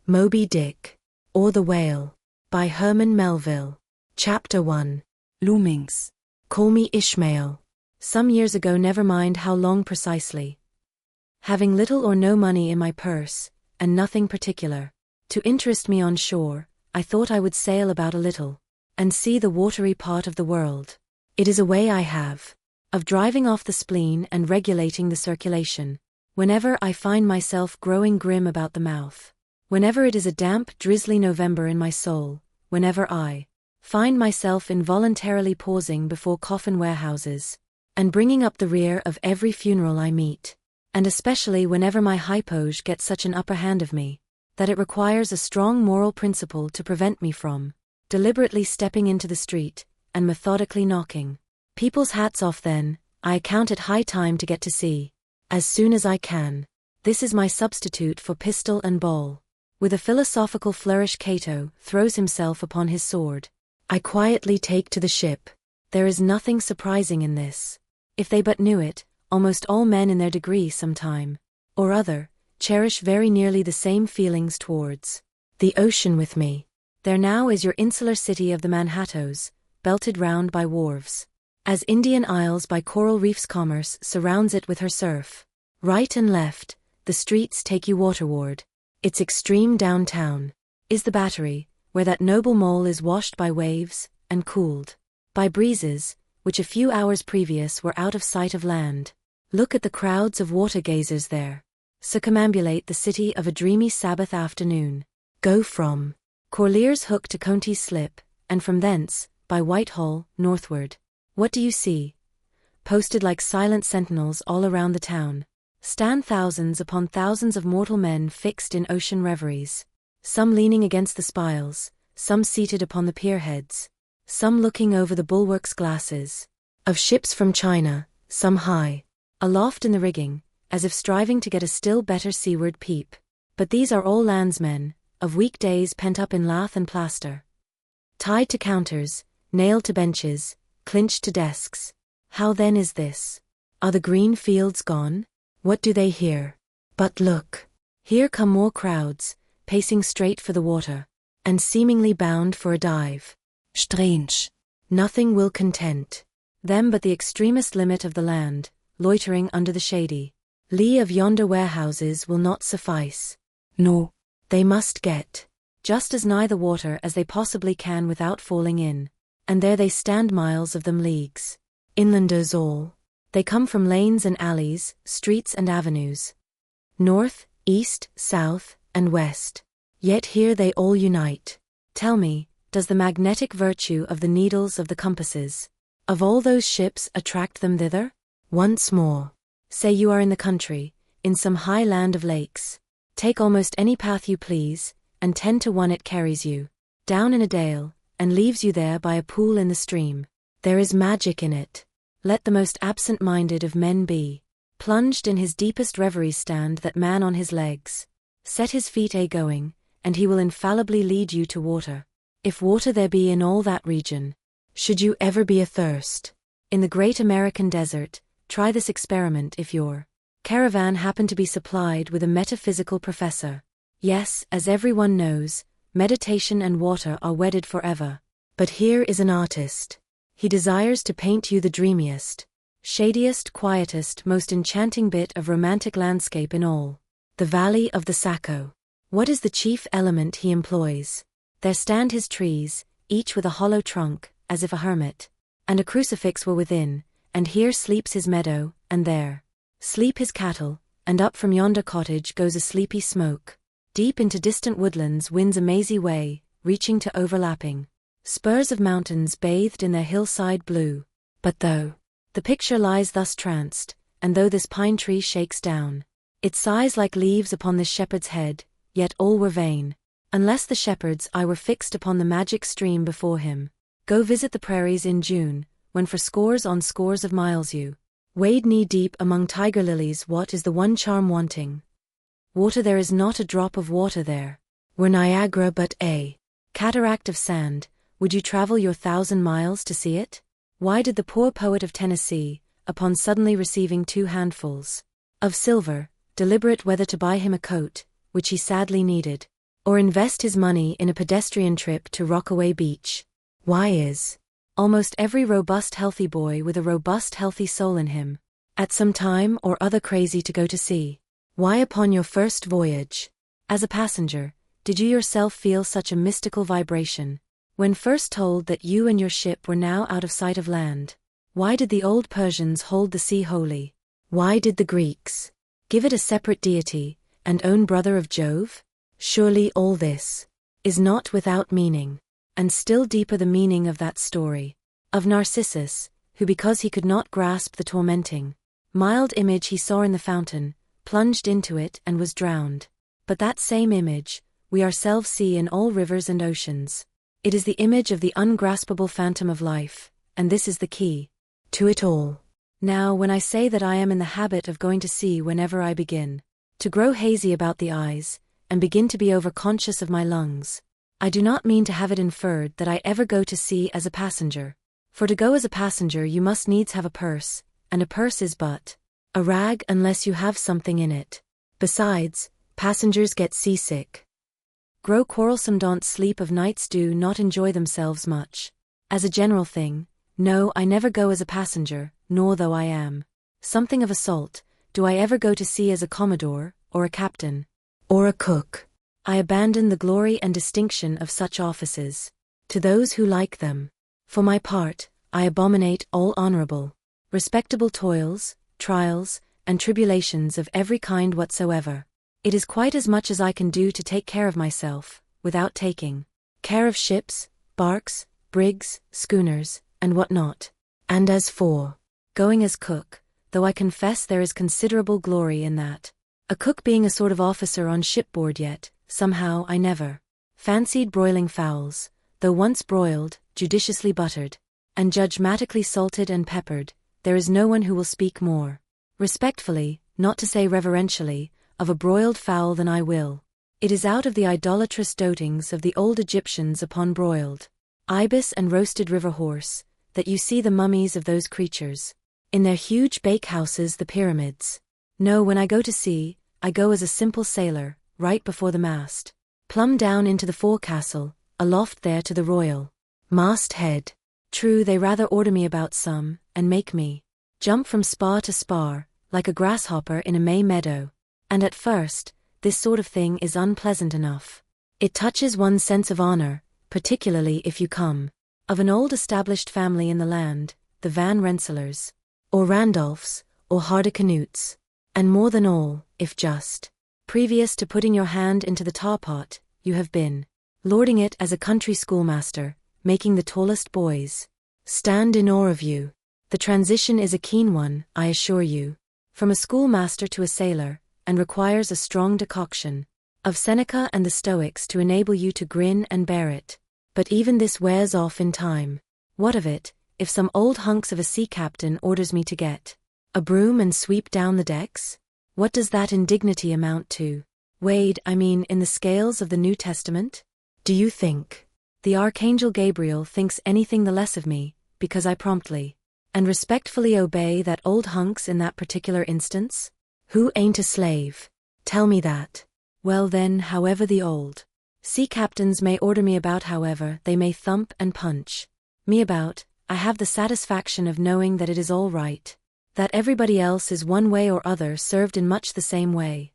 Moby Dick, or the Whale, by Herman Melville. Chapter 1. Loomings. Call me Ishmael. Some years ago, never mind how long precisely. Having little or no money in my purse, and nothing particular to interest me on shore, I thought I would sail about a little, and see the watery part of the world. It is a way I have of driving off the spleen and regulating the circulation, whenever I find myself growing grim about the mouth. Whenever it is a damp, drizzly November in my soul, whenever I find myself involuntarily pausing before coffin warehouses, and bringing up the rear of every funeral I meet, and especially whenever my hypoge gets such an upper hand of me, that it requires a strong moral principle to prevent me from deliberately stepping into the street, and methodically knocking people's hats off, then I account it high time to get to sea, as soon as I can. This is my substitute for pistol and ball. With a philosophical flourish Cato throws himself upon his sword. I quietly take to the ship. There is nothing surprising in this. If they but knew it, almost all men in their degree some time or other cherish very nearly the same feelings towards the ocean with me. There now is your insular city of the Manhattoes, belted round by wharves, as Indian Isles by coral reefs. Commerce surrounds it with her surf. Right and left, the streets take you waterward. Its extreme downtown is the Battery, where that noble mole is washed by waves, and cooled by breezes, which a few hours previous were out of sight of land. Look at the crowds of water-gazers there circumambulate the city of a dreamy Sabbath afternoon. Go from Corlear's Hook to Coney's Slip, and from thence, by Whitehall, northward. What do you see? Posted like silent sentinels all around the town, stand thousands upon thousands of mortal men fixed in ocean reveries, some leaning against the spiles, some seated upon the pierheads, some looking over the bulwarks glasses of ships from China, some high aloft in the rigging, as if striving to get a still better seaward peep. But these are all landsmen, of weekdays pent up in lath and plaster, tied to counters, nailed to benches, clinched to desks. How then is this? Are the green fields gone? What do they hear? But look! Here come more crowds, pacing straight for the water, and seemingly bound for a dive. Strange! Nothing will content them but the extremest limit of the land, loitering under the shady lee of yonder warehouses will not suffice. No, they must get just as nigh the water as they possibly can without falling in, and there they stand, miles of them, leagues inlanders all. They come from lanes and alleys, streets and avenues, north, east, south, and west. Yet here they all unite. Tell me, does the magnetic virtue of the needles of the compasses of all those ships attract them thither? Once more, say you are in the country, in some high land of lakes. Take almost any path you please, and 10 to 1 it carries you down in a dale, and leaves you there by a pool in the stream. There is magic in it. Let the most absent-minded of men be plunged in his deepest reveries, stand that man on his legs, set his feet a-going, and he will infallibly lead you to water, if water there be in all that region. Should you ever be athirst in the great American desert, try this experiment if your caravan happen to be supplied with a metaphysical professor. Yes, as everyone knows, meditation and water are wedded forever. But here is an artist. He desires to paint you the dreamiest, shadiest, quietest, most enchanting bit of romantic landscape in all the valley of the Saco. What is the chief element he employs? There stand his trees, each with a hollow trunk, as if a hermit and a crucifix were within, and here sleeps his meadow, and there sleep his cattle, and up from yonder cottage goes a sleepy smoke. Deep into distant woodlands winds a mazy way, reaching to overlapping spurs of mountains bathed in their hillside blue. But though the picture lies thus tranced, and though this pine tree shakes down its sighs like leaves upon this shepherd's head, yet all were vain, unless the shepherd's eye were fixed upon the magic stream before him. Go visit the prairies in June, when for scores on scores of miles you wade knee-deep among tiger lilies. What is the one charm wanting? Water. There is not a drop of water there. Were Niagara but a cataract of sand, would you travel your 1,000 miles to see it? Why did the poor poet of Tennessee, upon suddenly receiving 2 handfuls of silver, deliberate whether to buy him a coat, which he sadly needed, or invest his money in a pedestrian trip to Rockaway Beach. Why is almost every robust healthy boy with a robust healthy soul in him at some time or other crazy to go to sea? Why upon your first voyage, as a passenger, did you yourself feel such a mystical vibration, when first told that you and your ship were now out of sight of land? Why did the old Persians hold the sea holy? Why did the Greeks give it a separate deity, and own brother of Jove? Surely all this is not without meaning, and still deeper the meaning of that story of Narcissus, who because he could not grasp the tormenting, mild image he saw in the fountain, plunged into it and was drowned. But that same image, we ourselves see in all rivers and oceans. It is the image of the ungraspable phantom of life, and this is the key to it all. Now when I say that I am in the habit of going to sea whenever I begin to grow hazy about the eyes, and begin to be overconscious of my lungs, I do not mean to have it inferred that I ever go to sea as a passenger. For to go as a passenger you must needs have a purse, and a purse is but a rag unless you have something in it. Besides, passengers get seasick, grow quarrelsome, don't sleep of nights, do not enjoy themselves much. As a general thing, no, I never go as a passenger, nor though I am something of a salt, do I ever go to sea as a commodore, or a captain, or a cook. I abandon the glory and distinction of such offices to those who like them. For my part, I abominate all honorable, respectable toils, trials, and tribulations of every kind whatsoever. It is quite as much as I can do to take care of myself, without taking care of ships, barks, brigs, schooners, and what not. And as for going as cook, though I confess there is considerable glory in that, a cook being a sort of officer on shipboard, yet, somehow I never fancied broiling fowls, though once broiled, judiciously buttered, and judgmatically salted and peppered, there is no one who will speak more respectfully, not to say reverentially, of a broiled fowl than I will. It is out of the idolatrous dotings of the old Egyptians upon broiled ibis and roasted river horse, that you see the mummies of those creatures in their huge bakehouses, the pyramids. No, when I go to sea, I go as a simple sailor, right before the mast, plumb down into the forecastle, aloft there to the royal mast head. True, they rather order me about some, and make me jump from spar to spar, like a grasshopper in a May meadow. And at first, this sort of thing is unpleasant enough. It touches one's sense of honor, particularly if you come of an old established family in the land, the Van Rensselaers, or Randolphs, or Hardicanutes. And more than all, if just previous to putting your hand into the tar-pot, you have been lording it as a country schoolmaster, making the tallest boys stand in awe of you. The transition is a keen one, I assure you, from a schoolmaster to a sailor, and requires a strong decoction of Seneca and the Stoics to enable you to grin and bear it. But even this wears off in time. What of it, if some old hunks of a sea captain orders me to get a broom and sweep down the decks? What does that indignity amount to? Weighed, I mean, in the scales of the New Testament? Do you think the Archangel Gabriel thinks anything the less of me, because I promptly and respectfully obey that old hunks in that particular instance? Who ain't a slave? Tell me that. Well then, however the old sea captains may order me about, however they may thump and punch me about, I have the satisfaction of knowing that it is all right, that everybody else is one way or other served in much the same way,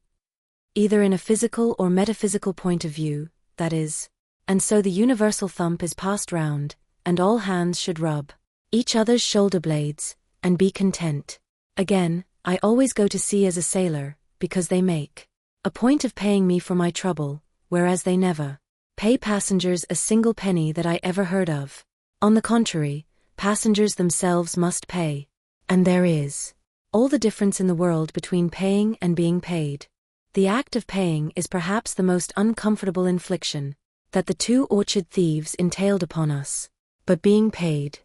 either in a physical or metaphysical point of view, that is, and so the universal thump is passed round, and all hands should rub each other's shoulder blades, and be content. Again, I always go to sea as a sailor, because they make a point of paying me for my trouble, whereas they never pay passengers a single penny that I ever heard of. On the contrary, passengers themselves must pay. And there is all the difference in the world between paying and being paid. The act of paying is perhaps the most uncomfortable infliction that the two orchard thieves entailed upon us. But being paid,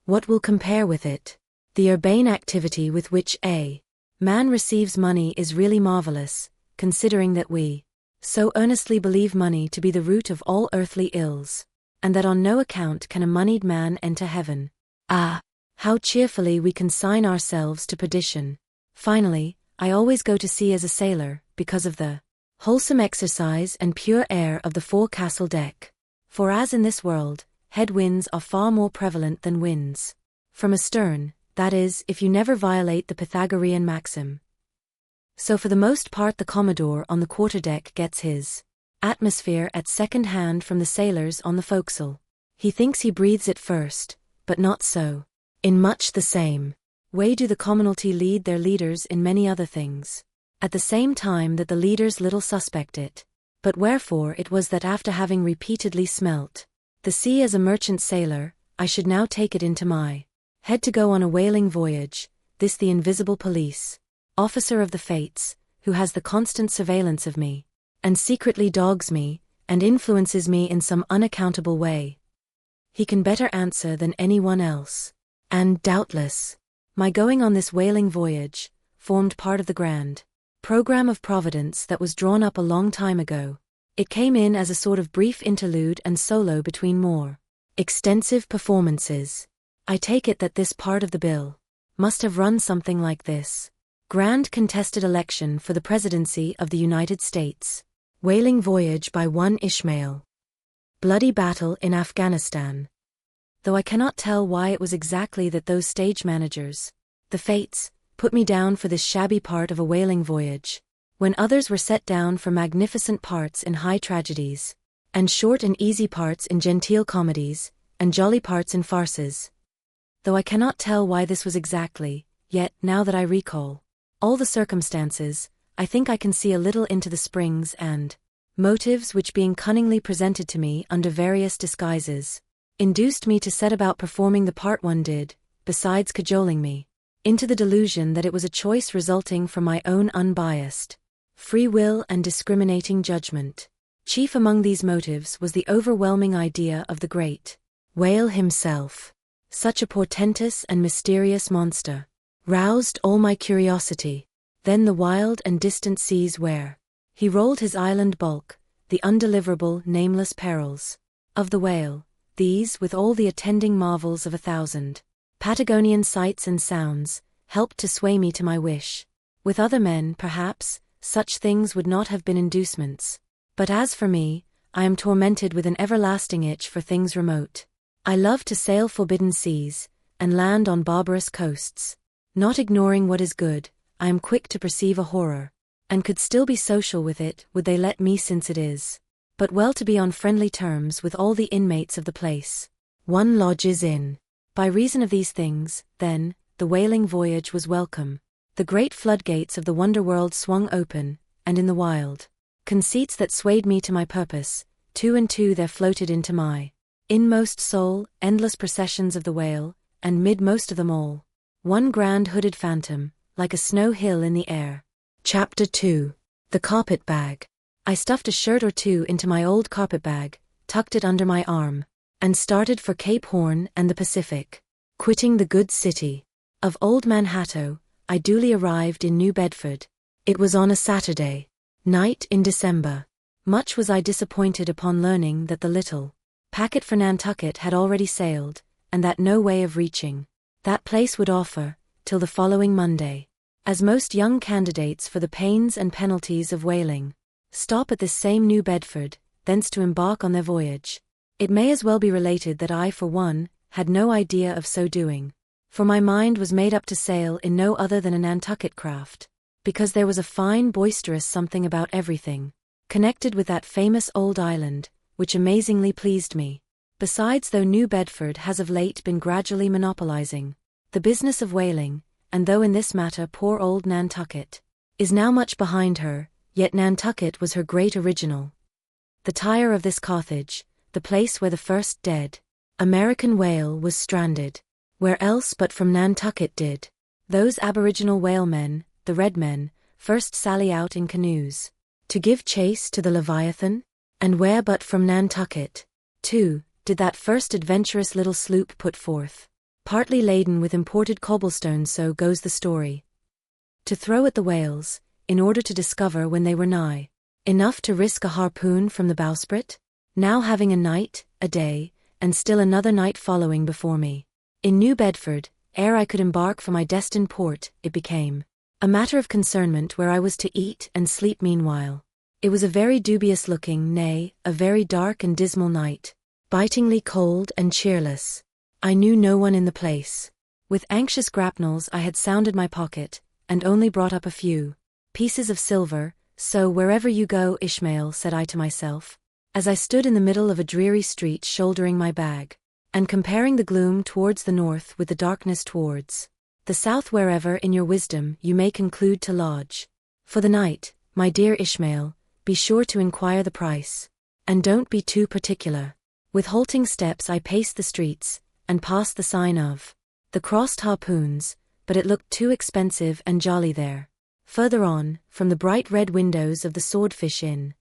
what will compare with it? The urbane activity with which a man receives money is really marvelous, considering that we so earnestly believe money to be the root of all earthly ills, and that on no account can a moneyed man enter heaven. Ah, how cheerfully we consign ourselves to perdition. Finally, I always go to sea as a sailor, because of the wholesome exercise and pure air of the forecastle deck. For as in this world, headwinds are far more prevalent than winds from astern, that is, if you never violate the Pythagorean maxim. So for the most part the Commodore on the quarterdeck gets his atmosphere at second hand from the sailors on the forecastle. He thinks he breathes it first, but not so. In much the same way do the commonalty lead their leaders in many other things, at the same time that the leaders little suspect it. But wherefore it was that after having repeatedly smelt the sea as a merchant sailor, I should now take it into my head to go on a whaling voyage, this the invisible police officer of the fates, who has the constant surveillance of me, and secretly dogs me, and influences me in some unaccountable way. He can better answer than anyone else. And, doubtless, my going on this whaling voyage formed part of the grand program of Providence that was drawn up a long time ago. It came in as a sort of brief interlude and solo between more extensive performances. I take it that this part of the bill must have run something like this: Grand contested election for the presidency of the United States. Whaling voyage by one Ishmael. Bloody battle in Afghanistan. Though I cannot tell why it was exactly that those stage managers, the fates, put me down for this shabby part of a whaling voyage, when others were set down for magnificent parts in high tragedies, and short and easy parts in genteel comedies, and jolly parts in farces. Though I cannot tell why this was exactly, yet, now that I recall all the circumstances, I think I can see a little into the springs and motives which, being cunningly presented to me under various disguises, induced me to set about performing the part one did, besides cajoling me into the delusion that it was a choice resulting from my own unbiased free will and discriminating judgment. Chief among these motives was the overwhelming idea of the great whale himself. Such a portentous and mysterious monster roused all my curiosity. Then the wild and distant seas where he rolled his island bulk, the undeliverable, nameless perils of the whale, these, with all the attending marvels of 1,000 Patagonian sights and sounds, helped to sway me to my wish. With other men, perhaps, such things would not have been inducements. But as for me, I am tormented with an everlasting itch for things remote. I love to sail forbidden seas, and land on barbarous coasts. Not ignoring what is good, I am quick to perceive a horror, and could still be social with it would they let me, since it is but well to be on friendly terms with all the inmates of the place one lodges in. By reason of these things, then, the whaling voyage was welcome. The great floodgates of the wonder-world swung open, and in the wild conceits that swayed me to my purpose, two and two there floated into my inmost soul endless processions of the whale, and mid most of them all, one grand hooded phantom, like a snow hill in the air. Chapter 2. The Carpet Bag. I stuffed a shirt or two into my old carpet bag, tucked it under my arm, and started for Cape Horn and the Pacific. Quitting the good city of Old Manhattan, I duly arrived in New Bedford. It was on a Saturday night in December. Much was I disappointed upon learning that the little packet for Nantucket had already sailed, and that no way of reaching that place would offer till the following Monday, as most young candidates for the pains and penalties of whaling stop at this same New Bedford, thence to embark on their voyage. It may as well be related that I, for one, had no idea of so doing, for my mind was made up to sail in no other than a Nantucket craft, because there was a fine boisterous something about everything connected with that famous old island, which amazingly pleased me. Besides, though New Bedford has of late been gradually monopolizing the business of whaling, and though in this matter poor old Nantucket is now much behind her, yet Nantucket was her great original. The Tyre of this Carthage, the place where the first dead American whale was stranded. Where else but from Nantucket did those aboriginal whalemen, the red men, first sally out in canoes to give chase to the Leviathan? And where but from Nantucket, too, did that first adventurous little sloop put forth, partly laden with imported cobblestones, so goes the story, to throw at the whales, in order to discover when they were nigh enough to risk a harpoon from the bowsprit? Now having a night, a day, and still another night following before me, in New Bedford, ere I could embark for my destined port, it became a matter of concernment where I was to eat and sleep meanwhile. It was a very dubious-looking, nay, a very dark and dismal night, bitingly cold and cheerless. I knew no one in the place. With anxious grapnels I had sounded my pocket, and only brought up a few pieces of silver. So wherever you go, Ishmael, said I to myself, as I stood in the middle of a dreary street shouldering my bag, and comparing the gloom towards the north with the darkness towards the south, wherever in your wisdom you may conclude to lodge for the night, my dear Ishmael, be sure to inquire the price, and don't be too particular. With halting steps I paced the streets, and passed the sign of the Crossed Harpoons, but it looked too expensive and jolly there. Further on, from the bright red windows of the Swordfish Inn,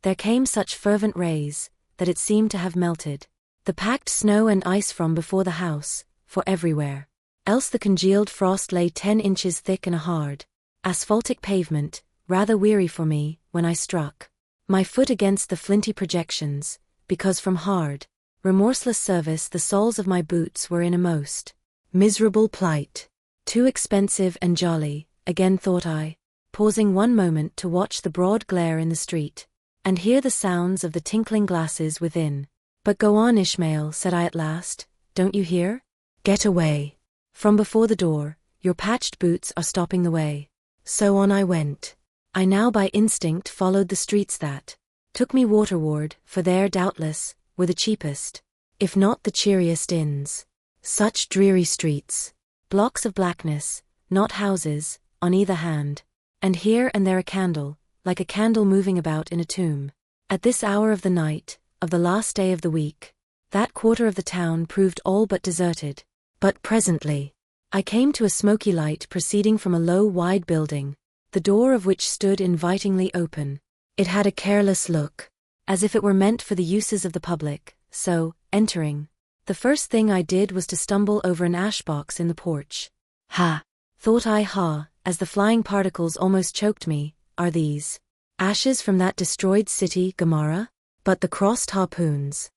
there came such fervent rays, that it seemed to have melted the packed snow and ice from before the house, for everywhere else the congealed frost lay 10 inches thick in a hard, asphaltic pavement, rather weary for me, when I struck my foot against the flinty projections, because from hard, remorseless service the soles of my boots were in a most miserable plight. Too expensive and jolly, again thought I, pausing one moment to watch the broad glare in the street, and hear the sounds of the tinkling glasses within. But go on, Ishmael, said I at last, don't you hear? Get away from before the door, your patched boots are stopping the way. So on I went. I now by instinct followed the streets that took me waterward, for there, doubtless, were the cheapest, if not the cheeriest inns. Such dreary streets, blocks of blackness, not houses, on either hand, and here and there a candle, like a candle moving about in a tomb. At this hour of the night, of the last day of the week, that quarter of the town proved all but deserted. But presently, I came to a smoky light proceeding from a low wide building, the door of which stood invitingly open. It had a careless look, as if it were meant for the uses of the public, so, entering, the first thing I did was to stumble over an ash box in the porch. Ha! Thought I, as the flying particles almost choked me, are these ashes from that destroyed city, Gomorrah? But the Crossed Harpoons,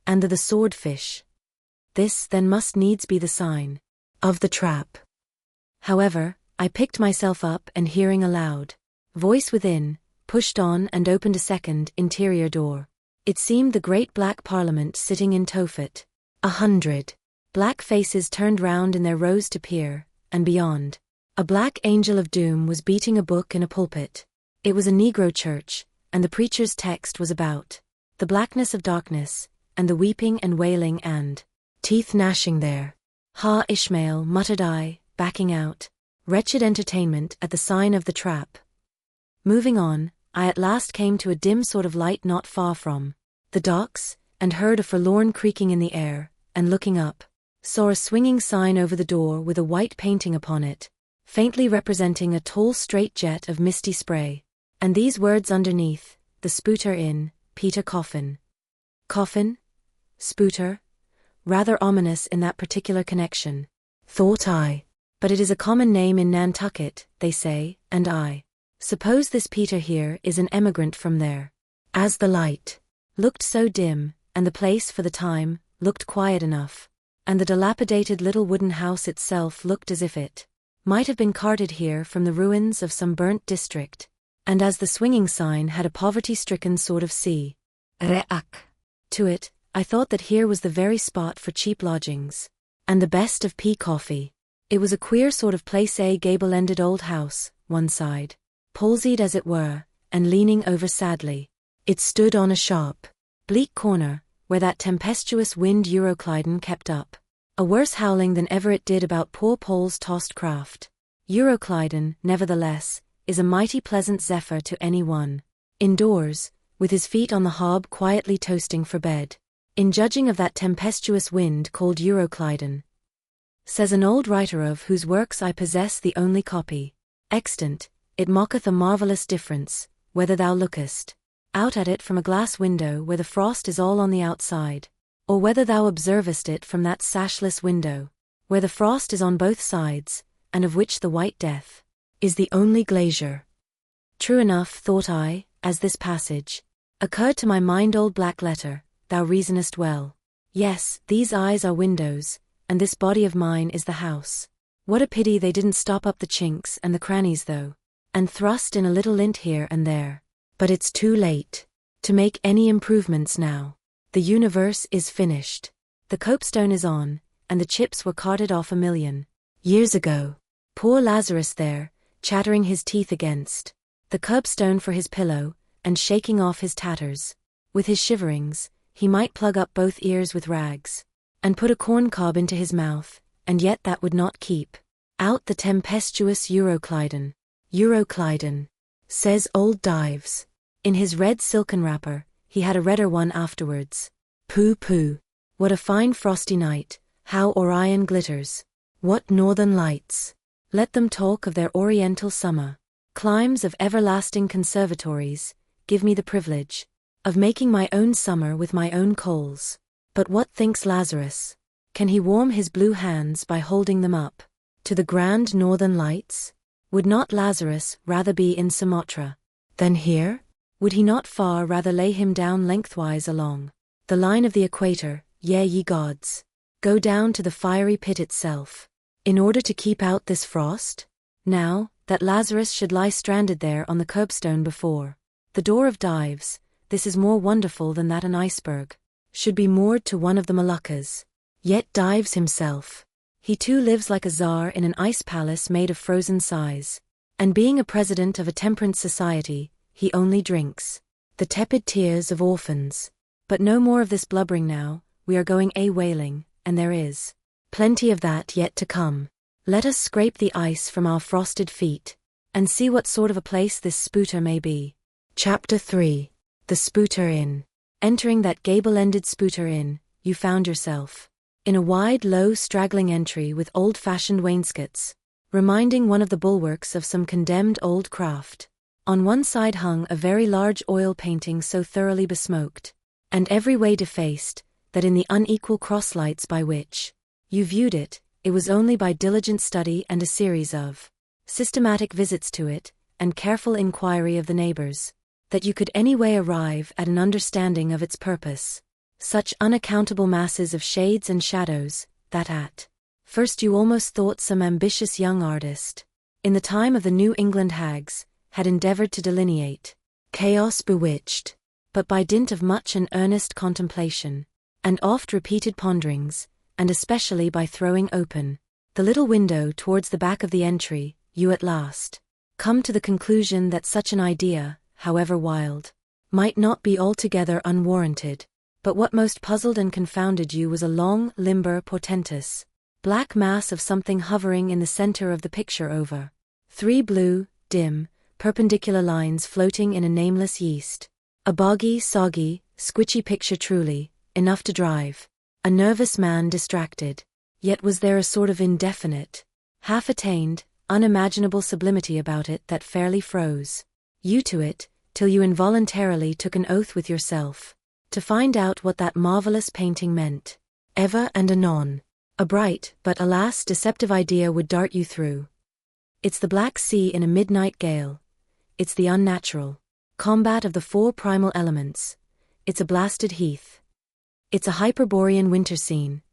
and the Swordfish. This then must needs be the sign of the trap. However, I picked myself up and hearing a loud voice within, pushed on and opened a second interior door. It seemed the great black Parliament sitting in Tophet. 100 black faces turned round in their rows to peer, and beyond, a black angel of doom was beating a book in a pulpit. It was a Negro church, and the preacher's text was about the blackness of darkness, and the weeping and wailing and teeth gnashing there. Ha, Ishmael, muttered I, backing out. Wretched entertainment at the sign of the trap. Moving on, I at last came to a dim sort of light not far from the docks, and heard a forlorn creaking in the air, and looking up, saw a swinging sign over the door with a white painting upon it, faintly representing a tall straight jet of misty spray, and these words underneath, the Spooter Inn, Peter Coffin. Coffin? Spooter? Rather ominous in that particular connection, thought I. But it is a common name in Nantucket, they say, and I suppose this Peter here is an emigrant from there. As the light looked so dim, and the place for the time looked quiet enough, and the dilapidated little wooden house itself looked as if it might have been carted here from the ruins of some burnt district, and as the swinging sign had a poverty-stricken sort of to it, I thought that here was the very spot for cheap lodgings, and the best of pea coffee. It was a queer sort of place, a gable-ended old house, one side palsied as it were, and leaning over sadly. It stood on a sharp, bleak corner, where that tempestuous wind Euroclydon kept up a worse howling than ever it did about poor Paul's tossed craft. Euroclydon, nevertheless, is a mighty pleasant zephyr to any one indoors, with his feet on the hob quietly toasting for bed. In judging of that tempestuous wind called Euroclydon, says an old writer of whose works I possess the only copy extant, it mocketh a marvellous difference, whether thou lookest out at it from a glass window where the frost is all on the outside, or whether thou observest it from that sashless window, where the frost is on both sides, and of which the white death is the only glazier. True enough, thought I, as this passage occurred to my mind. Old black letter, thou reasonest well. Yes, these eyes are windows, and this body of mine is the house. What a pity they didn't stop up the chinks and the crannies though, and thrust in a little lint here and there. But it's too late to make any improvements now. The universe is finished. The copestone is on, and the chips were carted off 1,000,000 years ago. Poor Lazarus there, chattering his teeth against the curbstone for his pillow, and shaking off his tatters. With his shiverings, he might plug up both ears with rags, and put a corn-cob into his mouth, and yet that would not keep out the tempestuous Euroclydon. Euroclydon, says old Dives. In his red silken wrapper, he had a redder one afterwards. Pooh. What a fine frosty night, how Orion glitters. What northern lights. Let them talk of their oriental summer. Climes of everlasting conservatories, give me the privilege of making my own summer with my own coals. But what thinks Lazarus? Can he warm his blue hands by holding them up to the grand northern lights? Would not Lazarus rather be in Sumatra than here? Would he not far rather lay him down lengthwise along the line of the equator, yea, ye gods, go down to the fiery pit itself, in order to keep out this frost? Now, that Lazarus should lie stranded there on the curbstone before the door of Dives, this is more wonderful than that an iceberg should be moored to one of the Moluccas. Yet Dives himself, he too lives like a czar in an ice palace made of frozen sighs, and being a president of a temperance society, he only drinks the tepid tears of orphans. But no more of this blubbering now, we are going a-whaling, and there is plenty of that yet to come. Let us scrape the ice from our frosted feet, and see what sort of a place this Spooter may be. Chapter 3. The Spooter Inn. Entering that gable-ended Spooter Inn, you found yourself in a wide, low, straggling entry with old-fashioned wainscots, reminding one of the bulwarks of some condemned old craft. On one side hung a very large oil painting so thoroughly besmoked, and every way defaced, that in the unequal cross-lights by which you viewed it, it was only by diligent study and a series of systematic visits to it, and careful inquiry of the neighbors, that you could any way arrive at an understanding of its purpose. Such unaccountable masses of shades and shadows, that at first you almost thought some ambitious young artist, in the time of the New England hags, had endeavored to delineate chaos bewitched. But by dint of much and earnest contemplation, and oft-repeated ponderings, and especially by throwing open the little window towards the back of the entry, you at last come to the conclusion that such an idea, however wild, might not be altogether unwarranted. But what most puzzled and confounded you was a long, limber, portentous, black mass of something hovering in the center of the picture over 3 blue, dim, perpendicular lines floating in a nameless yeast. A boggy, soggy, squitchy picture truly, enough to drive a nervous man distracted. Yet was there a sort of indefinite, half-attained, unimaginable sublimity about it that fairly froze you to it, till you involuntarily took an oath with yourself to find out what that marvelous painting meant. Ever and anon, a bright but alas deceptive idea would dart you through. It's the Black Sea in a midnight gale. It's the unnatural combat of the 4 primal elements. It's a blasted heath. It's a Hyperborean winter scene.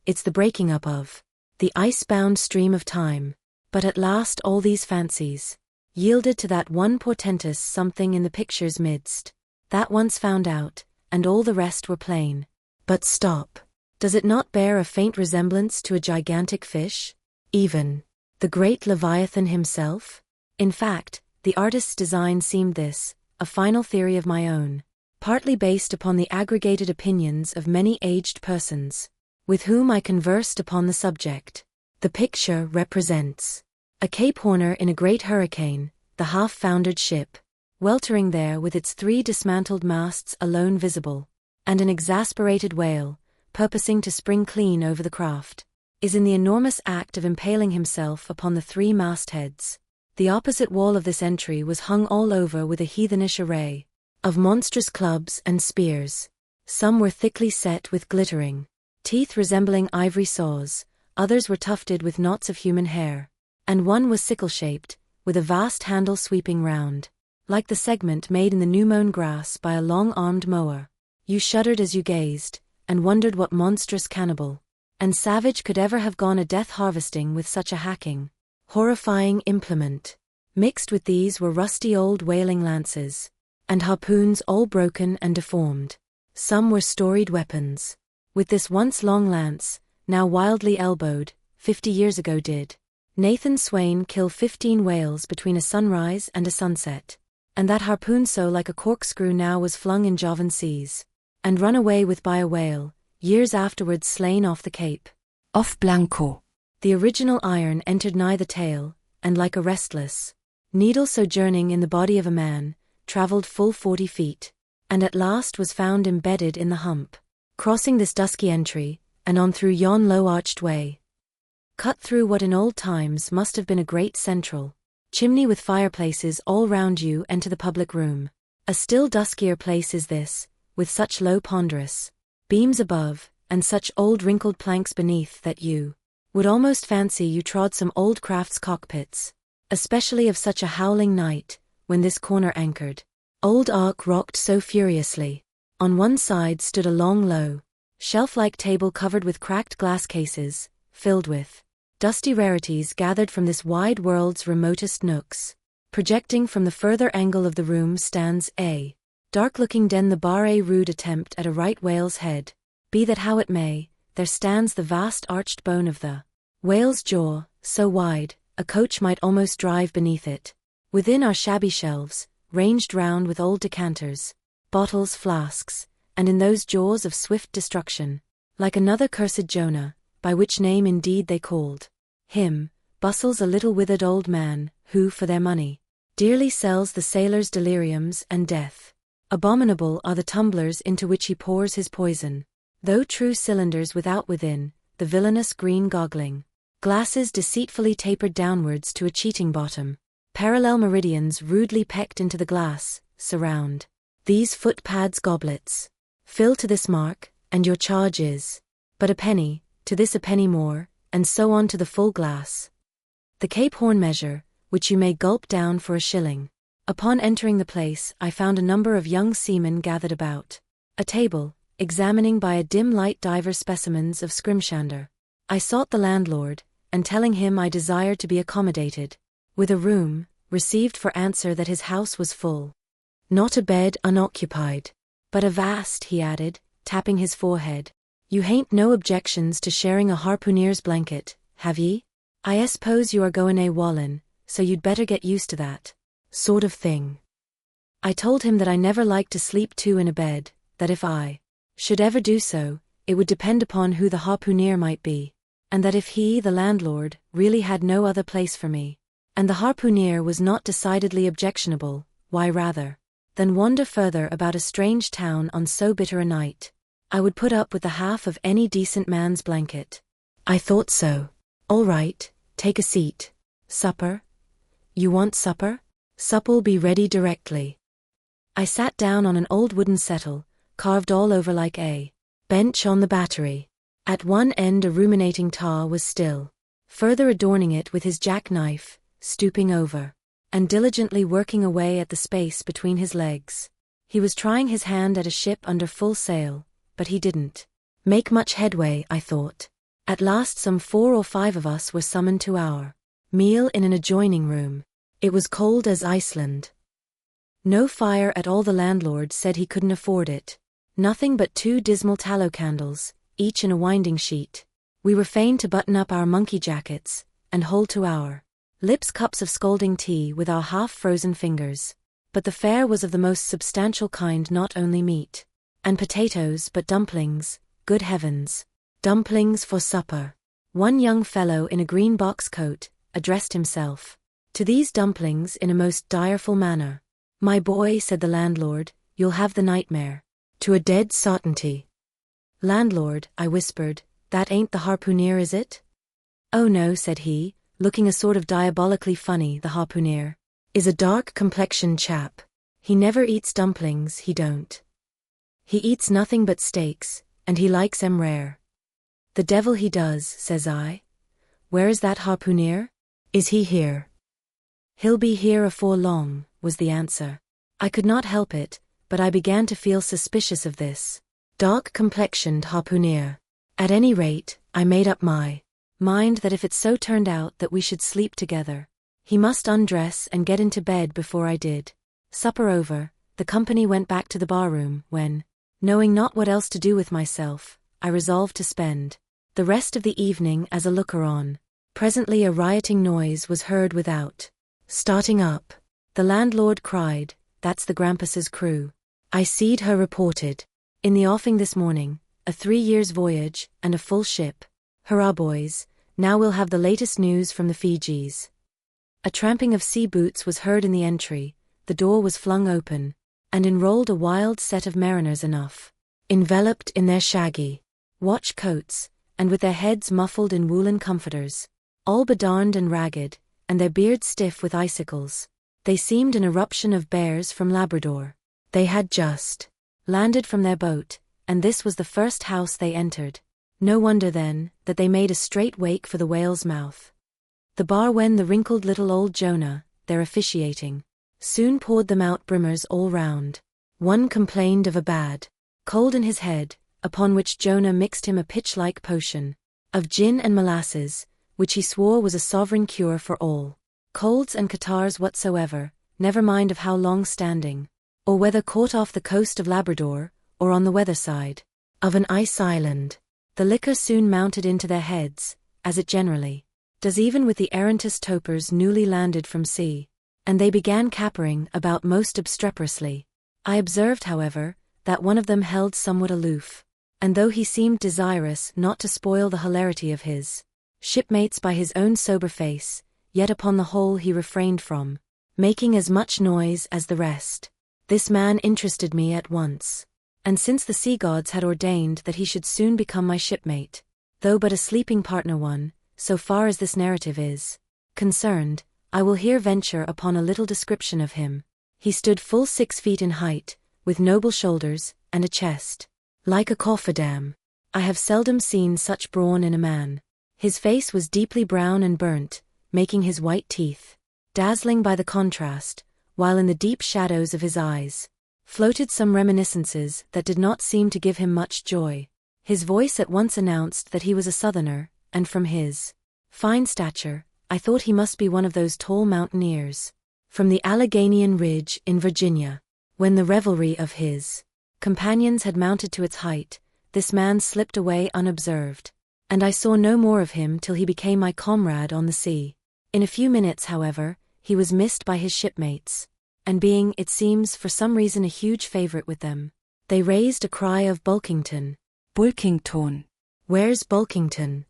It's the breaking up of the ice-bound stream of time. But at last all these fancies yielded to that one portentous something in the picture's midst. That once found out, and all the rest were plain. But stop. Does it not bear a faint resemblance to a gigantic fish? Even the great Leviathan himself? In fact, the artist's design seemed this, a final theory of my own, partly based upon the aggregated opinions of many aged persons, with whom I conversed upon the subject. The picture represents a Cape Horner in a great hurricane, the half-foundered ship, weltering there with its 3 dismantled masts alone visible, and an exasperated whale, purposing to spring clean over the craft, is in the enormous act of impaling himself upon the 3 mastheads. The opposite wall of this entry was hung all over with a heathenish array of monstrous clubs and spears. Some were thickly set with glittering teeth resembling ivory saws, others were tufted with knots of human hair, and one was sickle-shaped, with a vast handle sweeping round, like the segment made in the new-mown grass by a long-armed mower. You shuddered as you gazed, and wondered what monstrous cannibal and savage could ever have gone a death-harvesting with such a hacking, horrifying implement. Mixed with these were rusty old whaling lances, and harpoons all broken and deformed. Some were storied weapons. With this once long lance, now wildly elbowed, 50 years ago did Nathan Swain kill 15 whales between a sunrise and a sunset. And that harpoon so like a corkscrew now was flung in Jovan seas, and run away with by a whale, years afterwards slain off the Cape. Off Blanco. The original iron entered nigh the tail, and like a restless needle sojourning in the body of a man, travelled full 40 feet, and at last was found embedded in the hump, crossing this dusky entry, and on through yon low-arched way, cut through what in old times must have been a great central chimney with fireplaces all round you and to the public room. A still duskier place is this, with such low ponderous beams above, and such old wrinkled planks beneath that you would almost fancy you trod some old craft's cockpits, especially of such a howling night, when this corner anchored. Old Ark rocked so furiously. On one side stood a long low, shelf-like table covered with cracked glass cases, filled with dusty rarities gathered from this wide world's remotest nooks. Projecting from the further angle of the room stands a dark-looking den, the bar a rude attempt at a right whale's head. Be that how it may, there stands the vast arched bone of the whale's jaw, so wide, a coach might almost drive beneath it. Within are shabby shelves, ranged round with old decanters, bottles, flasks, and in those jaws of swift destruction, like another cursed Jonah, by which name indeed they called him, bustles a little withered old man, who for their money dearly sells the sailors' deliriums and death. Abominable are the tumblers into which he pours his poison, though true cylinders without within, the villainous green goggling glasses deceitfully tapered downwards to a cheating bottom. Parallel meridians rudely pecked into the glass, surround these footpads goblets. Fill to this mark, and your charge is but a penny, to this a penny more, and so on to the full glass. The Cape Horn measure, which you may gulp down for a shilling. Upon entering the place, I found a number of young seamen gathered about a table, examining by a dim light divers specimens of scrimshander. I sought the landlord, and telling him I desired to be accommodated with a room, received for answer that his house was full. Not a bed unoccupied, but a vast, he added, tapping his forehead. You hain't no objections to sharing a harpooneer's blanket, have ye? I suppose you are goin' a-wallin', so you'd better get used to that sort of thing. I told him that I never liked to sleep two in a bed, that if I should ever do so, it would depend upon who the harpooneer might be, and that if he, the landlord, really had no other place for me, and the harpooneer was not decidedly objectionable, why rather than wander further about a strange town on so bitter a night, I would put up with the half of any decent man's blanket. I thought so. All right, take a seat. Supper? You want supper? Supper'll be ready directly. I sat down on an old wooden settle, carved all over like a bench on the battery. At one end a ruminating tar was still, further adorning it with his jackknife, stooping over and diligently working away at the space between his legs. He was trying his hand at a ship under full sail, but he didn't make much headway, I thought. At last some 4 or 5 of us were summoned to our meal in an adjoining room. It was cold as Iceland. No fire at all. The landlord said he couldn't afford it. Nothing but 2 dismal tallow candles, each in a winding sheet. We were fain to button up our monkey jackets, and hold to our lips cups of scalding tea with our half-frozen fingers. But the fare was of the most substantial kind, not only meat and potatoes but dumplings, good heavens. Dumplings for supper. One young fellow in a green box coat addressed himself to these dumplings in a most direful manner. My boy, said the landlord, you'll have the nightmare. To a dead sartainty. Landlord, I whispered, that ain't the harpooneer, is it? Oh no, said he, looking a sort of diabolically funny. The harpooneer is a dark-complexioned chap. He never eats dumplings, he don't. He eats nothing but steaks, and he likes 'em rare. The devil he does, says I. Where is that harpooneer? Is he here? He'll be here afore long, was the answer. I could not help it, but I began to feel suspicious of this dark-complexioned harpooneer. At any rate, I made up my mind that if it so turned out that we should sleep together, he must undress and get into bed before I did. Supper over, the company went back to the barroom, when, knowing not what else to do with myself, I resolved to spend the rest of the evening as a looker-on. Presently a rioting noise was heard without. Starting up, the landlord cried, "That's the Grampus's crew. I seed her reported in the offing this morning, a 3 years' voyage, and a full ship. Hurrah, boys, now we'll have the latest news from the Fijis." A tramping of sea boots was heard in the entry, the door was flung open, and in rolled a wild set of mariners enough, enveloped in their shaggy watch coats, and with their heads muffled in woolen comforters, all bedarned and ragged, and their beards stiff with icicles. They seemed an eruption of bears from Labrador. They had just landed from their boat, and this was the first house they entered. No wonder then, that they made a straight wake for the whale's mouth. The bar when the wrinkled little old Jonah, their officiating, soon poured them out brimmers all round. One complained of a bad cold in his head, upon which Jonah mixed him a pitch-like potion of gin and molasses, which he swore was a sovereign cure for all colds and catarrhs whatsoever, never mind of how long-standing, or whether caught off the coast of Labrador, or on the weather side of an ice island. The liquor soon mounted into their heads, as it generally does even with the errantest topers newly landed from sea, and they began capering about most obstreperously. I observed, however, that one of them held somewhat aloof, and though he seemed desirous not to spoil the hilarity of his shipmates by his own sober face, yet upon the whole he refrained from making as much noise as the rest. This man interested me at once, and since the sea gods had ordained that he should soon become my shipmate, though but a sleeping partner one, so far as this narrative is concerned, I will here venture upon a little description of him. He stood full 6 feet in height, with noble shoulders, and a chest like a cofferdam. I have seldom seen such brawn in a man. His face was deeply brown and burnt, making his white teeth dazzling by the contrast, while in the deep shadows of his eyes floated some reminiscences that did not seem to give him much joy. His voice at once announced that he was a southerner, and from his fine stature, I thought he must be one of those tall mountaineers from the Alleghanian Ridge in Virginia. When the revelry of his companions had mounted to its height, this man slipped away unobserved, and I saw no more of him till he became my comrade on the sea. In a few minutes, however, he was missed by his shipmates, and being, it seems, for some reason a huge favorite with them, they raised a cry of Bulkington. Bulkington. Where's Bulkington?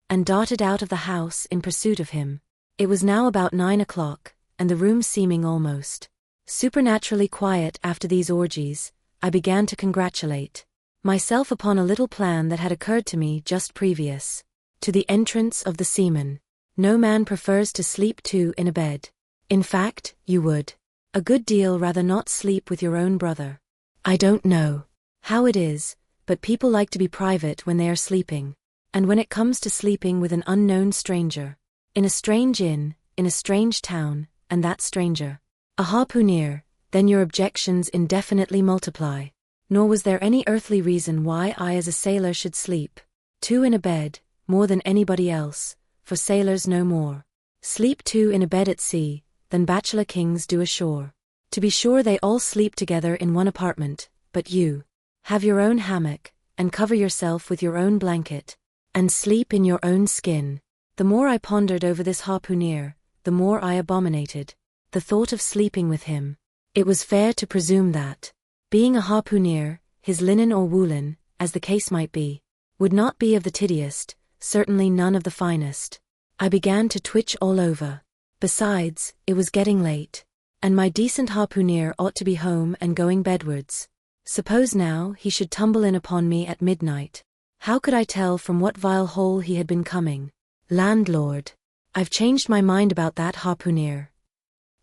And darted out of the house in pursuit of him. It was now about 9 o'clock, and the room seeming almost supernaturally quiet after these orgies, I began to congratulate myself upon a little plan that had occurred to me just previous to the entrance of the seamen. No man prefers to sleep two in a bed. In fact, you would a good deal rather not sleep with your own brother. I don't know how it is, but people like to be private when they are sleeping, and when it comes to sleeping with an unknown stranger, in a strange inn, in a strange town, and that stranger a harpooner, then your objections indefinitely multiply. Nor was there any earthly reason why I as a sailor should sleep two in a bed, more than anybody else, for sailors no more sleep two in a bed at sea than bachelor kings do ashore. To be sure they all sleep together in one apartment, but you have your own hammock, and cover yourself with your own blanket, and sleep in your own skin. The more I pondered over this harpooner, the more I abominated the thought of sleeping with him. It was fair to presume that, being a harpooner, his linen or woolen, as the case might be, would not be of the tiddiest, certainly none of the finest. I began to twitch all over. Besides, it was getting late, and my decent harpooner ought to be home and going bedwards. Suppose now he should tumble in upon me at midnight. How could I tell from what vile hole he had been coming? Landlord, I've changed my mind about that harpooner.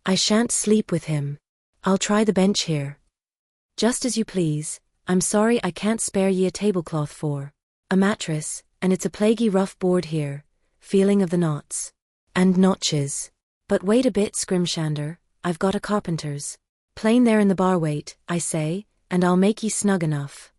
I shan't sleep with him. I'll try the bench here. Just as you please. I'm sorry I can't spare ye a tablecloth for a mattress, and it's a plaguey rough board here, feeling of the knots and notches. But wait a bit, Scrimshander, I've got a carpenter's plane there in the bar. Wait, I say, and I'll make ye snug enough.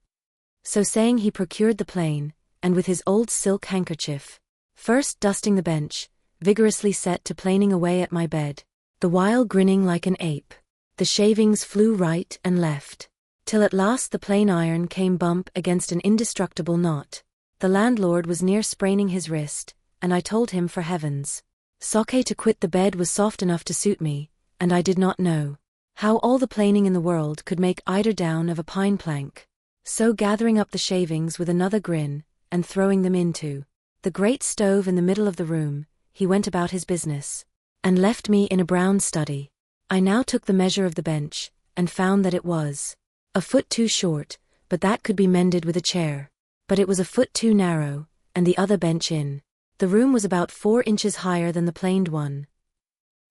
So saying, he procured the plane, and with his old silk handkerchief, first dusting the bench, vigorously set to planing away at my bed, the while grinning like an ape. The shavings flew right and left, till at last the plain iron came bump against an indestructible knot. The landlord was near spraining his wrist, and I told him for heaven's sake to quit the bed was soft enough to suit me, and I did not know how all the planing in the world could make eider down of a pine plank. So gathering up the shavings with another grin, and throwing them into the great stove in the middle of the room, he went about his business, and left me in a brown study. I now took the measure of the bench, and found that it was a foot too short, but that could be mended with a chair. But it was a foot too narrow, and the other bench in the room was about 4 inches higher than the planed one,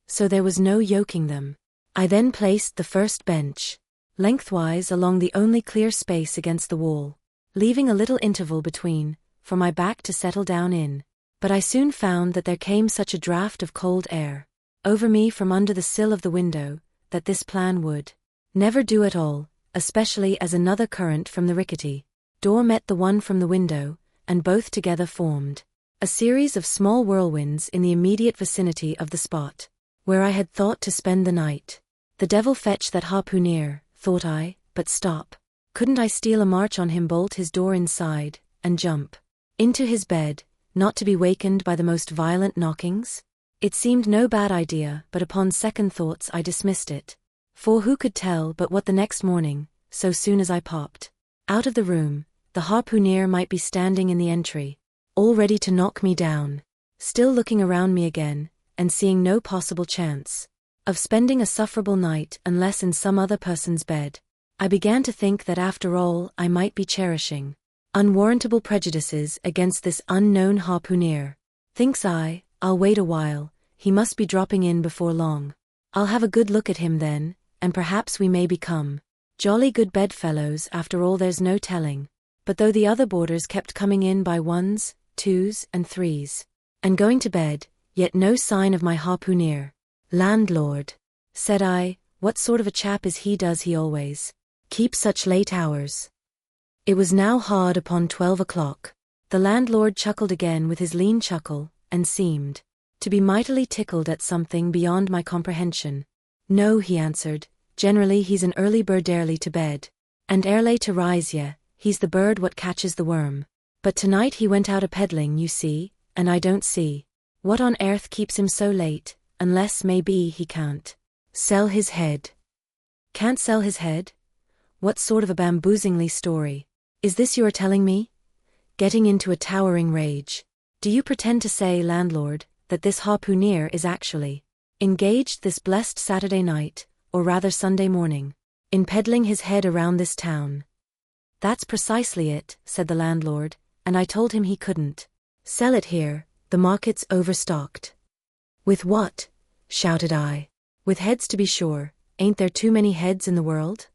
so there was no yoking them. I then placed the first bench lengthwise along the only clear space against the wall, leaving a little interval between, for my back to settle down in. But I soon found that there came such a draught of cold air over me from under the sill of the window, that this plan would never do at all, especially as another current from the rickety door met the one from the window, and both together formed a series of small whirlwinds in the immediate vicinity of the spot where I had thought to spend the night. The devil fetch that harpooneer, thought I, but stop. Couldn't I steal a march on him, bolt his door inside, and jump into his bed, not to be wakened by the most violent knockings? It seemed no bad idea, but upon second thoughts I dismissed it. For who could tell but what the next morning, so soon as I popped out of the room, the harpooneer might be standing in the entry, all ready to knock me down. Still looking around me again, and seeing no possible chance of spending a sufferable night unless in some other person's bed, I began to think that after all I might be cherishing unwarrantable prejudices against this unknown harpooneer. Thinks I, I'll wait a while, he must be dropping in before long. I'll have a good look at him then, and perhaps we may become jolly good bedfellows after all, there's no telling. But though the other boarders kept coming in by 1s, 2s, and 3s, and going to bed, yet no sign of my harpooneer. Landlord, said I, what sort of a chap is he? Does he always keep such late hours? It was now hard upon 12 o'clock. The landlord chuckled again with his lean chuckle, and seemed to be mightily tickled at something beyond my comprehension. No, he answered, generally he's an early bird, early to bed, and early to rise, he's the bird what catches the worm. But tonight he went out a-peddling, you see, and I don't see what on earth keeps him so late, unless maybe he can't sell his head. Can't sell his head? What sort of a bamboozingly story is this you are telling me? Getting into a towering rage. Do you pretend to say, landlord, that this harpooneer is actually engaged this blessed Saturday night, or rather Sunday morning, in peddling his head around this town? That's precisely it, said the landlord, and I told him he couldn't sell it here, the market's overstocked. With what? Shouted I. With heads, to be sure. Ain't there too many heads in the world?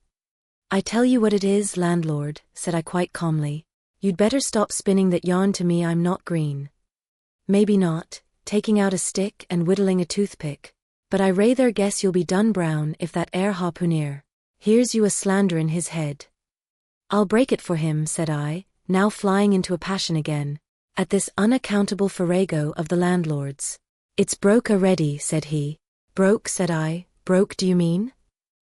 I tell you what it is, landlord, said I quite calmly. You'd better stop spinning that yarn to me. I'm not green. Maybe not, taking out a stick and whittling a toothpick, but I rather guess you'll be done brown if that air harpooneer hears you a slanderin' his head. I'll break it for him, said I, now flying into a passion again at this unaccountable farrago of the landlord's. It's broke already, said he. Broke, said I. Broke, do you mean?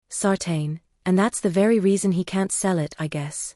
Sartain, and that's the very reason he can't sell it, I guess.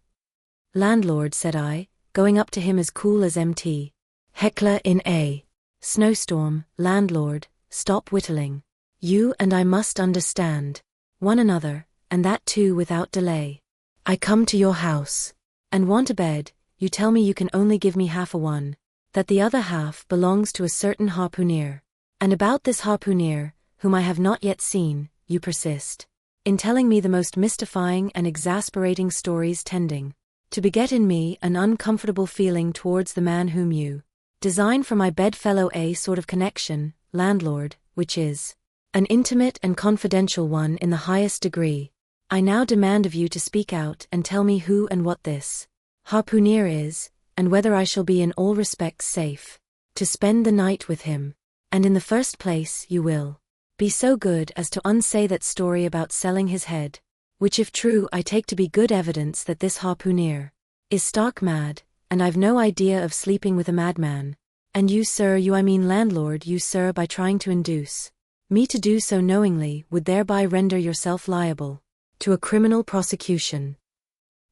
Landlord, said I, going up to him as cool as MT. Heckler in a snowstorm. Landlord, stop whittling. You and I must understand one another, and that too without delay. I come to your house and want a bed. You tell me you can only give me half a one, that the other half belongs to a certain harpooneer. And about this harpooneer, whom I have not yet seen, you persist in telling me the most mystifying and exasperating stories, tending to beget in me an uncomfortable feeling towards the man whom you design for my bedfellow, a sort of connection, landlord, which is an intimate and confidential one in the highest degree. I now demand of you to speak out and tell me who and what this harpooneer is, and whether I shall be in all respects safe to spend the night with him. And in the first place, you will be so good as to unsay that story about selling his head, which if true I take to be good evidence that this harpooneer is stark mad, and I've no idea of sleeping with a madman. And you, sir, I mean landlord, you, sir, by trying to induce Me to do so knowingly would thereby render yourself liable to a criminal prosecution.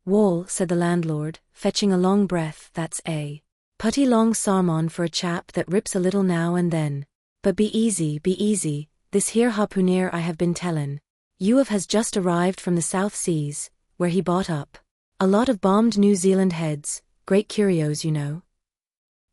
Wall, said the landlord, fetching a long breath, that's a putty long sarmon for a chap that rips a little now and then. But be easy, this here harpooneer I have been tellin' you of has just arrived from the South Seas, where he bought up a lot of bombed New Zealand heads, great curios you know.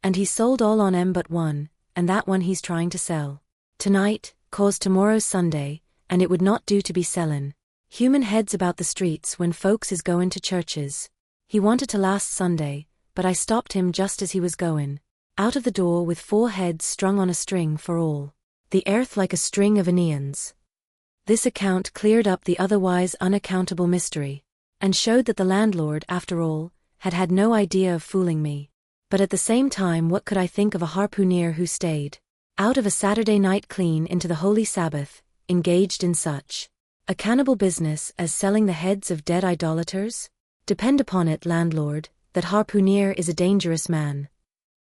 And he sold all on 'em but one, and that one he's trying to sell tonight, 'cause tomorrow's Sunday, and it would not do to be sellin' human heads about the streets when folks is goin' to churches. He wanted to last Sunday, but I stopped him just as he was goin' out of the door with 4 heads strung on a string for all the earth like a string of Aeneans. This account cleared up the otherwise unaccountable mystery, and showed that the landlord, after all, had had no idea of fooling me. But at the same time, what could I think of a harpooneer who stayed out of a Saturday night clean into the Holy Sabbath, engaged in such a cannibal business as selling the heads of dead idolaters? Depend upon it, landlord, that harpooneer is a dangerous man.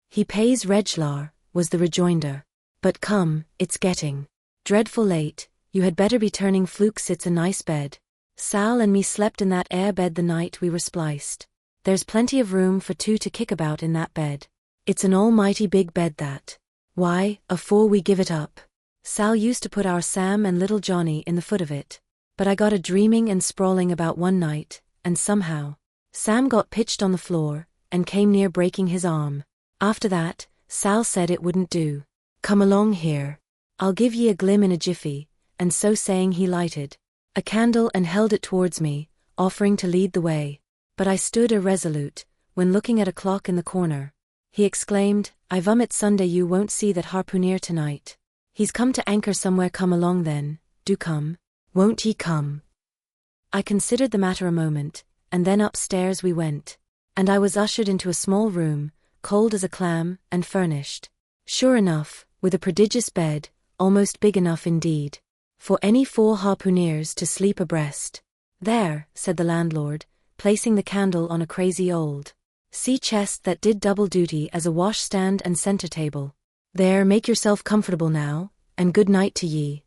He pays reglar, was the rejoinder. But come, it's getting dreadful late, you had better be turning flukes. It's a nice bed. Sal and me slept in that air bed the night we were spliced. There's plenty of room for 2 to kick about in that bed. It's an almighty big bed that. Why, afore we give it up, Sal used to put our Sam and little Johnny in the foot of it. But I got a dreaming and sprawling about one night, and somehow Sam got pitched on the floor, and came near breaking his arm. After that, Sal said it wouldn't do. Come along here. I'll give ye a glim in a jiffy, and so saying he lighted a candle and held it towards me, offering to lead the way. But I stood irresolute, when looking at a clock in the corner. He exclaimed, I vomit Sunday you won't see that harpooneer tonight. He's come to anchor somewhere. Come along then, do come. Won't ye come? I considered the matter a moment, and then upstairs we went. And I was ushered into a small room, cold as a clam, and furnished, sure enough, with a prodigious bed, almost big enough indeed for any 4 harpooneers to sleep abreast. There, said the landlord, placing the candle on a crazy old sea chest that did double duty as a washstand and center table. There, make yourself comfortable now, and good night to ye.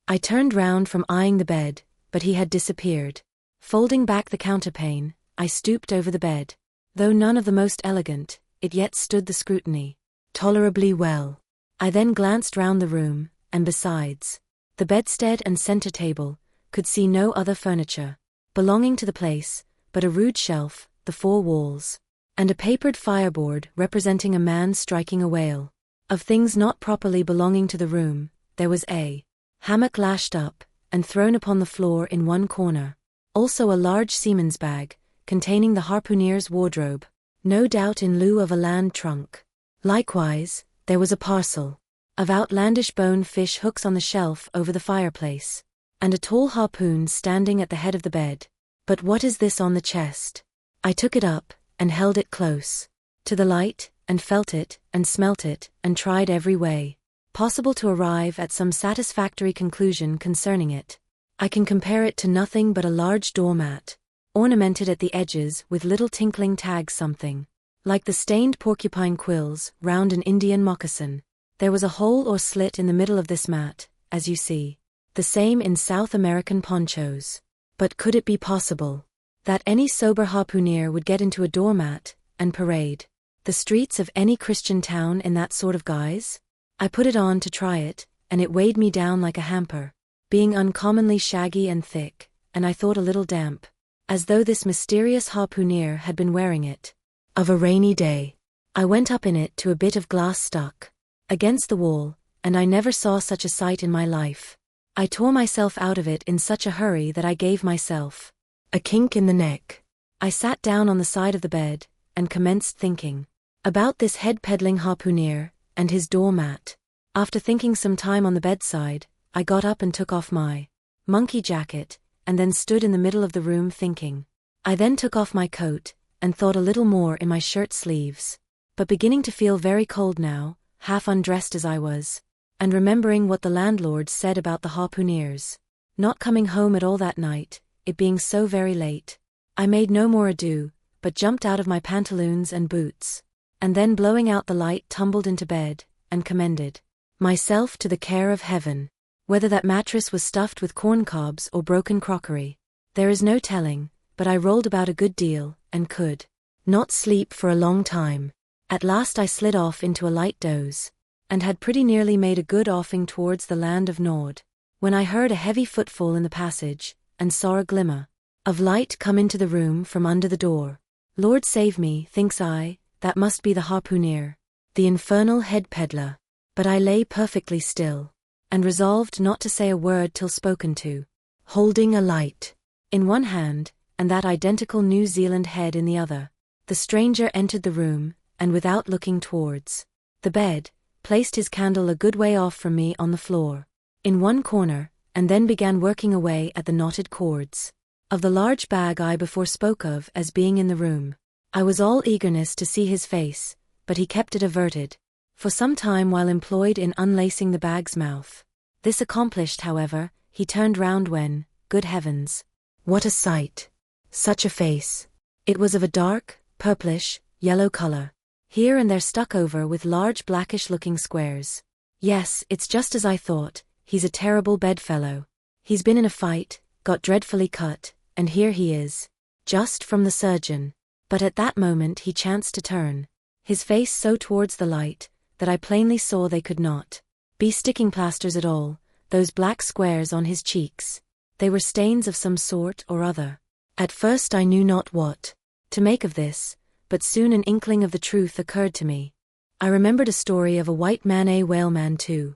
I turned round from eyeing the bed, but he had disappeared. Folding back the counterpane, I stooped over the bed. Though none of the most elegant, it yet stood the scrutiny tolerably well. I then glanced round the room, and besides the bedstead and center table, could see no other furniture belonging to the place, but a rude shelf, the 4 walls, and a papered fireboard representing a man striking a whale. Of things not properly belonging to the room, there was a hammock lashed up, and thrown upon the floor in one corner. Also a large seaman's bag, containing the harpooneer's wardrobe, no doubt in lieu of a land trunk. Likewise, there was a parcel of outlandish bone fish hooks on the shelf over the fireplace, and a tall harpoon standing at the head of the bed. But what is this on the chest? I took it up, and held it close to the light, and felt it, and smelt it, and tried every way possible to arrive at some satisfactory conclusion concerning it. I can compare it to nothing but a large doormat, ornamented at the edges with little tinkling tags, something like the stained porcupine quills round an Indian moccasin. There was a hole or slit in the middle of this mat, as you see, the same in South American ponchos. But could it be possible that any sober harpooneer would get into a doormat, and parade the streets of any Christian town in that sort of guise? I put it on to try it, and it weighed me down like a hamper, being uncommonly shaggy and thick, and I thought a little damp, as though this mysterious harpooneer had been wearing it of a rainy day. I went up in it to a bit of glass stuck against the wall, and I never saw such a sight in my life. I tore myself out of it in such a hurry that I gave myself a kink in the neck. I sat down on the side of the bed, and commenced thinking about this head-peddling harpooneer, and his doormat. After thinking some time on the bedside, I got up and took off my monkey jacket, and then stood in the middle of the room thinking. I then took off my coat, and thought a little more in my shirt sleeves. But beginning to feel very cold now, half undressed as I was, and remembering what the landlord said about the harpooneers not coming home at all that night, it being so very late, I made no more ado, but jumped out of my pantaloons and boots, and then blowing out the light tumbled into bed, and commended myself to the care of heaven. Whether that mattress was stuffed with corn cobs or broken crockery, there is no telling, but I rolled about a good deal, and could not sleep for a long time. At last I slid off into a light doze, and had pretty nearly made a good offing towards the land of Nod, when I heard a heavy footfall in the passage, and saw a glimmer of light come into the room from under the door. Lord save me, thinks I, that must be the harpooner, the infernal head peddler. But I lay perfectly still, and resolved not to say a word till spoken to. Holding a light in one hand, and that identical New Zealand head in the other, the stranger entered the room, and without looking towards the bed, placed his candle a good way off from me on the floor, in one corner, and then began working away at the knotted cords of the large bag I before spoke of as being in the room. I was all eagerness to see his face, but he kept it averted for some time while employed in unlacing the bag's mouth. This accomplished, however, he turned round when, good heavens, what a sight! Such a face! It was of a dark, purplish, yellow color, here and there stuck over with large blackish-looking squares. Yes, it's just as I thought, he's a terrible bedfellow. He's been in a fight, got dreadfully cut, and here he is, just from the surgeon. But at that moment he chanced to turn his face so towards the light, that I plainly saw they could not be sticking plasters at all, those black squares on his cheeks. They were stains of some sort or other. At first I knew not what to make of this, but soon an inkling of the truth occurred to me. I remembered a story of a white man, a whaleman too,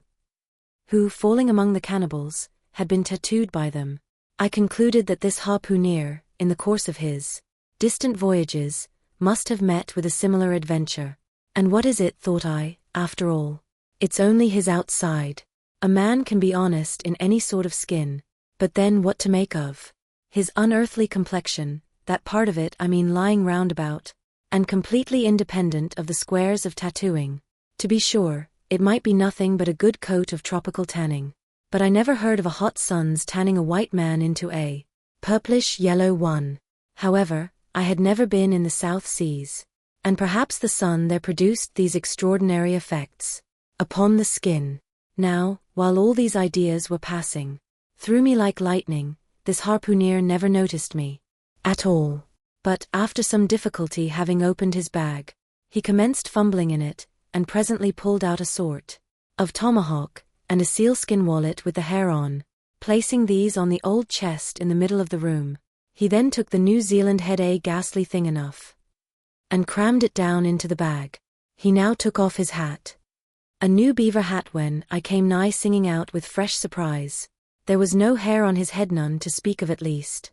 who, falling among the cannibals, had been tattooed by them. I concluded that this harpooner, in the course of his distant voyages, must have met with a similar adventure. And what is it, thought I, after all? It's only his outside. A man can be honest in any sort of skin, but then what to make of his unearthly complexion, that part of it I mean lying round about, and completely independent of the squares of tattooing? To be sure, it might be nothing but a good coat of tropical tanning, but I never heard of a hot sun's tanning a white man into a purplish yellow one. However, I had never been in the South Seas, and perhaps the sun there produced these extraordinary effects upon the skin. Now, while all these ideas were passing through me like lightning, this harpooner never noticed me at all. But, after some difficulty having opened his bag, he commenced fumbling in it, and presently pulled out a sort of tomahawk, and a sealskin wallet with the hair on. Placing these on the old chest in the middle of the room, he then took the New Zealand head, a ghastly thing enough, and crammed it down into the bag. He now took off his hat, a new beaver hat, when I came nigh singing out with fresh surprise. There was no hair on his head, none to speak of at least.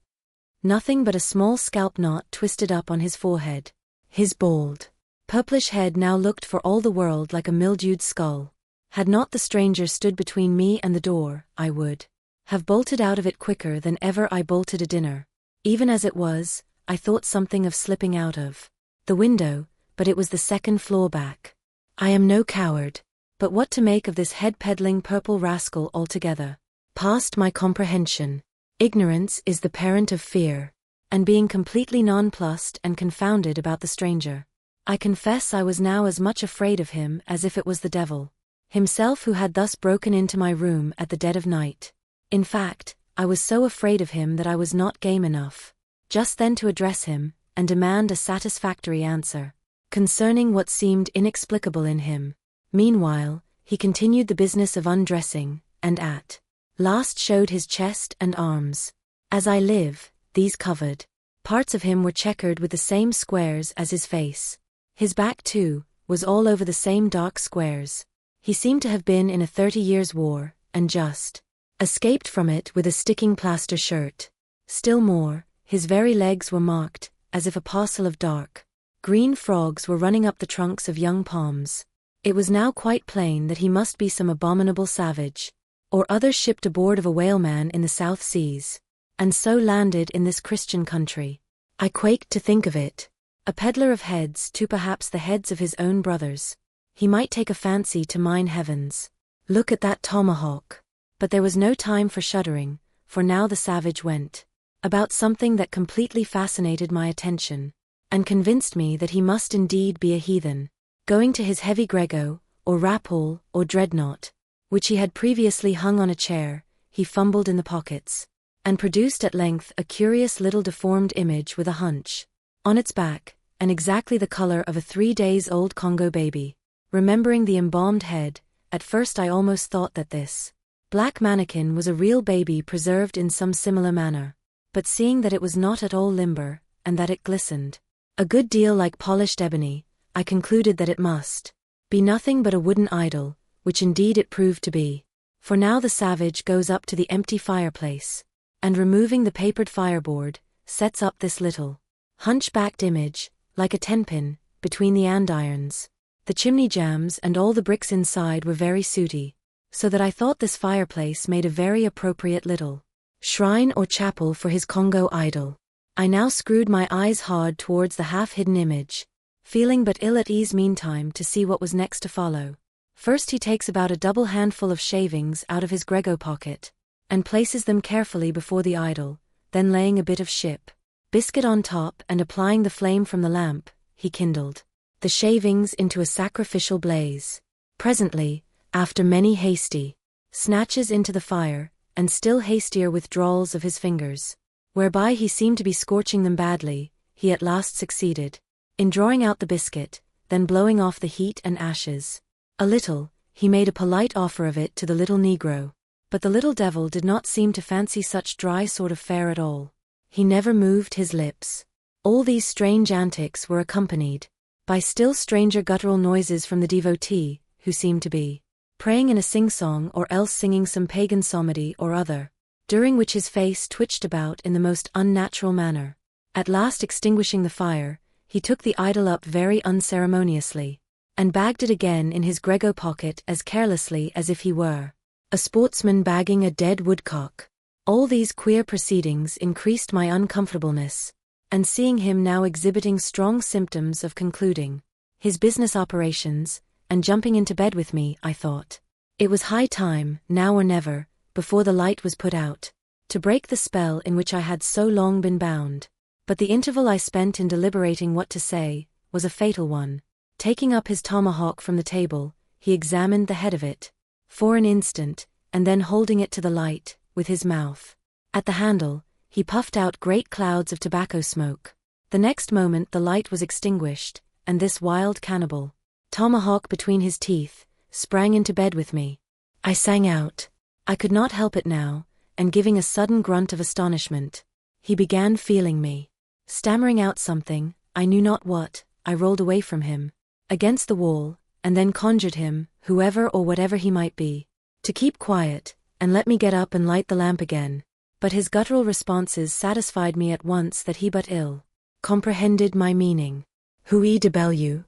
Nothing but a small scalp knot twisted up on his forehead. His bald, purplish head now looked for all the world like a mildewed skull. Had not the stranger stood between me and the door, I would have bolted out of it quicker than ever I bolted a dinner. Even as it was, I thought something of slipping out of the window, but it was the second floor back. I am no coward, but what to make of this head-peddling purple rascal altogether past my comprehension. Ignorance is the parent of fear, and being completely nonplussed and confounded about the stranger, I confess I was now as much afraid of him as if it was the devil himself who had thus broken into my room at the dead of night. In fact, I was so afraid of him that I was not game enough just then to address him, and demand a satisfactory answer concerning what seemed inexplicable in him. Meanwhile, he continued the business of undressing, and at last showed his chest and arms. As I live, these covered parts of him were checkered with the same squares as his face. His back, too, was all over the same dark squares. He seemed to have been in a 30 years' war, and just escaped from it with a sticking plaster shirt. Still more, his very legs were marked, as if a parcel of dark green frogs were running up the trunks of young palms. It was now quite plain that he must be some abominable savage, or other shipped aboard of a whaleman in the South Seas, and so landed in this Christian country. I quaked to think of it. A peddler of heads, too, perhaps the heads of his own brothers. He might take a fancy to mine heavens. Look at that tomahawk. But there was no time for shuddering, for now the savage went about something that completely fascinated my attention, and convinced me that he must indeed be a heathen, going to his heavy grego, or rapall, or dreadnought. which he had previously hung on a chair, he fumbled in the pockets, and produced at length a curious little deformed image with a hunch on its back, and exactly the color of a 3-days-old Congo baby. Remembering the embalmed head, at first I almost thought that this black mannequin was a real baby preserved in some similar manner. But seeing that it was not at all limber, and that it glistened a good deal like polished ebony, I concluded that it must be nothing but a wooden idol, which indeed it proved to be. For now the savage goes up to the empty fireplace, and removing the papered fireboard, sets up this little hunchbacked image, like a tenpin, between the andirons. The chimney jambs and all the bricks inside were very sooty, so that I thought this fireplace made a very appropriate little shrine or chapel for his Congo idol. I now screwed my eyes hard towards the half-hidden image, feeling but ill at ease meantime to see what was next to follow. First he takes about a double handful of shavings out of his grego pocket, and places them carefully before the idol, then laying a bit of ship biscuit on top and applying the flame from the lamp, he kindled the shavings into a sacrificial blaze. Presently, after many hasty snatches into the fire, and still hastier withdrawals of his fingers, whereby he seemed to be scorching them badly, he at last succeeded in drawing out the biscuit, then blowing off the heat and ashes a little, he made a polite offer of it to the little negro. But the little devil did not seem to fancy such dry sort of fare at all. He never moved his lips. All these strange antics were accompanied by still stranger guttural noises from the devotee, who seemed to be praying in a sing-song or else singing some pagan psalmody or other, during which his face twitched about in the most unnatural manner. At last extinguishing the fire, he took the idol up very unceremoniously, and bagged it again in his grego pocket as carelessly as if he were a sportsman bagging a dead woodcock. All these queer proceedings increased my uncomfortableness, and seeing him now exhibiting strong symptoms of concluding his business operations, and jumping into bed with me, I thought it was high time, now or never, before the light was put out, to break the spell in which I had so long been bound. But the interval I spent in deliberating what to say was a fatal one. Taking up his tomahawk from the table, he examined the head of it for an instant, and then holding it to the light, with his mouth at the handle, he puffed out great clouds of tobacco smoke. The next moment the light was extinguished, and this wild cannibal, tomahawk between his teeth, sprang into bed with me. I sang out. I could not help it now, and giving a sudden grunt of astonishment, he began feeling me. Stammering out something, I knew not what, I rolled away from him against the wall, and then conjured him, whoever or whatever he might be, to keep quiet, and let me get up and light the lamp again. But his guttural responses satisfied me at once that he but ill comprehended my meaning. Hui de bellu,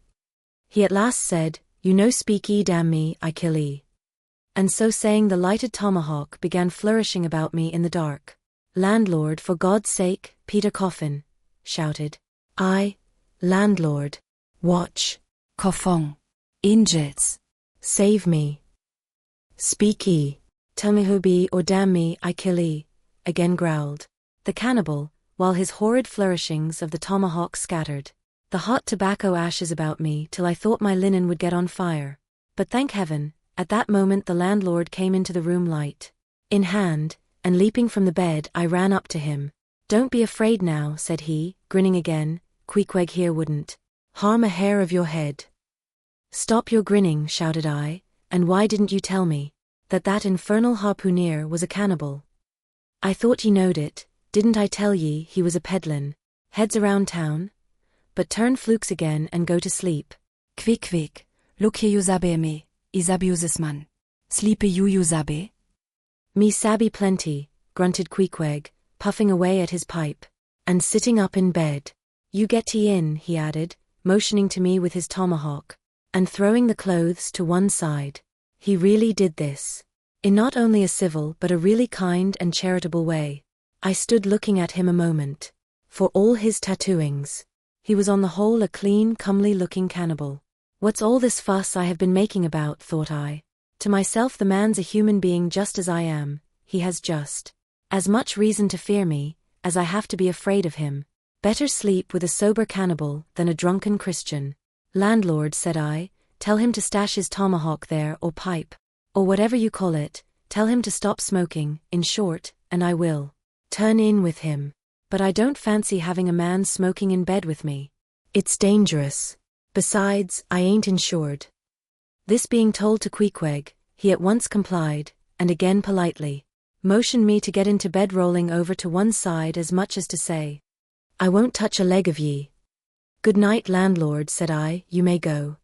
he at last said, you no speak damn me, I kill e. And so saying the lighted tomahawk began flourishing about me in the dark. Landlord, for God's sake, Peter Coffin, shouted I. Landlord. Watch. Coffin. Angels. Save me. Speak e. Tell me who be or damn me, I kill e, again growled the cannibal, while his horrid flourishings of the tomahawk scattered the hot tobacco ashes about me till I thought my linen would get on fire. But thank heaven, at that moment the landlord came into the room light in hand, and leaping from the bed I ran up to him. Don't be afraid now, said he, grinning again, Queequeg here wouldn't harm a hair of your head. Stop your grinning, shouted I, and why didn't you tell me that infernal harpooneer was a cannibal? I thought ye knowed it, didn't I tell ye he was a peddlin' heads around town? But turn flukes again and go to sleep. Quick, look here you sabe me, isabiuses man. Sleepy you sabe? Me sabi plenty, grunted Queequeg, puffing away at his pipe, and sitting up in bed. You get tea in, he added, motioning to me with his tomahawk, and throwing the clothes to one side. He really did this in not only a civil but a really kind and charitable way. I stood looking at him a moment. For all his tattooings, he was on the whole a clean, comely-looking cannibal. What's all this fuss I have been making about, thought I. To myself, the man's a human being just as I am. He has just as much reason to fear me as I have to be afraid of him. Better sleep with a sober cannibal than a drunken Christian. Landlord, said I, tell him to stash his tomahawk there or pipe. or whatever you call it, tell him to stop smoking, in short, and I will turn in with him. But I don't fancy having a man smoking in bed with me. It's dangerous. Besides, I ain't insured. This being told to Queequeg, he at once complied, and again politely motioned me to get into bed, rolling over to one side as much as to say, I won't touch a leg of ye. Good night, landlord, said I, you may go.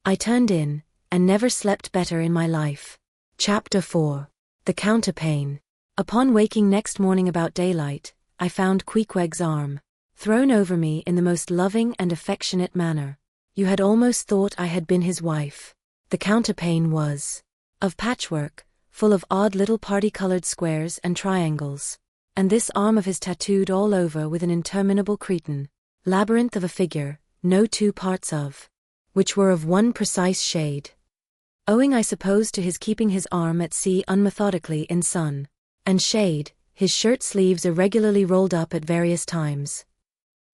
I turned in, and never slept better in my life. Chapter 4. The Counterpane. Upon waking next morning about daylight, I found Queequeg's arm thrown over me in the most loving and affectionate manner. You had almost thought I had been his wife. The counterpane was of patchwork, full of odd little party-colored squares and triangles, and this arm of his tattooed all over with an interminable cretin labyrinth of a figure, no two parts of which were of one precise shade. Owing, I suppose, to his keeping his arm at sea unmethodically in sun and shade, his shirt sleeves irregularly rolled up at various times.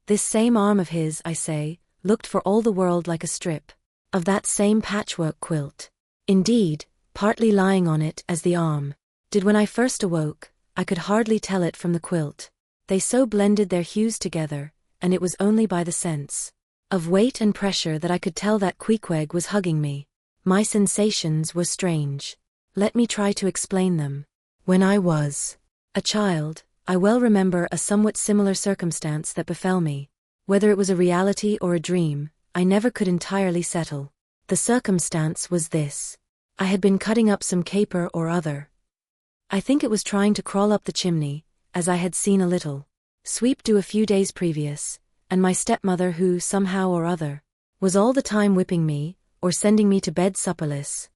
This same arm of his, I say, looked for all the world like a strip of that same patchwork quilt. Indeed, partly lying on it as the arm did when I first awoke, I could hardly tell it from the quilt. They so blended their hues together, and it was only by the sense of weight and pressure that I could tell that Queequeg was hugging me. My sensations were strange. Let me try to explain them. When I was a child, I well remember a somewhat similar circumstance that befell me. Whether it was a reality or a dream, I never could entirely settle. The circumstance was this. I had been cutting up some caper or other. I think it was trying to crawl up the chimney, as I had seen a little sweep do a few days previous, and my stepmother, who, somehow or other, was all the time whipping me, or sending me to bed supperless.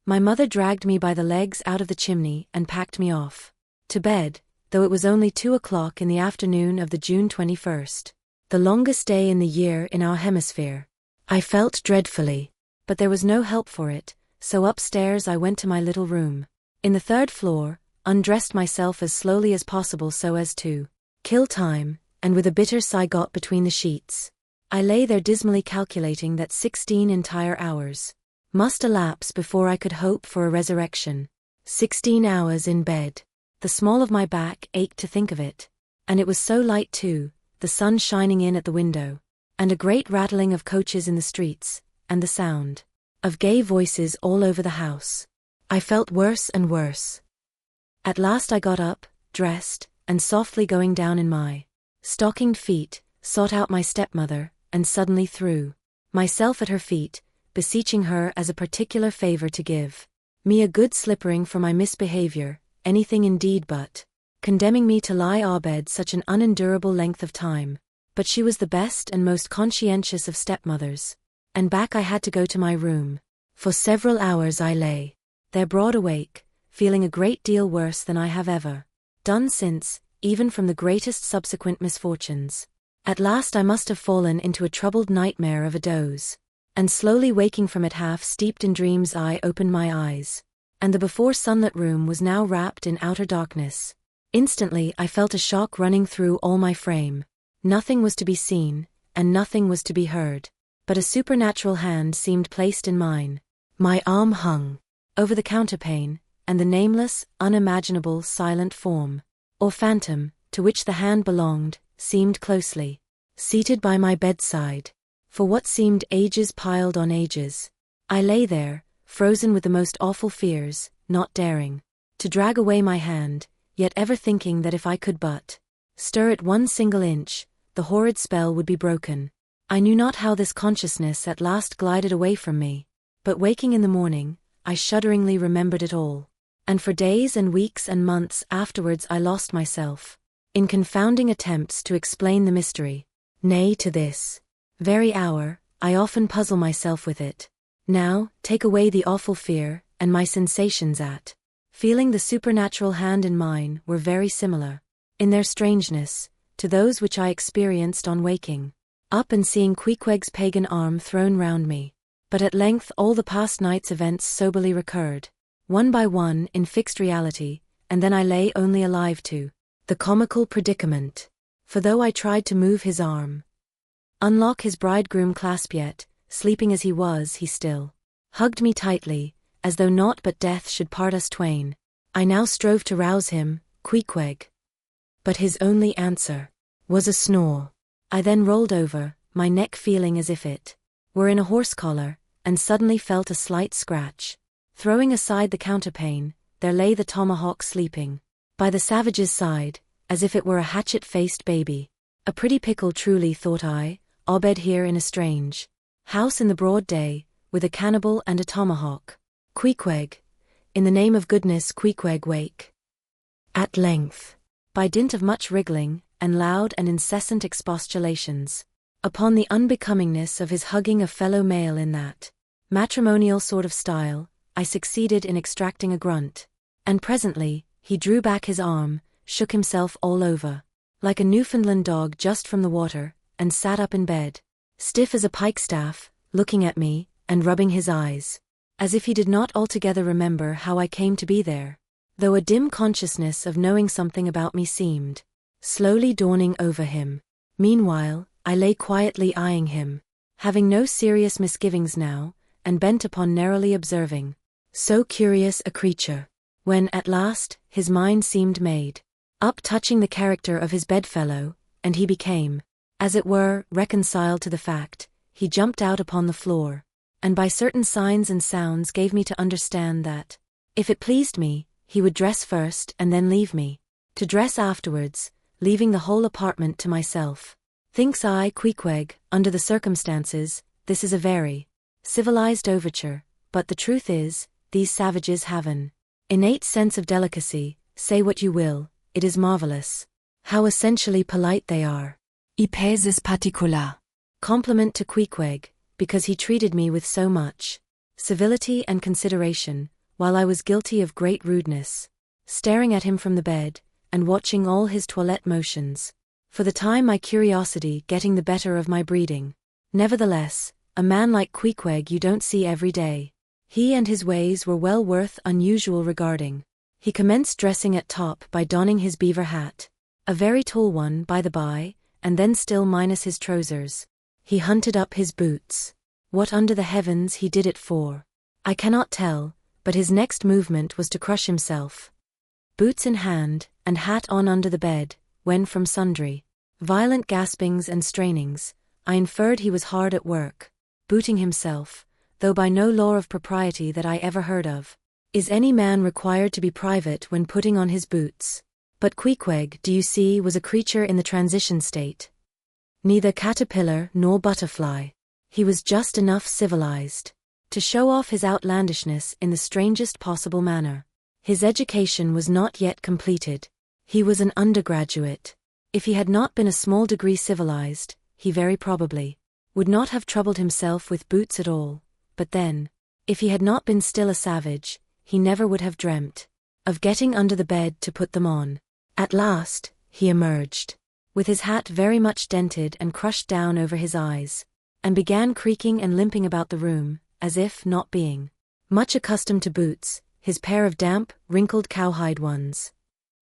My mother dragged me by the legs out of the chimney and packed me off to bed, though it was only 2 o'clock in the afternoon of the June 21st, the longest day in the year in our hemisphere. I felt dreadfully, but there was no help for it, so upstairs I went to my little room in the 3rd floor, undressed myself as slowly as possible so as to kill time, and with a bitter sigh got between the sheets. I lay there dismally calculating that 16 entire hours must elapse before I could hope for a resurrection. 16 hours in bed. The small of my back ached to think of it. And it was so light too, the sun shining in at the window, and a great rattling of coaches in the streets, and the sound of gay voices all over the house. I felt worse and worse. At last I got up, dressed, and softly going down in my stockinged feet, sought out my stepmother, and suddenly threw myself at her feet, beseeching her as a particular favor to give me a good slippering for my misbehavior, anything indeed but condemning me to lie abed such an unendurable length of time. But she was the best and most conscientious of stepmothers, and back I had to go to my room. For several hours I lay there broad awake, feeling a great deal worse than I have ever done since, even from the greatest subsequent misfortunes. At last I must have fallen into a troubled nightmare of a doze, and slowly waking from it half steeped in dreams I opened my eyes, and the before sunlit room was now wrapped in outer darkness. Instantly I felt a shock running through all my frame. Nothing was to be seen, and nothing was to be heard, but a supernatural hand seemed placed in mine. My arm hung over the counterpane, and the nameless, unimaginable silent form, or phantom, to which the hand belonged, seemed closely seated by my bedside. For what seemed ages piled on ages, I lay there, frozen with the most awful fears, not daring to drag away my hand, yet ever thinking that if I could but stir it one single inch, the horrid spell would be broken. I knew not how this consciousness at last glided away from me, but waking in the morning, I shudderingly remembered it all, and for days and weeks and months afterwards I lost myself in confounding attempts to explain the mystery. Nay, to this very hour, I often puzzle myself with it. Now, take away the awful fear, and my sensations at feeling the supernatural hand in mine were very similar, in their strangeness, to those which I experienced on waking up and seeing Queequeg's pagan arm thrown round me. But at length all the past night's events soberly recurred, one by one in fixed reality, and then I lay only alive to the comical predicament. For though I tried to move his arm, unlock his bridegroom clasp, yet, sleeping as he was, he still hugged me tightly, as though naught but death should part us twain. I now strove to rouse him, Queequeg. But his only answer was a snore. I then rolled over, my neck feeling as if it were in a horse collar, and suddenly felt a slight scratch. Throwing aside the counterpane, there lay the tomahawk sleeping by the savage's side, as if it were a hatchet-faced baby. A pretty pickle truly, thought I, abed here in a strange house in the broad day, with a cannibal and a tomahawk. Queequeg, in the name of goodness, Queequeg, wake. At length, by dint of much wriggling, and loud and incessant expostulations, upon the unbecomingness of his hugging a fellow male in that matrimonial sort of style, I succeeded in extracting a grunt, and presently, he drew back his arm, shook himself all over, like a Newfoundland dog just from the water, and sat up in bed, stiff as a pikestaff, looking at me, and rubbing his eyes, as if he did not altogether remember how I came to be there, though a dim consciousness of knowing something about me seemed slowly dawning over him. Meanwhile, I lay quietly eyeing him, having no serious misgivings now, and bent upon narrowly observing so curious a creature, when at last his mind seemed made up touching the character of his bedfellow, and he became, as it were, reconciled to the fact. He jumped out upon the floor, and by certain signs and sounds gave me to understand that, if it pleased me, he would dress first and then leave me to dress afterwards, leaving the whole apartment to myself. Thinks I, Queequeg, under the circumstances, this is a very civilized overture, but the truth is, these savages have an innate sense of delicacy. Say what you will, it is marvelous how essentially polite they are. Ipesis particular. Compliment to Queequeg, because he treated me with so much civility and consideration, while I was guilty of great rudeness, staring at him from the bed, and watching all his toilette motions. For the time my curiosity getting the better of my breeding. Nevertheless, a man like Queequeg you don't see every day. He and his ways were well worth unusual regarding. He commenced dressing at top by donning his beaver hat, a very tall one by the by, and then still minus his trousers. He hunted up his boots. What under the heavens he did it for, I cannot tell, but his next movement was to crush himself, boots in hand, and hat on under the bed, when from sundry violent gaspings and strainings, I inferred he was hard at work, booting himself, though by no law of propriety that I ever heard of is any man required to be private when putting on his boots. But Queequeg, do you see, was a creature in the transition state. Neither caterpillar nor butterfly. He was just enough civilized to show off his outlandishness in the strangest possible manner. His education was not yet completed. He was an undergraduate. If he had not been a small degree civilized, he very probably would not have troubled himself with boots at all. But then, if he had not been still a savage, he never would have dreamt of getting under the bed to put them on. At last, he emerged, with his hat very much dented and crushed down over his eyes, and began creaking and limping about the room, as if, not being much accustomed to boots, his pair of damp, wrinkled cowhide ones,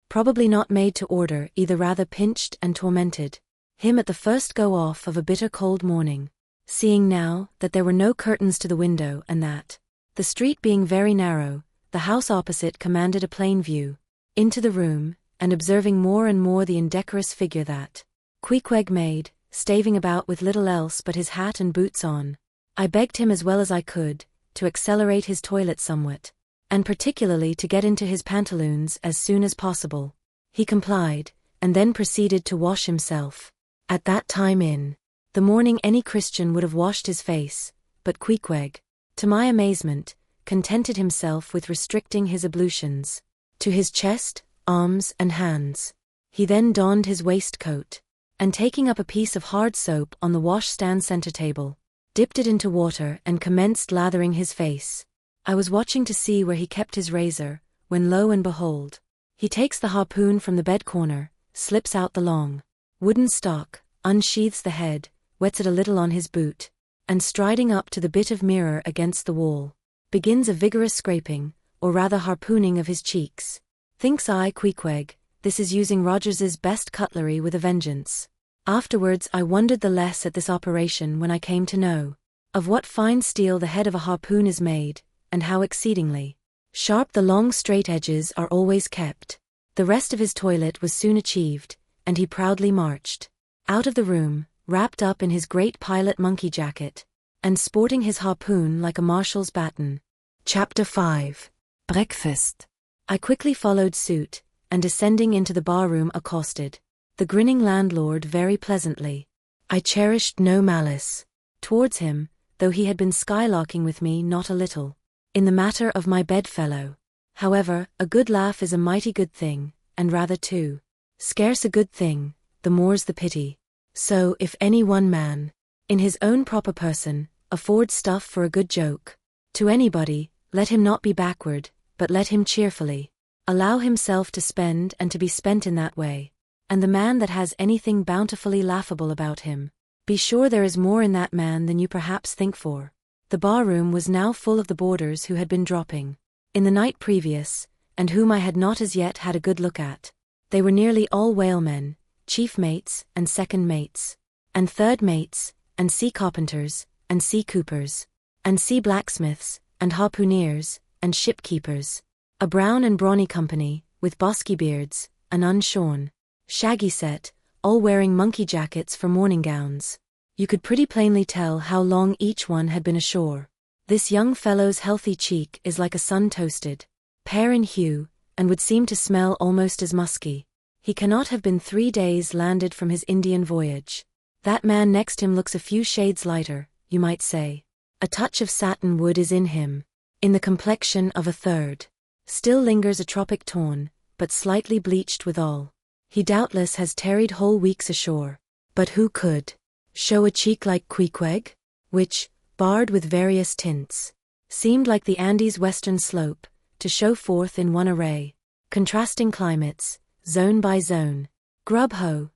probably not made to order, either rather pinched and tormented him at the first go off of a bitter cold morning. Seeing now that there were no curtains to the window and that, the street being very narrow, the house opposite commanded a plain view into the room, and observing more and more the indecorous figure that Queequeg made, staving about with little else but his hat and boots on, I begged him as well as I could to accelerate his toilet somewhat, and particularly to get into his pantaloons as soon as possible. He complied, and then proceeded to wash himself. At that time in the morning any Christian would have washed his face, but Queequeg, to my amazement, contented himself with restricting his ablutions to his chest, arms, and hands. He then donned his waistcoat, and taking up a piece of hard soap on the washstand center table, dipped it into water and commenced lathering his face. I was watching to see where he kept his razor, when lo and behold, he takes the harpoon from the bed corner, slips out the long wooden stock, unsheathes the head, wets it a little on his boot, and striding up to the bit of mirror against the wall, begins a vigorous scraping, or rather harpooning of his cheeks. Thinks I, Queequeg, this is using Rogers's best cutlery with a vengeance. Afterwards I wondered the less at this operation when I came to know of what fine steel the head of a harpoon is made, and how exceedingly sharp the long straight edges are always kept. The rest of his toilet was soon achieved, and he proudly marched out of the room, wrapped up in his great pilot monkey jacket, and sporting his harpoon like a marshal's baton. Chapter 5. Breakfast. I quickly followed suit, and descending into the bar-room accosted the grinning landlord very pleasantly. I cherished no malice towards him, though he had been skylarking with me not a little in the matter of my bedfellow. However, a good laugh is a mighty good thing, and rather too scarce a good thing, the more's the pity. So, if any one man, in his own proper person, affords stuff for a good joke to anybody, let him not be backward, but let him cheerfully allow himself to spend and to be spent in that way. And the man that has anything bountifully laughable about him, be sure there is more in that man than you perhaps think for. The bar-room was now full of the boarders who had been dropping in the night previous, and whom I had not as yet had a good look at. They were nearly all whalemen, chief mates, and second mates, and third mates, and sea carpenters, and sea coopers, and sea blacksmiths, and harpooneers, and shipkeepers. A brown and brawny company, with bosky beards, an unshorn, shaggy set, all wearing monkey jackets for morning gowns. You could pretty plainly tell how long each one had been ashore. This young fellow's healthy cheek is like a sun-toasted pear in hue, and would seem to smell almost as musky. He cannot have been 3 days landed from his Indian voyage. That man next him looks a few shades lighter, you might say. A touch of satin wood is in him. In the complexion of a third still lingers a tropic tone, but slightly bleached withal. He doubtless has tarried whole weeks ashore. But who could show a cheek like Queequeg, which, barred with various tints, seemed like the Andes' western slope, to show forth in one array, contrasting climates, zone by zone. Grub ho!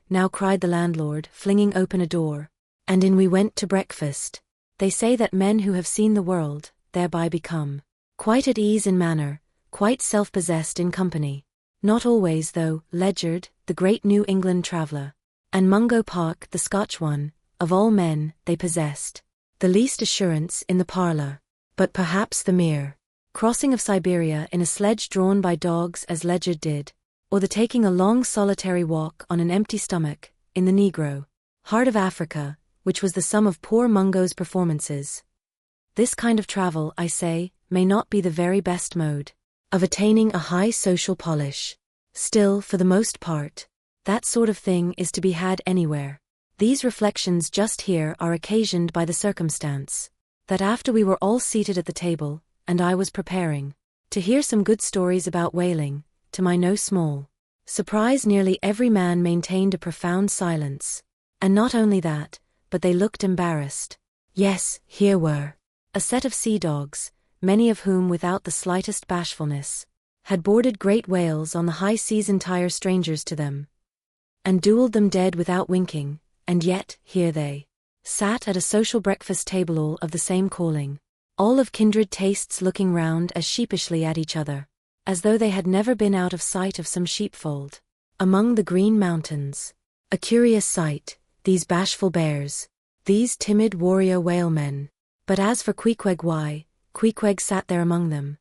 Now cried the landlord, flinging open a door, and in we went to breakfast. They say that men who have seen the world, thereby become quite at ease in manner, quite self-possessed in company. Not always though, Ledyard, the great New England traveller, and Mungo Park, the Scotch one, of all men, they possessed the least assurance in the parlour. But perhaps the mere crossing of Siberia in a sledge drawn by dogs as Ledyard did, or the taking a long solitary walk on an empty stomach, in the Negro heart of Africa, which was the sum of poor Mungo's performances. This kind of travel, I say, may not be the very best mode of attaining a high social polish. Still, for the most part, that sort of thing is to be had anywhere. These reflections just here are occasioned by the circumstance that after we were all seated at the table, and I was preparing to hear some good stories about whaling, to my no small surprise nearly every man maintained a profound silence. And not only that, but they looked embarrassed. Yes, here were a set of sea dogs, many of whom without the slightest bashfulness had boarded great whales on the high seas entire strangers to them, and duelled them dead without winking, and yet, here they sat at a social breakfast table all of the same calling, all of kindred tastes looking round as sheepishly at each other, as though they had never been out of sight of some sheepfold among the green mountains. A curious sight, these bashful bears, these timid warrior whalemen. But as for Queequeg, why, Queequeg sat there among them.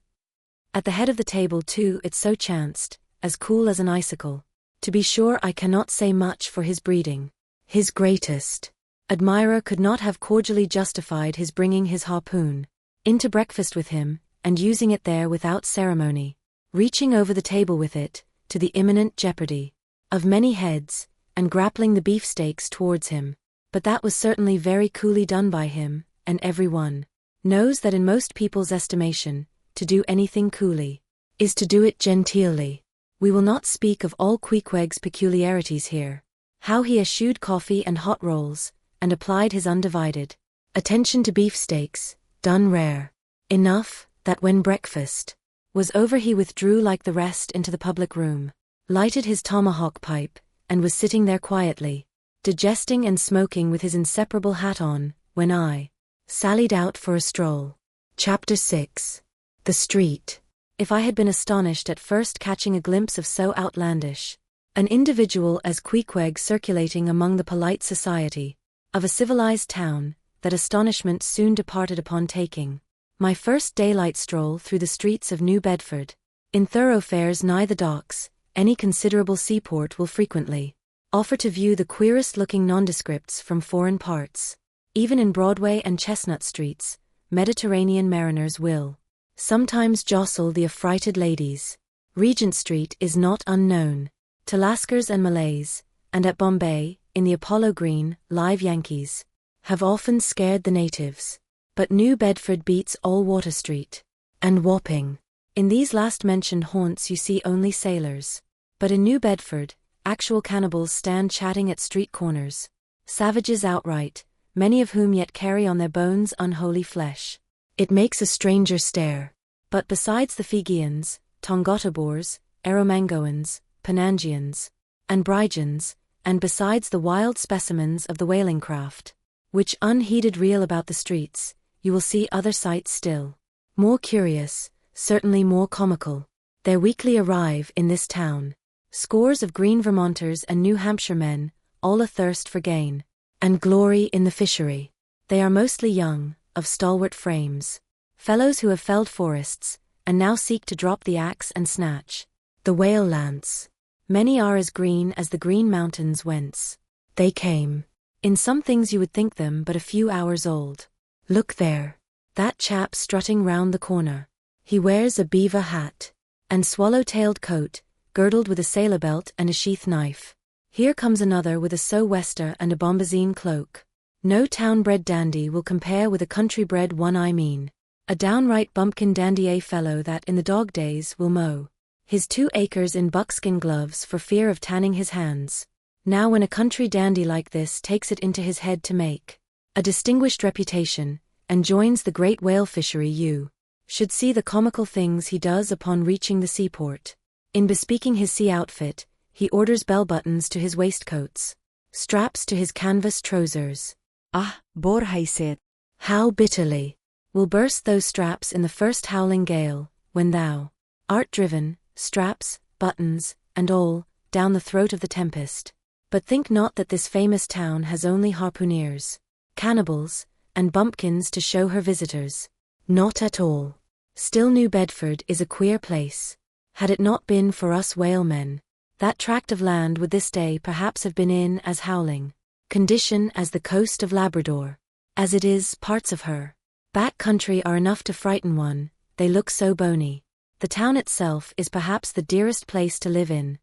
At the head of the table too it so chanced, as cool as an icicle. To be sure I cannot say much for his breeding. His greatest admirer could not have cordially justified his bringing his harpoon into breakfast with him, and using it there without ceremony, reaching over the table with it, to the imminent jeopardy of many heads, and grappling the beefsteaks towards him. But that was certainly very coolly done by him, and every one knows that in most people's estimation, to do anything coolly is to do it genteelly. We will not speak of all Queequeg's peculiarities here. How he eschewed coffee and hot rolls, and applied his undivided attention to beefsteaks, done rare enough, that when breakfast was over he withdrew like the rest into the public room, lighted his tomahawk pipe, and was sitting there quietly, digesting and smoking with his inseparable hat on, when I sallied out for a stroll. Chapter 6. The Street. If I had been astonished at first catching a glimpse of so outlandish an individual as Queequeg circulating among the polite society of a civilized town, that astonishment soon departed upon taking My first daylight stroll through the streets of New Bedford. In thoroughfares nigh the docks, any considerable seaport will frequently offer to view the queerest-looking nondescripts from foreign parts. Even in Broadway and Chestnut streets, Mediterranean mariners will sometimes jostle the affrighted ladies. Regent Street is not unknown to Lascars and Malays, and at Bombay, in the Apollo Green, live Yankees have often scared the natives. But New Bedford beats all Water Street and Wapping. In these last-mentioned haunts you see only sailors. But in New Bedford, actual cannibals stand chatting at street corners. Savages outright, many of whom yet carry on their bones unholy flesh. It makes a stranger stare. But besides the Fijians, Tongotobors, Eromangoans, Penangians, and Brygians, and besides the wild specimens of the whaling craft, which unheeded reel about the streets, you will see other sights still more curious, certainly more comical. There weekly arrive in this town scores of green Vermonters and New Hampshire men, all athirst for gain and glory in the fishery. They are mostly young, of stalwart frames, fellows who have felled forests, and now seek to drop the axe and snatch the whale lance. Many are as green as the green mountains whence they came. In some things you would think them but a few hours old. Look there, that chap strutting round the corner. He wears a beaver hat and swallow-tailed coat, girdled with a sailor belt and a sheath knife. Here comes another with a sou'wester and a bombazine cloak. No town-bred dandy will compare with a country-bred one, I mean. A downright bumpkin dandier fellow that in the dog days will mow his 2 acres in buckskin gloves for fear of tanning his hands. Now when a country dandy like this takes it into his head to make a distinguished reputation, and joins the great whale fishery, you should see the comical things he does upon reaching the seaport. In bespeaking his sea outfit, he orders bell-buttons to his waistcoats, straps to his canvas trousers. Ah, Borhaiset, how bitterly will burst those straps in the first howling gale, when thou art driven, straps, buttons, and all, down the throat of the tempest. But think not that this famous town has only harpooneers, cannibals, and bumpkins to show her visitors. Not at all. Still New Bedford is a queer place. Had it not been for us whalemen, that tract of land would this day perhaps have been in as howling condition as the coast of Labrador. As it is, parts of her back country are enough to frighten one, they look so bony. The town itself is perhaps the dearest place to live in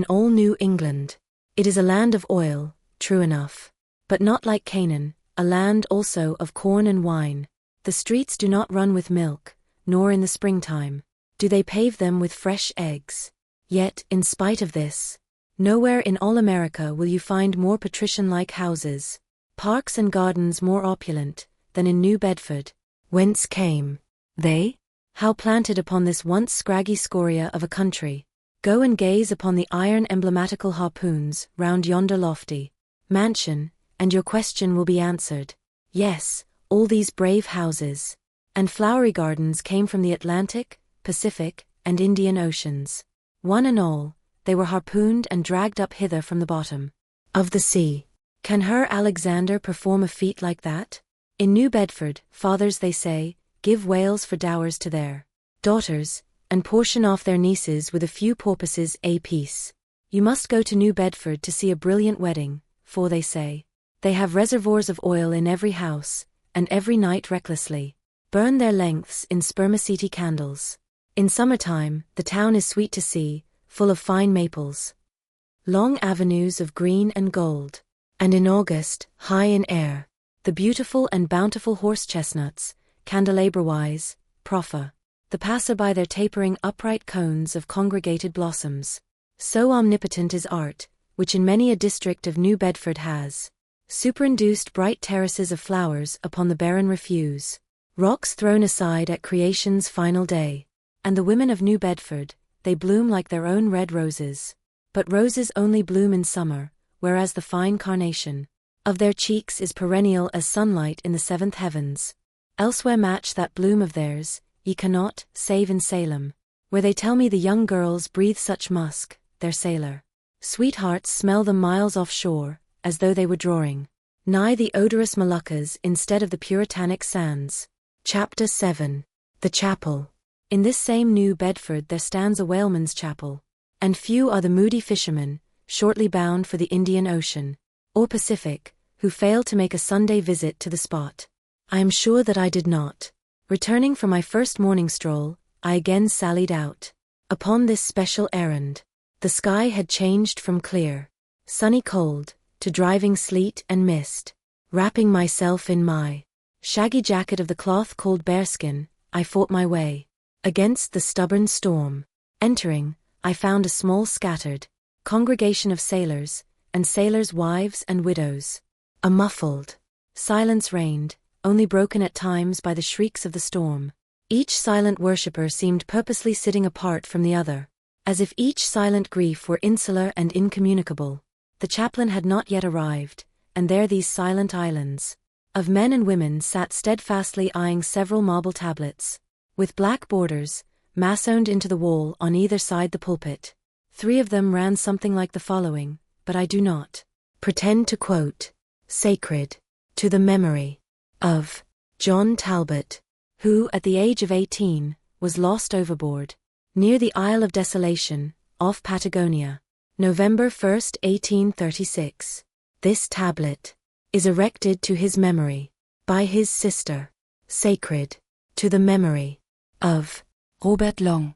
all New England. It is a land of oil, true enough, but not like Canaan, a land also of corn and wine. The streets do not run with milk, nor in the springtime do they pave them with fresh eggs. Yet, in spite of this, nowhere in all America will you find more patrician-like houses, parks and gardens more opulent, than in New Bedford. Whence came they? How planted upon this once scraggy scoria of a country? Go and gaze upon the iron emblematical harpoons round yonder lofty mansion, and your question will be answered. Yes, all these brave houses and flowery gardens came from the Atlantic, Pacific, and Indian Oceans. One and all, they were harpooned and dragged up hither from the bottom of the sea. Can her Alexander perform a feat like that? In New Bedford, fathers, they say, give whales for dowers to their daughters, and portion off their nieces with a few porpoises apiece. You must go to New Bedford to see a brilliant wedding, for they say they have reservoirs of oil in every house, and every night recklessly burn their lengths in spermaceti candles. In summertime, the town is sweet to see, full of fine maples, long avenues of green and gold, and in August, high in air, the beautiful and bountiful horse-chestnuts, candelabra-wise, proffer the passer-by their tapering upright cones of congregated blossoms. So omnipotent is art, which in many a district of New Bedford has superinduced bright terraces of flowers upon the barren refuse, rocks thrown aside at creation's final day. And the women of New Bedford, they bloom like their own red roses. But roses only bloom in summer, whereas the fine carnation of their cheeks is perennial as sunlight in the seventh heavens. Elsewhere match that bloom of theirs, ye cannot, save in Salem, where they tell me the young girls breathe such musk, their sailor sweethearts smell them miles offshore, as though they were drawing nigh the odorous Moluccas instead of the puritanic sands. Chapter 7. The Chapel. In this same New Bedford there stands a whaleman's chapel, and few are the moody fishermen, shortly bound for the Indian Ocean, or Pacific, who fail to make a Sunday visit to the spot. I am sure that I did not. Returning from my first morning stroll, I again sallied out upon this special errand. The sky had changed from clear, sunny cold, to driving sleet and mist. Wrapping myself in my shaggy jacket of the cloth-called bearskin, I fought my way against the stubborn storm. Entering, I found a small scattered congregation of sailors, and sailors' wives and widows. A muffled silence reigned, only broken at times by the shrieks of the storm. Each silent worshipper seemed purposely sitting apart from the other, as if each silent grief were insular and incommunicable. The chaplain had not yet arrived, and there these silent islands of men and women sat steadfastly eyeing several marble tablets, with black borders, massoned into the wall on either side the pulpit. 3 of them ran something like the following, but I do not pretend to quote. Sacred, to the memory of John Talbot, who, at the age of 18, was lost overboard, near the Isle of Desolation, off Patagonia, November 1, 1836. This tablet is erected to his memory by his sister. Sacred, to the memory of Robert Long,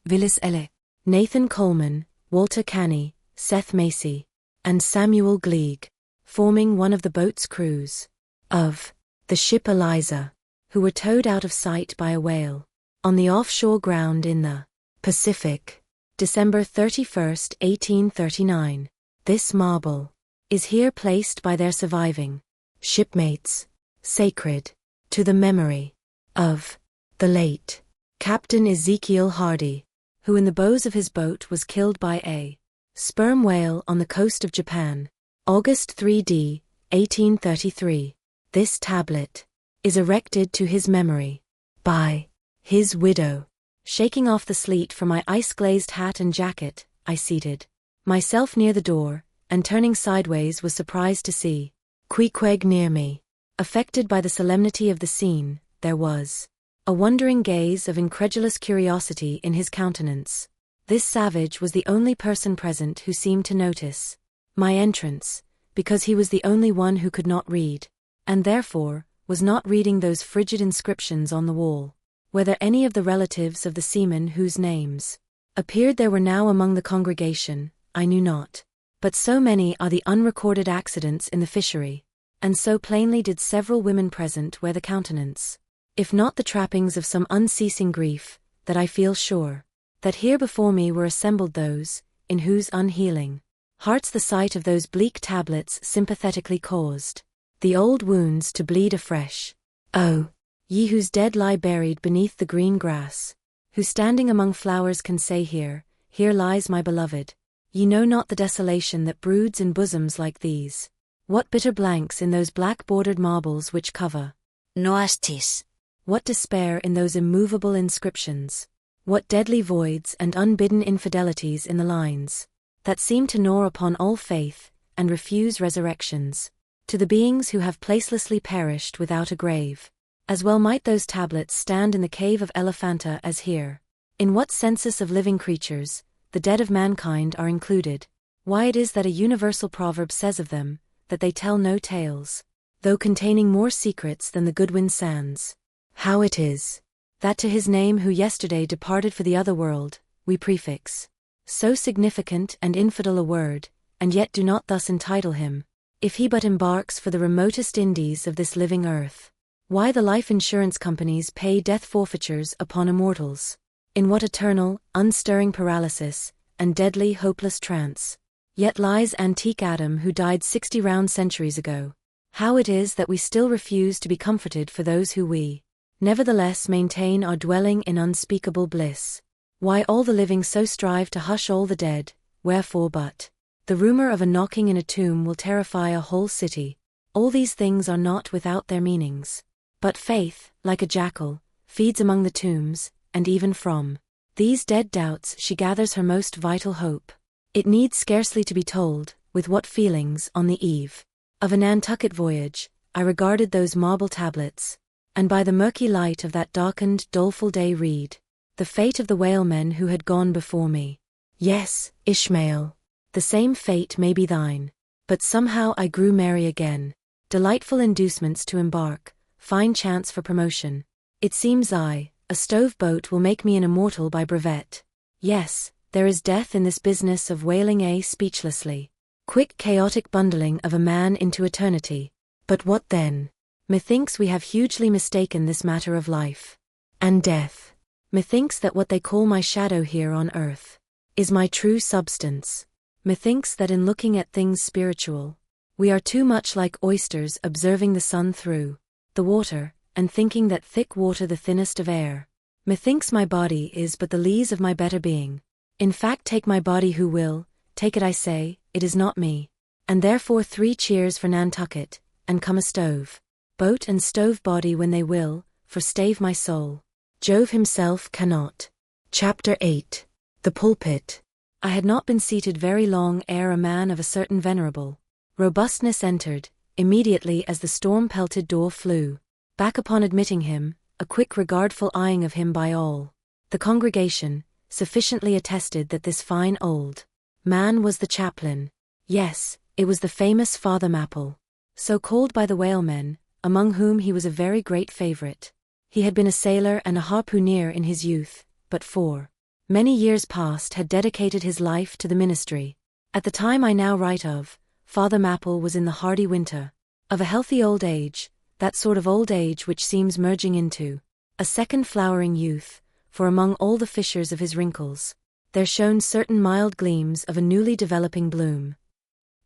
Willis Elle, Nathan Coleman, Walter Canny, Seth Macy, and Samuel Gleig, forming one of the boat's crews of the ship Eliza, who were towed out of sight by a whale on the offshore ground in the Pacific, December 31, 1839. This marble is here placed by their surviving shipmates, sacred to the memory of the late Captain Ezekiel Hardy, who in the bows of his boat was killed by a sperm whale on the coast of Japan, August 3d, 1833. This tablet is erected to his memory by his widow. Shaking off the sleet from my ice-glazed hat and jacket, I seated myself near the door, and turning sideways was surprised to see Queequeg near me. Affected by the solemnity of the scene, there was a wondering gaze of incredulous curiosity in his countenance. This savage was the only person present who seemed to notice my entrance, because he was the only one who could not read, and therefore was not reading those frigid inscriptions on the wall. Whether any of the relatives of the seamen whose names appeared there were now among the congregation, I knew not. But so many are the unrecorded accidents in the fishery, and so plainly did several women present wear the countenance, if not the trappings of some unceasing grief, that I feel sure that here before me were assembled those, in whose unhealing hearts the sight of those bleak tablets sympathetically caused the old wounds to bleed afresh. Oh, ye whose dead lie buried beneath the green grass, who standing among flowers can say, here lies my beloved. Ye know not the desolation that broods in bosoms like these. What bitter blanks in those black-bordered marbles which cover Noastis. What despair in those immovable inscriptions. What deadly voids and unbidden infidelities in the lines that seem to gnaw upon all faith and refuse resurrections. To the beings who have placelessly perished without a grave, as well might those tablets stand in the cave of Elephanta as here. In what census of living creatures the dead of mankind are included? Why it is that a universal proverb says of them, that they tell no tales, though containing more secrets than the Goodwin sands. How it is that to his name who yesterday departed for the other world, we prefix so significant and infidel a word, and yet do not thus entitle him, if he but embarks for the remotest Indies of this living earth. Why the life insurance companies pay death forfeitures upon immortals. In what eternal, unstirring paralysis, and deadly hopeless trance, yet lies antique Adam who died 60 round centuries ago. How it is that we still refuse to be comforted for those who we nevertheless maintain are dwelling in unspeakable bliss. Why all the living so strive to hush all the dead, wherefore but the rumor of a knocking in a tomb will terrify a whole city. All these things are not without their meanings. But faith, like a jackal, feeds among the tombs, and even from these dead doubts she gathers her most vital hope. It needs scarcely to be told, with what feelings, on the eve of a Nantucket voyage, I regarded those marble tablets, and by the murky light of that darkened, doleful day read the fate of the whalemen who had gone before me. Yes, Ishmael, the same fate may be thine. But somehow I grew merry again. Delightful inducements to embark, fine chance for promotion. It seems a stove boat will make me an immortal by brevet. Yes, there is death in this business of whaling speechlessly. Quick chaotic bundling of a man into eternity. But what then? Methinks we have hugely mistaken this matter of life and death. Methinks that what they call my shadow here on earth is my true substance. Methinks that in looking at things spiritual, we are too much like oysters observing the sun through the water, and thinking that thick water the thinnest of air. Methinks my body is but the lees of my better being. In fact, take my body who will, take it I say, it is not me. And therefore 3 cheers for Nantucket, and come a stove boat and stove body when they will, for stave my soul. Jove himself cannot. Chapter 8. The Pulpit. I had not been seated very long ere a man of a certain venerable robustness entered, immediately as the storm-pelted door flew back upon admitting him, a quick regardful eyeing of him by all the congregation, sufficiently attested that this fine old man was the chaplain. Yes, it was the famous Father Mapple, so called by the whalemen, among whom he was a very great favorite. He had been a sailor and a harpooneer in his youth, but for many years past had dedicated his life to the ministry. At the time I now write of, Father Mapple was in the hardy winter of a healthy old age, that sort of old age which seems merging into a second flowering youth, for among all the fissures of his wrinkles, there shone certain mild gleams of a newly developing bloom.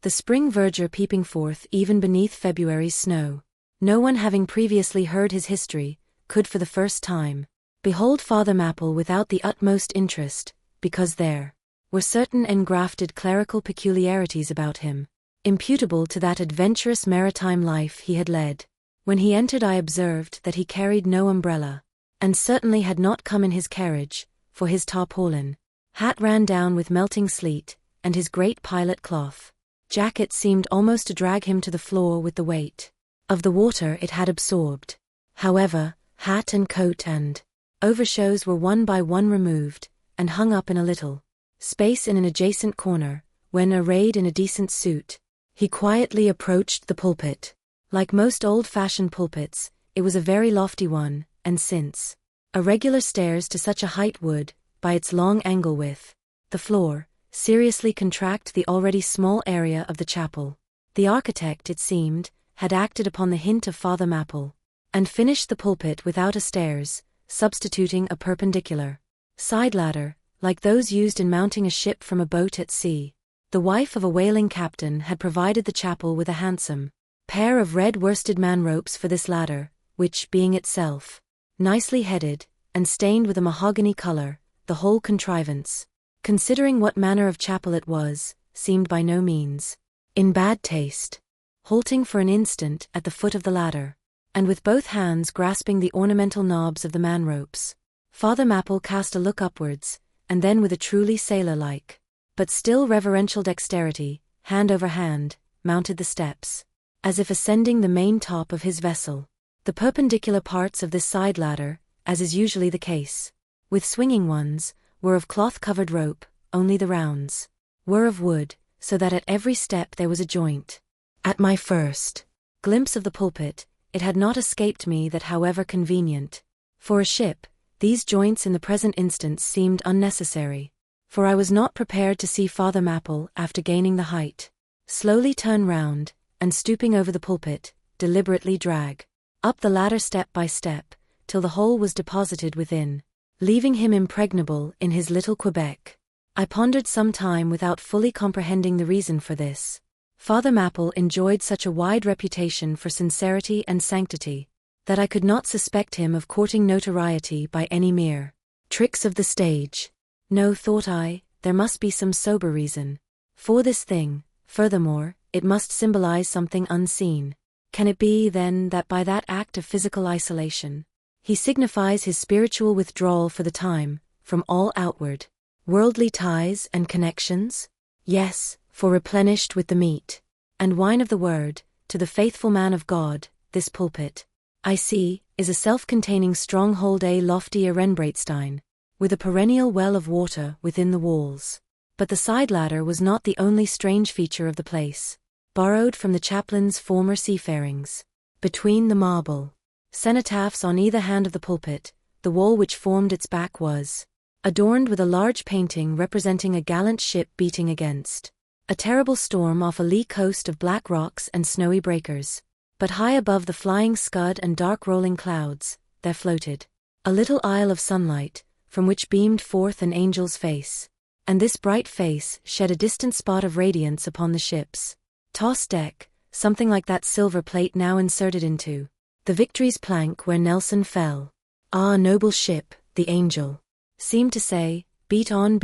The spring verdure peeping forth even beneath February's snow. No one having previously heard his history, could for the first time behold Father Mapple without the utmost interest, because there were certain engrafted clerical peculiarities about him, imputable to that adventurous maritime life he had led. When he entered I observed that he carried no umbrella, and certainly had not come in his carriage, for his tarpaulin hat ran down with melting sleet, and his great pilot cloth jacket seemed almost to drag him to the floor with the weight of the water it had absorbed. However, hat and coat and overshoes were one by one removed, and hung up in a little space in an adjacent corner, when arrayed in a decent suit, he quietly approached the pulpit. Like most old-fashioned pulpits, it was a very lofty one, and since a regular stairs to such a height would, by its long angle with the floor, seriously contract the already small area of the chapel, the architect, it seemed, had acted upon the hint of Father Mapple, and finished the pulpit without a stairs, substituting a perpendicular side ladder, like those used in mounting a ship from a boat at sea. The wife of a whaling captain had provided the chapel with a handsome pair of red worsted man-ropes for this ladder, which, being itself nicely headed, and stained with a mahogany color, the whole contrivance, considering what manner of chapel it was, seemed by no means in bad taste. Halting for an instant at the foot of the ladder, and with both hands grasping the ornamental knobs of the man-ropes, Father Mapple cast a look upwards, and then with a truly sailor-like, but still reverential dexterity, hand over hand, mounted the steps, as if ascending the main top of his vessel. The perpendicular parts of this side ladder, as is usually the case with swinging ones, were of cloth-covered rope, only the rounds were of wood, so that at every step there was a joint. At my first glimpse of the pulpit, it had not escaped me that however convenient for a ship, these joints in the present instance seemed unnecessary, for I was not prepared to see Father Mapple, after gaining the height, slowly turn round, and stooping over the pulpit, deliberately drag up the ladder step by step, till the whole was deposited within, leaving him impregnable in his little Quebec. I pondered some time without fully comprehending the reason for this. Father Mapple enjoyed such a wide reputation for sincerity and sanctity, that I could not suspect him of courting notoriety by any mere tricks of the stage. No, thought I, there must be some sober reason for this thing. Furthermore, it must symbolize something unseen. Can it be, then, that by that act of physical isolation, he signifies his spiritual withdrawal for the time, from all outward worldly ties and connections? Yes, for replenished with the meat and wine of the word, to the faithful man of God, this pulpit, I see, is a self-containing stronghold, a lofty Ehrenbreitstein, with a perennial well of water within the walls. But the side ladder was not the only strange feature of the place, borrowed from the chaplain's former seafarings. Between the marble cenotaphs on either hand of the pulpit, the wall which formed its back was adorned with a large painting representing a gallant ship beating against a terrible storm off a lee coast of black rocks and snowy breakers. But high above the flying scud and dark rolling clouds, there floated a little isle of sunlight, from which beamed forth an angel's face. And this bright face shed a distant spot of radiance upon the ship's tossed deck, something like that silver plate now inserted into the Victory's plank where Nelson fell. Ah, noble ship, the angel seemed to say, beat on,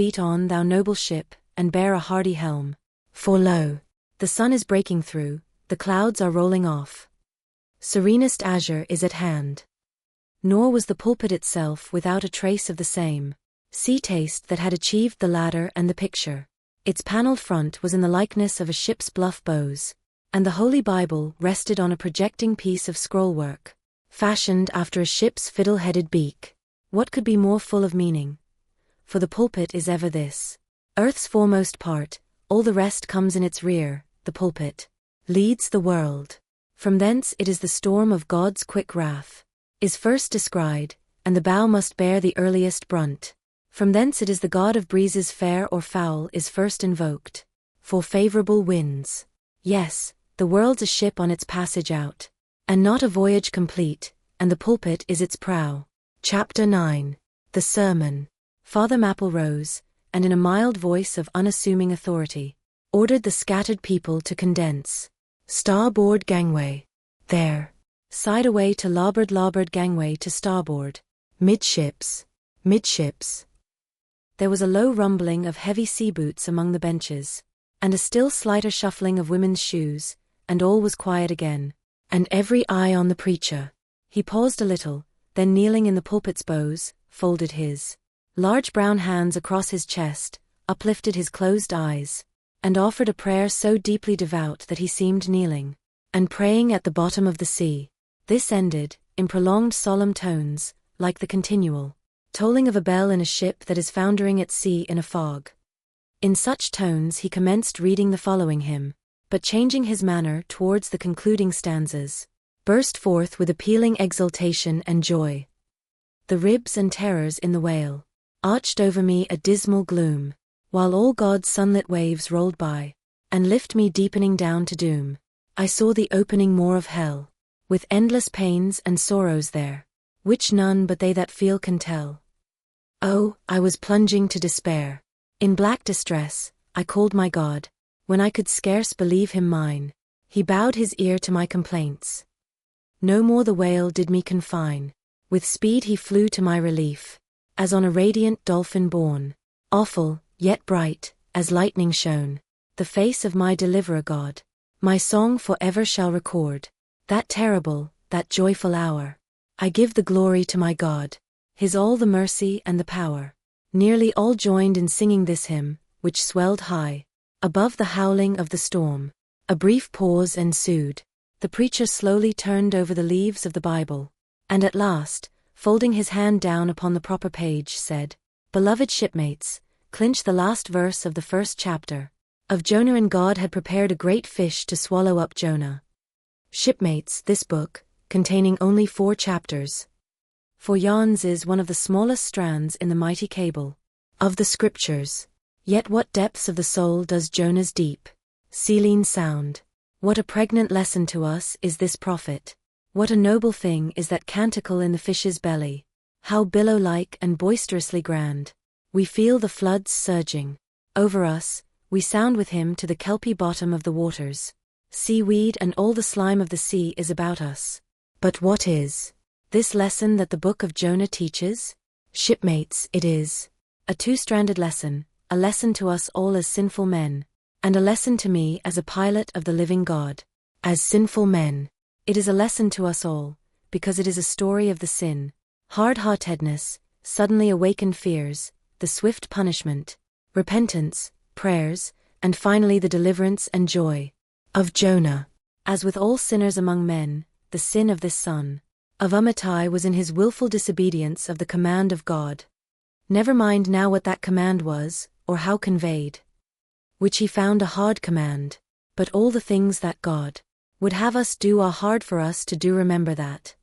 thou noble ship, and bear a hardy helm. For lo, the sun is breaking through, the clouds are rolling off. Serenest azure is at hand. Nor was the pulpit itself without a trace of the same sea taste that had achieved the ladder and the picture. Its paneled front was in the likeness of a ship's bluff bows, and the Holy Bible rested on a projecting piece of scrollwork, fashioned after a ship's fiddle-headed beak. What could be more full of meaning? For the pulpit is ever this earth's foremost part, all the rest comes in its rear. The pulpit leads the world. From thence it is the storm of God's quick wrath is first descried, and the bow must bear the earliest brunt. From thence it is the god of breezes fair or foul is first invoked for favorable winds. Yes, the world's a ship on its passage out, and not a voyage complete, and the pulpit is its prow. Chapter 9. The Sermon. Father Mapple rose, and in a mild voice of unassuming authority, ordered the scattered people to condense. Starboard gangway. There. Side away to larboard gangway to starboard. Midships. Midships. There was a low rumbling of heavy sea boots among the benches, and a still slighter shuffling of women's shoes, and all was quiet again, and every eye on the preacher. He paused a little, then kneeling in the pulpit's bows, folded his large brown hands across his chest, uplifted his closed eyes, and offered a prayer so deeply devout that he seemed kneeling and praying at the bottom of the sea. This ended, in prolonged solemn tones, like the continual tolling of a bell in a ship that is foundering at sea in a fog. In such tones he commenced reading the following hymn, but changing his manner towards the concluding stanzas, burst forth with appealing exultation and joy. The ribs and terrors in the whale arched over me a dismal gloom, while all God's sunlit waves rolled by, and lift me deepening down to doom. I saw the opening more of hell, with endless pains and sorrows there, which none but they that feel can tell. Oh, I was plunging to despair. In black distress, I called my God. When I could scarce believe him mine, he bowed his ear to my complaints. No more the whale did me confine. With speed he flew to my relief, as on a radiant dolphin borne. Awful, yet bright, as lightning shone, the face of my deliverer God. My song for ever shall record that terrible, that joyful hour. I give the glory to my God, his all the mercy and the power. Nearly all joined in singing this hymn, which swelled high above the howling of the storm. A brief pause ensued. The preacher slowly turned over the leaves of the Bible, and at last, folding his hand down upon the proper page, said, "Beloved shipmates, clinch the last verse of the first chapter of Jonah, and God had prepared a great fish to swallow up Jonah." Shipmates, this book, containing only 4 chapters, for yawns is one of the smallest strands in the mighty cable of the Scriptures. Yet what depths of the soul does Jonah's deep Selene sound? What a pregnant lesson to us is this prophet! What a noble thing is that canticle in the fish's belly! How billow-like and boisterously grand! We feel the floods surging over us, we sound with him to the kelpy bottom of the waters. Seaweed and all the slime of the sea is about us. But what is this lesson that the book of Jonah teaches? Shipmates, it is a 2-stranded lesson, a lesson to us all as sinful men, and a lesson to me as a pilot of the living God. As sinful men, it is a lesson to us all, because it is a story of the sin, hard-heartedness, suddenly awakened fears, the swift punishment, repentance, prayers, and finally the deliverance and joy of Jonah. As with all sinners among men, the sin of this son of Amittai was in his willful disobedience of the command of God. Never mind now what that command was, or how conveyed, which he found a hard command, but all the things that God would have us do are hard for us to do, remember that.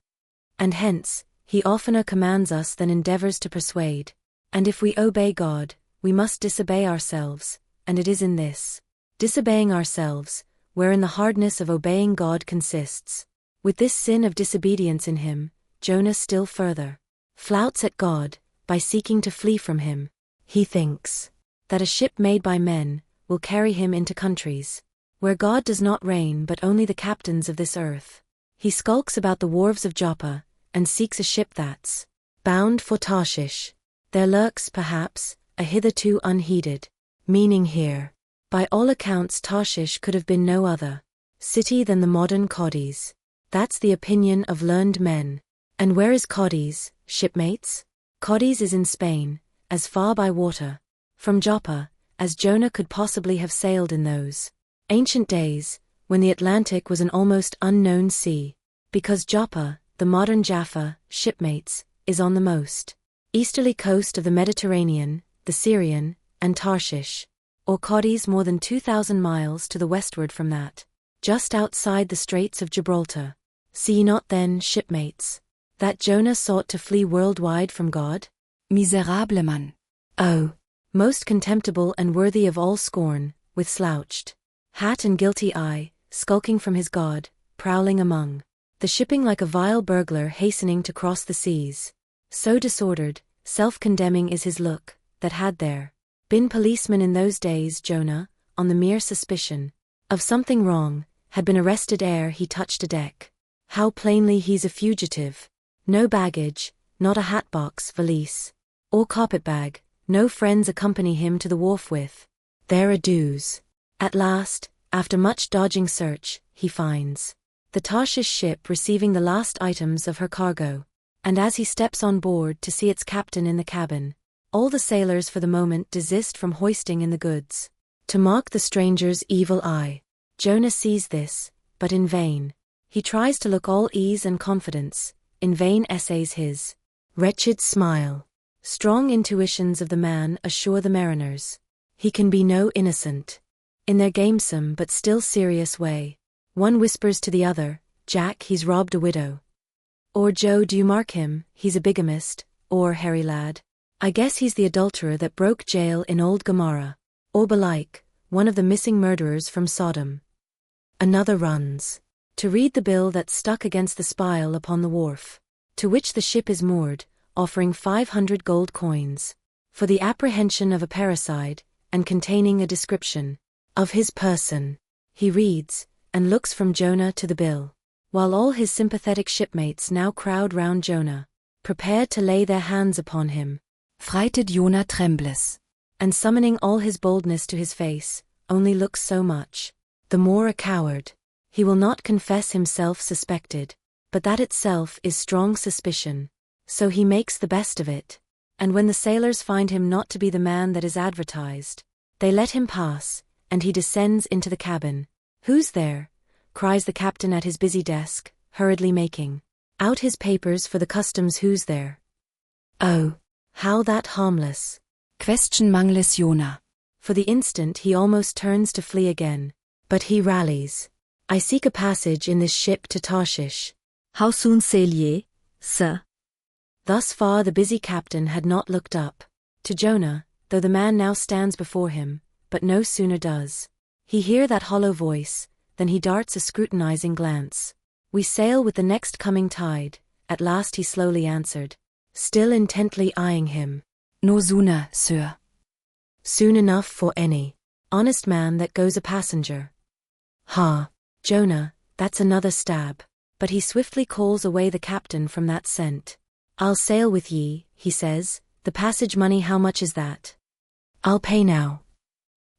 And hence, he oftener commands us than endeavors to persuade. And if we obey God, we must disobey ourselves, and it is in this disobeying ourselves, wherein the hardness of obeying God consists. With this sin of disobedience in him, Jonah still further flouts at God, by seeking to flee from him. He thinks that a ship made by men will carry him into countries where God does not reign but only the captains of this earth. He skulks about the wharves of Joppa, and seeks a ship that's bound for Tarshish. There lurks, perhaps, a hitherto unheeded meaning here. By all accounts Tarshish could have been no other city than the modern Cadiz. That's the opinion of learned men. And where is Cadiz, shipmates? Cadiz is in Spain, as far by water from Joppa as Jonah could possibly have sailed in those ancient days, when the Atlantic was an almost unknown sea. Because Joppa, the modern Jaffa, shipmates, is on the most easterly coast of the Mediterranean, the Syrian, and Tarshish, or Cadiz more than 2,000 miles to the westward from that, just outside the Straits of Gibraltar. See ye not then, shipmates, that Jonah sought to flee worldwide from God? Miserable man! Oh, most contemptible and worthy of all scorn, with slouched hat and guilty eye, skulking from his God, prowling among the shipping like a vile burglar hastening to cross the seas. So disordered, self-condemning is his look, that had there been policemen in those days, Jonah, on the mere suspicion of something wrong, had been arrested ere he touched a deck. How plainly he's a fugitive. No baggage, not a hatbox, valise, or carpet-bag, no friends accompany him to the wharf with their adieus. At last, after much dodging search, he finds the Tarshish ship receiving the last items of her cargo, and as he steps on board to see its captain in the cabin, all the sailors for the moment desist from hoisting in the goods, to mock the stranger's evil eye. Jonah sees this, but in vain. He tries to look all ease and confidence, in vain essays his wretched smile. Strong intuitions of the man assure the mariners he can be no innocent. In their gamesome but still serious way, one whispers to the other, "Jack, he's robbed a widow." Or, "Joe, do you mark him, he's a bigamist." Or, "Harry lad, I guess he's the adulterer that broke jail in old Gomorrah." Or belike, one of the missing murderers from Sodom. Another runs to read the bill that's stuck against the spile upon the wharf, to which the ship is moored, offering 500 gold coins for the apprehension of a parricide, and containing a description of his person. He reads, and looks from Jonah to the bill, while all his sympathetic shipmates now crowd round Jonah, prepared to lay their hands upon him. Frighted Jonah trembles, and summoning all his boldness to his face, only looks so much the more a coward. He will not confess himself suspected, but that itself is strong suspicion. So he makes the best of it, and when the sailors find him not to be the man that is advertised, they let him pass, and he descends into the cabin. "Who's there?" cries the captain at his busy desk, hurriedly making out his papers for the customs. "Who's there?" "Oh, how that harmless question mangles Jonah." For the instant he almost turns to flee again, but he rallies. "I seek a passage in this ship to Tarshish." "How soon sail ye, sir?" Thus far the busy captain had not looked up to Jonah, though the man now stands before him, but no sooner does he hear that hollow voice, than he darts a scrutinizing glance. "We sail with the next coming tide," at last he slowly answered, still intently eyeing him. "No sooner, sir." "Soon enough for any honest man that goes a passenger." "Ha, Jonah, that's another stab." But he swiftly calls away the captain from that scent. "I'll sail with ye," he says. "The passage money, how much is that?" "I'll pay now."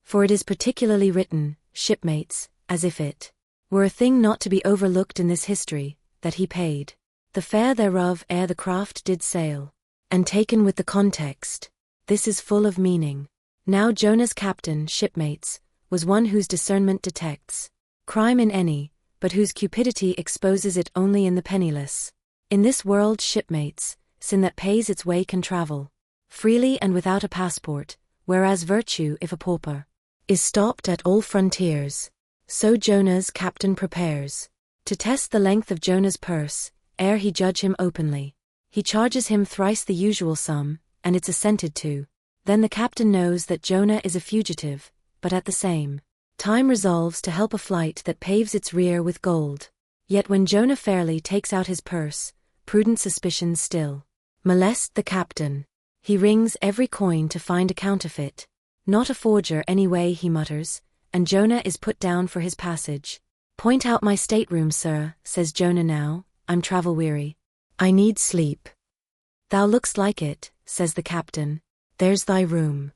For it is particularly written, shipmates, as if it were a thing not to be overlooked in this history, that he paid the fare thereof ere the craft did sail. And taken with the context, this is full of meaning. Now Jonah's captain, shipmates, was one whose discernment detects crime in any, but whose cupidity exposes it only in the penniless. In this world, shipmates, sin that pays its way can travel freely and without a passport, whereas virtue, if a pauper, is stopped at all frontiers. So Jonah's captain prepares to test the length of Jonah's purse, ere he judge him openly. He charges him thrice the usual sum, and it's assented to. Then the captain knows that Jonah is a fugitive, but at the same time resolves to help a flight that paves its rear with gold. Yet when Jonah fairly takes out his purse, prudent suspicions still molest the captain. He rings every coin to find a counterfeit. Not a forger anyway, he mutters, and Jonah is put down for his passage. Point out my stateroom, sir, says Jonah now, I'm travel-weary. I need sleep. Thou look'st like it, says the captain. There's thy room.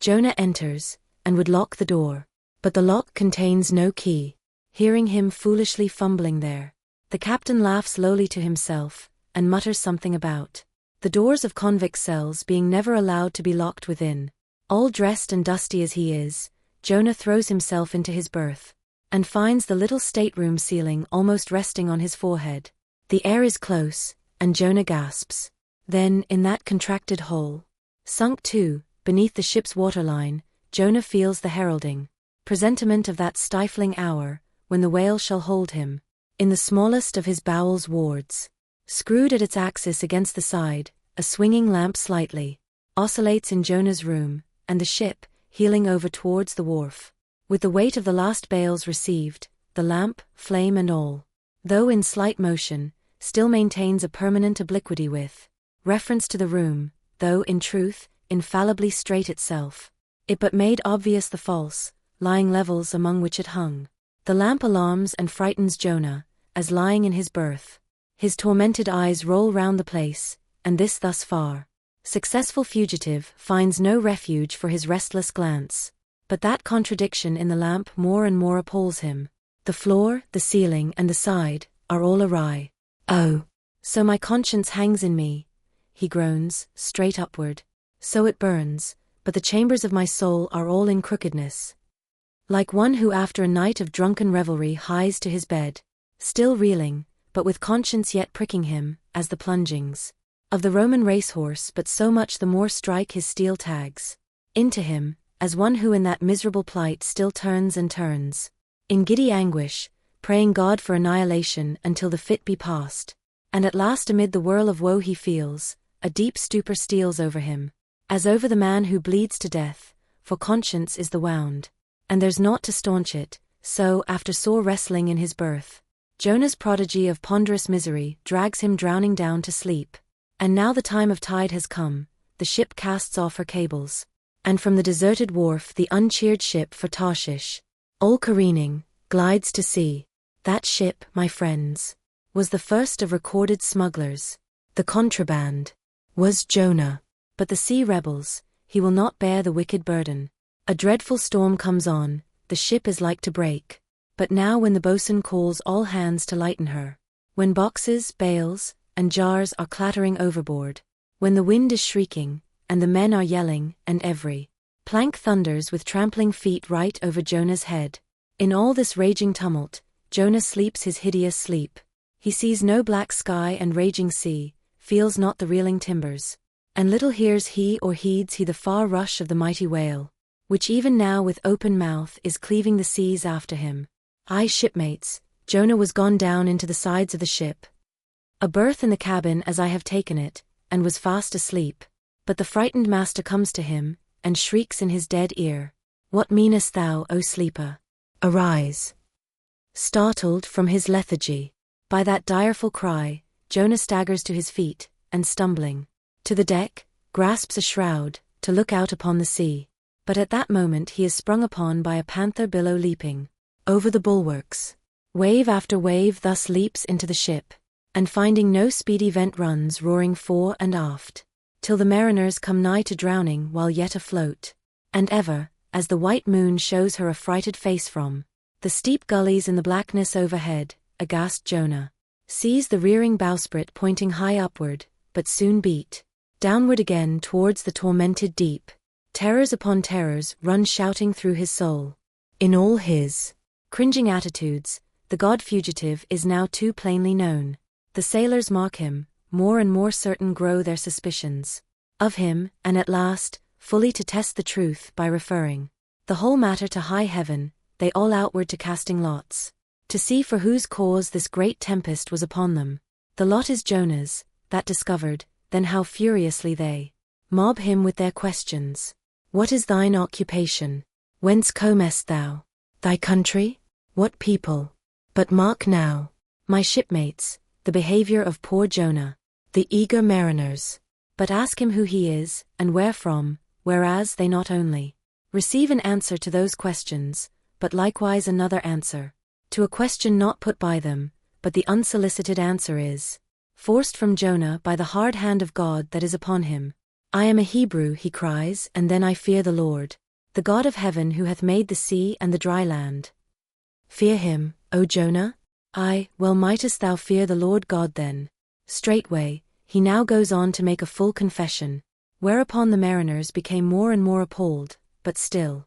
Jonah enters, and would lock the door. But the lock contains no key. Hearing him foolishly fumbling there, the captain laughs lowly to himself, and mutters something about the doors of convict cells being never allowed to be locked within. All dressed and dusty as he is, Jonah throws himself into his berth, and finds the little stateroom ceiling almost resting on his forehead. The air is close, and Jonah gasps. Then, in that contracted hole, sunk too, beneath the ship's waterline, Jonah feels the heralding presentiment of that stifling hour, when the whale shall hold him in the smallest of his bowels wards. Screwed at its axis against the side, a swinging lamp slightly oscillates in Jonah's room, and the ship, heeling over towards the wharf, with the weight of the last bales received, the lamp, flame and all, though in slight motion, still maintains a permanent obliquity with reference to the room, though in truth, infallibly straight itself. It but made obvious the false, lying levels among which it hung. The lamp alarms and frightens Jonah, as lying in his berth, his tormented eyes roll round the place, and this thus far successful fugitive finds no refuge for his restless glance. But that contradiction in the lamp more and more appalls him. The floor, the ceiling and the side, are all awry. Oh, so my conscience hangs in me, he groans, straight upward. So it burns, but the chambers of my soul are all in crookedness. Like one who after a night of drunken revelry hies to his bed, still reeling, but with conscience yet pricking him, as the plungings of the Roman racehorse but so much the more strike his steel tags into him, as one who in that miserable plight still turns and turns, in giddy anguish, praying God for annihilation until the fit be past. And at last amid the whirl of woe he feels, a deep stupor steals over him, as over the man who bleeds to death, for conscience is the wound, and there's naught to staunch it. So, after sore wrestling in his berth, Jonah's prodigy of ponderous misery drags him drowning down to sleep. And now the time of tide has come, the ship casts off her cables, and from the deserted wharf the uncheered ship for Tarshish, all careening, glides to sea. That ship, my friends, was the first of recorded smugglers. The contraband was Jonah. But the sea rebels, he will not bear the wicked burden. A dreadful storm comes on, the ship is like to break. But now when the boatswain calls all hands to lighten her, when boxes, bales, and jars are clattering overboard, when the wind is shrieking, and the men are yelling, and every plank thunders with trampling feet right over Jonah's head. In all this raging tumult, Jonah sleeps his hideous sleep. He sees no black sky and raging sea, feels not the reeling timbers, and little hears he or heeds he the far rush of the mighty whale, which even now with open mouth is cleaving the seas after him. Aye, shipmates, Jonah was gone down into the sides of the ship, a berth in the cabin as I have taken it, and was fast asleep. But the frightened master comes to him, and shrieks in his dead ear, "What meanest thou, O sleeper? Arise!" Startled from his lethargy by that direful cry, Jonah staggers to his feet, and stumbling to the deck, grasps a shroud, to look out upon the sea. But at that moment he is sprung upon by a panther billow leaping over the bulwarks. Wave after wave thus leaps into the ship, and finding no speedy vent runs roaring fore and aft, till the mariners come nigh to drowning while yet afloat. And ever, as the white moon shows her affrighted face from the steep gullies in the blackness overhead, aghast Jonah sees the rearing bowsprit pointing high upward, but soon beat downward again towards the tormented deep. Terrors upon terrors run shouting through his soul. In all his cringing attitudes, the god fugitive is now too plainly known. The sailors mock him, more and more certain grow their suspicions of him, and at last, fully to test the truth by referring the whole matter to high heaven, they all outward to casting lots, to see for whose cause this great tempest was upon them. The lot is Jonah's, that discovered, then how furiously they mob him with their questions. What is thine occupation? Whence comest thou? Thy country? What people? But mark now, my shipmates, the behavior of poor Jonah, the eager mariners. But ask him who he is, and where from, whereas they not only receive an answer to those questions, but likewise another answer to a question not put by them, but the unsolicited answer is forced from Jonah by the hard hand of God that is upon him. I am a Hebrew, he cries, and then I fear the Lord, the God of heaven who hath made the sea and the dry land. Fear him, O Jonah? Aye, well mightest thou fear the Lord God then. Straightway, he now goes on to make a full confession, whereupon the mariners became more and more appalled, but still,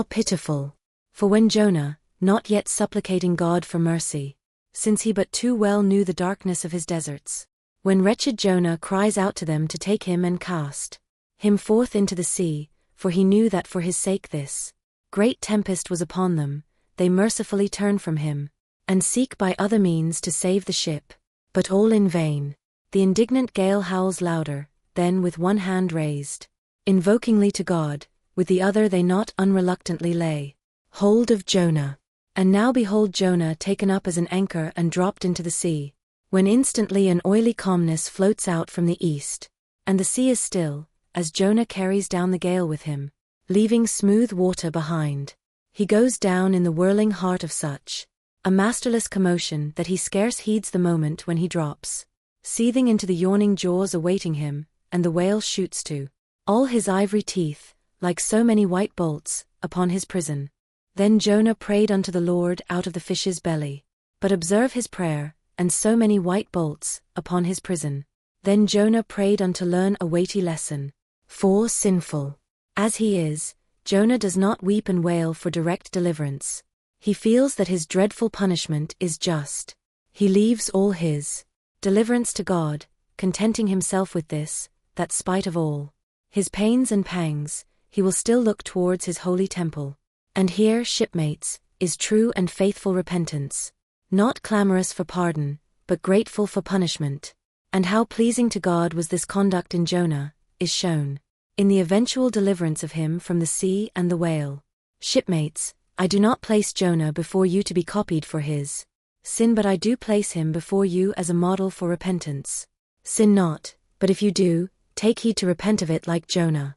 pitiful. For when Jonah, not yet supplicating God for mercy, since he but too well knew the darkness of his deserts, when wretched Jonah cries out to them to take him and cast him forth into the sea, for he knew that for his sake this great tempest was upon them, they mercifully turn from him, and seek by other means to save the ship. But all in vain. The indignant gale howls louder, then with one hand raised invokingly to God, with the other they not unreluctantly lay hold of Jonah. And now behold Jonah taken up as an anchor and dropped into the sea, when instantly an oily calmness floats out from the east, and the sea is still, as Jonah carries down the gale with him, leaving smooth water behind. He goes down in the whirling heart of such a masterless commotion that he scarce heeds the moment when he drops, seething into the yawning jaws awaiting him, and the whale shoots to all his ivory teeth, like so many white bolts, upon his prison. Then Jonah prayed unto the Lord out of the fish's belly. But observe his prayer, and so many white bolts, upon his prison. Then Jonah prayed unto learn a weighty lesson. For sinful as he is, Jonah does not weep and wail for direct deliverance. He feels that his dreadful punishment is just. He leaves all his deliverance to God, contenting himself with this, that spite of all his pains and pangs, he will still look towards his holy temple. And here, shipmates, is true and faithful repentance, not clamorous for pardon, but grateful for punishment. And how pleasing to God was this conduct in Jonah, is shown in the eventual deliverance of him from the sea and the whale. Shipmates, I do not place Jonah before you to be copied for his sin, but I do place him before you as a model for repentance. Sin not, but if you do, take heed to repent of it like Jonah.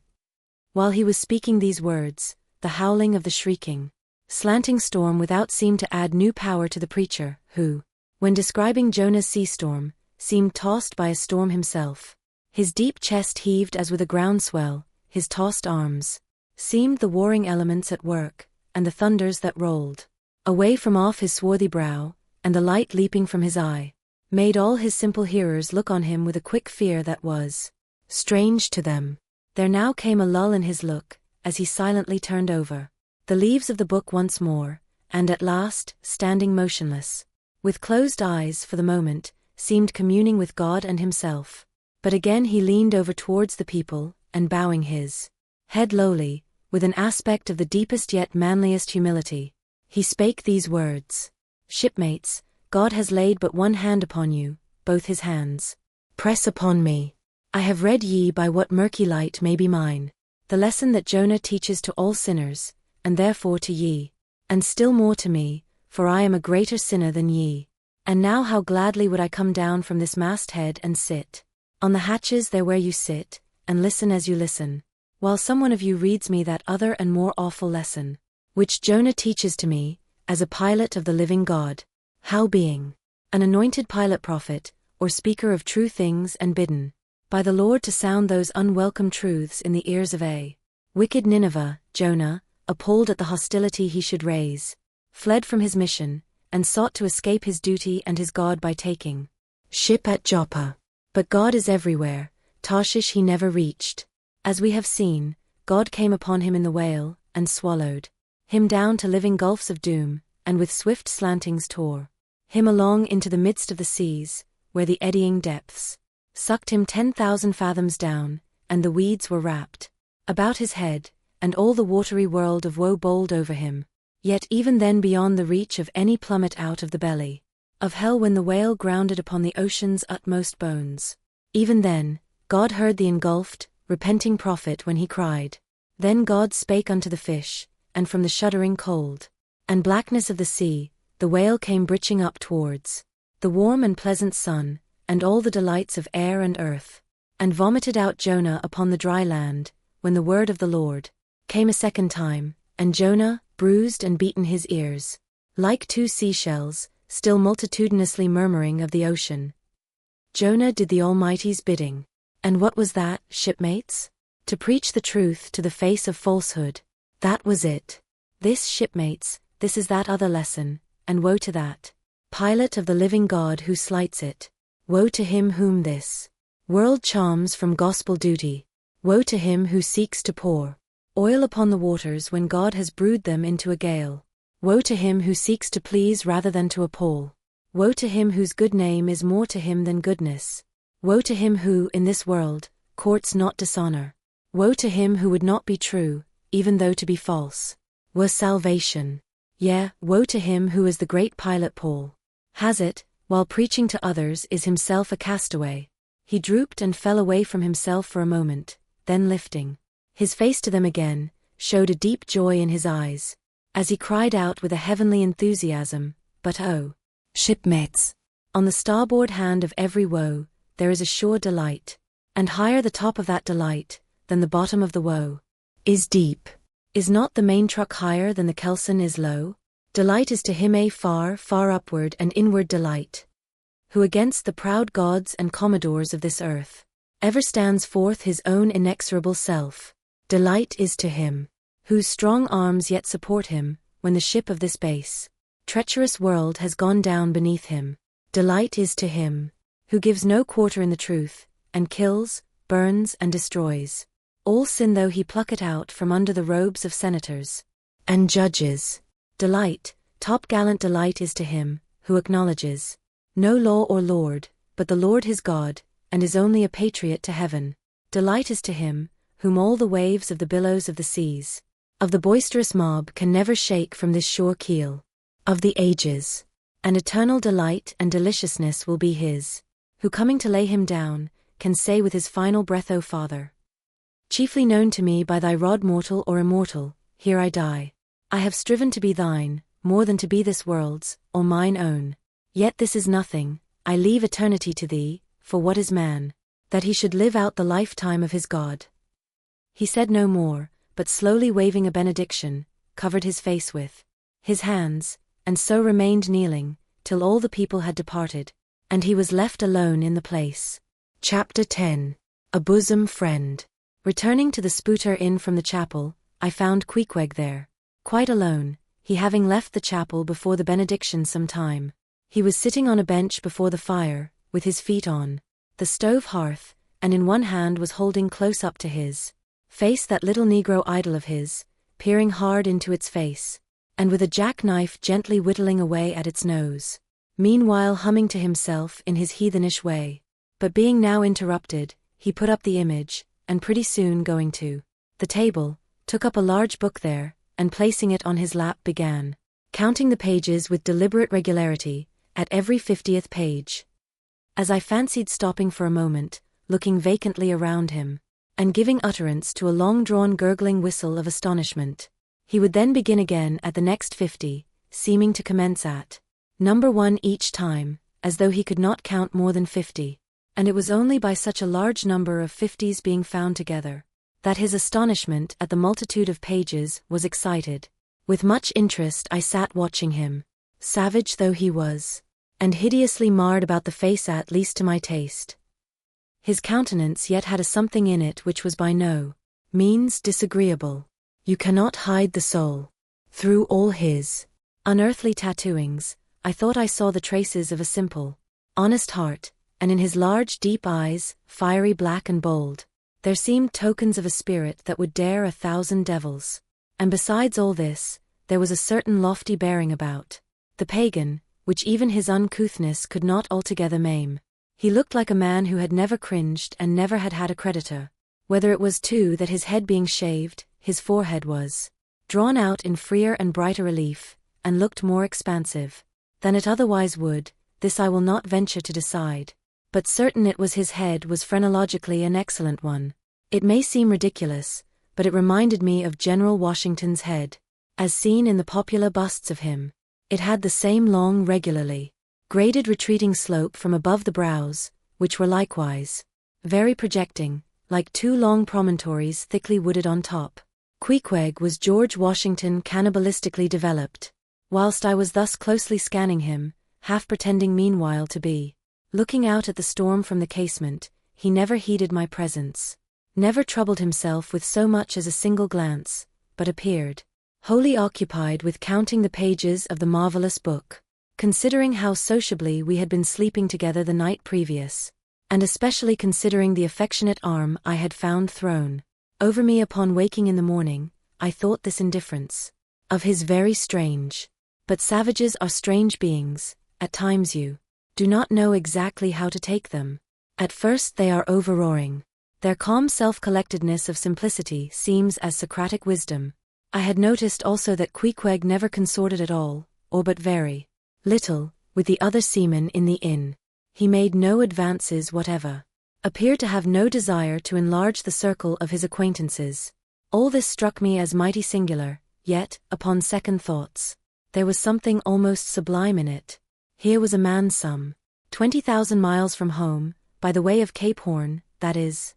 While he was speaking these words, the howling of the shrieking, slanting storm without seemed to add new power to the preacher, who, when describing Jonah's sea storm, seemed tossed by a storm himself. His deep chest heaved as with a groundswell, his tossed arms seemed the warring elements at work, and the thunders that rolled away from off his swarthy brow, and the light leaping from his eye, made all his simple hearers look on him with a quick fear that was strange to them. There now came a lull in his look, as he silently turned over the leaves of the book once more, and at last, standing motionless, with closed eyes for the moment, seemed communing with God and himself. But again he leaned over towards the people, and bowing his head lowly, with an aspect of the deepest yet manliest humility, he spake these words. Shipmates, God has laid but one hand upon you, both his hands press upon me. I have read ye by what murky light may be mine, the lesson that Jonah teaches to all sinners, and therefore to ye, and still more to me, for I am a greater sinner than ye. And now how gladly would I come down from this masthead and sit on the hatches there where you sit, and listen as you listen, while some one of you reads me that other and more awful lesson, which Jonah teaches to me, as a pilot of the living God. How being an anointed pilot prophet, or speaker of true things and bidden by the Lord to sound those unwelcome truths in the ears of a wicked Nineveh, Jonah, appalled at the hostility he should raise, fled from his mission, and sought to escape his duty and his God by taking ship at Joppa. But God is everywhere, Tarshish he never reached. As we have seen, God came upon him in the whale, and swallowed him down to living gulfs of doom, and with swift slantings tore him along into the midst of the seas, where the eddying depths sucked him 10,000 fathoms down, and the weeds were wrapped about his head, and all the watery world of woe bowled over him. Yet even then beyond the reach of any plummet out of the belly of hell when the whale grounded upon the ocean's utmost bones. Even then, God heard the engulfed, repenting prophet when he cried. Then God spake unto the fish, and from the shuddering cold and blackness of the sea, the whale came breaching up towards the warm and pleasant sun, and all the delights of air and earth, and vomited out Jonah upon the dry land, when the word of the Lord came a second time, and Jonah, bruised and beaten his ears, like two seashells, still multitudinously murmuring of the ocean. Jonah did the Almighty's bidding. And what was that, shipmates? To preach the truth to the face of falsehood. That was it. This, shipmates, this is that other lesson, and woe to that pilot of the living God who slights it. Woe to him whom this world charms from gospel duty. Woe to him who seeks to pour oil upon the waters when God has brewed them into a gale. Woe to him who seeks to please rather than to appall. Woe to him whose good name is more to him than goodness. Woe to him who, in this world, courts not dishonor. Woe to him who would not be true, even though to be false were salvation. Yea, woe to him who as the great pilot Paul has it, while preaching to others is himself a castaway. He drooped and fell away from himself for a moment, then lifting his face to them again, showed a deep joy in his eyes, as he cried out with a heavenly enthusiasm, But oh, shipmates, on the starboard hand of every woe, there is a sure delight, and higher the top of that delight, than the bottom of the woe, is deep. Is not the main truck higher than the kelson is low? Delight is to him a far, far upward and inward delight, who against the proud gods and commodores of this earth, ever stands forth his own inexorable self. Delight is to him, whose strong arms yet support him, when the ship of this base, treacherous world has gone down beneath him. Delight is to him, who gives no quarter in the truth, and kills, burns and destroys all sin though he pluck it out from under the robes of senators and judges. Delight, top-gallant delight is to him, who acknowledges no law or lord, but the Lord his God, and is only a patriot to heaven. Delight is to him, whom all the waves of the billows of the seas, of the boisterous mob can never shake from this sure keel of the ages. An eternal delight and deliciousness will be his, who coming to lay him down, can say with his final breath, O Father, chiefly known to me by thy rod mortal or immortal, here I die. I have striven to be thine, more than to be this world's, or mine own. Yet this is nothing, I leave eternity to thee, for what is man, that he should live out the lifetime of his God? He said no more, but slowly waving a benediction, covered his face with his hands, and so remained kneeling, till all the people had departed, and he was left alone in the place. Chapter 10. A Bosom Friend. Returning to the Spooter Inn from the chapel, I found Queequeg there, quite alone, he having left the chapel before the benediction some time. He was sitting on a bench before the fire, with his feet on the stove hearth, and in one hand was holding close up to his face that little Negro idol of his, peering hard into its face, and with a jackknife gently whittling away at its nose, meanwhile humming to himself in his heathenish way. But being now interrupted, he put up the image, and pretty soon going to the table, took up a large book there, and placing it on his lap began counting the pages with deliberate regularity, at every 50th page. As I fancied stopping for a moment, looking vacantly around him, and giving utterance to a long-drawn gurgling whistle of astonishment, he would then begin again at the next 50, seeming to commence at number 1 each time, as though he could not count more than 50. And it was only by such a large number of 50s being found together, that his astonishment at the multitude of pages was excited. With much interest I sat watching him, savage though he was, and hideously marred about the face at least to my taste. His countenance yet had a something in it which was by no means disagreeable. You cannot hide the soul. Through all his unearthly tattooings, I thought I saw the traces of a simple, honest heart, and in his large deep eyes, fiery black and bold, there seemed tokens of a spirit that would dare 1,000 devils. And besides all this, there was a certain lofty bearing about the pagan, which even his uncouthness could not altogether maim. He looked like a man who had never cringed and never had had a creditor. Whether it was too that his head being shaved, his forehead was drawn out in freer and brighter relief, and looked more expansive than it otherwise would, this I will not venture to decide. But certain it was his head was phrenologically an excellent one. It may seem ridiculous, but it reminded me of General Washington's head, as seen in the popular busts of him. It had the same long, regularly graded retreating slope from above the brows, which were likewise very projecting, like two long promontories thickly wooded on top. Pequod was George Washington cannibalistically developed. Whilst I was thus closely scanning him, half pretending meanwhile to be looking out at the storm from the casement, he never heeded my presence, never troubled himself with so much as a single glance, but appeared wholly occupied with counting the pages of the marvelous book. Considering how sociably we had been sleeping together the night previous, and especially considering the affectionate arm I had found thrown over me upon waking in the morning, I thought this indifference of his very strange. But savages are strange beings. At times you do not know exactly how to take them. At first they are overroaring. Their calm self-collectedness of simplicity seems as Socratic wisdom. I had noticed also that Pequod never consorted at all, or but very little, with the other seamen in the inn. He made no advances whatever, appeared to have no desire to enlarge the circle of his acquaintances. All this struck me as mighty singular, yet, upon second thoughts, there was something almost sublime in it. Here was a man some 20,000 miles from home, by the way of Cape Horn, that is,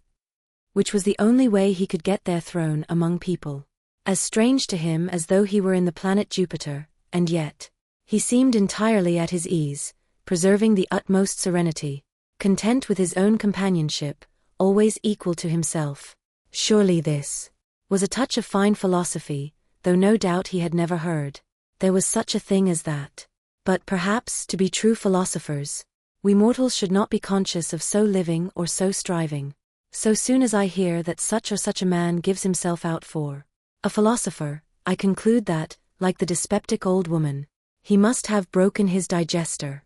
which was the only way he could get there, thrown among people as strange to him as though he were in the planet Jupiter, and yet he seemed entirely at his ease, preserving the utmost serenity, content with his own companionship, always equal to himself. Surely this was a touch of fine philosophy, though no doubt he had never heard there was such a thing as that. But perhaps, to be true philosophers, we mortals should not be conscious of so living or so striving. So soon as I hear that such or such a man gives himself out for a philosopher, I conclude that, like the dyspeptic old woman, he must have broken his digester.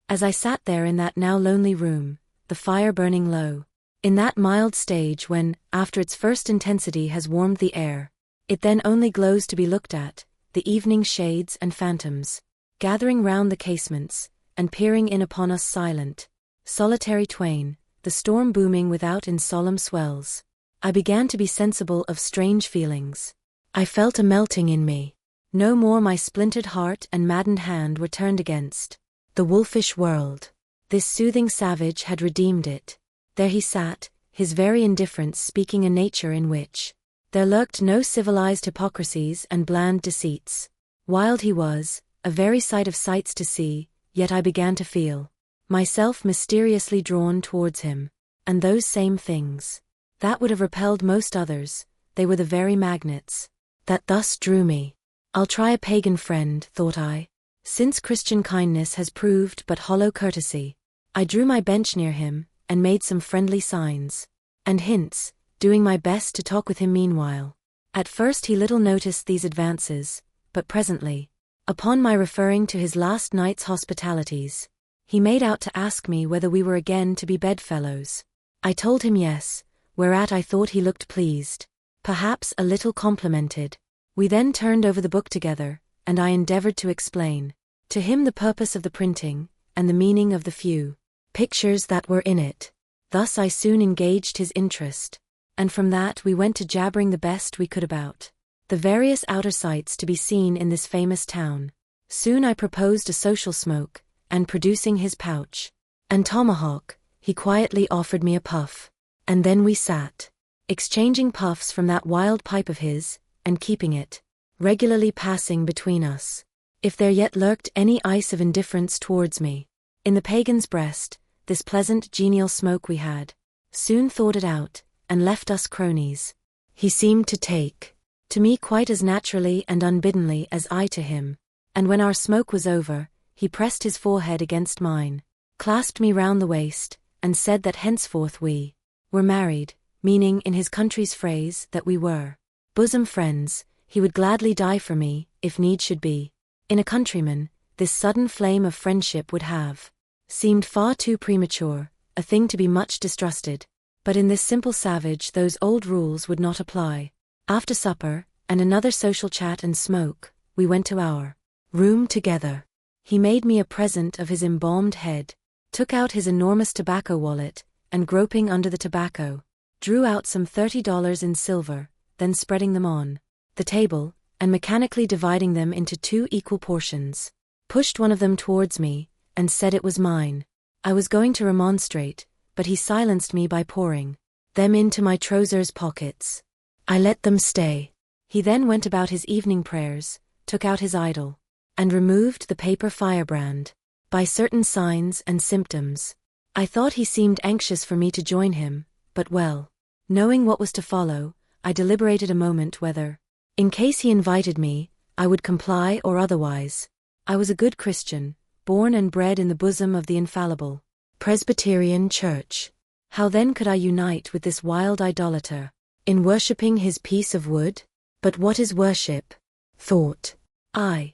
As I sat there in that now lonely room, the fire burning low, in that mild stage when, after its first intensity has warmed the air, it then only glows to be looked at, the evening shades and phantoms, gathering round the casements, and peering in upon us silent, solitary twain, the storm booming without in solemn swells, I began to be sensible of strange feelings. I felt a melting in me. No more my splintered heart and maddened hand were turned against the wolfish world. This soothing savage had redeemed it. There he sat, his very indifference speaking a nature in which there lurked no civilized hypocrisies and bland deceits. Wild he was, a very sight of sights to see, yet I began to feel myself mysteriously drawn towards him. And those same things that would have repelled most others, they were the very magnets that thus drew me. I'll try a pagan friend, thought I, since Christian kindness has proved but hollow courtesy. I drew my bench near him, and made some friendly signs and hints, doing my best to talk with him meanwhile. At first he little noticed these advances, but presently, upon my referring to his last night's hospitalities, he made out to ask me whether we were again to be bedfellows. I told him yes, whereat I thought he looked pleased, perhaps a little complimented. We then turned over the book together, and I endeavored to explain to him the purpose of the printing, and the meaning of the few pictures that were in it. Thus I soon engaged his interest, and from that we went to jabbering the best we could about the various outer sights to be seen in this famous town. Soon I proposed a social smoke, and producing his pouch and tomahawk, he quietly offered me a puff, and then we sat, exchanging puffs from that wild pipe of his, and keeping it regularly passing between us. If there yet lurked any ice of indifference towards me in the pagan's breast, this pleasant genial smoke we had soon thawed it out, and left us cronies. He seemed to take to me quite as naturally and unbiddenly as I to him, and when our smoke was over, he pressed his forehead against mine, clasped me round the waist, and said that henceforth we were married, meaning in his country's phrase that we were bosom friends. He would gladly die for me, if need should be. In a countryman, this sudden flame of friendship would have seemed far too premature, a thing to be much distrusted. But in this simple savage those old rules would not apply. After supper, and another social chat and smoke, we went to our room together. He made me a present of his embalmed head, took out his enormous tobacco wallet, and groping under the tobacco, drew out some $30 in silver, then spreading them on the table, and mechanically dividing them into 2 equal portions, pushed one of them towards me, and said it was mine. I was going to remonstrate, but he silenced me by pouring them into my trousers pockets. I let them stay. He then went about his evening prayers, took out his idol, and removed the paper firebrand. By certain signs and symptoms, I thought he seemed anxious for me to join him, but well, knowing what was to follow, I deliberated a moment whether, in case he invited me, I would comply or otherwise. I was a good Christian, born and bred in the bosom of the infallible Presbyterian Church. How then could I unite with this wild idolater in worshipping his piece of wood? But what is worship? Thought I.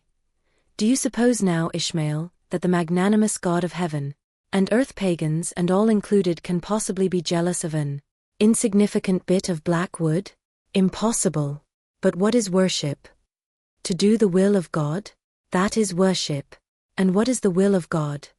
Do you suppose now, Ishmael, that the magnanimous God of heaven and earth, pagans and all included, can possibly be jealous of an insignificant bit of black wood? Impossible. But what is worship? To do the will of God? That is worship. And what is the will of God?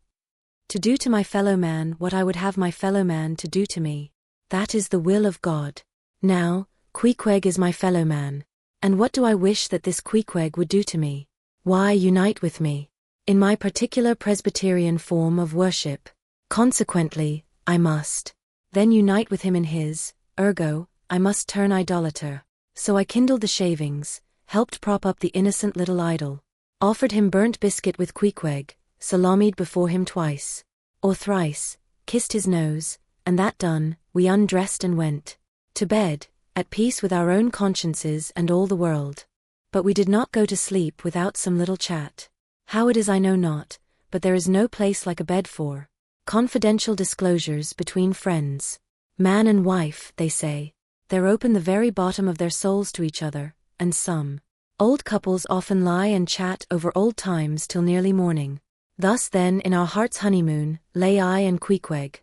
To do to my fellow man what I would have my fellow man to do to me. That is the will of God. Now, Queequeg is my fellow man. And what do I wish that this Queequeg would do to me? Why, unite with me in my particular Presbyterian form of worship. Consequently, I must then unite with him in his, ergo, I must turn idolater. So I kindled the shavings, helped prop up the innocent little idol, offered him burnt biscuit with Queequeg, salamied before him twice or thrice, kissed his nose, and that done, we undressed and went to bed, at peace with our own consciences and all the world. But we did not go to sleep without some little chat. How it is I know not, but there is no place like a bed for confidential disclosures between friends. Man and wife, they say. They're open the very bottom of their souls to each other, and some old couples often lie and chat over old times till nearly morning. Thus then in our heart's honeymoon, lay I and Queequeg,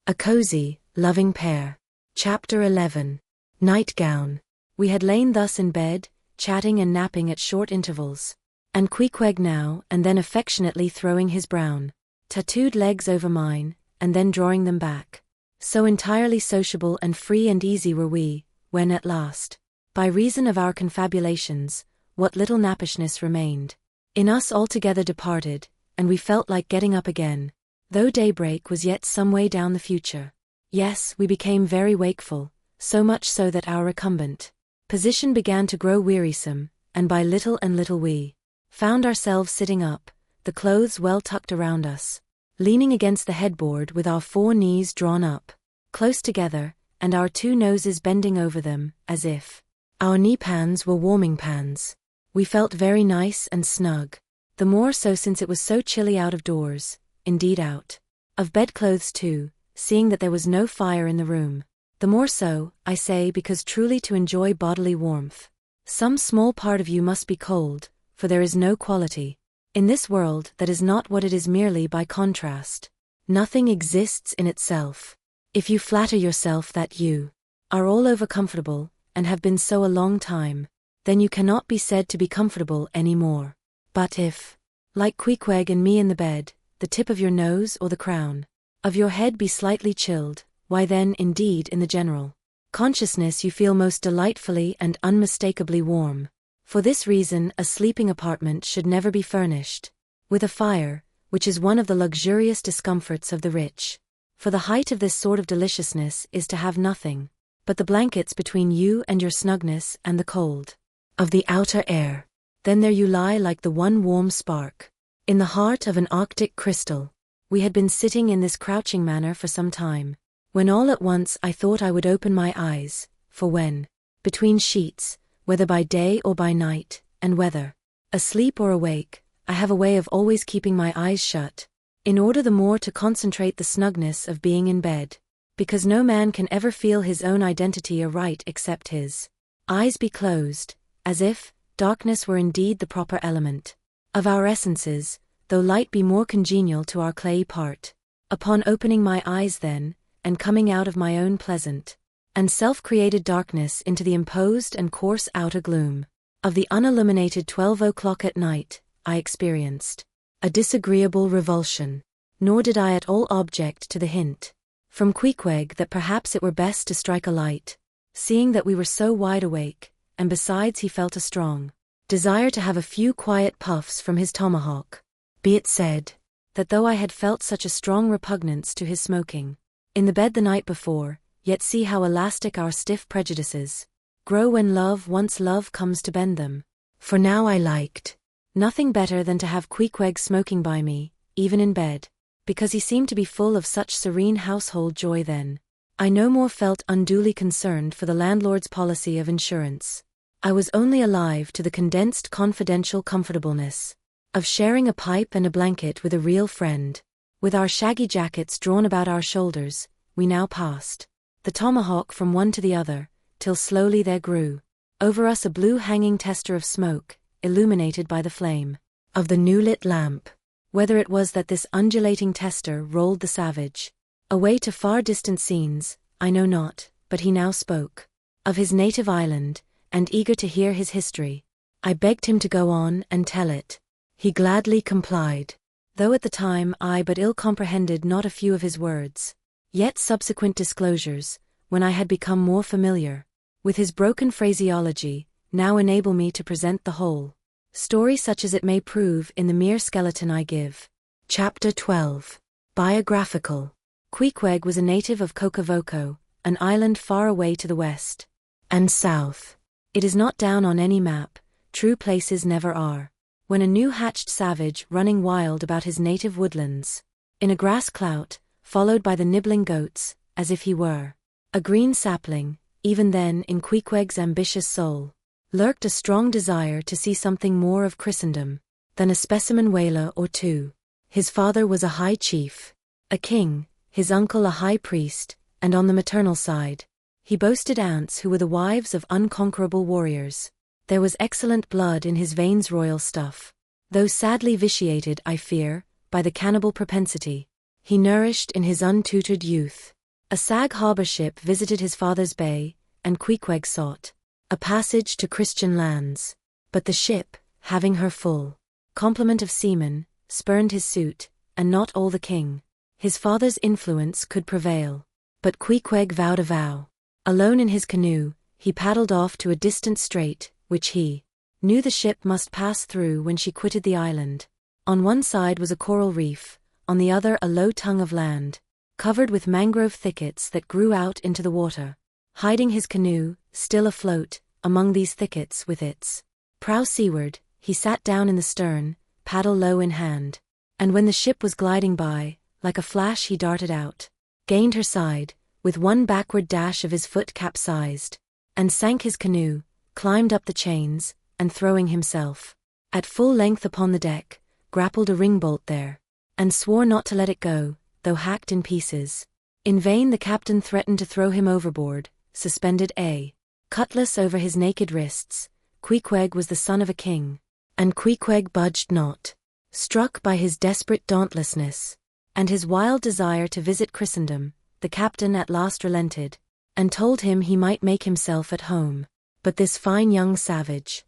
a cozy, loving pair. Chapter 11. Nightgown. We had lain thus in bed, chatting and napping at short intervals, and Queequeg now and then affectionately throwing his brown, tattooed legs over mine, and then drawing them back. So entirely sociable and free and easy were we, when at last, by reason of our confabulations, what little nappishness remained in us altogether departed, and we felt like getting up again, though daybreak was yet some way down the future. Yes, we became very wakeful, so much so that our recumbent position began to grow wearisome, and by little and little we found ourselves sitting up, the clothes well tucked around us, leaning against the headboard with our 4 knees drawn up close together, and our 2 noses bending over them, as if our knee-pans were warming pans. We felt very nice and snug, the more so since it was so chilly out of doors, indeed out of bedclothes too, seeing that there was no fire in the room. The more so, I say, because truly to enjoy bodily warmth, some small part of you must be cold, for there is no quality in this world that is not what it is merely by contrast. Nothing exists in itself. If you flatter yourself that you are all over comfortable, and have been so a long time, then you cannot be said to be comfortable any more. But if, like Queequeg and me in the bed, the tip of your nose or the crown of your head be slightly chilled, why then, indeed, in the general consciousness you feel most delightfully and unmistakably warm. For this reason a sleeping apartment should never be furnished with a fire, which is one of the luxurious discomforts of the rich. For the height of this sort of deliciousness is to have nothing but the blankets between you and your snugness and the cold of the outer air. Then there you lie like the one warm spark in the heart of an Arctic crystal. We had been sitting in this crouching manner for some time, when all at once I thought I would open my eyes, for when, between sheets, whether by day or by night, and whether asleep or awake, I have a way of always keeping my eyes shut, in order the more to concentrate the snugness of being in bed, because no man can ever feel his own identity aright except his eyes be closed, as if darkness were indeed the proper element of our essences, though light be more congenial to our clayey part. Upon opening my eyes then, and coming out of my own pleasant and self-created darkness into the imposed and coarse outer gloom of the unilluminated 12 o'clock at night, I experienced a disagreeable revulsion. Nor did I at all object to the hint from Queequeg that perhaps it were best to strike a light, seeing that we were so wide awake, and besides he felt a strong desire to have a few quiet puffs from his tomahawk. Be it said, that though I had felt such a strong repugnance to his smoking in the bed the night before, yet see how elastic our stiff prejudices grow when once love comes to bend them. For now I liked nothing better than to have Queequeg smoking by me, even in bed, because he seemed to be full of such serene household joy then. I no more felt unduly concerned for the landlord's policy of insurance. I was only alive to the condensed confidential comfortableness of sharing a pipe and a blanket with a real friend. With our shaggy jackets drawn about our shoulders, we now passed the tomahawk from one to the other, till slowly there grew over us a blue hanging tester of smoke, illuminated by the flame of the new-lit lamp. Whether it was that this undulating tester rolled the savage away to far distant scenes, I know not, but he now spoke of his native island, and eager to hear his history, I begged him to go on and tell it. He gladly complied, though at the time I but ill comprehended not a few of his words. Yet subsequent disclosures, when I had become more familiar with his broken phraseology, now enable me to present the whole story such as it may prove in the mere skeleton I give. Chapter 12. Biographical. Queequeg was a native of Cocavoco, an island far away to the west and south. It is not down on any map, true places never are. When a new-hatched savage running wild about his native woodlands, in a grass clout, followed by the nibbling goats, as if he were a green sapling, even then in Queequeg's ambitious soul lurked a strong desire to see something more of Christendom than a specimen whaler or two. His father was a high chief, a king, his uncle a high priest, and on the maternal side, he boasted aunts who were the wives of unconquerable warriors. There was excellent blood in his veins, royal stuff, though sadly vitiated, I fear, by the cannibal propensity he nourished in his untutored youth. A Sag Harbor ship visited his father's bay, and Queequeg sought a passage to Christian lands. But the ship, having her full complement of seamen, spurned his suit, and not all the king, his father's influence, could prevail. But Queequeg vowed a vow. Alone in his canoe, he paddled off to a distant strait, which he knew the ship must pass through when she quitted the island. On one side was a coral reef, on the other a low tongue of land, covered with mangrove thickets that grew out into the water. Hiding his canoe, still afloat, among these thickets with its prow seaward, he sat down in the stern, paddle low in hand. And when the ship was gliding by, like a flash he darted out, gained her side, with one backward dash of his foot capsized, and sank his canoe, climbed up the chains, and throwing himself at full length upon the deck, grappled a ringbolt there, and swore not to let it go, though hacked in pieces. In vain the captain threatened to throw him overboard, suspended a cutlass over his naked wrists. Queequeg was the son of a king, and Queequeg budged not. Struck by his desperate dauntlessness, and his wild desire to visit Christendom, the captain at last relented, and told him he might make himself at home. But this fine young savage,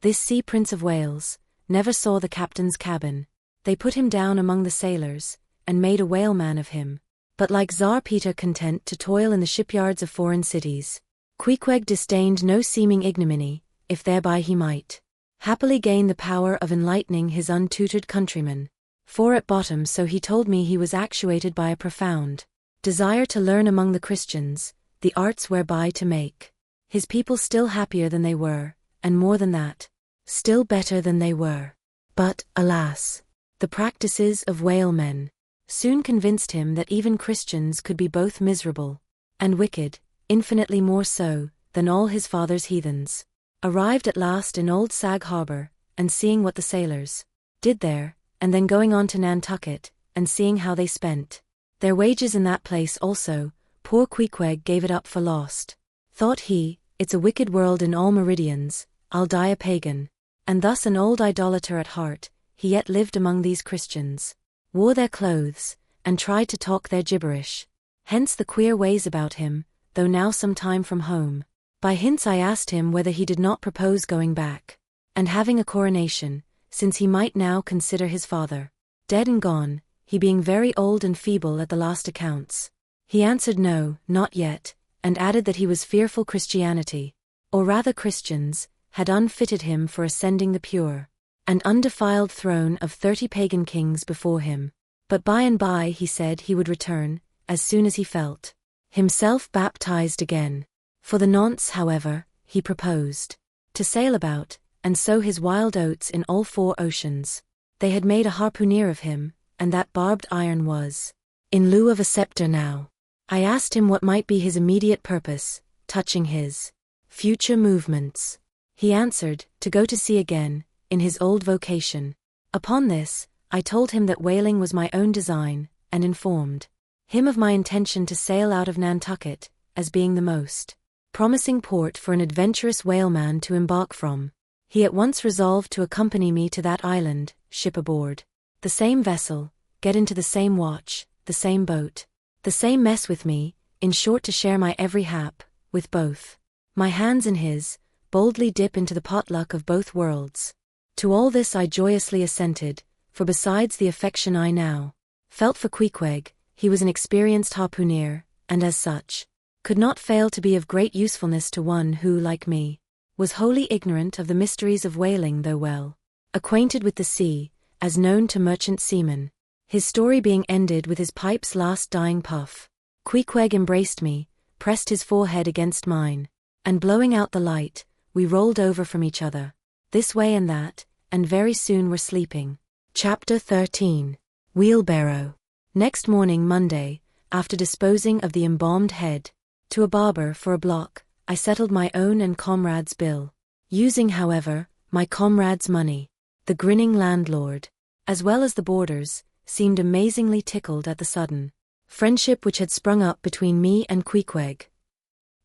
this sea prince of Wales, never saw the captain's cabin. They put him down among the sailors, and made a whaleman of him. But like Tsar Peter content to toil in the shipyards of foreign cities, Queequeg disdained no seeming ignominy, if thereby he might happily gain the power of enlightening his untutored countrymen. For at bottom, so he told me, he was actuated by a profound desire to learn among the Christians the arts whereby to make his people still happier than they were, and more than that, still better than they were. But, alas, the practices of whalemen soon convinced him that even Christians could be both miserable and wicked, infinitely more so than all his father's heathens. Arrived at last in old Sag Harbor, and seeing what the sailors did there, and then going on to Nantucket, and seeing how they spent their wages in that place also, poor Queequeg gave it up for lost. Thought he, it's a wicked world in all meridians, I'll die a pagan. And thus an old idolater at heart, he yet lived among these Christians, wore their clothes, and tried to talk their gibberish. Hence the queer ways about him, though now some time from home. By hints I asked him whether he did not propose going back, and having a coronation, since he might now consider his father dead and gone, he being very old and feeble at the last accounts. He answered no, not yet, and added that he was fearful Christianity, or rather Christians, had unfitted him for ascending the pure and undefiled throne of 30 pagan kings before him. But by and by he said he would return, as soon as he felt himself baptized again. For the nonce, however, he proposed to sail about, and sow his wild oats in all 4 oceans. They had made a harpooner of him, and that barbed iron was in lieu of a scepter now. I asked him what might be his immediate purpose, touching his future movements. He answered, to go to sea again, in his old vocation. Upon this, I told him that whaling was my own design, and informed him of my intention to sail out of Nantucket, as being the most promising port for an adventurous whaleman to embark from. He at once resolved to accompany me to that island, ship aboard the same vessel, get into the same watch, the same boat, the same mess with me, in short to share my every hap, with both my hands in his, boldly dip into the potluck of both worlds. To all this I joyously assented, for besides the affection I now felt for Queequeg, he was an experienced harpooner, and as such could not fail to be of great usefulness to one who, like me, was wholly ignorant of the mysteries of whaling though well acquainted with the sea, as known to merchant seamen. His story being ended with his pipe's last dying puff, Queequeg embraced me, pressed his forehead against mine, and blowing out the light, we rolled over from each other, this way and that, and very soon were sleeping. Chapter 13. Wheelbarrow. Next morning, Monday, after disposing of the embalmed head to a barber for a block, I settled my own and comrade's bill, using, however, my comrade's money. The grinning landlord, as well as the boarders, seemed amazingly tickled at the sudden friendship which had sprung up between me and Queequeg,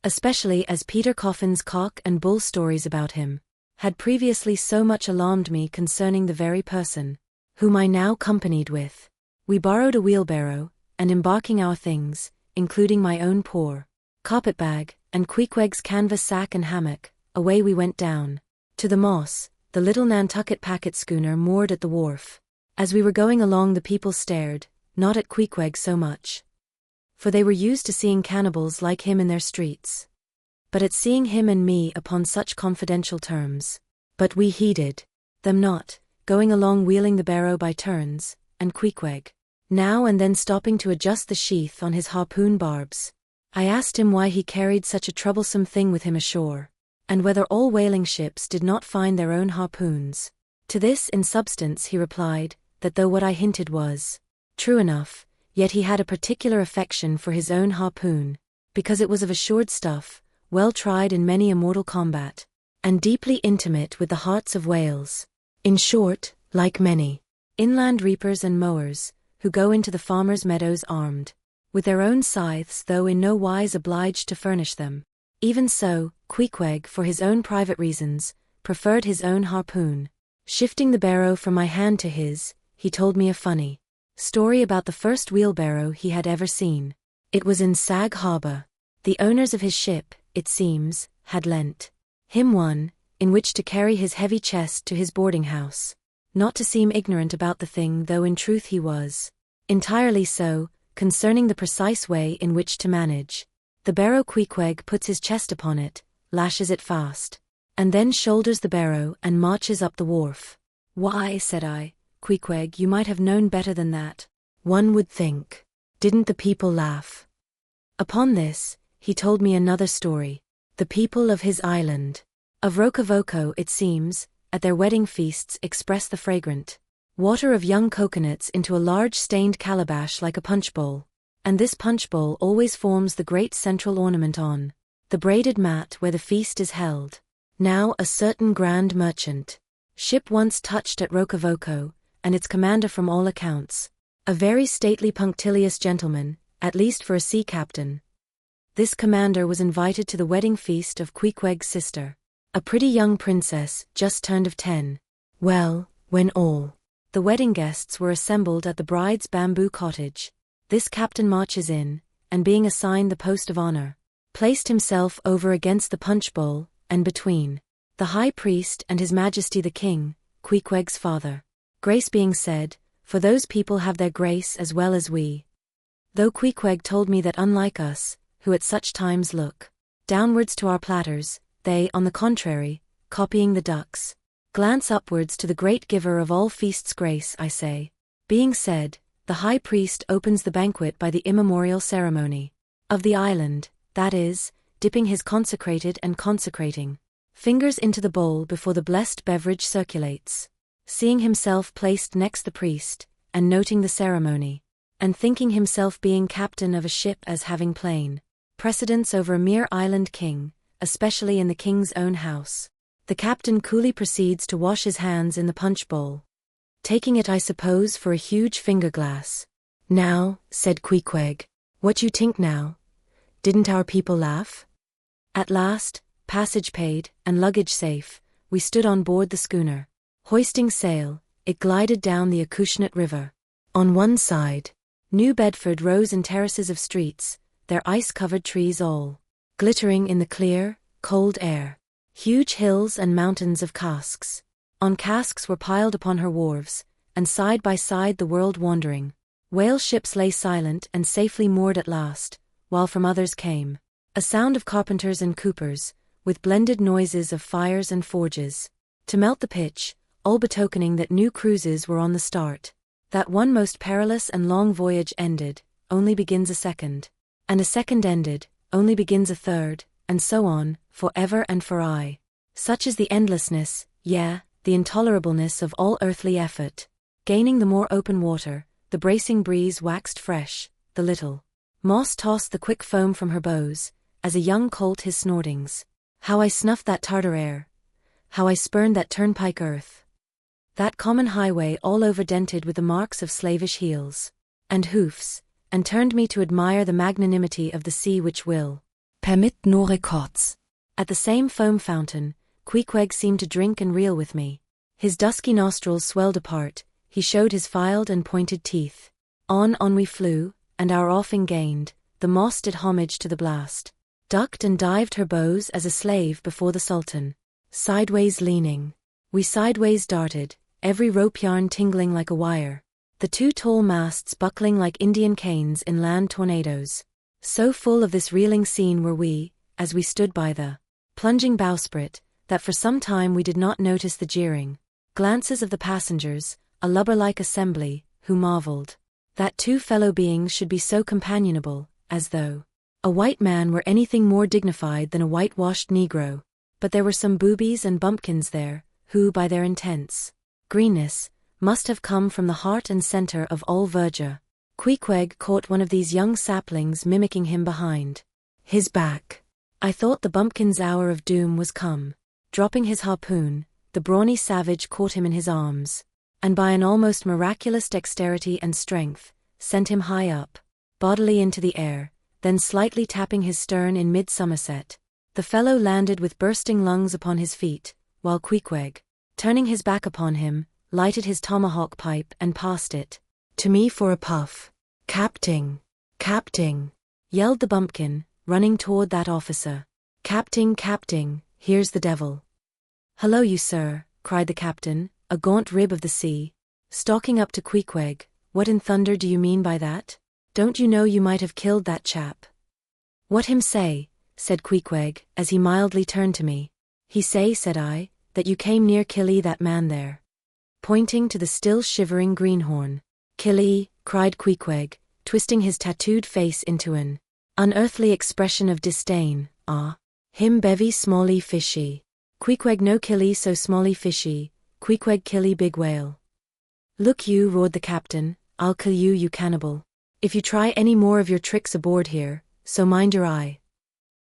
especially as Peter Coffin's cock and bull stories about him had previously so much alarmed me concerning the very person whom I now companied with. We borrowed a wheelbarrow, and embarking our things, including my own poor carpet-bag, and Queequeg's canvas sack and hammock, away we went down to the Moss, the little Nantucket packet schooner moored at the wharf. As we were going along, the people stared, not at Queequeg so much, for they were used to seeing cannibals like him in their streets, but at seeing him and me upon such confidential terms. But we heeded them not, going along wheeling the barrow by turns, and Queequeg now and then stopping to adjust the sheath on his harpoon barbs. I asked him why he carried such a troublesome thing with him ashore, and whether all whaling ships did not find their own harpoons. To this in substance he replied, that though what I hinted was true enough, yet he had a particular affection for his own harpoon, because it was of assured stuff, well tried in many a mortal combat, and deeply intimate with the hearts of whales. In short, like many inland reapers and mowers, who go into the farmers' meadows armed with their own scythes, though in no wise obliged to furnish them, even so, Queequeg, for his own private reasons, preferred his own harpoon. Shifting the barrow from my hand to his, he told me a funny story about the first wheelbarrow he had ever seen. It was in Sag Harbor. The owners of his ship, it seems, had lent him one, in which to carry his heavy chest to his boarding house. Not to seem ignorant about the thing, though in truth he was entirely so, concerning the precise way in which to manage the barrow, Queequeg puts his chest upon it, lashes it fast, and then shoulders the barrow and marches up the wharf. Why, said I, Queequeg, you might have known better than that, one would think. Didn't the people laugh? Upon this, he told me another story. The people of his island of Rokovoko, it seems, at their wedding feasts express the fragrant water of young coconuts into a large stained calabash like a punch bowl, and this punch bowl always forms the great central ornament on the braided mat where the feast is held. Now a certain grand merchant ship once touched at Rokovoko, and its commander, from all accounts, a very stately punctilious gentleman, at least for a sea captain. This commander was invited to the wedding feast of Queequeg's sister, a pretty young princess, just turned of 10. Well, when all The wedding guests were assembled at the bride's bamboo cottage. This captain marches in, and being assigned the post of honor, placed himself over against the punch bowl, and between the high priest and his majesty the king, Queequeg's father. Grace being said, for those people have their grace as well as we. Though Queequeg told me that unlike us, who at such times look downwards to our platters, they, on the contrary, copying the ducks, glance upwards to the great giver of all feasts grace, I say. Being said, the high priest opens the banquet by the immemorial ceremony of the island, that is, dipping his consecrated and consecrating fingers into the bowl before the blessed beverage circulates. Seeing himself placed next the priest, and noting the ceremony, and thinking himself being captain of a ship as having plain precedence over a mere island king, especially in the king's own house, the captain coolly proceeds to wash his hands in the punch bowl, taking it I suppose for a huge finger-glass. "Now," said Queequeg, "what you tink now? Didn't our people laugh?" At last, passage paid, and luggage safe, we stood on board the schooner. Hoisting sail, it glided down the Acushnet River. On one side, New Bedford rose in terraces of streets, their ice-covered trees all glittering in the clear, cold air. Huge hills and mountains of casks. On casks were piled upon her wharves, and side by side the world-wandering whale ships lay silent and safely moored at last, while from others came a sound of carpenters and coopers, with blended noises of fires and forges, to melt the pitch, all betokening that new cruises were on the start. That one most perilous and long voyage ended, only begins a second. And a second ended, only begins a third, and so on, for ever and for aye. Such is the endlessness, yea, the intolerableness of all earthly effort. Gaining the more open water, the bracing breeze waxed fresh, the little moss tossed the quick foam from her bows, as a young colt his snortings. How I snuffed that tartar air! How I spurned that turnpike earth! That common highway all over dented with the marks of slavish heels and hoofs, and turned me to admire the magnanimity of the sea which will permit no records. At the same foam fountain, Queequeg seemed to drink and reel with me. His dusky nostrils swelled apart, he showed his filed and pointed teeth. On we flew, and our offing gained, the moss did homage to the blast, ducked and dived her bows as a slave before the Sultan. Sideways leaning, we sideways darted, every rope yarn tingling like a wire, the two tall masts buckling like Indian canes in land tornadoes. So full of this reeling scene were we, as we stood by the plunging bowsprit, that for some time we did not notice the jeering glances of the passengers, a lubber-like assembly, who marveled that two fellow beings should be so companionable, as though a white man were anything more dignified than a whitewashed Negro. But there were some boobies and bumpkins there, who by their intense greenness, must have come from the heart and center of all verdure. Queequeg caught one of these young saplings mimicking him behind his back. I thought the bumpkin's hour of doom was come. Dropping his harpoon, the brawny savage caught him in his arms, and by an almost miraculous dexterity and strength, sent him high up, bodily into the air, then slightly tapping his stern in mid-somerset. The fellow landed with bursting lungs upon his feet, while Queequeg, turning his back upon him, lighted his tomahawk pipe and passed it to me for a puff. "Capting! Capting!" yelled the bumpkin, running toward that officer. "Capting! Capting! Here's the devil!" "Hello you sir," cried the captain, a gaunt rib of the sea, stalking up to Queequeg. "What in thunder do you mean by that? Don't you know you might have killed that chap?" "What him say?" said Queequeg, as he mildly turned to me. "He say," said I, "that you came near killee that man there," pointing to the still shivering greenhorn. "Killee," cried Queequeg, twisting his tattooed face into an unearthly expression of disdain. "Ah, him bevy smally fishy. Queequeg no killee so smally fishy, Queequeg killee big whale." "Look you," roared the captain, "I'll kill you, you cannibal, if you try any more of your tricks aboard here, so mind your eye."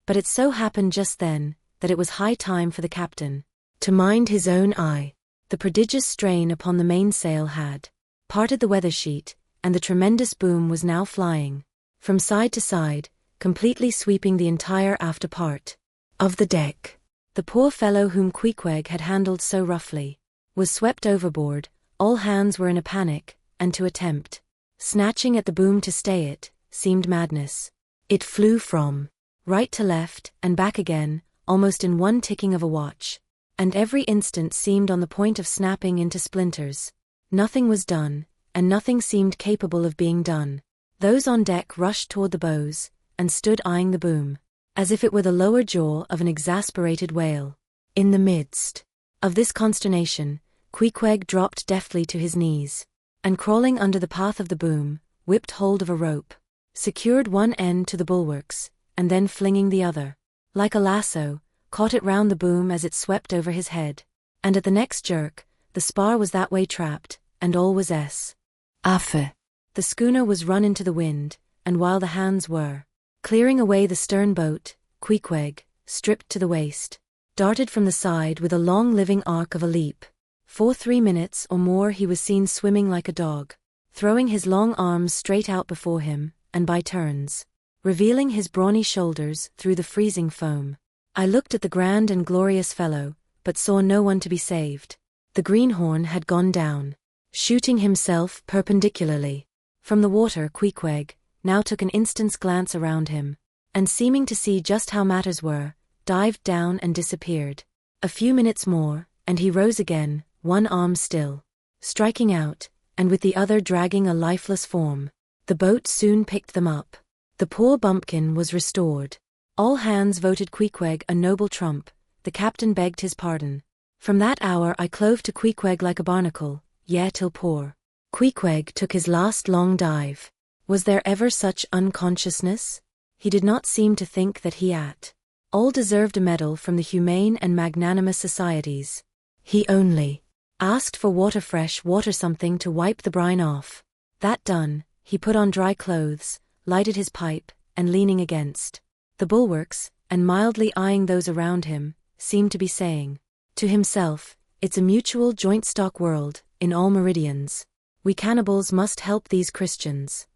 But it so happened just then, that it was high time for the captain to mind his own eye. The prodigious strain upon the mainsail had parted the weather sheet, and the tremendous boom was now flying from side to side, completely sweeping the entire after part of the deck. The poor fellow whom Queequeg had handled so roughly was swept overboard, All hands were in a panic, and to attempt snatching at the boom to stay it seemed madness. It flew from right to left and back again, almost in one ticking of a watch, and every instant seemed on the point of snapping into splinters. Nothing was done, and nothing seemed capable of being done. Those on deck rushed toward the bows, and stood eyeing the boom, as if it were the lower jaw of an exasperated whale. In the midst of this consternation, Queequeg dropped deftly to his knees, and crawling under the path of the boom, whipped hold of a rope, secured one end to the bulwarks, and then flinging the other, like a lasso, caught it round the boom as it swept over his head. And at the next jerk, the spar was that way trapped, and all was Affe. The schooner was run into the wind, and while the hands were clearing away the stern boat, Queequeg, stripped to the waist, darted from the side with a long living arc of a leap. For 3 minutes or more he was seen swimming like a dog, throwing his long arms straight out before him, and by turns revealing his brawny shoulders through the freezing foam. I looked at the grand and glorious fellow, but saw no one to be saved. The greenhorn had gone down, shooting himself perpendicularly. From the water Queequeg now took an instant's glance around him, and seeming to see just how matters were, dived down and disappeared. A few minutes more, and he rose again, one arm still striking out, and with the other dragging a lifeless form. The boat soon picked them up. The poor bumpkin was restored. All hands voted Queequeg a noble trump. The captain begged his pardon. From that hour I clove to Queequeg like a barnacle, yea till poor Queequeg took his last long dive. Was there ever such unconsciousness? He did not seem to think that he at all deserved a medal from the humane and magnanimous societies. He only asked for fresh water, something to wipe the brine off. That done, he put on dry clothes, lighted his pipe, and leaning against the bulwarks, and mildly eyeing those around him, seemed to be saying to himself, "It's a mutual joint stock world, in all meridians. We cannibals must help these Christians."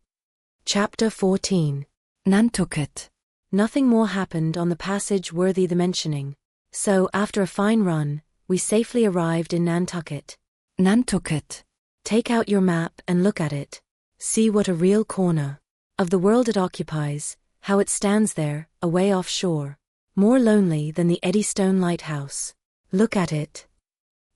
Chapter 14. Nantucket. Nothing more happened on the passage worthy the mentioning. So, after a fine run, we safely arrived in Nantucket. Nantucket. Take out your map and look at it. See what a real corner of the world it occupies, how it stands there, away offshore, more lonely than the Eddystone Lighthouse. Look at it.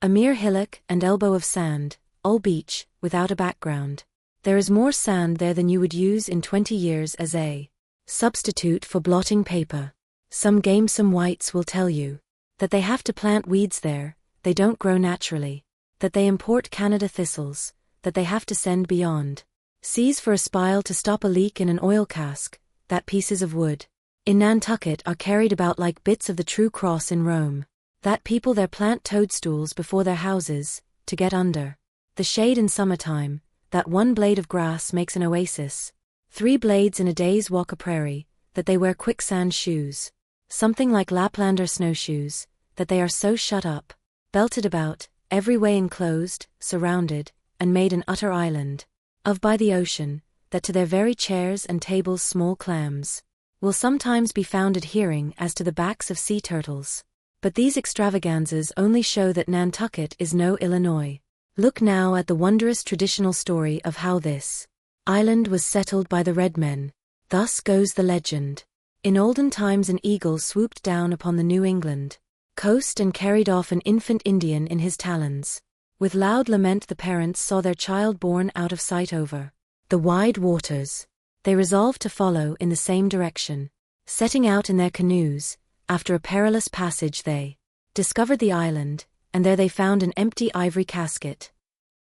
A mere hillock and elbow of sand, all beach, without a background. There is more sand there than you would use in 20 years as a substitute for blotting paper. Some gamesome whites will tell you that they have to plant weeds there, they don't grow naturally, that they import Canada thistles, that they have to send beyond seas for a spile to stop a leak in an oil cask, that pieces of wood in Nantucket are carried about like bits of the true cross in Rome, that people there plant toadstools before their houses, to get under the shade in summertime, that one blade of grass makes an oasis, 3 blades in a day's walk a prairie, that they wear quicksand shoes, something like Laplander snowshoes, that they are so shut up, belted about, every way enclosed, surrounded, and made an utter island of by the ocean, that to their very chairs and tables small clams will sometimes be found adhering as to the backs of sea turtles. But these extravaganzas only show that Nantucket is no Illinois. Look now at the wondrous traditional story of how this island was settled by the red men. Thus goes the legend. In olden times an eagle swooped down upon the New England coast and carried off an infant Indian in his talons. With loud lament the parents saw their child borne out of sight over the wide waters. They resolved to follow in the same direction. Setting out in their canoes, after a perilous passage they discovered the island, and there they found an empty ivory casket.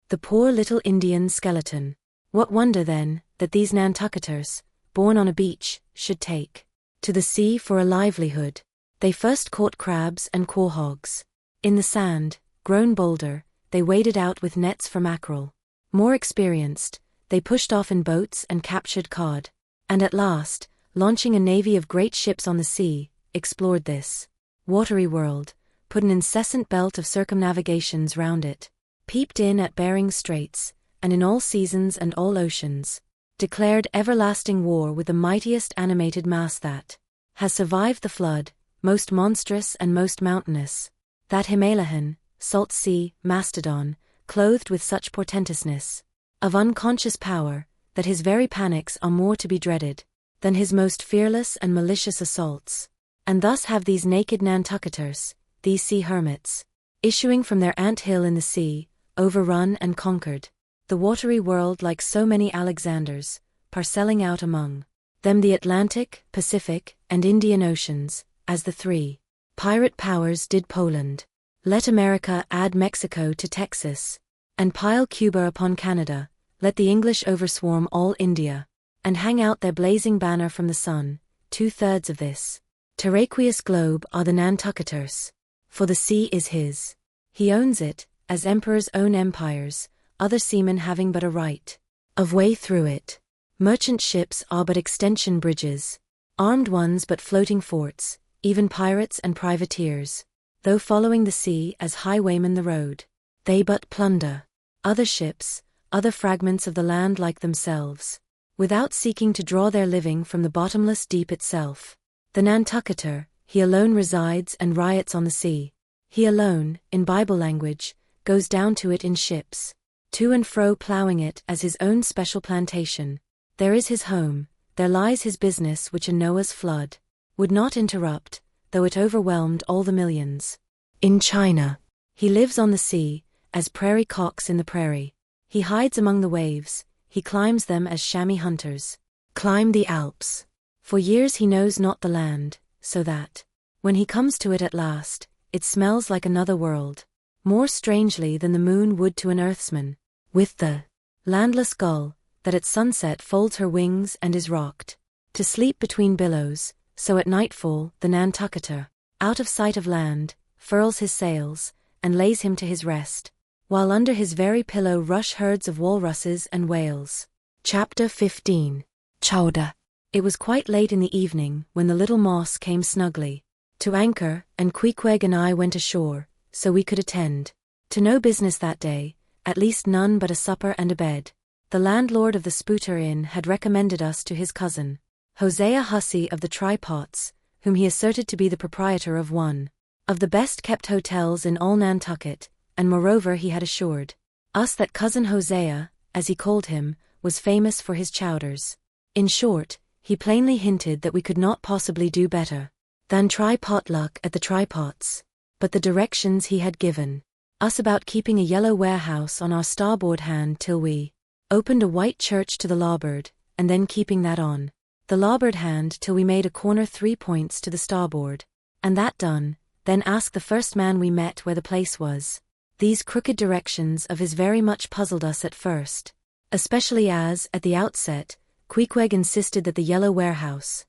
The poor little Indian skeleton. What wonder then, that these Nantucketers, born on a beach, should take to the sea for a livelihood. They first caught crabs and quahogs. In the sand, grown bolder, they waded out with nets for mackerel. More experienced, they pushed off in boats and captured cod, and at last, launching a navy of great ships on the sea, explored this watery world, put an incessant belt of circumnavigations round it, peeped in at Bering Straits, and in all seasons and all oceans, declared everlasting war with the mightiest animated mass that has survived the flood, most monstrous and most mountainous, that Himalayan, salt sea, mastodon, clothed with such portentousness of unconscious power, that his very panics are more to be dreaded than his most fearless and malicious assaults. And thus have these naked Nantucketers, these sea hermits, issuing from their ant-hill in the sea, overrun and conquered the watery world like so many Alexanders, parcelling out among them the Atlantic, Pacific, and Indian Oceans, as the three pirate powers did Poland. Let America add Mexico to Texas, and pile Cuba upon Canada. Let the English overswarm all India, and hang out their blazing banner from the sun. 2/3 of this terraqueous globe are the Nantucketers. For the sea is his. He owns it, as emperors own empires, other seamen having but a right of way through it. Merchant ships are but extension bridges, armed ones but floating forts, even pirates and privateers, though following the sea as highwaymen the road, they but plunder other ships, other fragments of the land like themselves, without seeking to draw their living from the bottomless deep itself. The Nantucketer, he alone resides and riots on the sea. He alone, in Bible language, goes down to it in ships, to and fro plowing it as his own special plantation. There is his home, there lies his business which a Noah's flood would not interrupt, though it overwhelmed all the millions. In China, he lives on the sea, as prairie cocks in the prairie. He hides among the waves, he climbs them as chamois hunters climb the Alps. For years he knows not the land, so that, when he comes to it at last, it smells like another world, more strangely than the moon would to an earthsman, with the landless gull, that at sunset folds her wings and is rocked to sleep between billows. So at nightfall the Nantucketer, out of sight of land, furls his sails, and lays him to his rest, while under his very pillow rush herds of walruses and whales. Chapter 15. Chowder. It was quite late in the evening when the little moss came snugly to anchor, and Queequeg and I went ashore, so we could attend to no business that day, at least none but a supper and a bed. The landlord of the Spooter Inn had recommended us to his cousin, Hosea Hussey of the Try-Pots, whom he asserted to be the proprietor of one of the best-kept hotels in all Nantucket, and moreover he had assured us that cousin Hosea, as he called him, was famous for his chowders. In short, he plainly hinted that we could not possibly do better than try potluck at the Try-Pots, but the directions he had given us about keeping a yellow warehouse on our starboard hand till we opened a white church to the larboard, and then keeping that on the larboard hand till we made a corner 3 points to the starboard, and that done, then ask the first man we met where the place was. These crooked directions of his very much puzzled us at first, especially as, at the outset, Queequeg insisted that the yellow warehouse,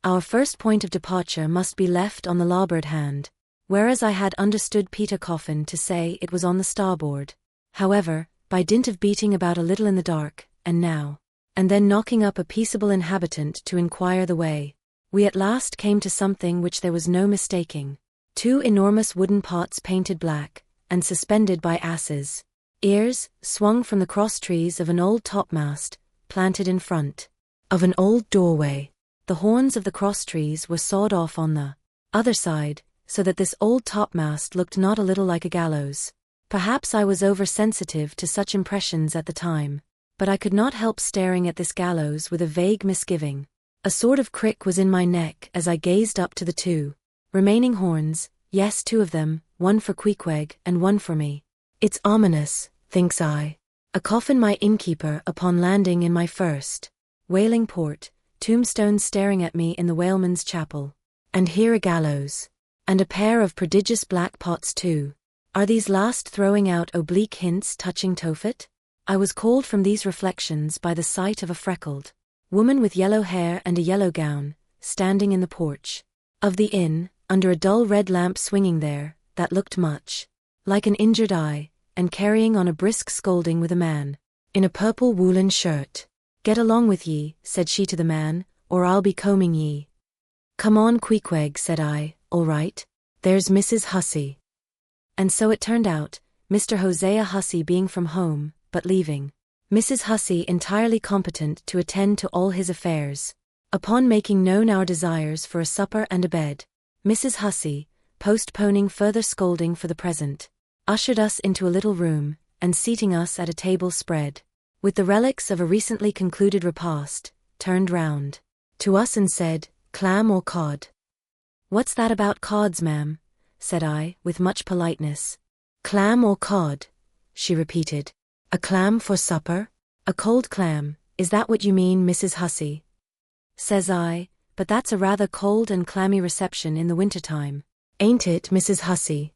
our first point of departure, must be left on the larboard hand, whereas I had understood Peter Coffin to say it was on the starboard. However, by dint of beating about a little in the dark, and now and then knocking up a peaceable inhabitant to inquire the way, we at last came to something which there was no mistaking. 2 enormous wooden pots painted black, and suspended by asses' ears, swung from the cross-trees of an old topmast, planted in front of an old doorway. The horns of the cross-trees were sawed off on the other side, so that this old topmast looked not a little like a gallows. Perhaps I was over-sensitive to such impressions at the time, but I could not help staring at this gallows with a vague misgiving. A sort of crick was in my neck as I gazed up to the 2 remaining horns, yes, 2 of them, one for Queequeg and one for me. It's ominous, thinks I. A coffin my innkeeper upon landing in my first whaling port, tombstones staring at me in the whaleman's chapel, and here a gallows, and a pair of prodigious black pots too. Are these last throwing out oblique hints touching Tophet? I was called from these reflections by the sight of a freckled woman with yellow hair and a yellow gown, standing in the porch of the inn, under a dull red lamp swinging there, that looked much like an injured eye, and carrying on a brisk scolding with a man in a purple woolen shirt. "Get along with ye," said she to the man, "or I'll be combing ye." "Come on, Queequeg," said I. "All right. There's Mrs. Hussey." And so it turned out, Mr. Hosea Hussey being from home, but leaving Mrs. Hussey entirely competent to attend to all his affairs. Upon making known our desires for a supper and a bed, Mrs. Hussey, postponing further scolding for the present, ushered us into a little room, and seating us at a table spread with the relics of a recently concluded repast, turned round to us and said, "Clam or cod?" "What's that about cods, ma'am?" said I, with much politeness. "Clam or cod?" she repeated. "A clam for supper? A cold clam, is that what you mean, Mrs. Hussey?" Says I, "But that's a rather cold and clammy reception in the winter-time, ain't it, Mrs. Hussey?"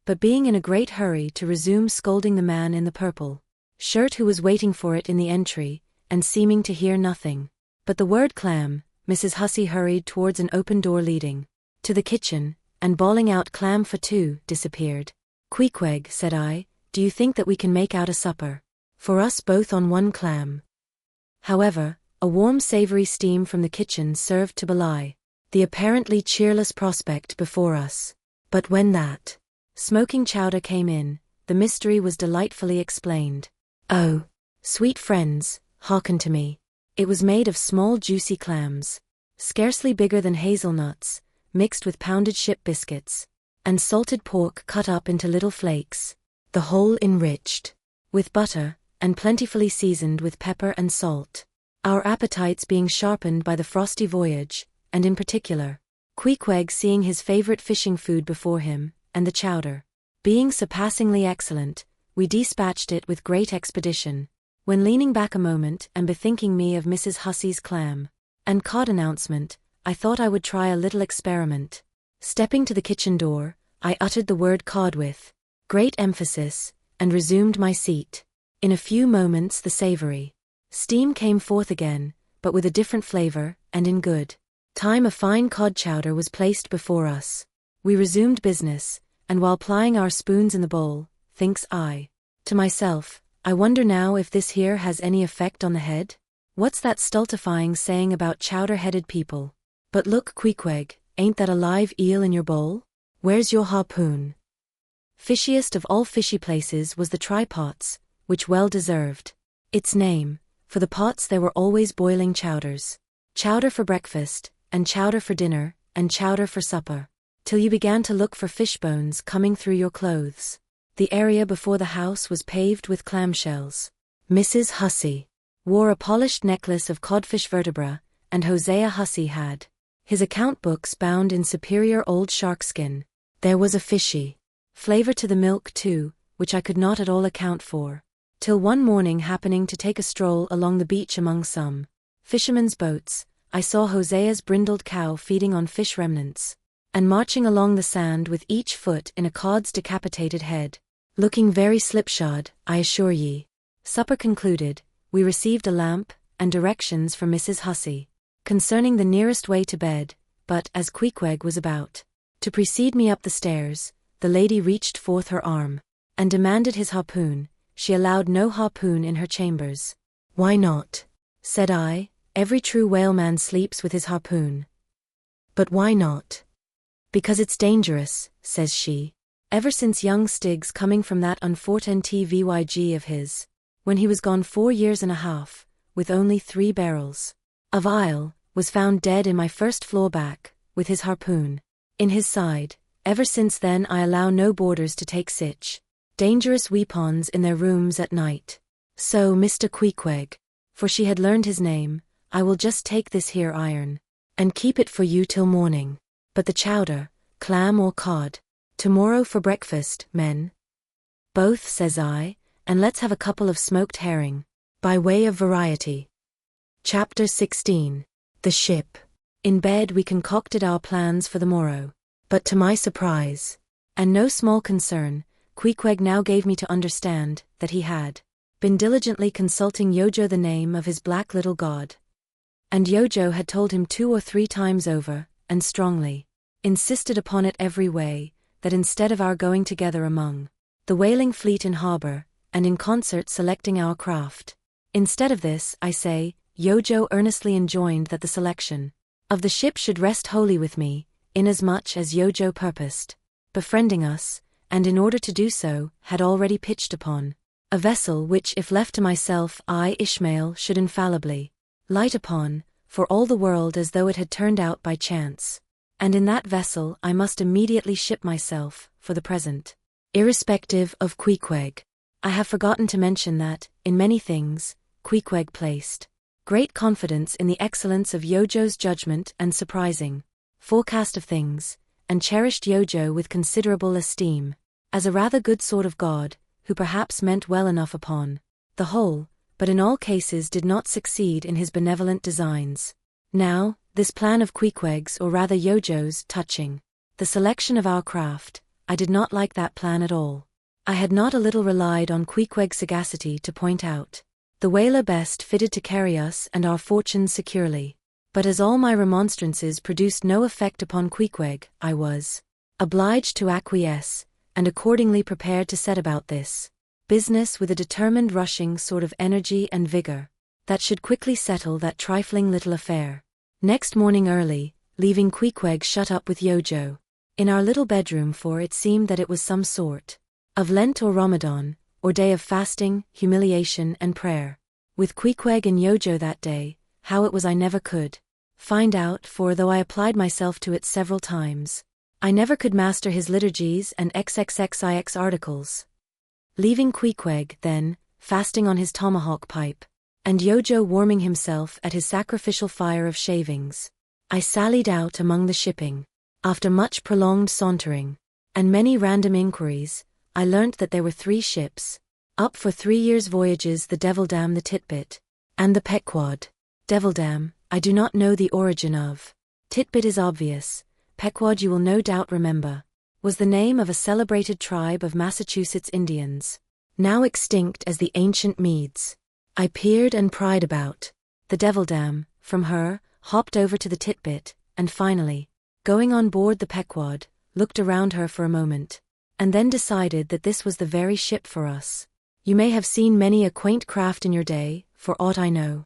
But being in a great hurry to resume scolding the man in the purple shirt who was waiting for it in the entry, and seeming to hear nothing but the word clam, Mrs. Hussey hurried towards an open door leading to the kitchen, and bawling out "Clam for two," disappeared. "Queequeg," said I, "do you think that we can make out a supper for us both on one clam?" However, a warm savory steam from the kitchen served to belie the apparently cheerless prospect before us. But when that smoking chowder came in, the mystery was delightfully explained. Oh, sweet friends, hearken to me. It was made of small juicy clams, scarcely bigger than hazelnuts, mixed with pounded ship biscuits, and salted pork cut up into little flakes, the whole enriched with butter, and plentifully seasoned with pepper and salt. Our appetites being sharpened by the frosty voyage, and in particular, Queequeg seeing his favorite fishing food before him, and the chowder being surpassingly excellent, we dispatched it with great expedition, when leaning back a moment and bethinking me of Mrs. Hussey's clam and cod announcement, I thought I would try a little experiment. Stepping to the kitchen door, I uttered the word cod with great emphasis, and resumed my seat. In a few moments the savory steam came forth again, but with a different flavor, and in good time a fine cod chowder was placed before us. We resumed business, and while plying our spoons in the bowl, thinks I to myself, I wonder now if this here has any effect on the head? What's that stultifying saying about chowder-headed people? But look, Queequeg, ain't that a live eel in your bowl? Where's your harpoon? Fishiest of all fishy places was the try-pots, which well deserved its name, for the pots there were always boiling chowders. Chowder for breakfast, and chowder for dinner, and chowder for supper, till you began to look for fish bones coming through your clothes. The area before the house was paved with clamshells. Mrs. Hussey wore a polished necklace of codfish vertebra, and Hosea Hussey had his account books bound in superior old sharkskin. There was a fishy flavor to the milk too, which I could not at all account for, till one morning happening to take a stroll along the beach among some fishermen's boats, I saw Hosea's brindled cow feeding on fish remnants, and marching along the sand with each foot in a cod's decapitated head, looking very slipshod, I assure ye. Supper concluded, we received a lamp, and directions from Mrs. Hussey concerning the nearest way to bed, but as Queequeg was about to precede me up the stairs, the lady reached forth her arm, and demanded his harpoon. She allowed no harpoon in her chambers. "Why not?" said I, "every true whaleman sleeps with his harpoon." "But why not?" "Because it's dangerous," says she. Ever since young Stiggs coming from that unfortunate TVYG of his, when he was gone 4 years and a half, with only 3 barrels of ile, was found dead in my first floor back, with his harpoon in his side, ever since then I allow no boarders to take sich dangerous weapons in their rooms at night. So Mr. Queequeg, for she had learned his name, I will just take this here iron, and keep it for you till morning. But the chowder, clam or cod, tomorrow for breakfast, men?" "Both," says I, "and let's have a couple of smoked herring, by way of variety." Chapter 16. The Ship. In bed we concocted our plans for the morrow, but to my surprise, and no small concern, Queequeg now gave me to understand that he had been diligently consulting Yojo, the name of his black little god. And Yojo had told him 2 or 3 times over, and strongly insisted upon it every way, that instead of our going together among the whaling fleet in harbor, and in concert selecting our craft, instead of this, I say, Yojo earnestly enjoined that the selection of the ship should rest wholly with me, inasmuch as Yojo purposed befriending us, and in order to do so, had already pitched upon a vessel which, if left to myself, I, Ishmael, should infallibly light upon, for all the world as though it had turned out by chance. And in that vessel I must immediately ship myself, for the present, irrespective of Queequeg. I have forgotten to mention that, in many things, Queequeg placed great confidence in the excellence of Yojo's judgment and surprising forecast of things, and cherished Yojo with considerable esteem, as a rather good sort of god, who perhaps meant well enough upon the whole, but in all cases did not succeed in his benevolent designs. Now, this plan of Queequeg's, or rather Yojo's, touching the selection of our craft, I did not like that plan at all. I had not a little relied on Queequeg's sagacity to point out the whaler best fitted to carry us and our fortunes securely. But as all my remonstrances produced no effect upon Queequeg, I was obliged to acquiesce, and accordingly prepared to set about this business with a determined rushing sort of energy and vigor that should quickly settle that trifling little affair. Next morning early, leaving Queequeg shut up with Yojo in our little bedroom, for it seemed that it was some sort of Lent or Ramadan, or day of fasting, humiliation and prayer. With Queequeg and Yojo that day, how it was I never could find out, for though I applied myself to it several times, I never could master his liturgies and XXXIX articles. Leaving Queequeg, then, fasting on his tomahawk pipe, and Yojo warming himself at his sacrificial fire of shavings, I sallied out among the shipping. After much prolonged sauntering, and many random inquiries, I learnt that there were 3 ships up for 3 years' voyages: the Devildam, the Titbit, and the Pequod. Devildam, I do not know the origin of. Titbit is obvious. Pequod, you will no doubt remember, was the name of a celebrated tribe of Massachusetts Indians, now extinct as the ancient Medes. I peered and pried about the Devildam, from her, hopped over to the Titbit, and finally, going on board the Pequod, looked around her for a moment, and then decided that this was the very ship for us. You may have seen many a quaint craft in your day, for aught I know.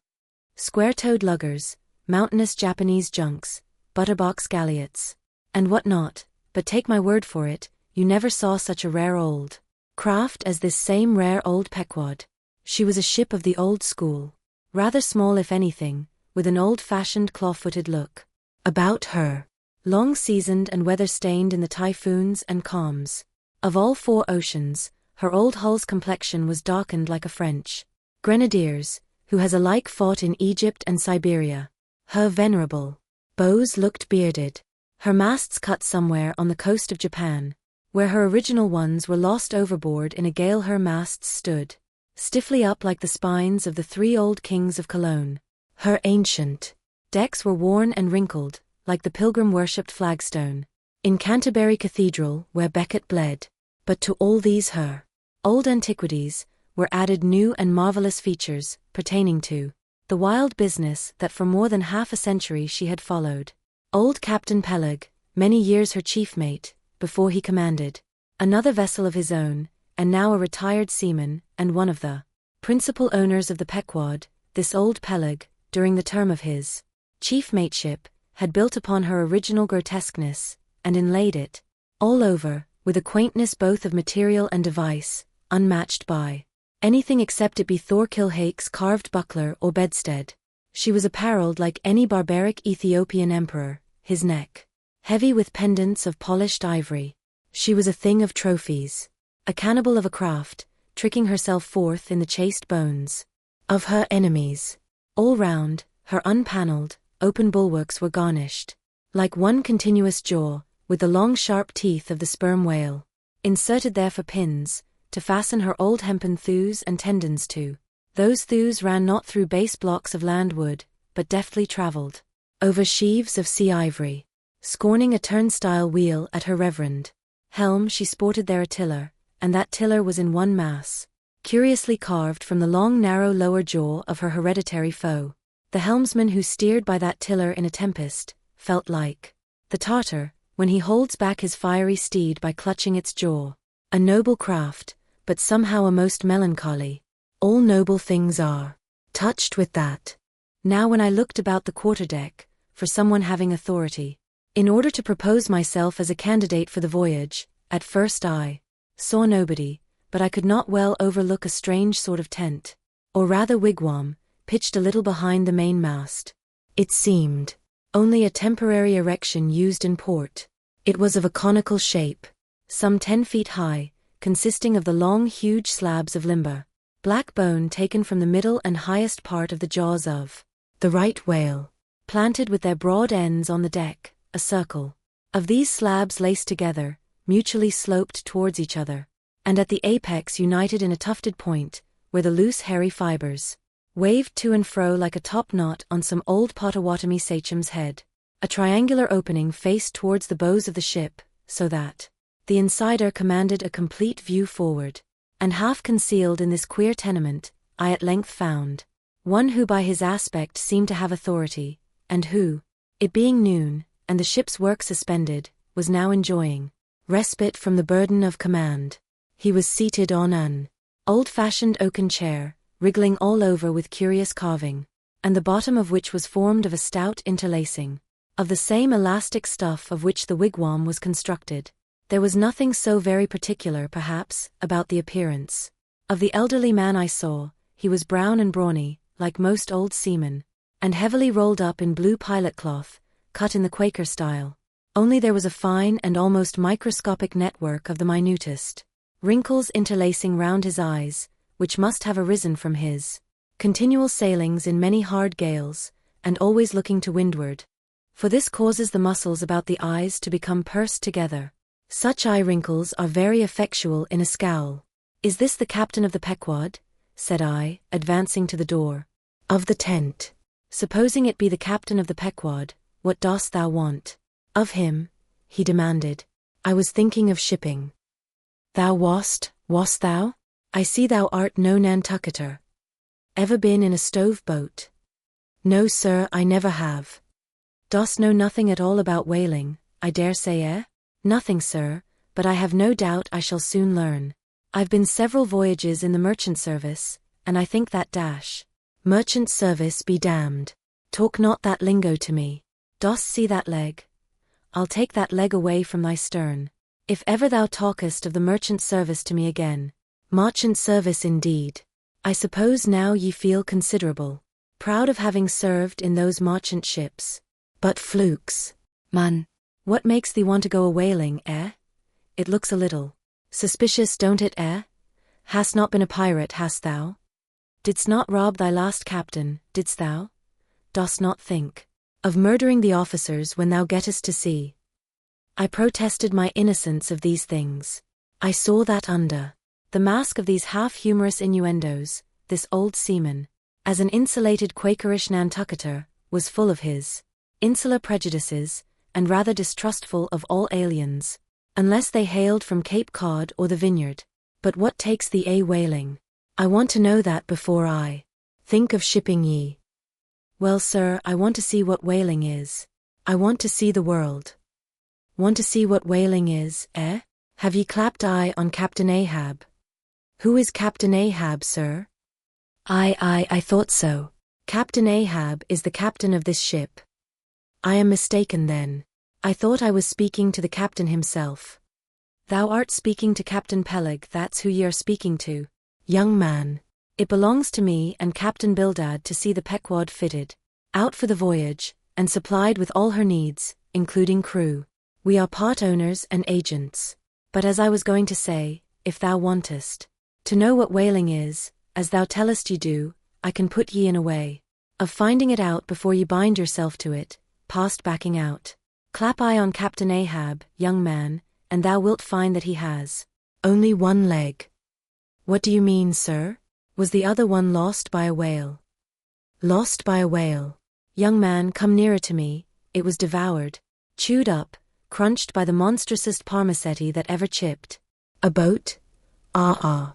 Square-toed luggers, mountainous Japanese junks, butterbox galliots, and what not, but take my word for it, you never saw such a rare old craft as this same rare old Pequod. She was a ship of the old school, rather small if anything, with an old-fashioned claw-footed look about her, long seasoned and weather-stained in the typhoons and calms of all 4 oceans. Her old hull's complexion was darkened like a French grenadier's, who has alike fought in Egypt and Siberia. Her venerable bows looked bearded. Her masts cut somewhere on the coast of Japan, where her original ones were lost overboard in a gale. Her masts stood stiffly up like the spines of the 3 old kings of Cologne. Her ancient decks were worn and wrinkled, like the pilgrim worshipped flagstone in Canterbury Cathedral where Becket bled. But to all these her old antiquities were added new and marvelous features pertaining to the wild business that for more than half a century she had followed. Old Captain Peleg, many years her chief mate, before he commanded another vessel of his own, and now a retired seaman, and one of the principal owners of the Pequod, this old Peleg, during the term of his chief mateship, had built upon her original grotesqueness, and inlaid it all over with a quaintness both of material and device, unmatched by anything except it be Thorkill Hake's carved buckler or bedstead. She was apparelled like any barbaric Ethiopian emperor, his neck heavy with pendants of polished ivory. She was a thing of trophies, a cannibal of a craft, tricking herself forth in the chased bones of her enemies. All round, her unpanelled, open bulwarks were garnished, like one continuous jaw, with the long sharp teeth of the sperm whale, inserted there for pins, to fasten her old hempen thews and tendons to. Those thews ran not through base blocks of land wood, but deftly travelled over sheaves of sea ivory. Scorning a turnstile wheel at her reverend helm, she sported there a tiller, and that tiller was in one mass, curiously carved from the long narrow lower jaw of her hereditary foe. The helmsman who steered by that tiller in a tempest felt like the Tartar when he holds back his fiery steed by clutching its jaw. A noble craft, but somehow a most melancholy. All noble things are touched with that. Now when I looked about the quarterdeck for someone having authority, in order to propose myself as a candidate for the voyage, at first I saw nobody, but I could not well overlook a strange sort of tent, or rather wigwam, pitched a little behind the main mast. It seemed only a temporary erection used in port. It was of a conical shape, some 10 feet high, consisting of the long huge slabs of limber, black bone taken from the middle and highest part of the jaws of the right whale, planted with their broad ends on the deck, a circle of these slabs laced together, mutually sloped towards each other, and at the apex united in a tufted point, where the loose hairy fibers waved to and fro like a top knot on some old Potawatomi sachem's head. A triangular opening faced towards the bows of the ship, so that the insider commanded a complete view forward. And half concealed in this queer tenement, I at length found one who by his aspect seemed to have authority, and who, it being noon, and the ship's work suspended, was now enjoying respite from the burden of command. He was seated on an old-fashioned oaken chair, wriggling all over with curious carving, and the bottom of which was formed of a stout interlacing of the same elastic stuff of which the wigwam was constructed. There was nothing so very particular, perhaps, about the appearance of the elderly man I saw. He was brown and brawny, like most old seamen, and heavily rolled up in blue pilot cloth, cut in the Quaker style. Only there was a fine and almost microscopic network of the minutest wrinkles interlacing round his eyes, which must have arisen from his continual sailings in many hard gales, and always looking to windward. For this causes the muscles about the eyes to become pursed together. Such eye wrinkles are very effectual in a scowl. "Is this the captain of the Pequod?" said I, advancing to the door of the tent. "Supposing it be the captain of the Pequod, what dost thou want of him?" he demanded. "I was thinking of shipping." "Thou wast thou? I see thou art no Nantucketer. Ever been in a stove boat?" "No, sir, I never have." "Dost know nothing at all about whaling, I dare say, eh?" "Nothing, sir, but I have no doubt I shall soon learn. I've been several voyages in the merchant service, and I think that dash." "Merchant service be damned. Talk not that lingo to me. Dost see that leg? I'll take that leg away from thy stern, if ever thou talkest of the merchant service to me again." "Marchant service indeed. I suppose now ye feel considerable proud of having served in those marchant ships. But flukes, man. What makes thee want to go a-whaling, eh? It looks a little suspicious, don't it, eh? Hast not been a pirate, hast thou? Didst not rob thy last captain, didst thou? Dost not think of murdering the officers when thou gettest to sea?" I protested my innocence of these things. I saw that under the mask of these half-humorous innuendos, this old seaman, as an insulated Quakerish Nantucketer, was full of his insular prejudices, and rather distrustful of all aliens, unless they hailed from Cape Cod or the Vineyard. "But what takes thee a-whaling? I want to know that before I think of shipping ye." "Well, sir, I want to see what whaling is. I want to see the world." "Want to see what whaling is, eh? Have ye clapped eye on Captain Ahab?" "Who is Captain Ahab, sir?" I thought so. Captain Ahab is the captain of this ship." "I am mistaken then. I thought I was speaking to the captain himself." "Thou art speaking to Captain Peleg, that's who ye are speaking to, young man. It belongs to me and Captain Bildad to see the Pequod fitted out for the voyage, and supplied with all her needs, including crew. We are part owners and agents. But as I was going to say, if thou wantest to know what whaling is, as thou tellest ye do, I can put ye in a way of finding it out before ye bind yourself to it, past backing out. Clap eye on Captain Ahab, young man, and thou wilt find that he has only one leg." "What do you mean, sir? Was the other one lost by a whale?" "Lost by a whale. Young man, come nearer to me. It was devoured, chewed up, crunched by the monstrousest parmacetti that ever chipped a boat." Ah.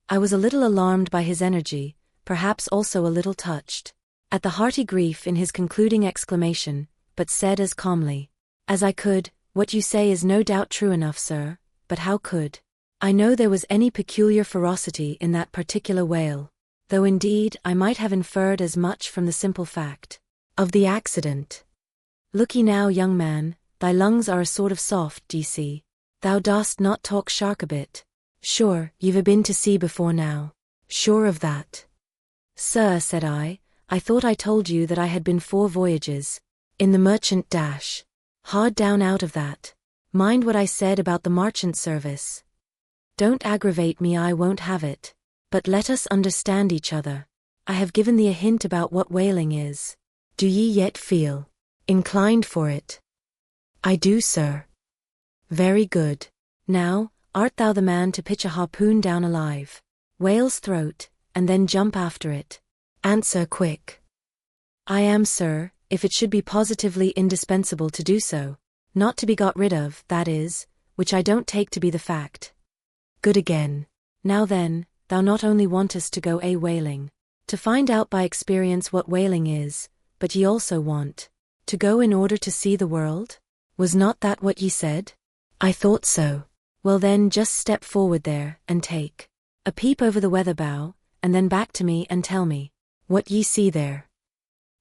I was a little alarmed by his energy, perhaps also a little touched at the hearty grief in his concluding exclamation, but said as calmly as I could, "What you say is no doubt true enough, sir, but how could I know there was any peculiar ferocity in that particular whale? Though indeed I might have inferred as much from the simple fact of the accident. Look ye now, young man, thy lungs are a sort of soft, d'ye see. Thou dost not talk shark a bit. Sure, you've been to sea before now?" "Sure of that." "Sir," said I thought I told you that I had been 4 voyages in the merchant dash. Hard down out of that. Mind what I said about the marchant service." Don't aggravate me, I won't have it. But let us understand each other. I have given thee a hint about what whaling is. Do ye yet feel inclined for it? I do, sir. Very good. Now, art thou the man to pitch a harpoon down a live whale's throat, and then jump after it? Answer quick. I am, sir, if it should be positively indispensable to do so. Not to be got rid of, that is, which I don't take to be the fact. Good again. Now then, thou not only wantest to go a-whaling, to find out by experience what whaling is, but ye also want to go in order to see the world? Was not that what ye said? I thought so. Well then, just step forward there, and take a peep over the weather bow, and then back to me and tell me what ye see there.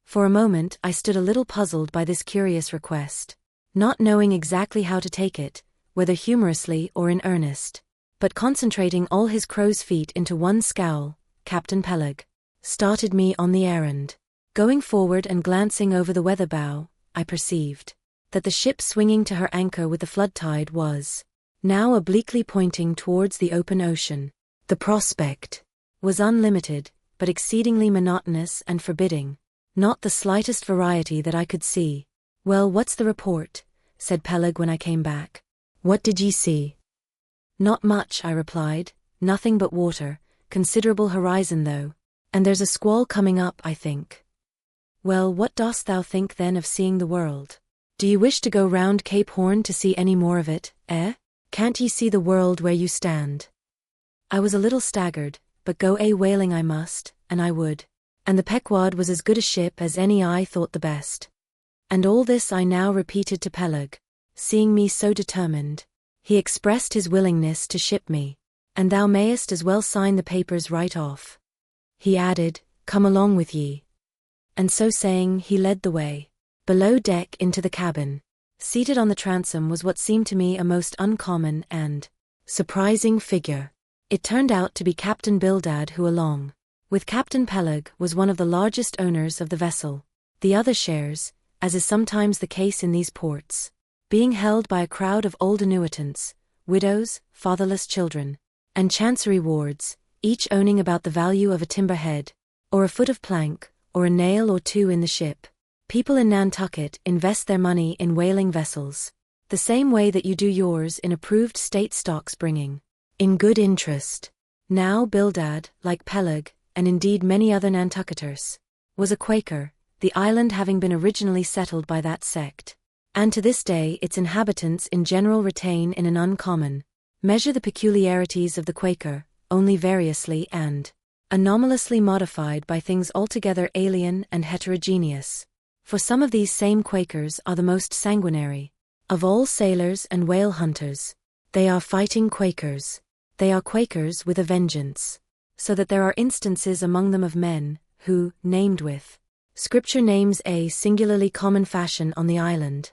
For a moment I stood a little puzzled by this curious request, not knowing exactly how to take it, whether humorously or in earnest. But concentrating all his crow's feet into one scowl, Captain Peleg started me on the errand. Going forward and glancing over the weather bow, I perceived that the ship swinging to her anchor with the flood tide was now obliquely pointing towards the open ocean. The prospect was unlimited, but exceedingly monotonous and forbidding. Not the slightest variety that I could see. Well, what's the report? Said Peleg when I came back. What did ye see? Not much, I replied. Nothing but water, considerable horizon though. And there's a squall coming up, I think. Well, what dost thou think then of seeing the world? Do you wish to go round Cape Horn to see any more of it, eh? Can't ye see the world where you stand? I was a little staggered, but go a-whaling I must, and I would. And the Pequod was as good a ship as any I thought the best. And all this I now repeated to Peleg. Seeing me so determined, he expressed his willingness to ship me. And thou mayest as well sign the papers right off. He added, come along with ye. And so saying, he led the way below deck into the cabin. Seated on the transom was what seemed to me a most uncommon and surprising figure. It turned out to be Captain Bildad, who along with Captain Peleg was one of the largest owners of the vessel. The other shares, as is sometimes the case in these ports, being held by a crowd of old annuitants, widows, fatherless children, and chancery wards, each owning about the value of a timber head, or a foot of plank, or a nail or two in the ship. People in Nantucket invest their money in whaling vessels, the same way that you do yours in approved state stocks, bringing in good interest. Now Bildad, like Peleg, and indeed many other Nantucketers, was a Quaker, the island having been originally settled by that sect. And to this day its inhabitants in general retain in an uncommon measure the peculiarities of the Quaker, only variously and anomalously modified by things altogether alien and heterogeneous. For some of these same Quakers are the most sanguinary of all sailors and whale hunters. They are fighting Quakers. They are Quakers with a vengeance. So that there are instances among them of men, who, named with Scripture names a singularly common fashion on the island,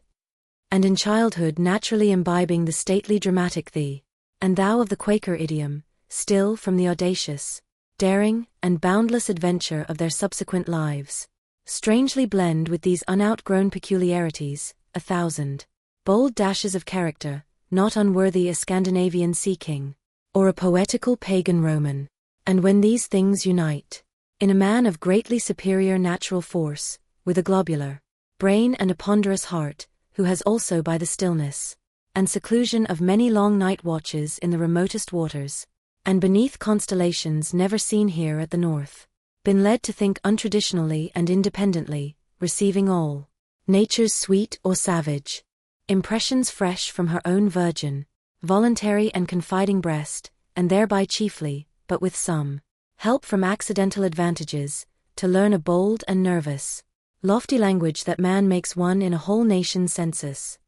and in childhood naturally imbibing the stately dramatic thee and thou of the Quaker idiom, still from the audacious, daring, and boundless adventure of their subsequent lives, strangely blend with these unoutgrown peculiarities, 1,000 bold dashes of character, not unworthy a Scandinavian sea king, or a poetical pagan Roman. And when these things unite in a man of greatly superior natural force, with a globular brain and a ponderous heart, who has also by the stillness and seclusion of many long night watches in the remotest waters, and beneath constellations never seen here at the north, been led to think untraditionally and independently, receiving all nature's sweet or savage impressions fresh from her own virgin, voluntary and confiding breast, and thereby chiefly, but with some help from accidental advantages, to learn a bold and nervous, lofty language that man makes one in a whole nation's census.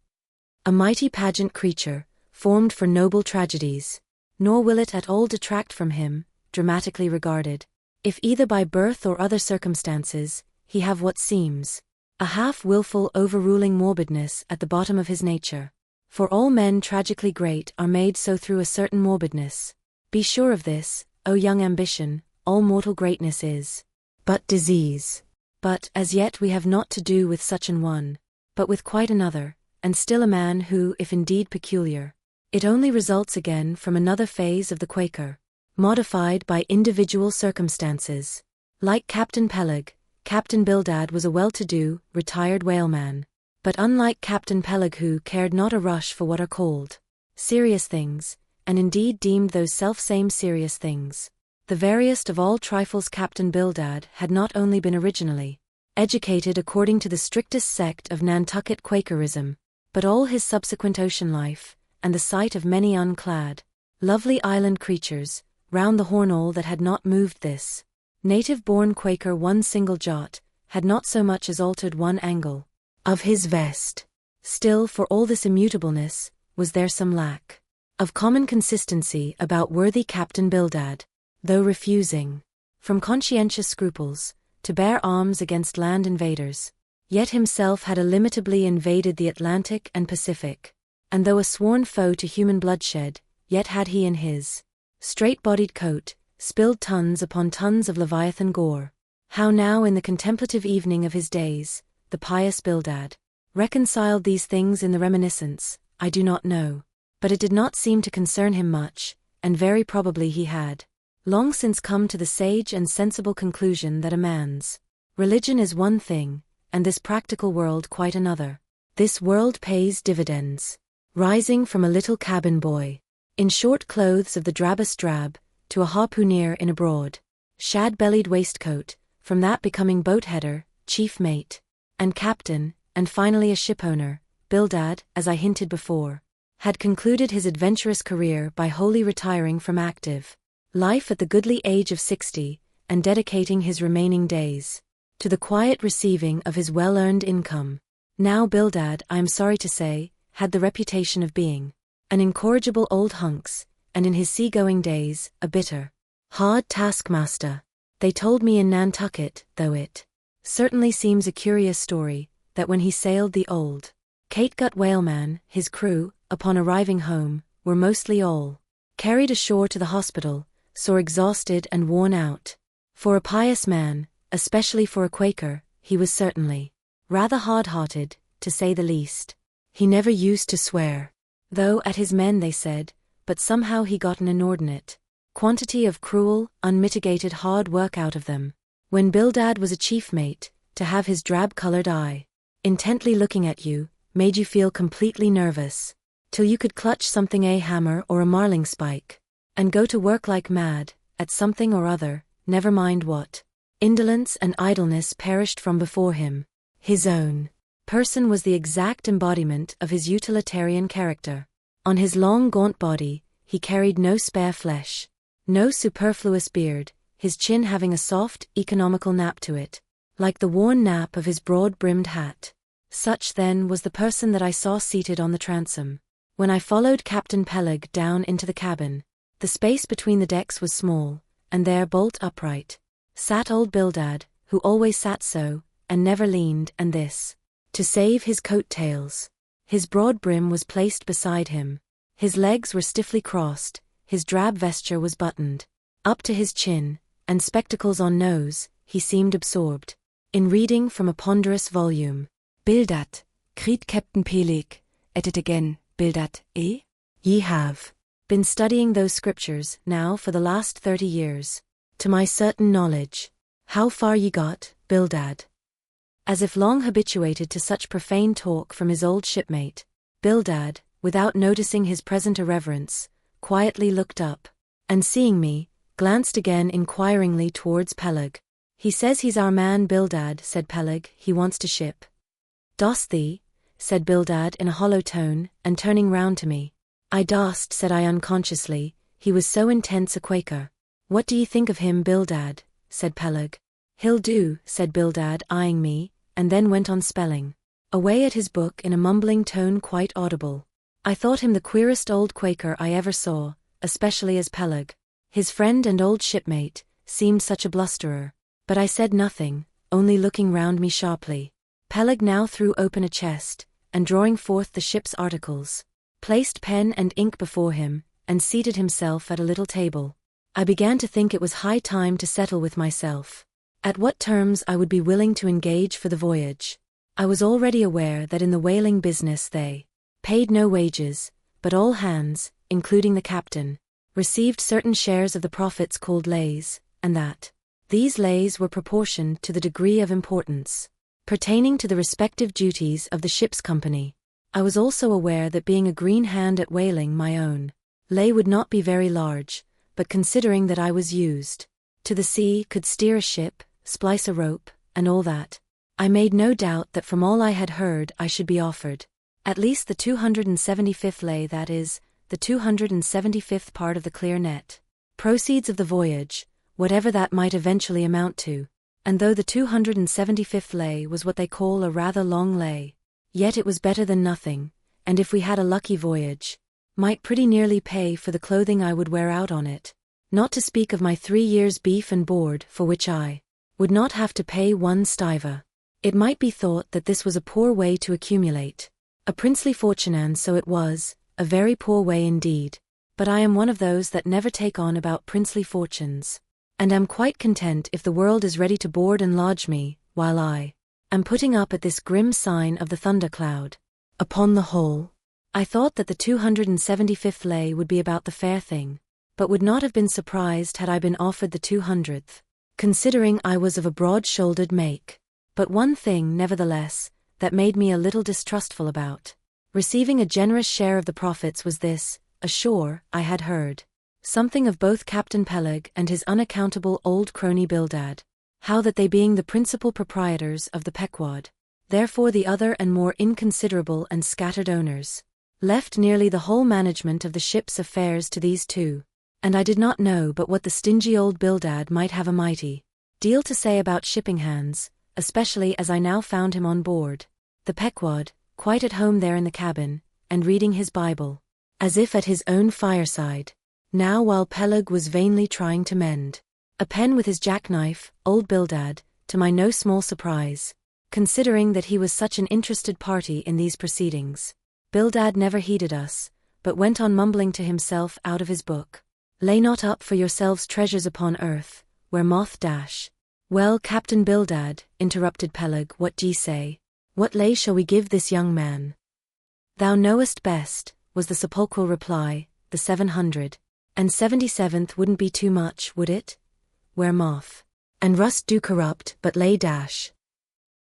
A mighty pageant creature, formed for noble tragedies, nor will it at all detract from him, dramatically regarded, if either by birth or other circumstances, he have what seems a half-wilful overruling morbidness at the bottom of his nature. For all men tragically great are made so through a certain morbidness. Be sure of this, O young ambition, all mortal greatness is but disease. But as yet we have not to do with such an one, but with quite another, and still a man who, if indeed peculiar, It only results again from another phase of the Quaker, modified by individual circumstances. Like Captain Peleg, Captain Bildad was a well-to-do, retired whaleman. But unlike Captain Peleg, who cared not a rush for what are called serious things, and indeed deemed those self-same serious things the veriest of all trifles, Captain Bildad had not only been originally educated according to the strictest sect of Nantucket Quakerism, but all his subsequent ocean life, and the sight of many unclad, lovely island creatures, round the Hornell that had not moved this native-born Quaker one single jot, had not so much as altered one angle of his vest. Still, for all this immutableness, was there some lack of common consistency about worthy Captain Bildad, though refusing, from conscientious scruples, to bear arms against land invaders, yet himself had illimitably invaded the Atlantic and Pacific, and though a sworn foe to human bloodshed, yet had he in his straight-bodied coat spilled tons upon tons of Leviathan gore. How now, in the contemplative evening of his days, the pious Bildad reconciled these things in the reminiscence, I do not know, but it did not seem to concern him much, and very probably he had long since come to the sage and sensible conclusion that a man's religion is one thing, and this practical world quite another. This world pays dividends. Rising from a little cabin boy, in short clothes of the drabbest drab, to a harpooner in a broad, shad-bellied waistcoat, from that becoming boat-header, chief mate, and captain, and finally a shipowner, Bildad, as I hinted before, had concluded his adventurous career by wholly retiring from active life at the goodly age of 60, and dedicating his remaining days to the quiet receiving of his well-earned income. Now Bildad, I am sorry to say, had the reputation of being an incorrigible old hunks, and in his sea-going days, a bitter, hard taskmaster. They told me in Nantucket, though it certainly seems a curious story, that when he sailed the old Catgut whaleman, his crew, upon arriving home, were mostly all carried ashore to the hospital, sore exhausted and worn out. For a pious man, especially for a Quaker, he was certainly rather hard-hearted, to say the least. He never used to swear, though at his men they said, but somehow he got an inordinate quantity of cruel, unmitigated hard work out of them. When Bildad was a chief mate, to have his drab-colored eye intently looking at you, made you feel completely nervous, till you could clutch something, a hammer or a marling spike, and go to work like mad, at something or other, never mind what. Indolence and idleness perished from before him. His own person was the exact embodiment of his utilitarian character. On his long gaunt body, he carried no spare flesh, no superfluous beard, his chin having a soft, economical nap to it, like the worn nap of his broad-brimmed hat. Such then was the person that I saw seated on the transom. When I followed Captain Peleg down into the cabin, the space between the decks was small, and there, bolt upright, sat old Bildad, who always sat so, and never leaned, and this, to save his coat-tails. His broad brim was placed beside him. His legs were stiffly crossed, his drab vesture was buttoned up to his chin, and spectacles on nose, he seemed absorbed in reading from a ponderous volume. Bildad, cried Captain Peleg, at it again, Bildad, eh? Ye have been studying those scriptures now for the last 30 years. To my certain knowledge. How far ye got, Bildad? As if long habituated to such profane talk from his old shipmate, Bildad, without noticing his present irreverence, quietly looked up, and seeing me, glanced again inquiringly towards Peleg. He says he's our man, Bildad, said Peleg. He wants to ship. Dost thee? Said Bildad in a hollow tone, and turning round to me. I dost, said I unconsciously, he was so intense a Quaker. What do ye think of him, Bildad? Said Peleg. He'll do, said Bildad, eyeing me, and then went on spelling away at his book in a mumbling tone quite audible. I thought him the queerest old Quaker I ever saw, especially as Peleg, his friend and old shipmate, seemed such a blusterer. But I said nothing, only looking round me sharply. Peleg now threw open a chest, and drawing forth the ship's articles, placed pen and ink before him, and seated himself at a little table. I began to think it was high time to settle with myself at what terms I would be willing to engage for the voyage. I was already aware that in the whaling business they paid no wages, but all hands, including the captain, received certain shares of the profits called lays, and that these lays were proportioned to the degree of importance pertaining to the respective duties of the ship's company. I was also aware that being a green hand at whaling, my own lay would not be very large, but considering that I was used to the sea, could steer a ship, splice a rope, and all that, I made no doubt that from all I had heard I should be offered at least the 275th lay, that is, the 275th part of the clear net proceeds of the voyage, whatever that might eventually amount to. And though the 275th lay was what they call a rather long lay, yet it was better than nothing, and if we had a lucky voyage, might pretty nearly pay for the clothing I would wear out on it, not to speak of my 3 years' beef and board, for which I would not have to pay 1 stiver. It might be thought that this was a poor way to accumulate a princely fortune, and so it was, a very poor way indeed, but I am one of those that never take on about princely fortunes, and am quite content if the world is ready to board and lodge me, while I am putting up at this grim sign of the thundercloud. Upon the whole, I thought that the 275th lay would be about the fair thing, but would not have been surprised had I been offered the 200th, considering I was of a broad-shouldered make. But one thing, nevertheless, that made me a little distrustful about receiving a generous share of the profits was this: ashore, I had heard something of both Captain Peleg and his unaccountable old crony Bildad, how that they being the principal proprietors of the Pequod, therefore the other and more inconsiderable and scattered owners, left nearly the whole management of the ship's affairs to these two, and I did not know but what the stingy old Bildad might have a mighty deal to say about shipping hands, especially as I now found him on board the Pequod, quite at home there in the cabin, and reading his Bible, as if at his own fireside. Now while Peleg was vainly trying to mend a pen with his jackknife, old Bildad, to my no small surprise, considering that he was such an interested party in these proceedings, Bildad never heeded us, but went on mumbling to himself out of his book, "Lay not up for yourselves treasures upon earth, where moth dash." "Well, Captain Bildad," interrupted Peleg, "what d'ye say? What lay shall we give this young man?" "Thou knowest best," was the sepulchral reply. "The 777th wouldn't be too much, would it? Where moth and rust do corrupt, but lay dash."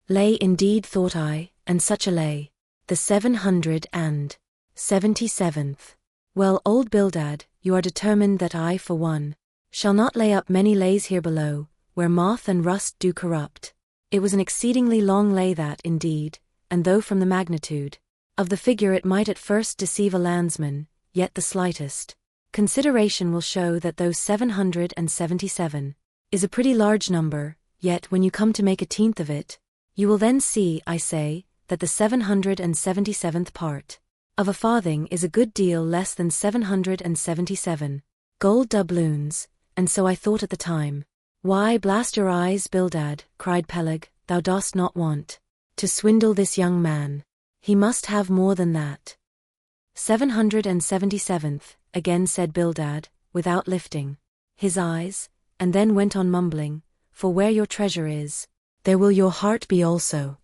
Lay indeed, thought I, and such a lay. The 777th. Well, old Bildad, you are determined that I, for one, shall not lay up many lays here below, where moth and rust do corrupt. It was an exceedingly long lay that, indeed, and though from the magnitude of the figure it might at first deceive a landsman, yet the slightest consideration will show that though 777 is a pretty large number, yet when you come to make a tenth of it, you will then see, I say, that the 777th part of a farthing is a good deal less than 777 gold doubloons, and so I thought at the time. "Why, blast your eyes, Bildad," cried Peleg, "thou dost not want to swindle this young man. He must have more than that." 777th, again said Bildad, without lifting his eyes, and then went on mumbling, "For where your treasure is, there will your heart be also."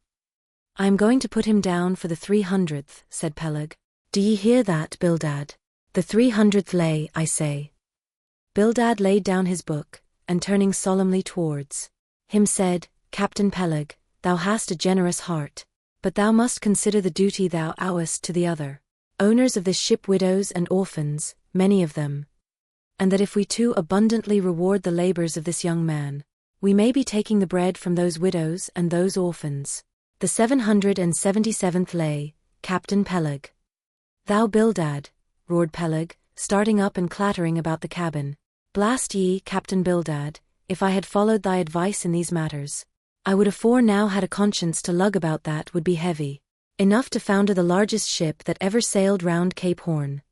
"I am going to put him down for the 300th, said Peleg. "Do ye hear that, Bildad? The 300th lay, I say." Bildad laid down his book, and turning solemnly towards him said, "Captain Peleg, thou hast a generous heart, but thou must consider the duty thou owest to the other owners of this ship, widows and orphans, many of them, and that if we too abundantly reward the labors of this young man, we may be taking the bread from those widows and those orphans." The 777th lay, Captain Peleg. "Thou Bildad," roared Peleg, starting up and clattering about the cabin. "Blast ye, Captain Bildad, if I had followed thy advice in these matters, I would afore now had a conscience to lug about that would be heavy enough to founder the largest ship that ever sailed round Cape Horn."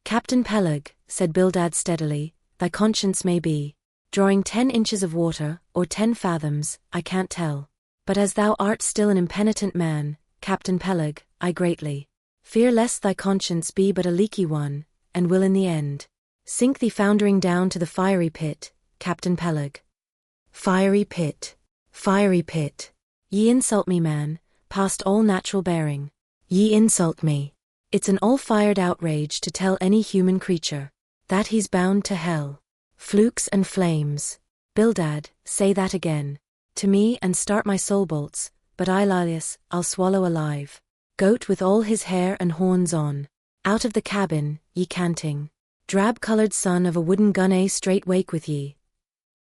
"Captain Peleg," said Bildad steadily, "thy conscience may be drawing 10 inches of water, or 10 fathoms, I can't tell. But as thou art still an impenitent man, Captain Peleg, I greatly fear lest thy conscience be but a leaky one, and will in the end sink thee foundering down to the fiery pit, Captain Peleg." "Fiery pit, fiery pit. Ye insult me, man, past all natural bearing. Ye insult me. It's an all-fired outrage to tell any human creature that he's bound to hell. Flukes and flames. Bildad, say that again to me and start my soul bolts, but I'll swallow alive. Goat with all his hair and horns on. Out of the cabin, ye canting. Drab-colored son of a wooden gun, straight wake with ye.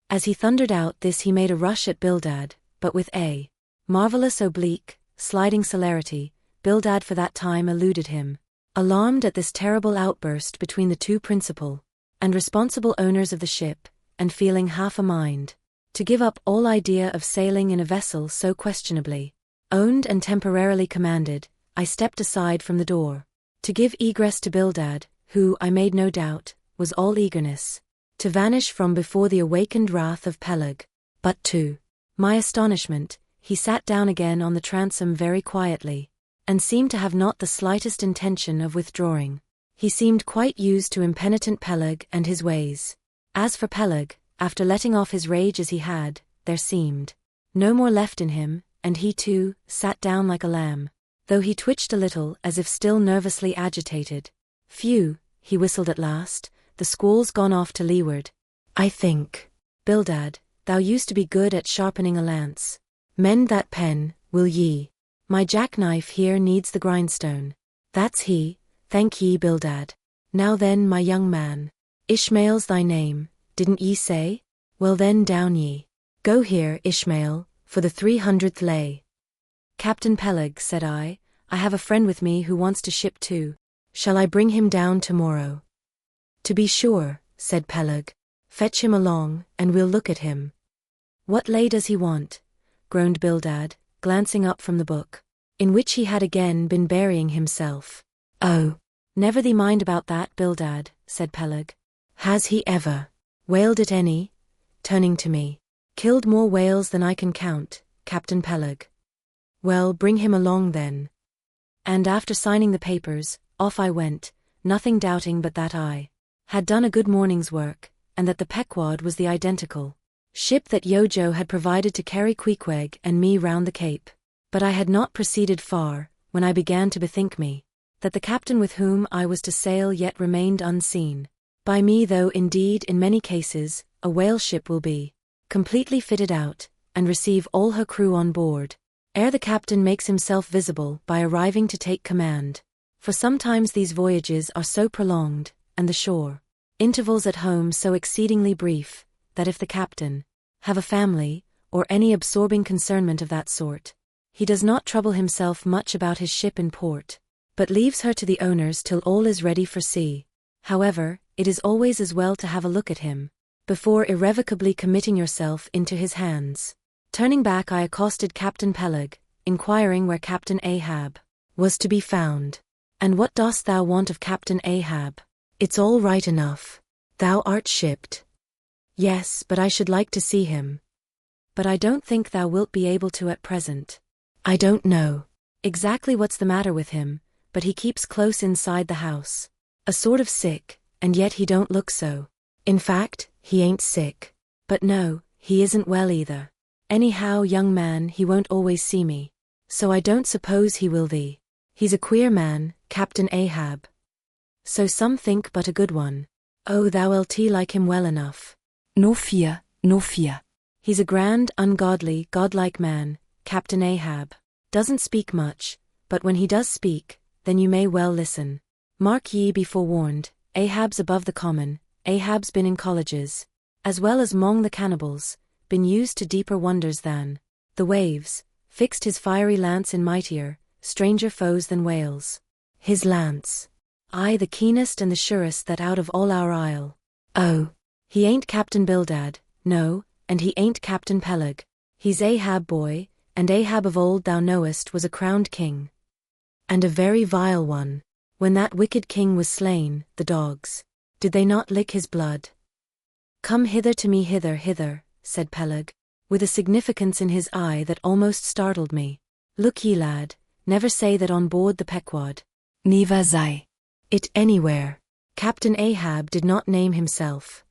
As he thundered out this, he made a rush at Bildad, but with a marvelous oblique, sliding celerity. Bildad for that time eluded him. Alarmed at this terrible outburst between the two principal and responsible owners of the ship, and feeling half a mind to give up all idea of sailing in a vessel so questionably owned and temporarily commanded, I stepped aside from the door to give egress to Bildad, who, I made no doubt, was all eagerness to vanish from before the awakened wrath of Peleg. But to my astonishment, he sat down again on the transom very quietly, and seemed to have not the slightest intention of withdrawing. He seemed quite used to impenitent Peleg and his ways. As for Peleg, after letting off his rage as he had, there seemed no more left in him, and he too sat down like a lamb, though he twitched a little as if still nervously agitated. Phew, he whistled at last, the squall's gone off to leeward. I think, Bildad, thou used to be good at sharpening a lance. Mend that pen, will ye? My jackknife here needs the grindstone. That's he, thank ye, Bildad. Now then, my young man, Ishmael's thy name, didn't ye say? Well then, down ye go here, Ishmael, for the 300th lay. Captain Peleg, said I have a friend with me who wants to ship too. Shall I bring him down tomorrow? To be sure, said Peleg. Fetch him along, and we'll look at him. What lay does he want? Groaned Bildad, glancing up from the book, in which he had again been burying himself. Oh, never thee mind about that, Bildad, said Peleg. Has he ever whaled at any? Turning to me. Killed more whales than I can count, Captain Peleg. Well, bring him along then. And after signing the papers, off I went, nothing doubting but that I had done a good morning's work, and that the Pequod was the identical ship that Yojo had provided to carry Queequeg and me round the Cape. But I had not proceeded far, when I began to bethink me that the captain with whom I was to sail yet remained unseen by me, though indeed in many cases a whale ship will be completely fitted out, and receive all her crew on board, ere the captain makes himself visible by arriving to take command. For sometimes these voyages are so prolonged, and the shore intervals at home so exceedingly brief, that if the captain have a family, or any absorbing concernment of that sort, he does not trouble himself much about his ship in port, but leaves her to the owners till all is ready for sea. However, it is always as well to have a look at him before irrevocably committing yourself into his hands. Turning back, I accosted Captain Peleg, inquiring where Captain Ahab was to be found. And what dost thou want of Captain Ahab? It's all right enough. Thou art shipped. Yes, but I should like to see him. But I don't think thou wilt be able to at present. I don't know exactly what's the matter with him, but he keeps close inside the house. A sort of sick, and yet he don't look so. In fact, he ain't sick. But no, he isn't well either. Anyhow, young man, he won't always see me, so I don't suppose he will thee. He's a queer man, Captain Ahab. So some think, but a good one. Oh, thou'lt like him well enough. No fear, no fear. He's a grand, ungodly, godlike man, Captain Ahab. Doesn't speak much, but when he does speak, then you may well listen. Mark ye, be forewarned, Ahab's above the common. Ahab's been in colleges, as well as 'mong the cannibals, been used to deeper wonders than the waves, fixed his fiery lance in mightier, stranger foes than whales. His lance, aye, the keenest and the surest that out of all our isle. Oh, he ain't Captain Bildad, no, and he ain't Captain Peleg. He's Ahab, boy, and Ahab of old thou knowest was a crowned king. And a very vile one. When that wicked king was slain, the dogs, did they not lick his blood? Come hither to me, hither, said Peleg, with a significance in his eye that almost startled me. Look ye, lad, never say that on board the Pequod. Never sei it anywhere. Captain Ahab did not name himself.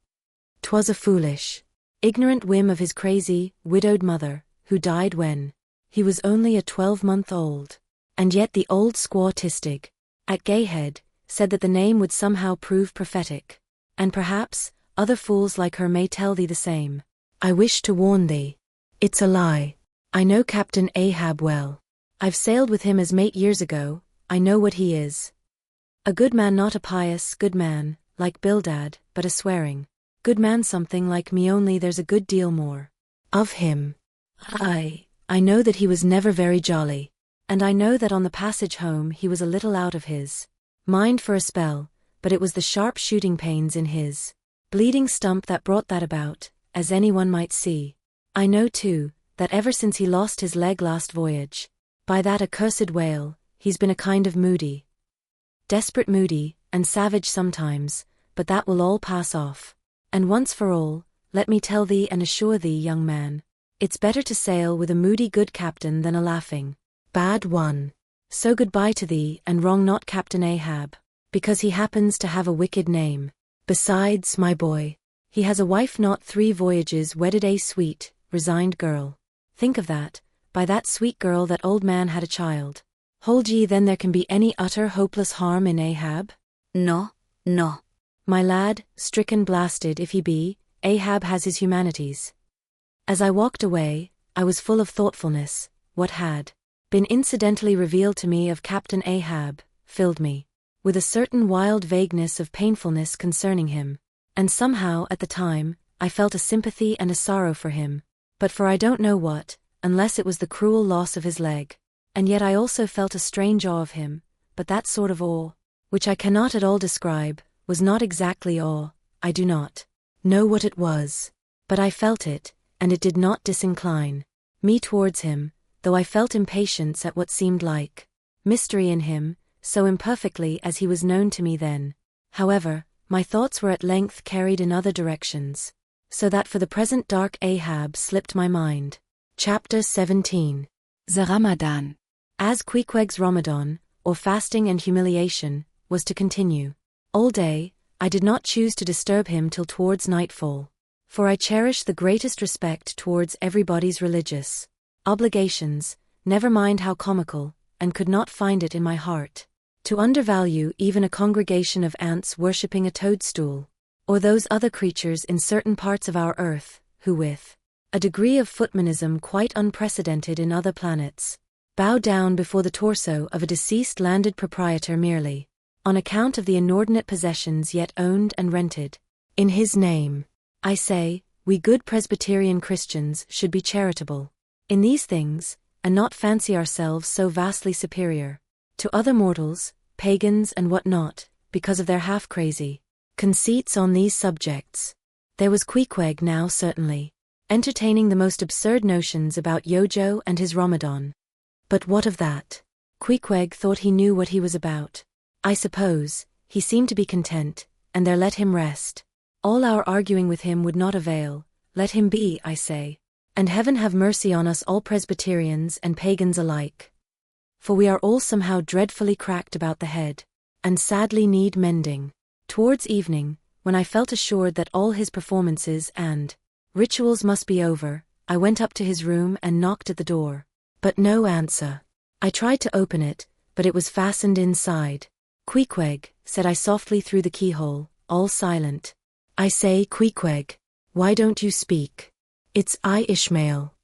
'Twas a foolish, ignorant whim of his crazy, widowed mother, who died when he was only a 12-month old. And yet the old squaw Tistig at Gayhead, said that the name would somehow prove prophetic. And perhaps, other fools like her may tell thee the same. I wish to warn thee. It's a lie. I know Captain Ahab well. I've sailed with him as mate years ago, I know what he is. A good man, not a pious good man, like Bildad, but a swearing good man, something like me, only there's a good deal more of him. I know that he was never very jolly. And I know that on the passage home he was a little out of his mind for a spell, but it was the sharp shooting pains in his bleeding stump that brought that about, as anyone might see. I know too, that ever since he lost his leg last voyage, by that accursed whale, he's been a kind of moody, desperate moody, and savage sometimes, but that will all pass off. And once for all, let me tell thee and assure thee, young man, it's better to sail with a moody good captain than a laughing bad one. So goodbye to thee, and wrong not Captain Ahab, because he happens to have a wicked name. Besides, my boy, he has a wife, not 3 voyages wedded, a sweet, resigned girl. Think of that, by that sweet girl that old man had a child. Hold ye then there can be any utter hopeless harm in Ahab? No, no. My lad, stricken blasted if he be, Ahab has his humanities. As I walked away, I was full of thoughtfulness. What had been incidentally revealed to me of Captain Ahab filled me with a certain wild vagueness of painfulness concerning him, and somehow at the time I felt a sympathy and a sorrow for him, but for I don't know what, unless it was the cruel loss of his leg. And yet I also felt a strange awe of him, but that sort of awe, which I cannot at all describe, was not exactly awe. I do not know what it was, but I felt it, and it did not disincline me towards him, though I felt impatience at what seemed like mystery in him, so imperfectly as he was known to me then. However, my thoughts were at length carried in other directions, so that for the present dark Ahab slipped my mind. Chapter 17. The Ramadan. As Queequeg's Ramadan, or fasting and humiliation, was to continue all day, I did not choose to disturb him till towards nightfall, for I cherish the greatest respect towards everybody's religious obligations, never mind how comical, and could not find it in my heart to undervalue even a congregation of ants worshipping a toadstool, or those other creatures in certain parts of our earth, who with a degree of footmanism quite unprecedented in other planets, bow down before the torso of a deceased landed proprietor merely on account of the inordinate possessions yet owned and rented in his name. I say, we good Presbyterian Christians should be charitable in these things, and not fancy ourselves so vastly superior to other mortals, pagans and what not, because of their half-crazy conceits on these subjects. There was Queequeg now certainly, entertaining the most absurd notions about Yojo and his Ramadan. But what of that? Queequeg thought he knew what he was about. I suppose, he seemed to be content, and there let him rest. All our arguing with him would not avail. Let him be, I say. And heaven have mercy on us all, Presbyterians and pagans alike. For we are all somehow dreadfully cracked about the head, and sadly need mending. Towards evening, when I felt assured that all his performances and rituals must be over, I went up to his room and knocked at the door. But no answer. I tried to open it, but it was fastened inside. Queequeg, said I softly through the keyhole, all silent. I say, Queequeg, why don't you speak? It's I, Ishmael.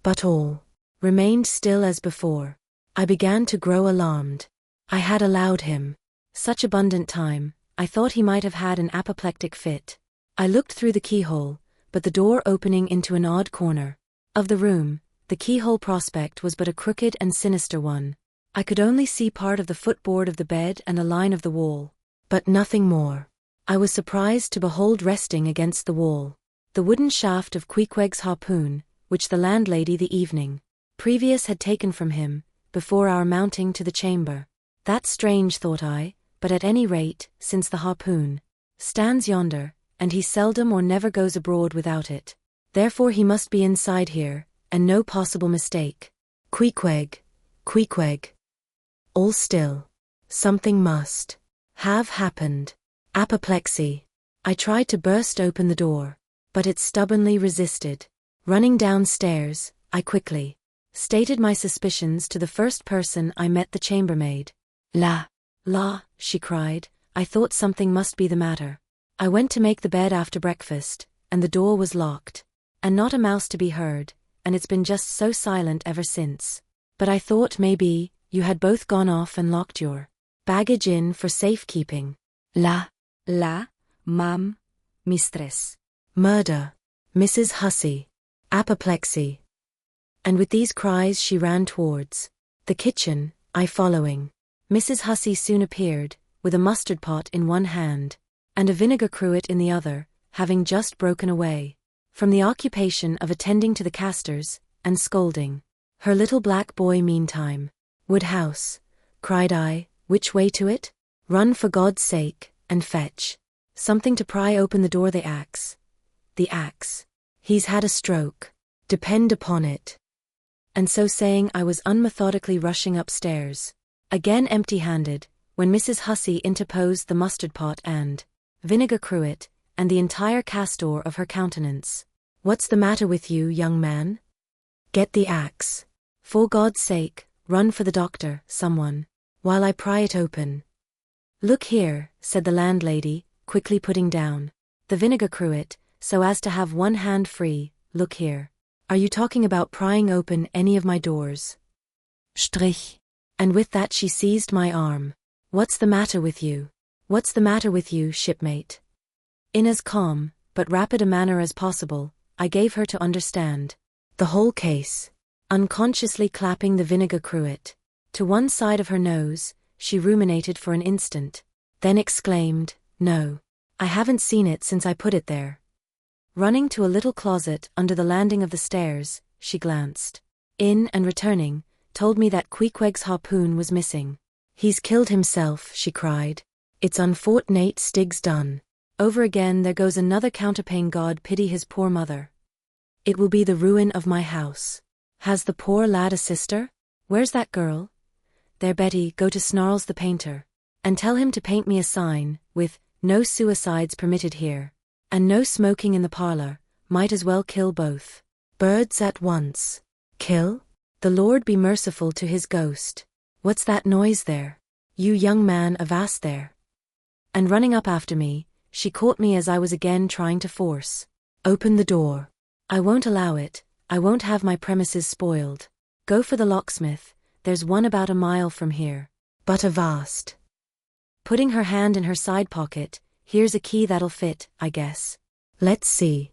But all remained still as before. I began to grow alarmed. I had allowed him such abundant time, I thought he might have had an apoplectic fit. I looked through the keyhole, but the door opening into an odd corner of the room, the keyhole prospect was but a crooked and sinister one. I could only see part of the footboard of the bed and a line of the wall, but nothing more. I was surprised to behold resting against the wall the wooden shaft of Queequeg's harpoon, which the landlady the evening previous had taken from him, before our mounting to the chamber. That's strange, thought I, but at any rate, since the harpoon stands yonder, and he seldom or never goes abroad without it, therefore he must be inside here, and no possible mistake. Queequeg, Queequeg. All still. Something must have happened. Apoplexy. I tried to burst open the door, but it stubbornly resisted. Running downstairs, I quickly stated my suspicions to the first person I met, the chambermaid. La La, she cried, I thought something must be the matter. I went to make the bed after breakfast, and the door was locked. And not a mouse to be heard, and it's been just so silent ever since. But I thought maybe you had both gone off and locked your baggage in for safekeeping. La, mam, mistress. Murder. Mrs. Hussey. Apoplexy. And with these cries she ran towards the kitchen, I following. Mrs. Hussey soon appeared, with a mustard pot in one hand, and a vinegar cruet in the other, having just broken away from the occupation of attending to the castors, and scolding her little black boy meantime. Woodhouse, cried I, which way to it? Run for God's sake, and fetch something to pry open the door. The axe. He's had a stroke. Depend upon it. And so saying I was unmethodically rushing upstairs, again empty-handed, when Mrs. Hussey interposed the mustard pot and vinegar cruet, and the entire castor of her countenance. What's the matter with you, young man? Get the axe. For God's sake, run for the doctor, someone, while I pry it open. Look here, said the landlady, quickly putting down the vinegar cruet, so as to have one hand free. Look here. Are you talking about prying open any of my doors? Strich. And with that she seized my arm. What's the matter with you? What's the matter with you, shipmate? In as calm, but rapid a manner as possible, I gave her to understand the whole case. Unconsciously clapping the vinegar cruet to one side of her nose, she ruminated for an instant, then exclaimed, No, I haven't seen it since I put it there. Running to a little closet under the landing of the stairs, she glanced in and returning, told me that Queequeg's harpoon was missing. He's killed himself, she cried. It's unfortunate Stig's done. Over again there goes another counterpane. God pity his poor mother. It will be the ruin of my house. Has the poor lad a sister? Where's that girl? There, Betty, go to Snarls the painter, and tell him to paint me a sign, with, no suicides permitted here, and no smoking in the parlor. Might as well kill both birds at once. Kill? The Lord be merciful to his ghost. What's that noise there? You young man, avast there. And running up after me, she caught me as I was again trying to force open the door. I won't allow it. I won't have my premises spoiled. Go for the locksmith, there's one about a mile from here. But avast. Putting her hand in her side pocket, here's a key that'll fit, I guess. Let's see.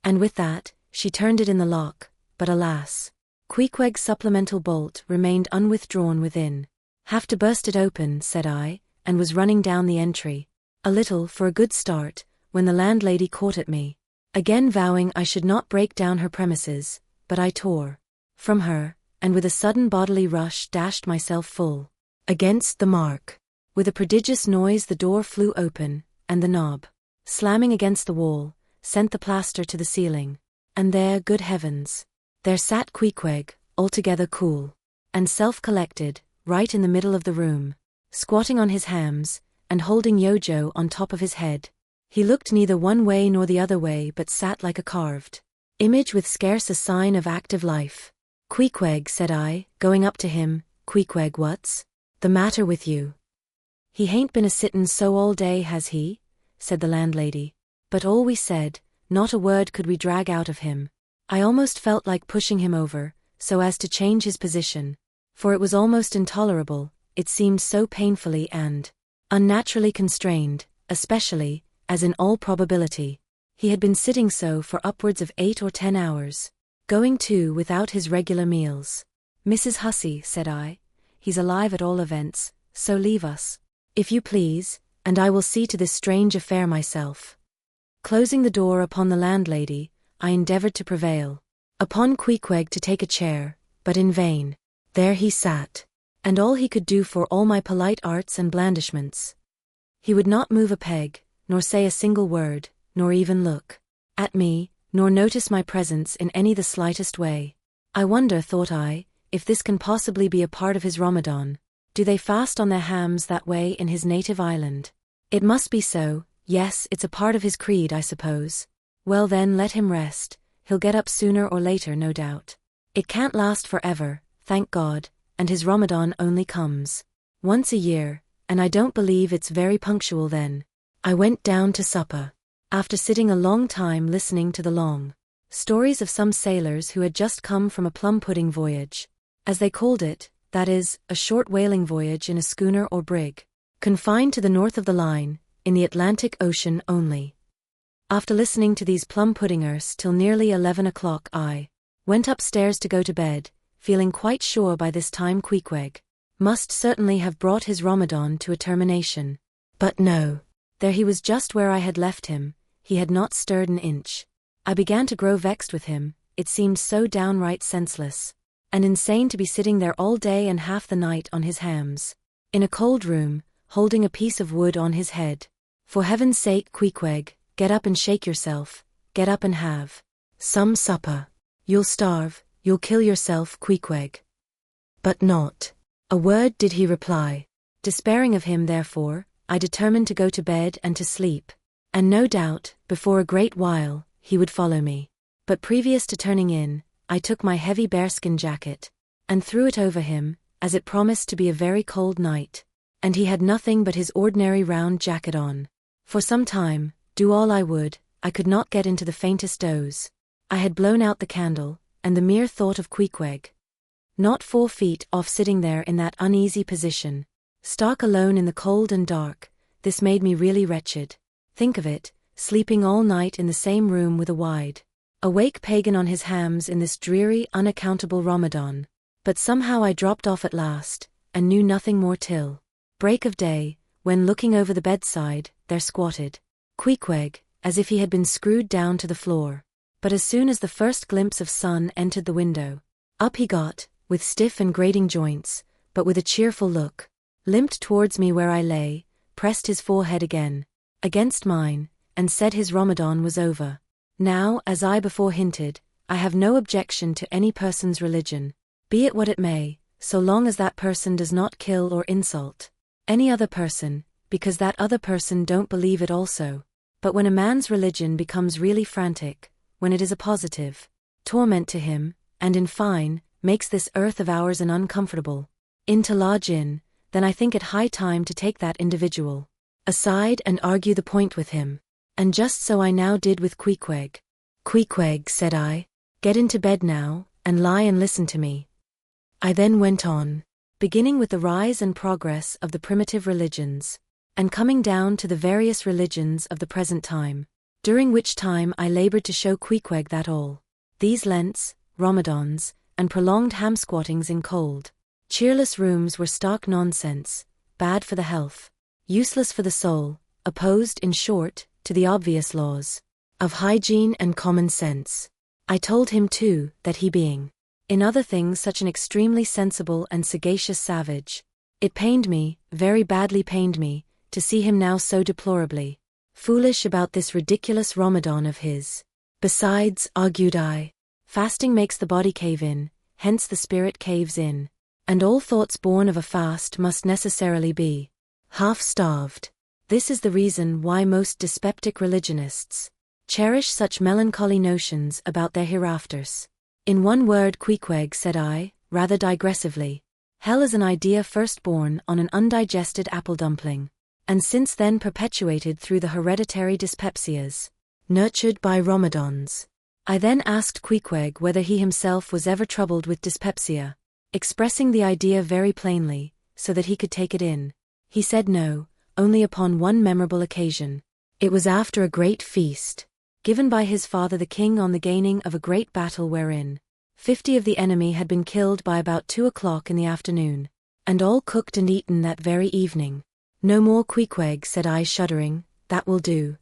And with that, she turned it in the lock, but alas, Queequeg's supplemental bolt remained unwithdrawn within. Have to burst it open, said I, and was running down the entry, a little for a good start, when the landlady caught at me. Again vowing I should not break down her premises, but I tore from her, and with a sudden bodily rush dashed myself full against the mark. With a prodigious noise the door flew open, and the knob, slamming against the wall, sent the plaster to the ceiling. And there, good heavens, there sat Queequeg, altogether cool and self-collected, right in the middle of the room, squatting on his hams, and holding Yojo on top of his head. He looked neither one way nor the other way, but sat like a carved image with scarce a sign of active life. Queequeg, said I, going up to him. Queequeg, what's the matter with you? He hain't been a-sittin' so all day, has he? Said the landlady. But all we said, not a word could we drag out of him. I almost felt like pushing him over, so as to change his position, for it was almost intolerable. It seemed so painfully and unnaturally constrained, especially, as in all probability, he had been sitting so for upwards of 8 or 10 hours, going too without his regular meals. Mrs. Hussey, said I, he's alive at all events, so leave us, if you please, and I will see to this strange affair myself. Closing the door upon the landlady, I endeavored to prevail upon Queequeg to take a chair, but in vain. There he sat, and all he could do for all my polite arts and blandishments. He would not move a peg, nor say a single word, nor even look at me, nor notice my presence in any the slightest way. I wonder, thought I, if this can possibly be a part of his Ramadan. Do they fast on their hams that way in his native island? It must be so. Yes, it's a part of his creed, I suppose. Well then, let him rest. He'll get up sooner or later, no doubt. It can't last forever, thank God, and his Ramadan only comes once a year, and I don't believe it's very punctual then. I went down to supper. After sitting a long time listening to the long stories of some sailors who had just come from a plum pudding voyage, as they called it, that is, a short whaling voyage in a schooner or brig, confined to the north of the line, in the Atlantic Ocean only. After listening to these plum puddingers till nearly 11 o'clock, I went upstairs to go to bed, feeling quite sure by this time Queequeg must certainly have brought his Ramadan to a termination. But no. There he was just where I had left him, he had not stirred an inch. I began to grow vexed with him, it seemed so downright senseless and insane to be sitting there all day and half the night on his hams, in a cold room, holding a piece of wood on his head. For heaven's sake, Queequeg, get up and shake yourself, get up and have some supper. You'll starve, you'll kill yourself, Queequeg. But not a word did he reply. Despairing of him, therefore, I determined to go to bed and to sleep, and no doubt, before a great while, he would follow me. But previous to turning in, I took my heavy bearskin jacket, and threw it over him, as it promised to be a very cold night, and he had nothing but his ordinary round jacket on. For some time, do all I would, I could not get into the faintest doze. I had blown out the candle, and the mere thought of Queequeg, not 4 feet off, sitting there in that uneasy position, stark alone in the cold and dark, this made me really wretched. Think of it, sleeping all night in the same room with a wide-awake pagan on his hams in this dreary, unaccountable Ramadan. But somehow I dropped off at last, and knew nothing more till break of day, when looking over the bedside, there squatted Queequeg, as if he had been screwed down to the floor. But as soon as the first glimpse of sun entered the window, up he got, with stiff and grating joints, but with a cheerful look, limped towards me where I lay, pressed his forehead against mine, and said his Ramadan was over. Now, as I before hinted, I have no objection to any person's religion, be it what it may, so long as that person does not kill or insult any other person, because that other person don't believe it also. But when a man's religion becomes really frantic, when it is a positive torment to him, and in fine, makes this earth of ours an uncomfortable inn to lodge in, then I think it high time to take that individual aside and argue the point with him. And just so I now did with Queequeg. Queequeg, said I, get into bed now, and lie and listen to me. I then went on, beginning with the rise and progress of the primitive religions, and coming down to the various religions of the present time, during which time I labored to show Queequeg that all these Lents, Ramadans, and prolonged ham-squattings in cold, cheerless rooms were stark nonsense, bad for the health, useless for the soul, opposed, in short, to the obvious laws of hygiene and common sense. I told him too, that he being, in other things, such an extremely sensible and sagacious savage, it pained me, very badly pained me, to see him now so deplorably foolish about this ridiculous Ramadan of his. Besides, argued I, fasting makes the body cave in, hence the spirit caves in, and all thoughts born of a fast must necessarily be half-starved. This is the reason why most dyspeptic religionists cherish such melancholy notions about their hereafters. In one word, Queequeg, said I, rather digressively, hell is an idea first born on an undigested apple dumpling, and since then perpetuated through the hereditary dyspepsias, nurtured by Ramadans. I then asked Queequeg whether he himself was ever troubled with dyspepsia, expressing the idea very plainly, so that he could take it in. He said no, only upon one memorable occasion. It was after a great feast, given by his father the king on the gaining of a great battle wherein 50 of the enemy had been killed by about 2 o'clock in the afternoon, and all cooked and eaten that very evening. No more, Queequeg, said I, shuddering, that will do.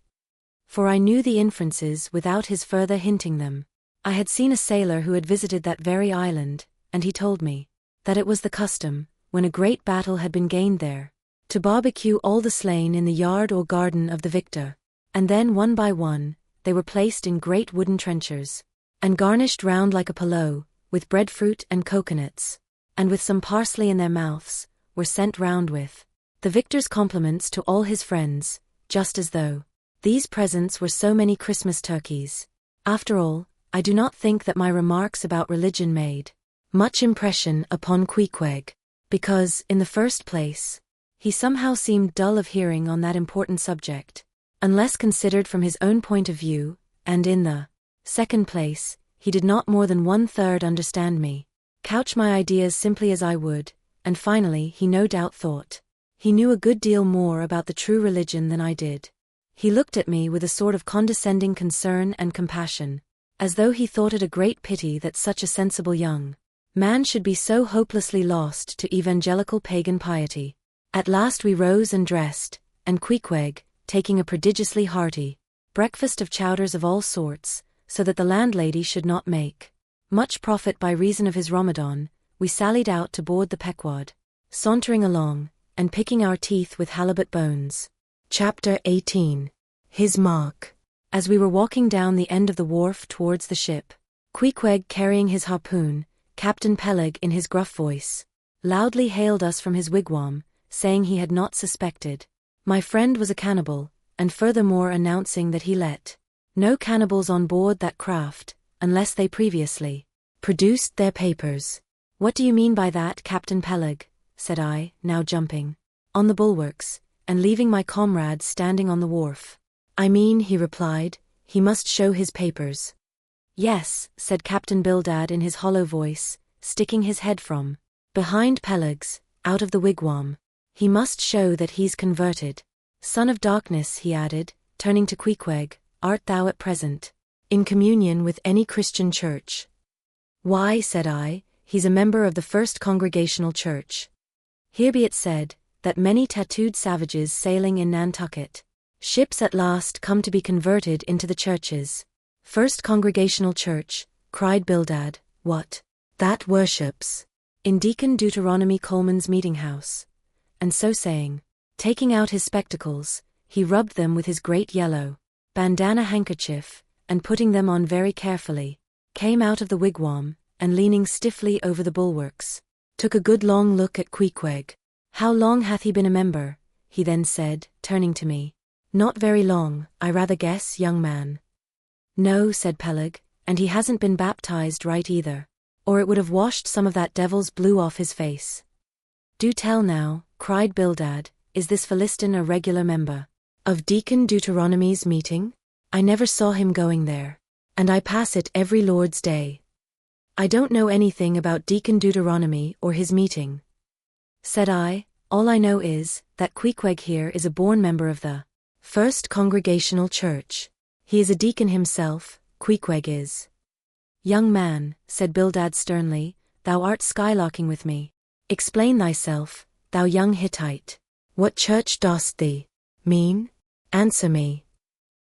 For I knew the inferences without his further hinting them. I had seen a sailor who had visited that very island, and he told me that it was the custom, when a great battle had been gained there, to barbecue all the slain in the yard or garden of the victor, and then one by one, they were placed in great wooden trenchers, and garnished round like a pillow, with breadfruit and coconuts, and with some parsley in their mouths, were sent round with the victor's compliments to all his friends, just as though these presents were so many Christmas turkeys. After all, I do not think that my remarks about religion made much impression upon Queequeg, because, in the first place, He somehow seemed dull of hearing on that important subject. Unless considered from his own point of view, and in the second place, he did not more than 1/3 understand me, couch my ideas simply as I would, and finally he no doubt thought he knew a good deal more about the true religion than I did. He looked at me with a sort of condescending concern and compassion, as though he thought it a great pity that such a sensible young man should be so hopelessly lost to evangelical pagan piety. At last we rose and dressed, and Queequeg, taking a prodigiously hearty breakfast of chowders of all sorts, so that the landlady should not make much profit by reason of his Ramadan, we sallied out to board the Pequod, sauntering along, and picking our teeth with halibut bones. Chapter 18. His Mark. As we were walking down the end of the wharf towards the ship, Queequeg carrying his harpoon, Captain Peleg in his gruff voice loudly hailed us from his wigwam, saying he had not suspected my friend was a cannibal, and furthermore announcing that he let no cannibals on board that craft, unless they previously produced their papers. "What do you mean by that, Captain Peleg?" said I, now jumping on the bulwarks, and leaving my comrades standing on the wharf. "I mean," he replied, "he must show his papers." "Yes," said Captain Bildad in his hollow voice, sticking his head from behind Peleg's, out of the wigwam. "He must show that he's converted. Son of darkness," he added, turning to Queequeg, "art thou at present in communion with any Christian church?" "Why," said I, "he's a member of the First Congregational Church. Here be it said, that many tattooed savages sailing in Nantucket ships at last come to be converted into the churches." "First Congregational Church," cried Bildad, "what? That worships in Deacon Deuteronomy Coleman's meeting house." And so saying, taking out his spectacles, he rubbed them with his great yellow bandana handkerchief, and putting them on very carefully, came out of the wigwam, and leaning stiffly over the bulwarks, took a good long look at Queequeg. "How long hath he been a member?" he then said, turning to me. "Not very long, I rather guess, young man." "No," said Peleg, "and he hasn't been baptized right either, or it would have washed some of that devil's blue off his face." "Do tell now," cried Bildad, "is this Philistin a regular member of Deacon Deuteronomy's meeting? I never saw him going there, and I pass it every Lord's Day." "I don't know anything about Deacon Deuteronomy or his meeting," said I. "All I know is, that Queequeg here is a born member of the First Congregational Church. He is a deacon himself, Queequeg is." "Young man," said Bildad sternly, "thou art skylarking with me. Explain thyself, thou young Hittite. What church dost thee mean? Answer me."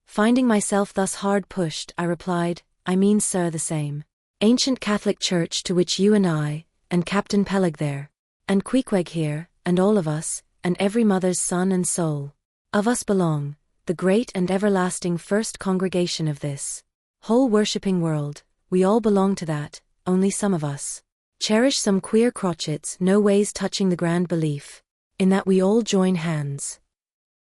Finding myself thus hard pushed, I replied, "I mean, sir, the same ancient Catholic Church to which you and I, and Captain Peleg there, and Queequeg here, and all of us, and every mother's son and soul of us belong, the great and everlasting first congregation of this whole worshipping world. We all belong to that, only some of us cherish some queer crotchets no ways touching the grand belief, in that we all join hands."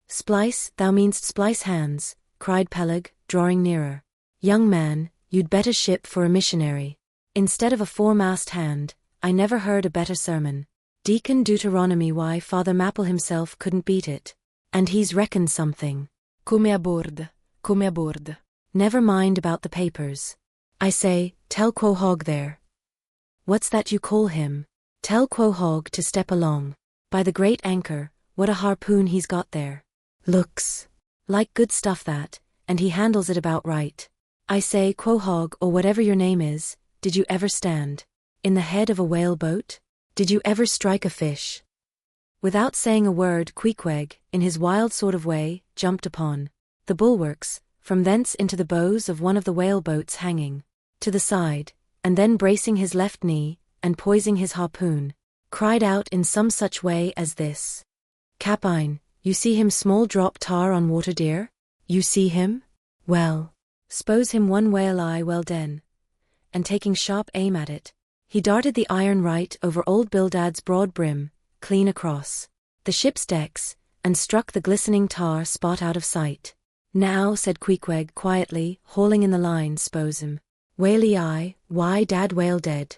"Splice, thou meanst splice hands," cried Peleg, drawing nearer. "Young man, you'd better ship for a missionary, instead of a foremast hand. I never heard a better sermon. Deacon Deuteronomy, why Father Mapple himself couldn't beat it. And he's reckoned something. Come aboard, come aboard. Never mind about the papers. I say, tell Quahog there." "What's that you call him?" "Tell Quahog to step along. By the great anchor, what a harpoon he's got there. Looks like good stuff that, and he handles it about right. I say, Quahog, or whatever your name is, did you ever stand in the head of a whale boat? Did you ever strike a fish?" Without saying a word, Queequeg, in his wild sort of way, jumped upon the bulwarks, from thence into the bows of one of the whale boats hanging to the side, and then bracing his left knee, and poising his harpoon, cried out in some such way as this: "Capine, you see him small drop tar on water deer? You see him? Well, s'pose him one whale eye well den." And taking sharp aim at it, he darted the iron right over old Bildad's broad brim, clean across the ship's decks, and struck the glistening tar spot out of sight. "Now," said Queequeg quietly, hauling in the line, "s'pose him whaley eye, why dad whale dead."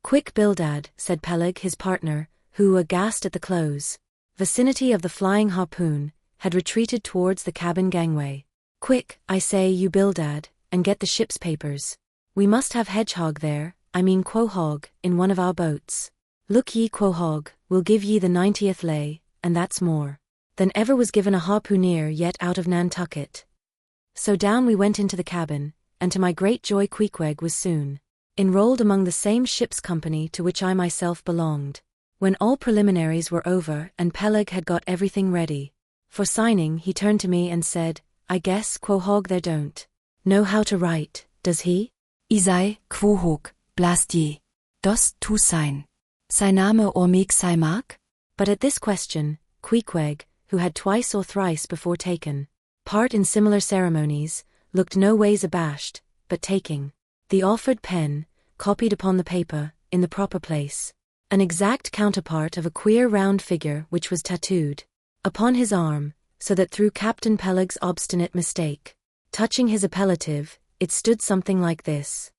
"Quick, Bildad," said Peleg his partner, who, aghast at the close vicinity of the flying harpoon, had retreated towards the cabin gangway. "Quick, I say, you Bildad, and get the ship's papers. We must have Hedgehog there, Quahog, in one of our boats. Look ye, Quahog, we'll give ye the 90th lay, and that's more than ever was given a harpooneer yet out of Nantucket." So down we went into the cabin, and to my great joy Queequeg was soon enrolled among the same ship's company to which I myself belonged. When all preliminaries were over and Peleg had got everything ready for signing, he turned to me and said, "I guess Quahog there don't know how to write, does he?" Isai, Quahog, blast je. Das tu sein. Sein Name or meg sei mag? But at this question, Queequeg, who had twice or thrice before taken part in similar ceremonies, looked no ways abashed, but taking the offered pen, copied upon the paper, in the proper place, an exact counterpart of a queer round figure which was tattooed upon his arm, so that through Captain Peleg's obstinate mistake, touching his appellative, it stood something like this: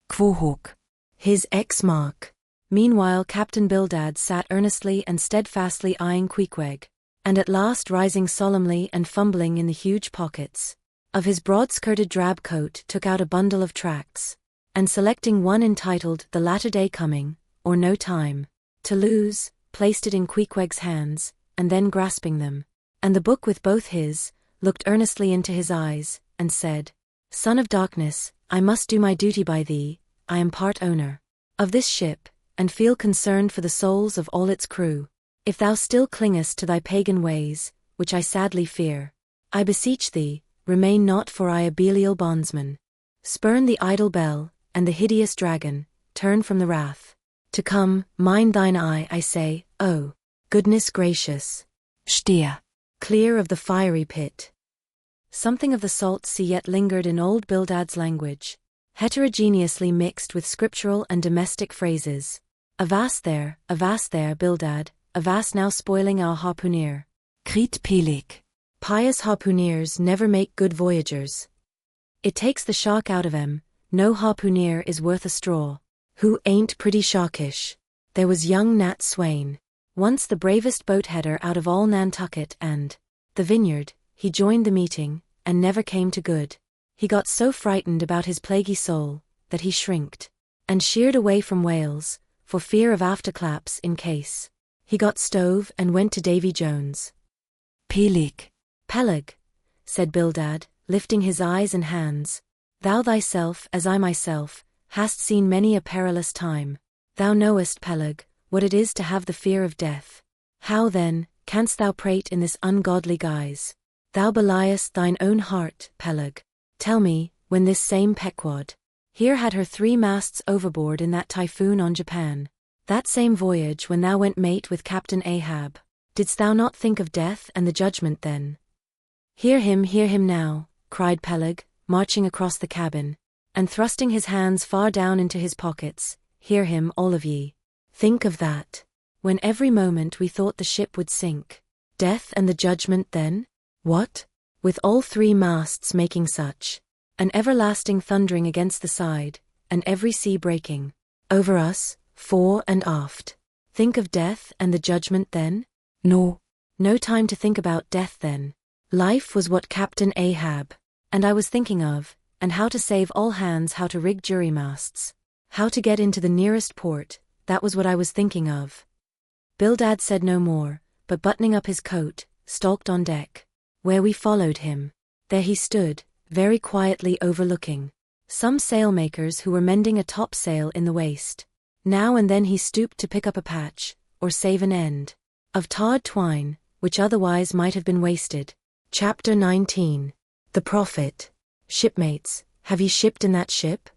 Quahog. His X mark. Meanwhile Captain Bildad sat earnestly and steadfastly eyeing Queequeg, and at last rising solemnly and fumbling in the huge pockets of his broad-skirted drab coat, took out a bundle of tracts, and selecting one entitled "The Latter Day Coming, or No Time to Lose," placed it in Queequeg's hands, and then grasping them, and the book with both his, looked earnestly into his eyes, and said, "Son of darkness, I must do my duty by thee. I am part owner of this ship, and feel concerned for the souls of all its crew. If thou still clingest to thy pagan ways, which I sadly fear, I beseech thee, remain not, for I a Belial bondsman. Spurn the idle bell, and the hideous dragon, turn from the wrath to come, mind thine eye, I say, oh, goodness gracious. Steer. Clear of the fiery pit." Something of the salt sea yet lingered in old Bildad's language, heterogeneously mixed with scriptural and domestic phrases. Avast there, Bildad, avast now spoiling our harpooneer. Kriet Peleg. Pious harpooneers never make good voyagers. It takes the shark out of 'em, no harpooneer is worth a straw. Who ain't pretty sharkish? There was young Nat Swain, once the bravest boatheader out of all Nantucket and the Vineyard. He joined the meeting, and never came to good. He got so frightened about his plaguey soul, that he shrinked and sheered away from whales, for fear of afterclaps in case he got stove, and went to Davy Jones. Peleg. "Peleg," said Bildad, lifting his eyes and hands, "thou thyself, as I myself, hast seen many a perilous time. Thou knowest, Peleg, what it is to have the fear of death. How then canst thou prate in this ungodly guise? Thou beliest thine own heart, Peleg. Tell me, when this same Pequod here had her 3 masts overboard in that typhoon on Japan, that same voyage when thou went mate with Captain Ahab, didst thou not think of death and the judgment then?" Hear him now," cried Peleg, marching across the cabin, and thrusting his hands far down into his pockets. "Hear him, all of ye. Think of that. When every moment we thought the ship would sink. Death and the judgment then? What? With all 3 masts making such an everlasting thundering against the side, and every sea breaking over us, fore and aft. Think of death and the judgment then? No time to think about death then. Life was what Captain Ahab and I was thinking of, and how to save all hands, how to rig jury masts, how to get into the nearest port. That was what I was thinking of." Bildad said no more, but buttoning up his coat, stalked on deck, where we followed him. There he stood, very quietly overlooking some sailmakers who were mending a topsail in the waist. Now and then he stooped to pick up a patch, or save an end of tarred twine, which otherwise might have been wasted. Chapter 19. The Prophet. "Shipmates, have ye shipped in that ship?"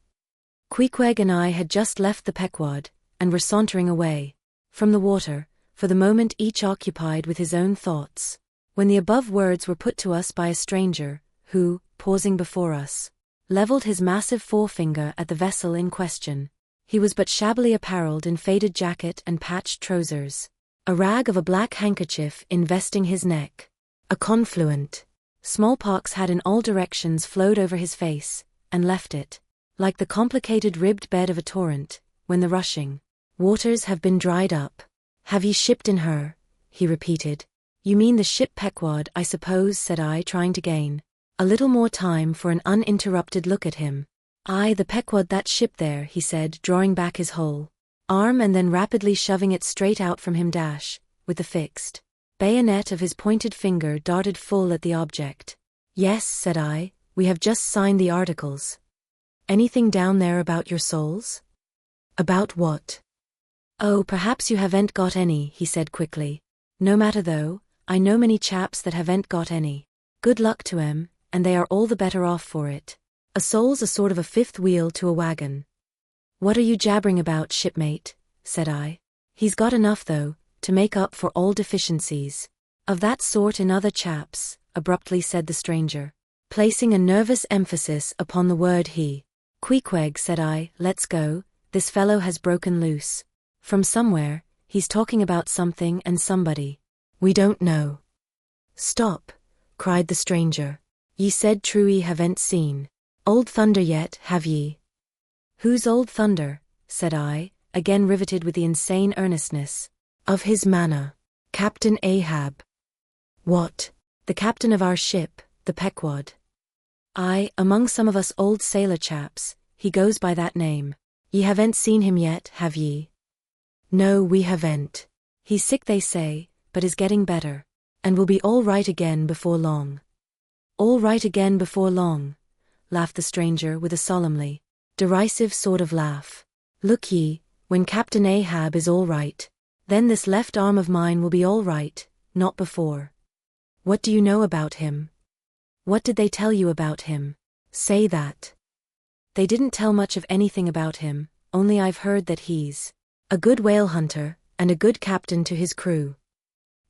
Queequeg and I had just left the Pequod, and were sauntering away from the water, for the moment each occupied with his own thoughts, when the above words were put to us by a stranger, who, pausing before us, leveled his massive forefinger at the vessel in question. He was but shabbily apparelled in faded jacket and patched trousers, a rag of a black handkerchief investing his neck. A confluent smallpox had in all directions flowed over his face, and left it like the complicated ribbed bed of a torrent, when the rushing waters have been dried up. "Have ye shipped in her?" he repeated. You mean the ship Pequod, I suppose, said I, trying to gain a little more time for an uninterrupted look at him. Aye, the Pequod, that ship there, he said, drawing back his whole arm and then rapidly shoving it straight out from him. With the fixed bayonet of his pointed finger darted full at the object. Yes, said I, we have just signed the articles. Anything down there about your souls? About what? Oh, perhaps you haven't got any, he said quickly. No matter though, I know many chaps that haven't got any. Good luck to 'em, and they are all the better off for it. A soul's a sort of a fifth wheel to a wagon. What are you jabbering about, shipmate? Said I. He's got enough though, to make up for all deficiencies of that sort in other chaps, abruptly said the stranger, placing a nervous emphasis upon the word he. Queequeg, said I, let's go, this fellow has broken loose. From somewhere, he's talking about something and somebody. We don't know. Stop, cried the stranger. Ye said true ye haven't seen Old Thunder yet, have ye? Who's Old Thunder? Said I, again riveted with the insane earnestness of his manner. Captain Ahab. What? The captain of our ship, the Pequod. Aye, among some of us old sailor chaps, he goes by that name. Ye haven't seen him yet, have ye? No, we haven't. He's sick, they say, but is getting better, and will be all right again before long. All right again before long, laughed the stranger with a solemnly derisive sort of laugh. Look ye, when Captain Ahab is all right, then this left arm of mine will be all right, not before. What do you know about him? What did they tell you about him? Say that. They didn't tell much of anything about him, only I've heard that he's a good whale hunter, and a good captain to his crew.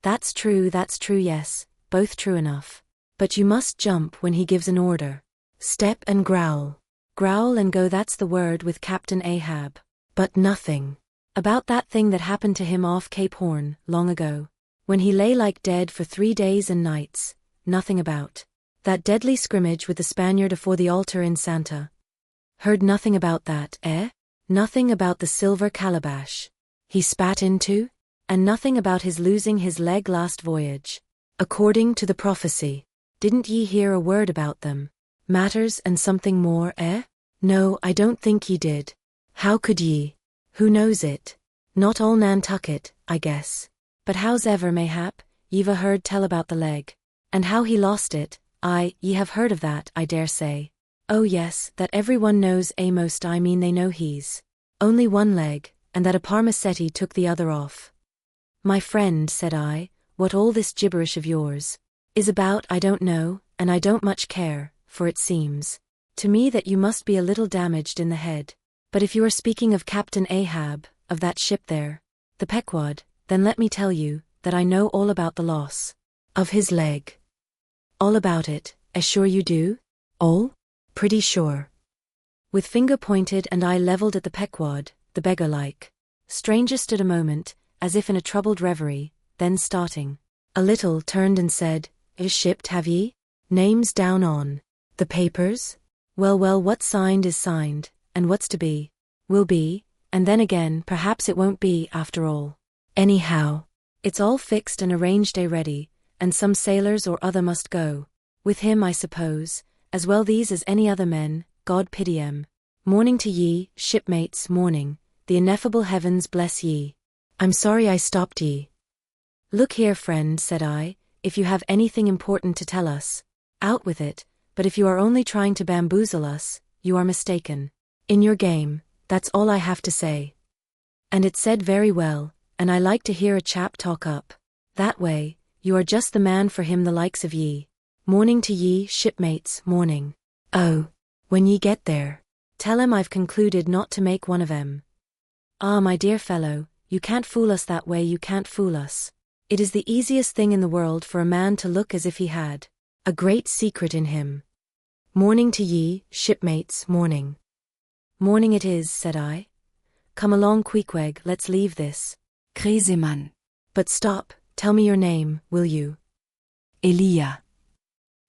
That's true, yes, both true enough. But you must jump when he gives an order. Step and growl. Growl and go, that's the word with Captain Ahab. But nothing about that thing that happened to him off Cape Horn, long ago, when he lay like dead for 3 days and nights. Nothing about that deadly scrimmage with the Spaniard afore the altar in Santa. Heard nothing about that, eh? Nothing about the silver calabash he spat into? And nothing about his losing his leg last voyage. According to the prophecy. Didn't ye hear a word about them? Matters and something more, eh? No, I don't think ye did. How could ye? Who knows it? Not all Nantucket, I guess. But hows'ever mayhap, ye've a heard tell about the leg. And how he lost it. Aye, ye have heard of that, I dare say. Oh yes, that everyone knows, most I mean they know he's only one leg, and that a Parmacetti took the other off. My friend, said I, what all this gibberish of yours is about I don't know, and I don't much care, for it seems to me that you must be a little damaged in the head. But if you are speaking of Captain Ahab, of that ship there, the Pequod, then let me tell you that I know all about the loss of his leg. All about it, sure you do? All? Pretty sure. With finger pointed and eye leveled at the Pequod, the beggar-like stranger stood a moment, as if in a troubled reverie, then starting a little turned and said, Is shipped, have ye? Names down on the papers? Well, what's signed is signed, and what's to be, will be, and then again perhaps it won't be after all. Anyhow, it's all fixed and arranged ready, and some sailors or other must go with him, I suppose, as well these as any other men, God pity 'em. Morning to ye, shipmates, morning, the ineffable heavens bless ye. I'm sorry I stopped ye. Look here, friend, said I, if you have anything important to tell us, out with it, but if you are only trying to bamboozle us, you are mistaken in your game, that's all I have to say. And it said very well, and I like to hear a chap talk up that way. You are just the man for him, the likes of ye. Morning to ye, shipmates, morning. Oh, when ye get there, tell 'em I've concluded not to make one of 'em. Ah, my dear fellow, you can't fool us that way, you can't fool us. It is the easiest thing in the world for a man to look as if he had a great secret in him. Morning to ye, shipmates, morning. Morning it is, said I. Come along, Queequeg, let's leave this Gräsemann. But stop, tell me your name, will you? Elia.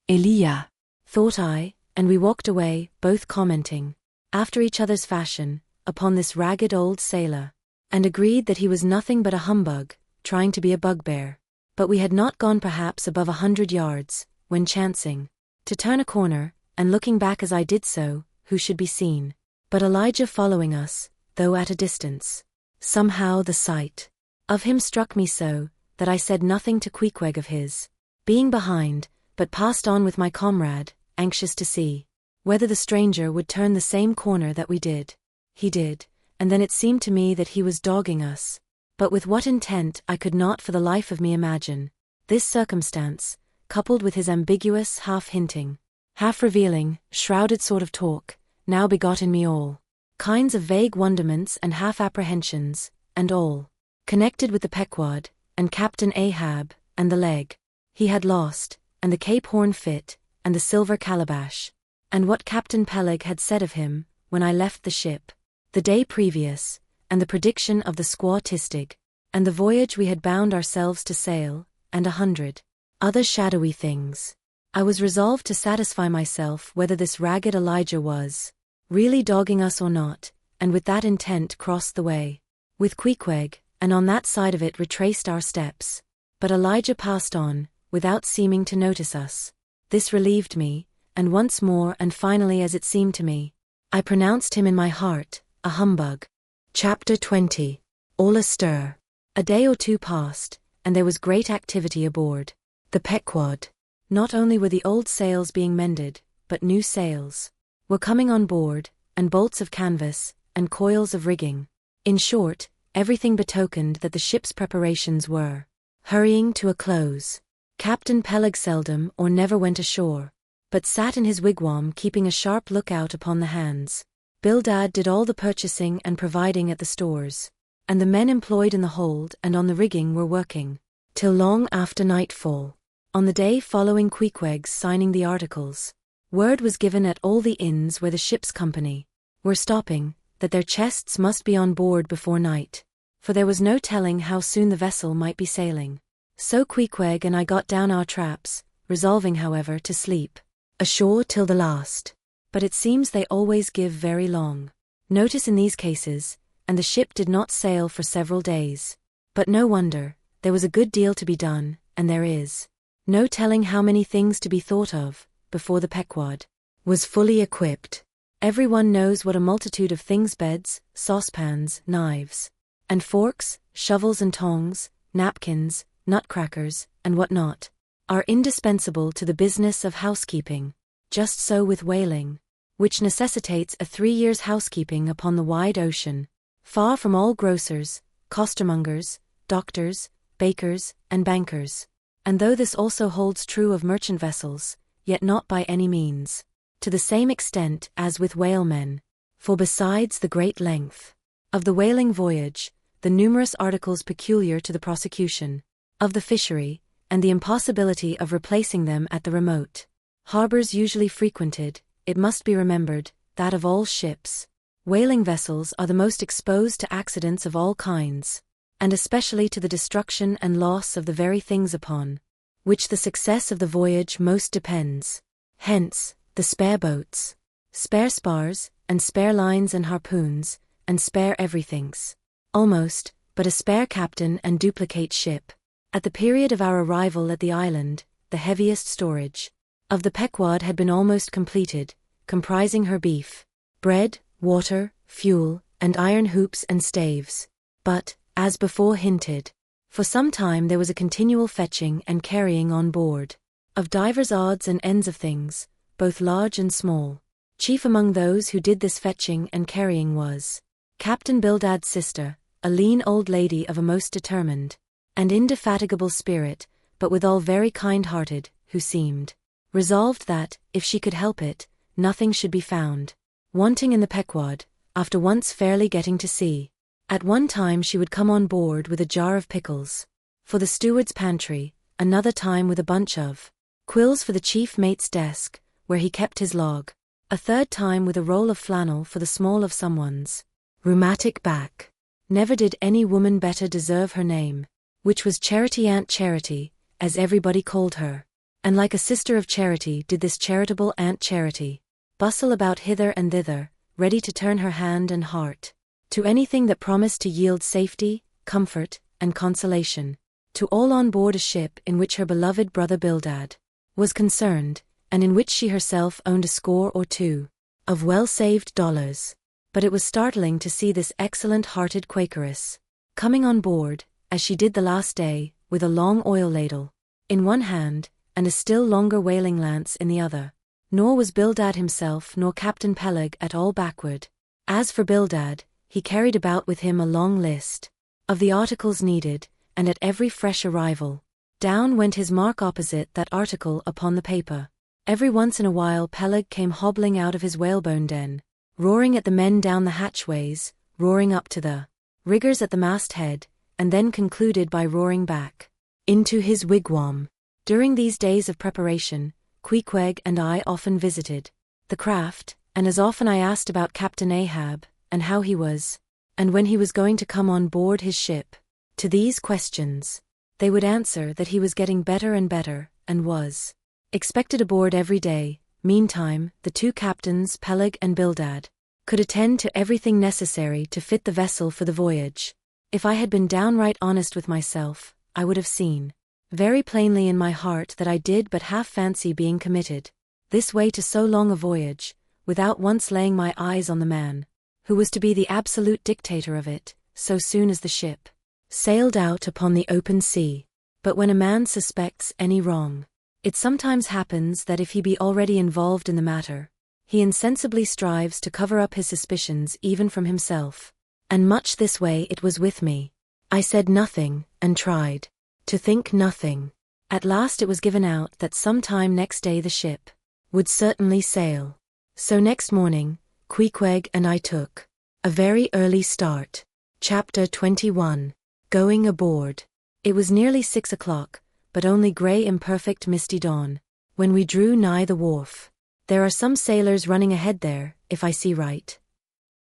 Elia, thought I, and we walked away, both commenting, after each other's fashion, upon this ragged old sailor, and agreed that he was nothing but a humbug, trying to be a bugbear. But we had not gone perhaps above 100 yards, when chancing to turn a corner, and looking back as I did so, who should be seen but Elijah following us, though at a distance. Somehow the sight of him struck me so, that I said nothing to Pequod of his being behind, but passed on with my comrade, anxious to see whether the stranger would turn the same corner that we did. He did, and then it seemed to me that he was dogging us. But with what intent I could not for the life of me imagine. This circumstance, coupled with his ambiguous, half-hinting, half-revealing, shrouded sort of talk, now begot in me all kinds of vague wonderments and half-apprehensions, and all connected with the Pequod, and Captain Ahab, and the leg he had lost, and the Cape Horn fit, and the silver calabash, and what Captain Peleg had said of him, when I left the ship the day previous, and the prediction of the squaw Tistig, and the voyage we had bound ourselves to sail, and 100 other shadowy things. I was resolved to satisfy myself whether this ragged Elijah was really dogging us or not, and with that intent crossed the way with Pequod, and on that side of it retraced our steps. But Elijah passed on, without seeming to notice us. This relieved me, and once more and finally as it seemed to me, I pronounced him in my heart a humbug. Chapter 20. All astir. A day or two passed, and there was great activity aboard the Pequod. Not only were the old sails being mended, but new sails were coming on board, and bolts of canvas, and coils of rigging. In short, everything betokened that the ship's preparations were hurrying to a close. Captain Peleg seldom or never went ashore, but sat in his wigwam keeping a sharp lookout upon the hands. Bildad did all the purchasing and providing at the stores, and the men employed in the hold and on the rigging were working till long after nightfall. On the day following Pequod's signing the articles, word was given at all the inns where the ship's company were stopping, that their chests must be on board before night, for there was no telling how soon the vessel might be sailing. So Pequod and I got down our traps, resolving however to sleep ashore till the last. But it seems they always give very long notice in these cases, and the ship did not sail for several days. But no wonder, there was a good deal to be done, and there is no telling how many things to be thought of, before the Pequod was fully equipped. Everyone knows what a multitude of things: beds, saucepans, knives and forks, shovels and tongs, napkins, nutcrackers, and what not, are indispensable to the business of housekeeping. Just so with whaling, which necessitates a 3 years' housekeeping upon the wide ocean, far from all grocers, costermongers, doctors, bakers, and bankers. And though this also holds true of merchant vessels, yet not by any means to the same extent as with whalemen. For besides the great length of the whaling voyage, the numerous articles peculiar to the prosecution of the fishery, and the impossibility of replacing them at the remote harbors usually frequented, it must be remembered, that of all ships, whaling vessels are the most exposed to accidents of all kinds, and especially to the destruction and loss of the very things upon which the success of the voyage most depends. Hence, the spare boats, spare spars, and spare lines and harpoons, and spare everythings, almost, but a spare captain and duplicate ship. At the period of our arrival at the island, the heaviest storage of the Pequod had been almost completed, comprising her beef, bread, water, fuel, and iron hoops and staves. But, as before hinted, for some time there was a continual fetching and carrying on board of divers odds and ends of things, both large and small. Chief among those who did this fetching and carrying was Captain Bildad's sister, a lean old lady of a most determined and indefatigable spirit, but withal very kind-hearted, who seemed resolved that, if she could help it, nothing should be found wanting in the Pequod, after once fairly getting to sea. At one time she would come on board with a jar of pickles for the steward's pantry, another time with a bunch of quills for the chief mate's desk, where he kept his log, a third time with a roll of flannel for the small of someone's rheumatic back. Never did any woman better deserve her name, which was Charity, Aunt Charity, as everybody called her. And like a sister of charity did this charitable Aunt Charity bustle about hither and thither, ready to turn her hand and heart to anything that promised to yield safety, comfort, and consolation to all on board a ship in which her beloved brother Bildad was concerned, and in which she herself owned a score or two of well-saved dollars. But it was startling to see this excellent-hearted Quakeress coming on board, as she did the last day, with a long oil ladle in one hand, and a still longer whaling lance in the other. Nor was Bildad himself nor Captain Peleg at all backward. As for Bildad, he carried about with him a long list of the articles needed, and at every fresh arrival, down went his mark opposite that article upon the paper. Every once in a while Peleg came hobbling out of his whalebone den, roaring at the men down the hatchways, roaring up to the riggers at the masthead, and then concluded by roaring back into his wigwam. During these days of preparation, Queequeg and I often visited the craft, and as often I asked about Captain Ahab, and how he was, and when he was going to come on board his ship. To these questions, they would answer that he was getting better and better, and was expected aboard every day. Meantime, the two captains, Peleg and Bildad, could attend to everything necessary to fit the vessel for the voyage. If I had been downright honest with myself, I would have seen very plainly in my heart that I did but half fancy being committed this way to so long a voyage, without once laying my eyes on the man who was to be the absolute dictator of it, so soon as the ship sailed out upon the open sea. But when a man suspects any wrong, it sometimes happens that if he be already involved in the matter, he insensibly strives to cover up his suspicions even from himself. And much this way it was with me. I said nothing, and tried to think nothing. At last it was given out that some time next day the ship would certainly sail. So next morning, Queequeg and I took a very early start. Chapter 21. Going aboard. It was nearly 6 o'clock, but only grey imperfect misty dawn, when we drew nigh the wharf. There are some sailors running ahead there, if I see right,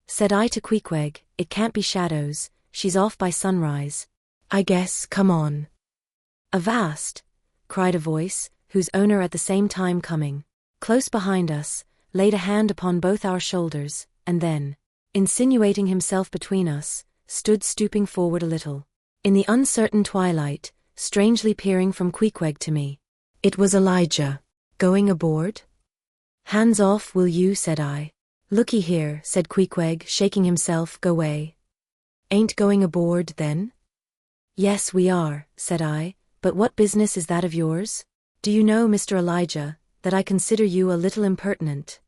said I to Queequeg. It can't be shadows, she's off by sunrise, I guess. Come on. Avast! Cried a voice, whose owner at the same time coming close behind us, laid a hand upon both our shoulders, and then, insinuating himself between us, stood stooping forward a little, in the uncertain twilight, strangely peering from Queequeg to me. It was Elijah. Going aboard? Hands off, will you, said I. Looky here, said Queequeg, shaking himself. Go away. Ain't going aboard, then? Yes, we are, said I, but what business is that of yours? Do you know, Mr. Elijah, that I consider you a little impertinent?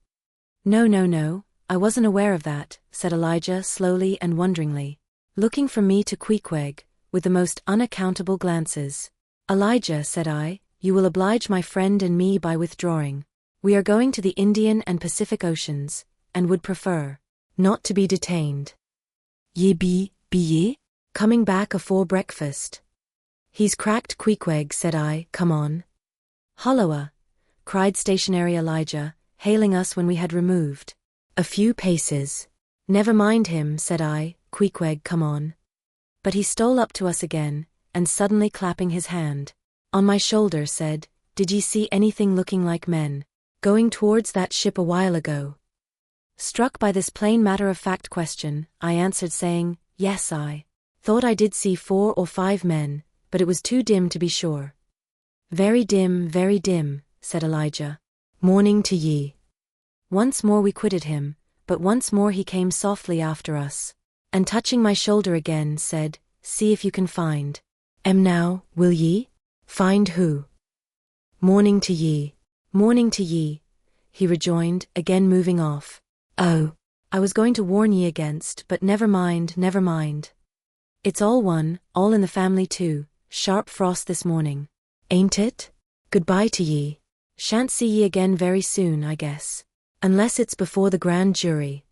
No, I wasn't aware of that, said Elijah slowly and wonderingly, looking from me to Queequeg, with the most unaccountable glances. Elijah, said I, you will oblige my friend and me by withdrawing. We are going to the Indian and Pacific Oceans, and would prefer not to be detained. Ye be ye? Coming back afore breakfast. He's cracked, Queequeg, said I. Come on. Holloa! Cried stationary Elijah, hailing us when we had removed a few paces. Never mind him, said I. Queequeg, come on. But he stole up to us again, and suddenly clapping his hand on my shoulder said, Did ye see anything looking like men going towards that ship a while ago? Struck by this plain matter-of-fact question, I answered saying, Yes, I thought I did see 4 or 5 men, but it was too dim to be sure. Very dim, said Elijah. Morning to ye. Once more we quitted him, but once more he came softly after us, and touching my shoulder again said, See if you can find now, will ye? Find who? Morning to ye, he rejoined, again moving off. Oh, I was going to warn ye against, but never mind. It's all one, all in the family too. Sharp frost this morning. Ain't it? Goodbye to ye. Shan't see ye again very soon, I guess. Unless it's before the grand jury.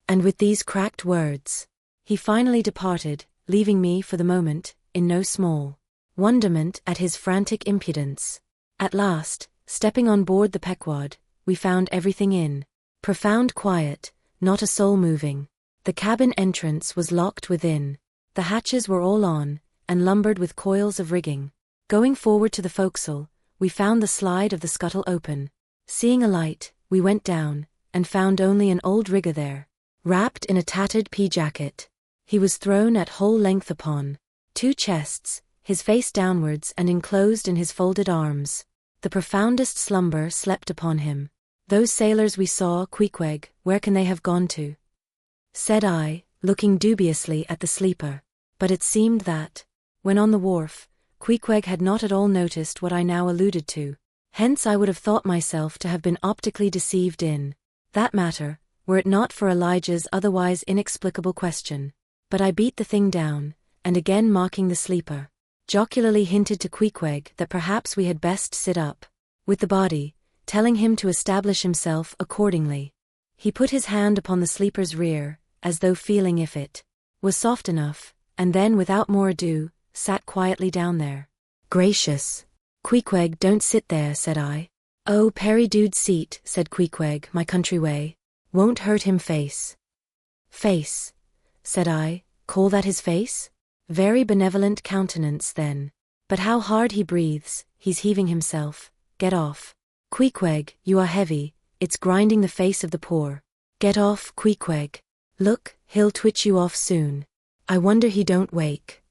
And with these cracked words, he finally departed, leaving me for the moment in no small wonderment at his frantic impudence. At last, stepping on board the Pequod, we found everything in profound quiet, not a soul moving. The cabin entrance was locked within. The hatches were all on, and lumbered with coils of rigging. Going forward to the forecastle, we found the slide of the scuttle open. Seeing a light, we went down, and found only an old rigger there, wrapped in a tattered pea-jacket. He was thrown at whole length upon 2 chests, his face downwards and enclosed in his folded arms. The profoundest slumber slept upon him. "Those sailors we saw, Queequeg, where can they have gone to?" said I, looking dubiously at the sleeper. But it seemed that, when on the wharf, Queequeg had not at all noticed what I now alluded to. Hence I would have thought myself to have been optically deceived in that matter, were it not for Elijah's otherwise inexplicable question. But I beat the thing down, and again mocking the sleeper, jocularly hinted to Queequeg that perhaps we had best sit up with the body, telling him to establish himself accordingly. He put his hand upon the sleeper's rear, as though feeling if it was soft enough, and then without more ado, sat quietly down there. "Gracious! Queequeg, don't sit there," said I. "Oh, Perry dude seat," said Queequeg, my country way. "Won't hurt him face." "Face?" said I. "Call that his face? Very benevolent countenance then. But how hard he breathes, he's heaving himself. Get off. Queequeg, you are heavy, it's grinding the face of the poor. Get off, Queequeg. Look, he'll twitch you off soon. I wonder he don't wake."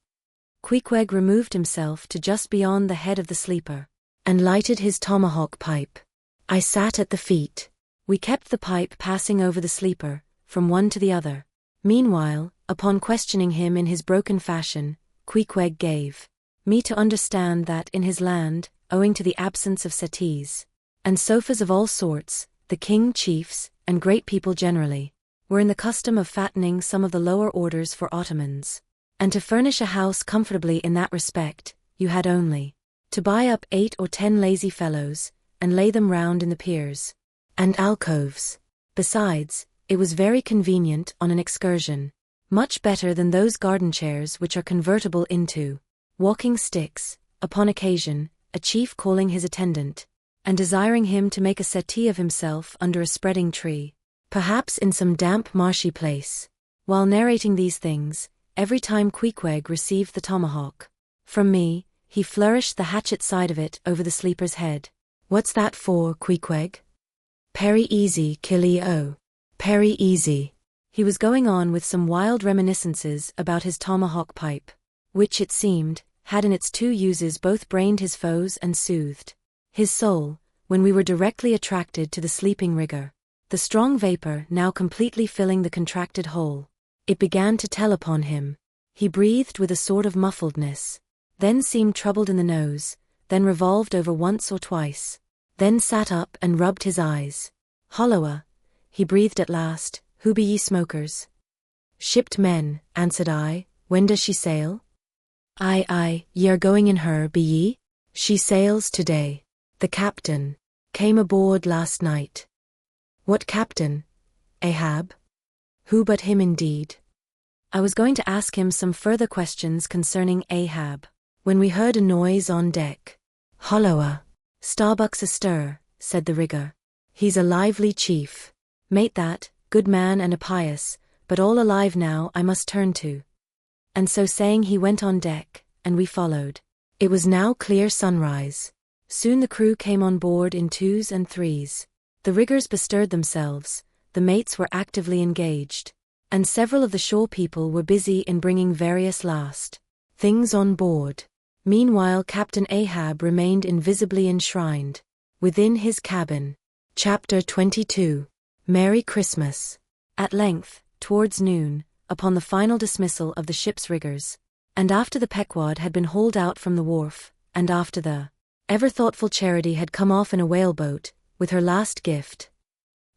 Queequeg removed himself to just beyond the head of the sleeper, and lighted his tomahawk pipe. I sat at the feet. We kept the pipe passing over the sleeper, from one to the other. Meanwhile, upon questioning him in his broken fashion, Queequeg gave me to understand that in his land, owing to the absence of settees and sofas of all sorts, the king, chiefs, and great people generally were in the custom of fattening some of the lower orders for ottomans. And to furnish a house comfortably in that respect, you had only to buy up 8 or 10 lazy fellows, and lay them round in the piers and alcoves. Besides, it was very convenient on an excursion. Much better than those garden chairs which are convertible into walking sticks, upon occasion, a chief calling his attendant, and desiring him to make a settee of himself under a spreading tree, perhaps in some damp marshy place. While narrating these things, every time Queequeg received the tomahawk from me, he flourished the hatchet side of it over the sleeper's head. "What's that for, Queequeg?" "Perry easy, killy-o. Perry easy." He was going on with some wild reminiscences about his tomahawk pipe, which, it seemed, had in its 2 uses both brained his foes and soothed his soul, when we were directly attracted to the sleeping rigger. The strong vapor now completely filling the contracted hole, it began to tell upon him. He breathed with a sort of muffledness, then seemed troubled in the nose, then revolved over once or twice, then sat up and rubbed his eyes. "Holloa," he breathed at last, "who be ye smokers?" "Shipped men," answered I. "When does she sail?" Aye, ye are going in her, be ye?" "She sails today. The captain came aboard last night." "What captain? Ahab? Who but him indeed?" I was going to ask him some further questions concerning Ahab, when we heard a noise on deck. "Holloa! Starbuck's astir," said the rigger. "He's a lively chief. Mate that, good man and a pious, but all alive now I must turn to." And so saying he went on deck, and we followed. It was now clear sunrise. Soon the crew came on board in 2s and 3s. The riggers bestirred themselves, the mates were actively engaged, and several of the shore people were busy in bringing various last things on board. Meanwhile Captain Ahab remained invisibly enshrined within his cabin. Chapter 22. Merry Christmas. At length, towards noon, upon the final dismissal of the ship's riggers, and after the Pequod had been hauled out from the wharf, and after the ever-thoughtful Charity had come off in a whaleboat, with her last gift,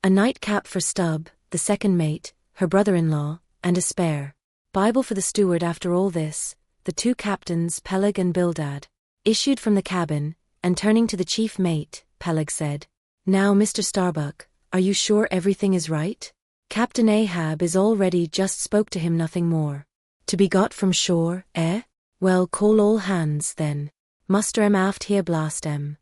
a nightcap for Stubb, the second mate, her brother-in-law, and a spare Bible for the steward. After all this, the 2 captains, Peleg and Bildad, issued from the cabin, and turning to the chief mate, Peleg said, "Now, Mr. Starbuck, are you sure everything is right? Captain Ahab is all ready, just spoke to him, nothing more to be got from shore, eh? Well, call all hands, then. Muster 'em aft here, blast 'em."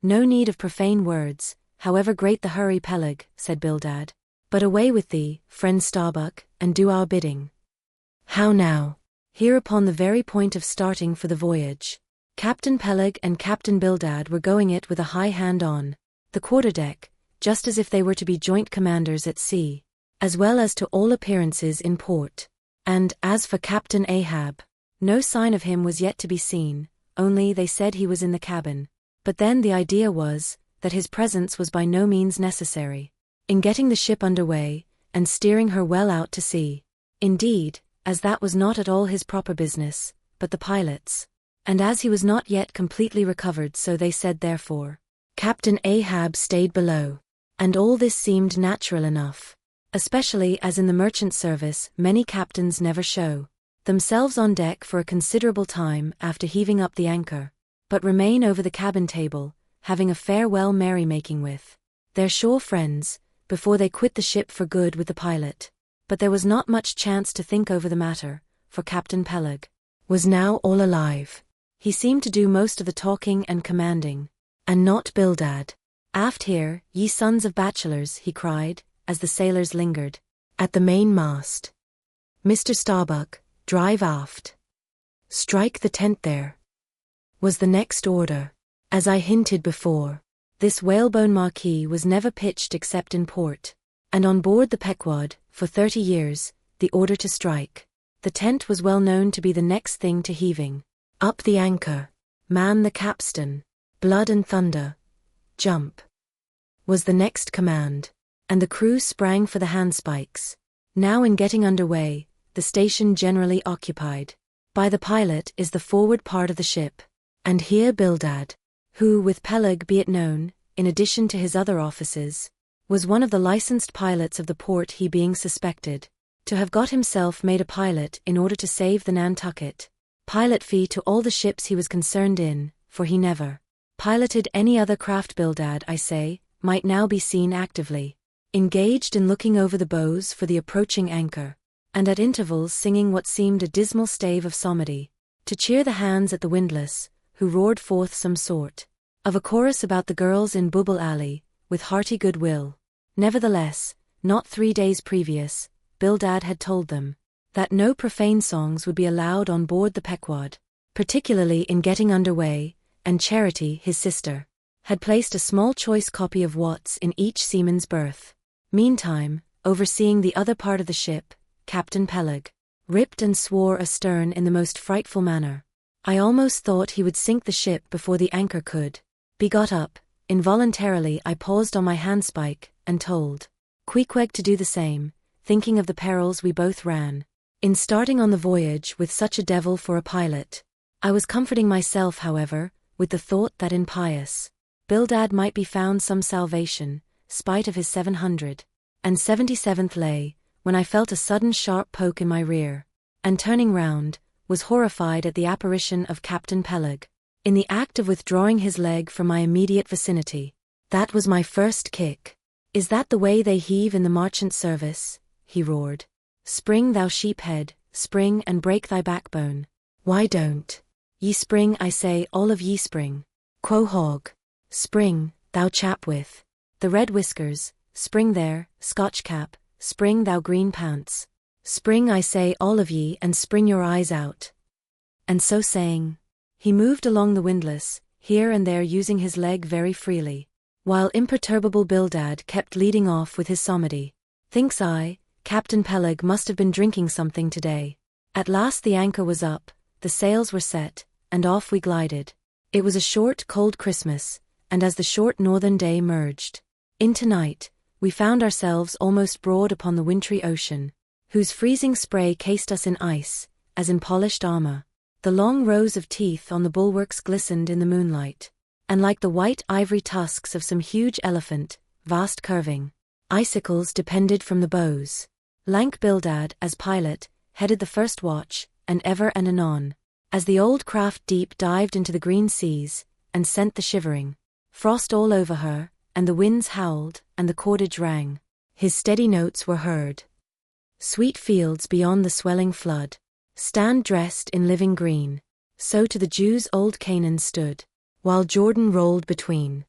"No need of profane words, however great the hurry, Peleg," said Bildad. "But away with thee, friend Starbuck, and do our bidding." "How now?" Here upon the very point of starting for the voyage, Captain Peleg and Captain Bildad were going it with a high hand on the quarterdeck, just as if they were to be joint commanders at sea, as well as to all appearances in port. And, as for Captain Ahab, No sign of him was yet to be seen, only they said he was in the cabin. But then the idea was that his presence was by no means necessary in getting the ship underway and steering her well out to sea. Indeed, as that was not at all his proper business, but the pilot's. And as he was not yet completely recovered, so they said, therefore, Captain Ahab stayed below. And all this seemed natural enough, especially as in the merchant service many captains never show themselves on deck for a considerable time after heaving up the anchor, but remain over the cabin table, having a farewell merrymaking with their shore friends, before they quit the ship for good with the pilot. But there was not much chance to think over the matter, for Captain Peleg was now all alive. He seemed to do most of the talking and commanding, and not Bildad. "Aft here, ye sons of bachelors," he cried, as the sailors lingered at the main mast. "Mr. Starbuck, drive aft. Strike the tent there," was the next order. As I hinted before, this whalebone marquee was never pitched except in port, and on board the Pequod, for 30 years, the order to strike the tent was well known to be the next thing to heaving up the anchor. "Man the capstan, blood and thunder, jump," was the next command, and the crew sprang for the handspikes. Now in getting under way, the station generally occupied by the pilot is the forward part of the ship, and here Bildad, who, with Peleg be it known, in addition to his other offices, was one of the licensed pilots of the port, he being suspected to have got himself made a pilot in order to save the Nantucket pilot fee to all the ships he was concerned in, for he never piloted any other craft. Bildad, I say, might now be seen actively engaged in looking over the bows for the approaching anchor, and at intervals singing what seemed a dismal stave of psalmody, to cheer the hands at the windlass, who roared forth some sort of a chorus about the girls in Bubble Alley, with hearty good will. Nevertheless, not 3 days previous, Bildad had told them that no profane songs would be allowed on board the Pequod, particularly in getting under way, and Charity, his sister, had placed a small choice copy of Watts in each seaman's berth. Meantime, overseeing the other part of the ship, Captain Peleg ripped and swore astern in the most frightful manner. I almost thought he would sink the ship before the anchor could be got up. Involuntarily I paused on my handspike, and told Queequeg to do the same, thinking of the perils we both ran in starting on the voyage with such a devil for a pilot. I was comforting myself, however, with the thought that in pious Bildad might be found some salvation, spite of his 777th lay, when I felt a sudden sharp poke in my rear, and turning round, was horrified at the apparition of Captain Peleg, in the act of withdrawing his leg from my immediate vicinity. That was my first kick. "Is that the way they heave in the marchant service?" he roared. "Spring, thou sheephead, spring and break thy backbone. Why don't ye spring, I say, all of ye spring. Quohog. Spring, thou chap with the red whiskers, spring there, Scotch cap, spring thou green pants. Spring, I say, all of ye, and spring your eyes out." And so saying, he moved along the windlass, here and there using his leg very freely, while imperturbable Bildad kept leading off with his psalmody. Thinks I, Captain Peleg must have been drinking something today. At last the anchor was up, the sails were set, and off we glided. It was a short, cold Christmas, and as the short northern day merged into night, we found ourselves almost broad upon the wintry ocean, whose freezing spray cased us in ice, as in polished armor. The long rows of teeth on the bulwarks glistened in the moonlight, and like the white ivory tusks of some huge elephant, vast curving icicles depended from the bows. Lank Bildad, as pilot, headed the first watch, and ever and anon, as the old craft deep dived into the green seas, and sent the shivering frost all over her, and the winds howled, and the cordage rang, his steady notes were heard. Sweet fields beyond the swelling flood stand dressed in living green, so to the Jews old Canaan stood, while Jordan rolled between.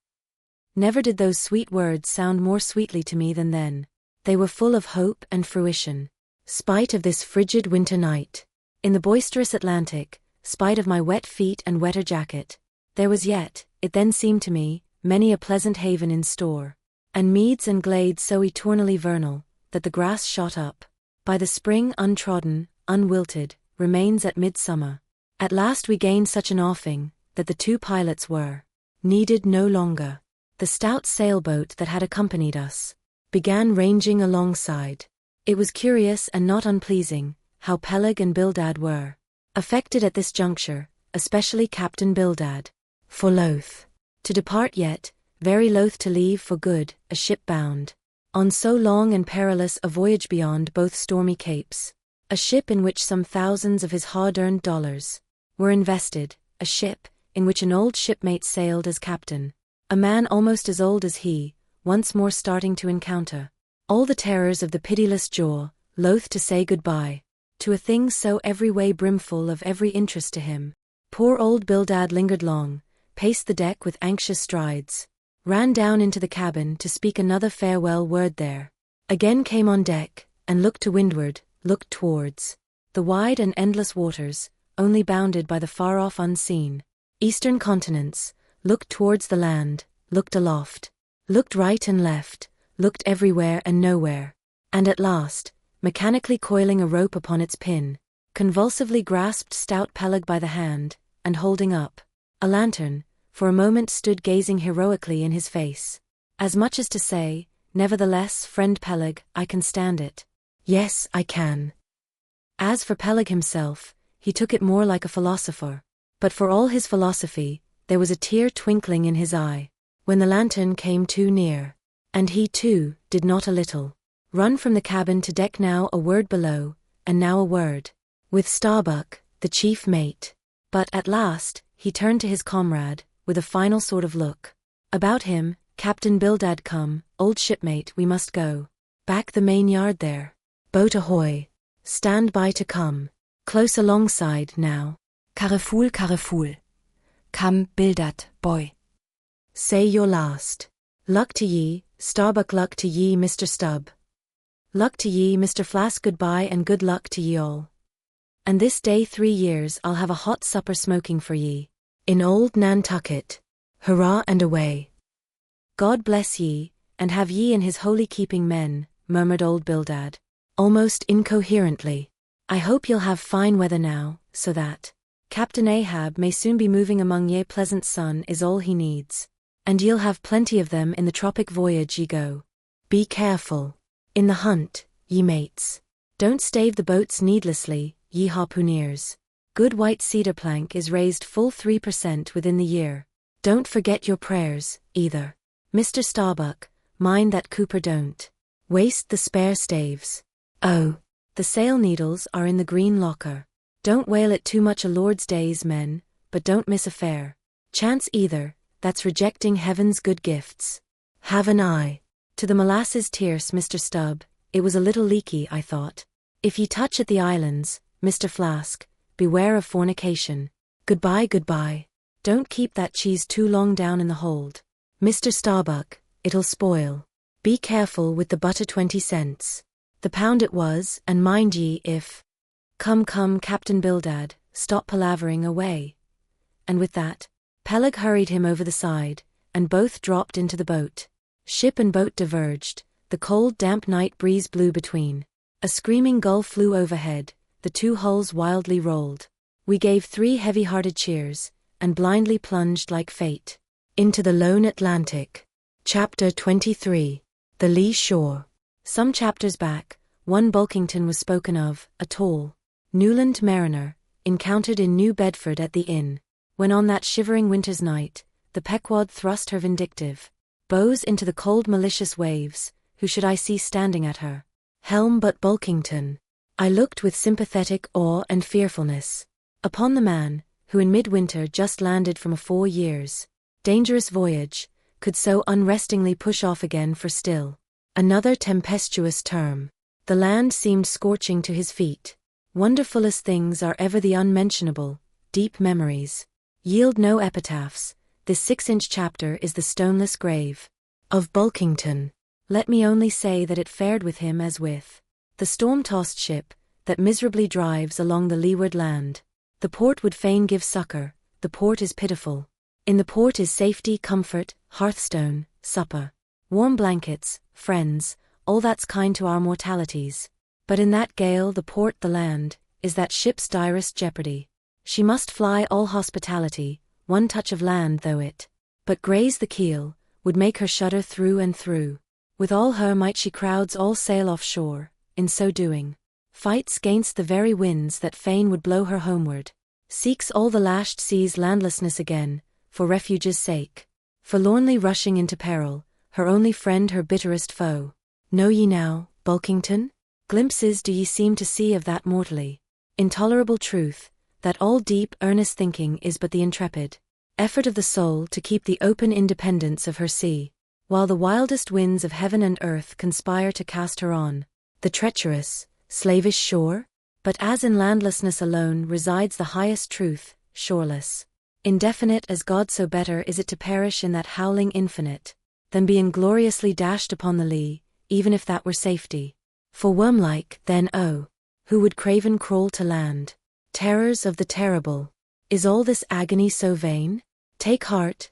Never did those sweet words sound more sweetly to me than then. They were full of hope and fruition. Spite of this frigid winter night, in the boisterous Atlantic, spite of my wet feet and wetter jacket, there was yet, it then seemed to me, many a pleasant haven in store, and meads and glades so eternally vernal, that the grass shot up by the spring untrodden, unwilted, remains at midsummer, At last we gained such an offing, that the two pilots were needed no longer. The stout sailboat that had accompanied us began ranging alongside. It was curious and not unpleasing, how Peleg and Bildad were affected at this juncture, especially Captain Bildad. For loath to depart yet, very loath to leave for good, a ship bound on so long and perilous a voyage beyond both stormy capes. A ship in which some thousands of his hard-earned dollars were invested, a ship in which an old shipmate sailed as captain, a man almost as old as he, once more starting to encounter all the terrors of the pitiless jaw, loath to say goodbye to a thing so every way brimful of every interest to him. Poor old Bildad lingered long, paced the deck with anxious strides, ran down into the cabin to speak another farewell word there, again came on deck, and looked to windward, looked towards the wide and endless waters, only bounded by the far-off unseen eastern continents, looked towards the land, looked aloft, looked right and left, looked everywhere and nowhere, and at last, mechanically coiling a rope upon its pin, convulsively grasped stout Peleg by the hand, and holding up a lantern, for a moment stood gazing heroically in his face, as much as to say, "Nevertheless, friend Peleg, I can stand it. Yes, I can." As for Peleg himself, he took it more like a philosopher, but for all his philosophy, there was a tear twinkling in his eye, when the lantern came too near, and he too did not a little run from the cabin to deck, now a word below, and now a word with Starbuck, the chief mate. But at last, he turned to his comrade, with a final sort of look about him. "Captain Bildad, come, old shipmate, we must go back the main yard there. Boat ahoy! Stand by to come close alongside now. Careful, careful. Come, Bildad, boy. Say your last. Luck to ye, Starbuck, luck to ye, Mr. Stubb. Luck to ye, Mr. Flask, goodbye and good luck to ye all. And this day 3 years I'll have a hot supper smoking for ye, in old Nantucket. Hurrah and away." "God bless ye, and have ye in his holy keeping, men," murmured old Bildad, almost incoherently. "I hope you'll have fine weather now, so that Captain Ahab may soon be moving among ye. Pleasant sun is all he needs, and ye'll have plenty of them in the tropic voyage ye go. Be careful in the hunt, ye mates. Don't stave the boats needlessly, ye harpooneers. Good white cedar plank is raised full 3% within the year. Don't forget your prayers, either. Mr. Starbuck, mind that Cooper don't waste the spare staves. Oh, the sail needles are in the green locker. Don't whale it too much a Lord's days, men, but don't miss a fair chance either, that's rejecting heaven's good gifts. Have an eye to the molasses tierce, Mr. Stubb, it was a little leaky, I thought. If ye touch at the islands, Mr. Flask, beware of fornication. Goodbye, goodbye. Don't keep that cheese too long down in the hold, Mr. Starbuck, it'll spoil. Be careful with the butter, 20 cents. The pound it was, and mind ye if. Come, come, Captain Bildad, stop palavering away." And with that, Peleg hurried him over the side, and both dropped into the boat. Ship and boat diverged, the cold damp night breeze blew between. A screaming gull flew overhead, the two hulls wildly rolled. We gave 3 heavy-hearted cheers, and blindly plunged like fate into the lone Atlantic. Chapter 23. The Lee Shore. Some chapters back, one Bulkington was spoken of, a tall Newland mariner, encountered in New Bedford at the inn, when on that shivering winter's night, the Pequod thrust her vindictive bows into the cold malicious waves. Who should I see standing at her helm but Bulkington? I looked with sympathetic awe and fearfulness upon the man, who in midwinter just landed from a 4 years' dangerous voyage, could so unrestingly push off again for still another tempestuous term. The land seemed scorching to his feet. Wonderfulest things are ever the unmentionable, deep memories yield no epitaphs. This 6-inch chapter is the stoneless grave of Bulkington. Let me only say that it fared with him as with the storm-tossed ship that miserably drives along the leeward land. The port would fain give succor, the port is pitiful. In the port is safety, comfort, hearthstone, supper, warm blankets, friends, all that's kind to our mortalities. But in that gale the port, the land, is that ship's direst jeopardy. She must fly all hospitality, one touch of land though it but graze the keel, would make her shudder through and through. With all her might she crowds all sail offshore, in so doing fights gainst the very winds that fain would blow her homeward, seeks all the lashed seas landlessness again, for refuge's sake, forlornly rushing into peril, her only friend her bitterest foe. Know ye now, Bulkington? Glimpses do ye seem to see of that mortally intolerable truth, that all deep earnest thinking is but the intrepid effort of the soul to keep the open independence of her sea, while the wildest winds of heaven and earth conspire to cast her on the treacherous, slavish shore? But as in landlessness alone resides the highest truth, shoreless, indefinite as God, so better is it to perish in that howling infinite, than be ingloriously dashed upon the lee, even if that were safety. For worm-like, then who would craven crawl to land? Terrors of the terrible. Is all this agony so vain? Take heart,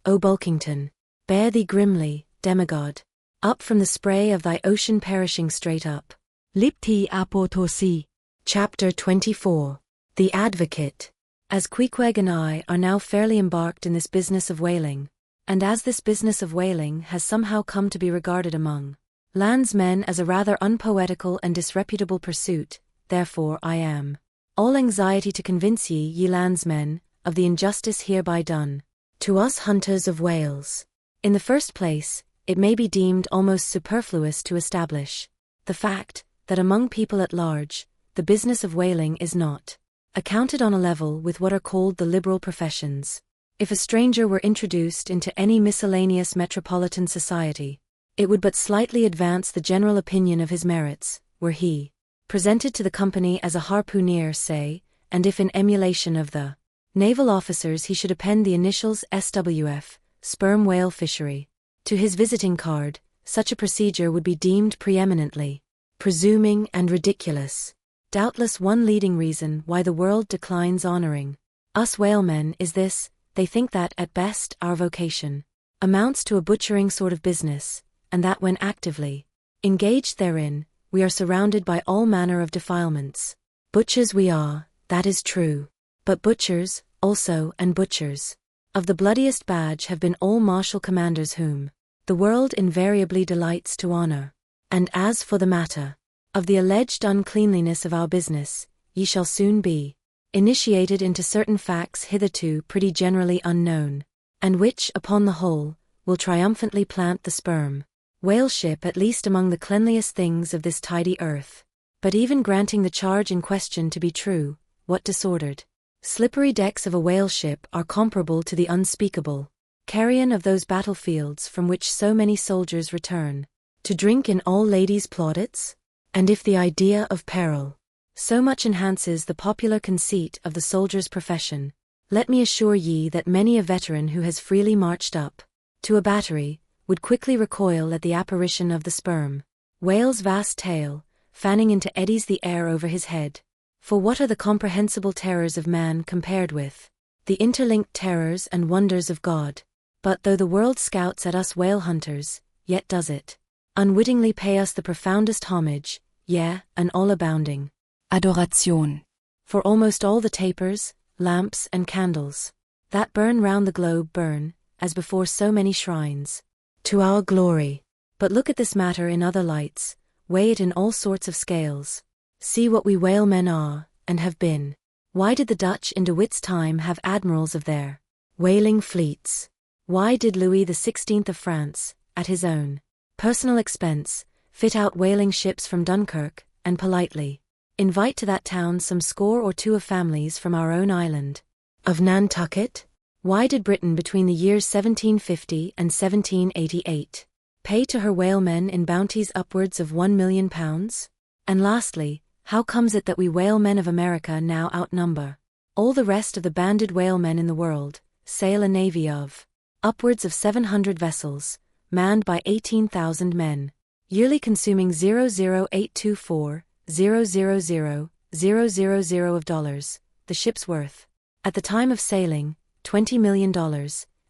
O Bulkington. Bear thee grimly, demigod, up from the spray of thy ocean, perishing straight up. Lipti apotosi. Chapter 24. The Advocate. As Pequod and I are now fairly embarked in this business of whaling, and as this business of whaling has somehow come to be regarded among landsmen as a rather unpoetical and disreputable pursuit, therefore I am all anxiety to convince ye landsmen, of the injustice hereby done to us hunters of whales. In the first place, it may be deemed almost superfluous to establish the fact that among people at large, the business of whaling is not accounted on a level with what are called the liberal professions. If a stranger were introduced into any miscellaneous metropolitan society, it would but slightly advance the general opinion of his merits, were he presented to the company as a harpooner, say, and if in emulation of the naval officers he should append the initials SWF, sperm whale fishery, to his visiting card, such a procedure would be deemed preeminently presuming and ridiculous. Doubtless one leading reason why the world declines honoring us whalemen is this: they think that, at best, our vocation amounts to a butchering sort of business, and that when actively engaged therein, we are surrounded by all manner of defilements. Butchers we are, that is true. But butchers, also, and butchers of the bloodiest badge have been all martial commanders whom the world invariably delights to honor. And as for the matter of the alleged uncleanliness of our business, ye shall soon be initiated into certain facts hitherto pretty generally unknown, and which, upon the whole, will triumphantly plant the sperm whale ship at least among the cleanliest things of this tidy earth. But even granting the charge in question to be true, what disordered, slippery decks of a whale ship are comparable to the unspeakable carrion of those battlefields from which so many soldiers return to drink in all ladies' plaudits? And if the idea of peril so much enhances the popular conceit of the soldier's profession, let me assure ye that many a veteran who has freely marched up to a battery would quickly recoil at the apparition of the sperm whale's vast tail, fanning into eddies the air over his head. For what are the comprehensible terrors of man compared with the interlinked terrors and wonders of God? But though the world scouts at us whale hunters, yet does it unwittingly pay us the profoundest homage, yea, an all-abounding Adoration. For almost all the tapers, lamps, and candles that burn round the globe burn, as before so many shrines, to our glory. But look at this matter in other lights, weigh it in all sorts of scales. See what we whalemen are, and have been. Why did the Dutch in De Witt's time have admirals of their whaling fleets? Why did Louis XVI of France, at his own personal expense, fit out whaling ships from Dunkirk, and politely invite to that town some score or two of families from our own island of Nantucket? Why did Britain between the years 1750 and 1788 pay to her whalemen in bounties upwards of £1,000,000? And lastly, how comes it that we whalemen of America now outnumber all the rest of the banded whalemen in the world, sail a navy of upwards of 700 vessels, manned by 18,000 men, yearly consuming 00824,000,000 of dollars, the ship's worth, at the time of sailing, $20 million,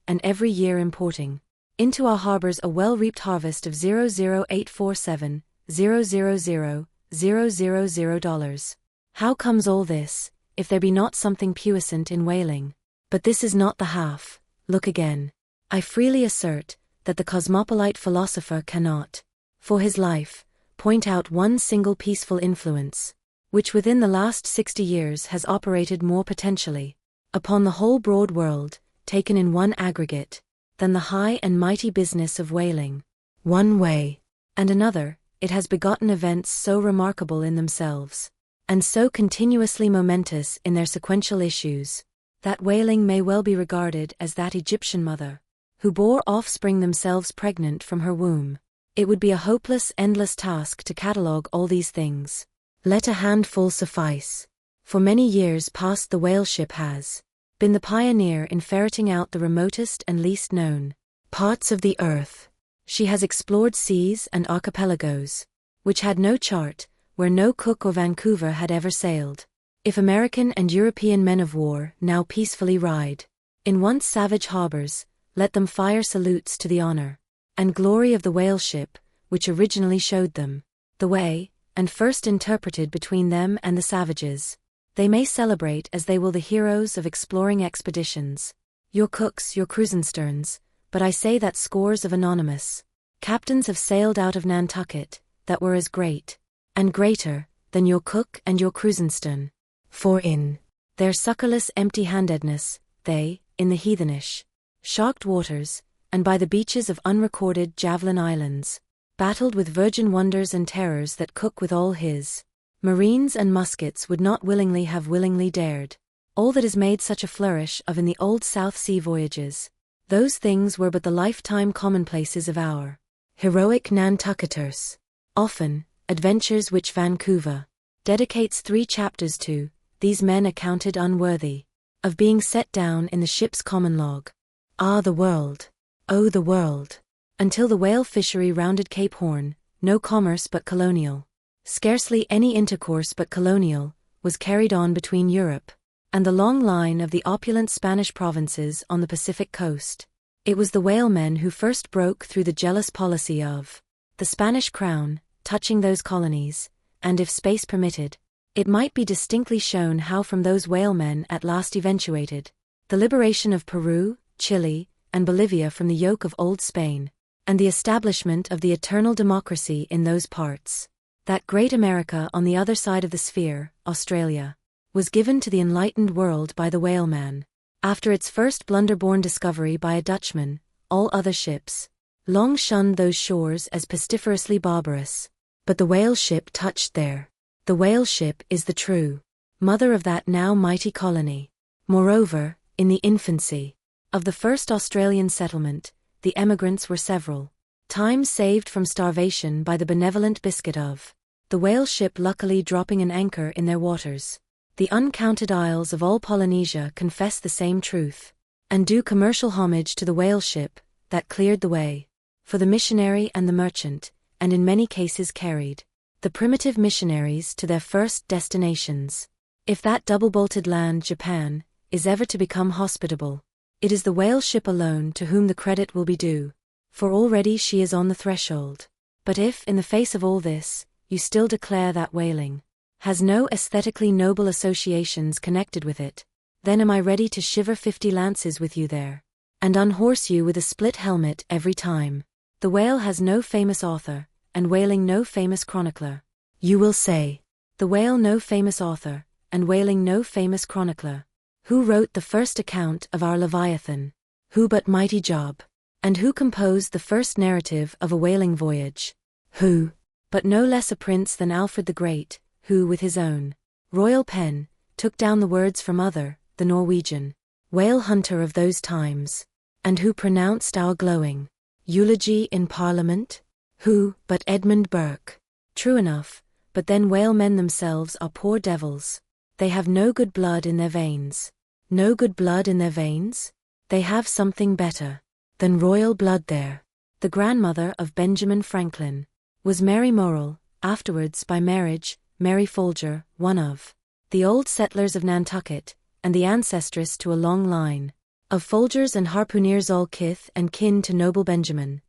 and every year importing into our harbors a well-reaped harvest of 00847,000,000 dollars? How comes all this, if there be not something puissant in wailing. But this is not the half. Look again. I freely assert that the cosmopolite philosopher cannot, for his life, point out one single peaceful influence, which within the last 60 years has operated more potentially, upon the whole broad world, taken in one aggregate, than the high and mighty business of whaling. One way and another, it has begotten events so remarkable in themselves, and so continuously momentous in their sequential issues, that whaling may well be regarded as that Egyptian mother, who bore offspring themselves pregnant from her womb. It would be a hopeless, endless task to catalogue all these things. Let a handful suffice. For many years past the whale ship has been the pioneer in ferreting out the remotest and least known parts of the earth. She has explored seas and archipelagos, which had no chart, where no Cook or Vancouver had ever sailed. If American and European men of war now peacefully ride in once savage harbors, let them fire salutes to the honor and glory of the whale ship, which originally showed them the way, and first interpreted between them and the savages. They may celebrate as they will the heroes of exploring expeditions, your Cooks, your Cruisensterns, but I say that scores of anonymous captains have sailed out of Nantucket, that were as great, and greater, than your Cook and your Cruisenstern. For in their succorless empty-handedness, they, in the heathenish, sharked waters, and by the beaches of unrecorded Javelin Islands, battled with virgin wonders and terrors that Cook with all his marines and muskets would not willingly dared. All that is made such a flourish of in the old South Sea voyages, those things were but the lifetime commonplaces of our heroic Nantucketers. Often, adventures which Vancouver dedicates 3 chapters to, these men accounted unworthy of being set down in the ship's common log. Ah, the world! Oh, the world! Until the whale fishery rounded Cape Horn, no commerce but colonial, scarcely any intercourse but colonial, was carried on between Europe and the long line of the opulent Spanish provinces on the Pacific coast. It was the whalemen who first broke through the jealous policy of the Spanish crown, touching those colonies, and if space permitted, it might be distinctly shown how from those whalemen at last eventuated the liberation of Peru, Chile, and Bolivia from the yoke of old Spain, and the establishment of the eternal democracy in those parts. That great America on the other side of the sphere, Australia, was given to the enlightened world by the whaleman. After its first blunder-born discovery by a Dutchman, all other ships long shunned those shores as pestiferously barbarous. But the whale ship touched there. The whale ship is the true mother of that now mighty colony. Moreover, in the infancy of the first Australian settlement, the emigrants were several times saved from starvation by the benevolent biscuit of the whale ship luckily dropping an anchor in their waters. The uncounted isles of all Polynesia confess the same truth, and do commercial homage to the whale ship that cleared the way for the missionary and the merchant, and in many cases carried the primitive missionaries to their first destinations. If that double-bolted land, Japan, is ever to become hospitable, it is the whale ship alone to whom the credit will be due, for already she is on the threshold. But if, in the face of all this, you still declare that whaling has no aesthetically noble associations connected with it, then am I ready to shiver 50 lances with you there, and unhorse you with a split helmet every time. The whale has no famous author, and whaling no famous chronicler. You will say, the whale no famous author, and whaling no famous chronicler. Who wrote the first account of our Leviathan? Who but mighty Job? And who composed the first narrative of a whaling voyage? Who, but no less a prince than Alfred the Great, who with his own royal pen, took down the words from Other, the Norwegian whale hunter of those times, and who pronounced our glowing eulogy in Parliament? Who, but Edmund Burke? True enough, but then whalemen themselves are poor devils. They have no good blood in their veins. No good blood in their veins? They have something better than royal blood there. The grandmother of Benjamin Franklin was Mary Morrell, afterwards by marriage, Mary Folger, one of the old settlers of Nantucket, and the ancestress to a long line of Folgers and harpooneers, all kith and kin to noble Benjamin,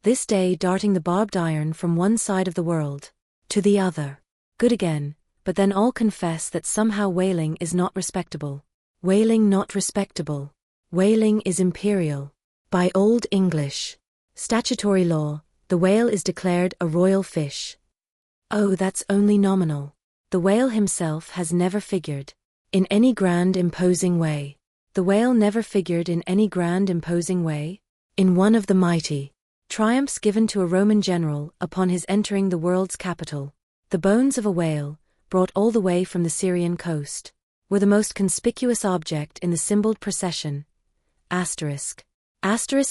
this day darting the barbed iron from one side of the world to the other. Good again, but then all confess that somehow whaling is not respectable. Whaling not respectable. Whaling is imperial. By Old English statutory law, the whale is declared a royal fish. Oh, that's only nominal. The whale himself has never figured in any grand imposing way. The whale never figured in any grand imposing way. In one of the mighty triumphs given to a Roman general upon his entering the world's capital, the bones of a whale, brought all the way from the Syrian coast, were the most conspicuous object in the symboled procession.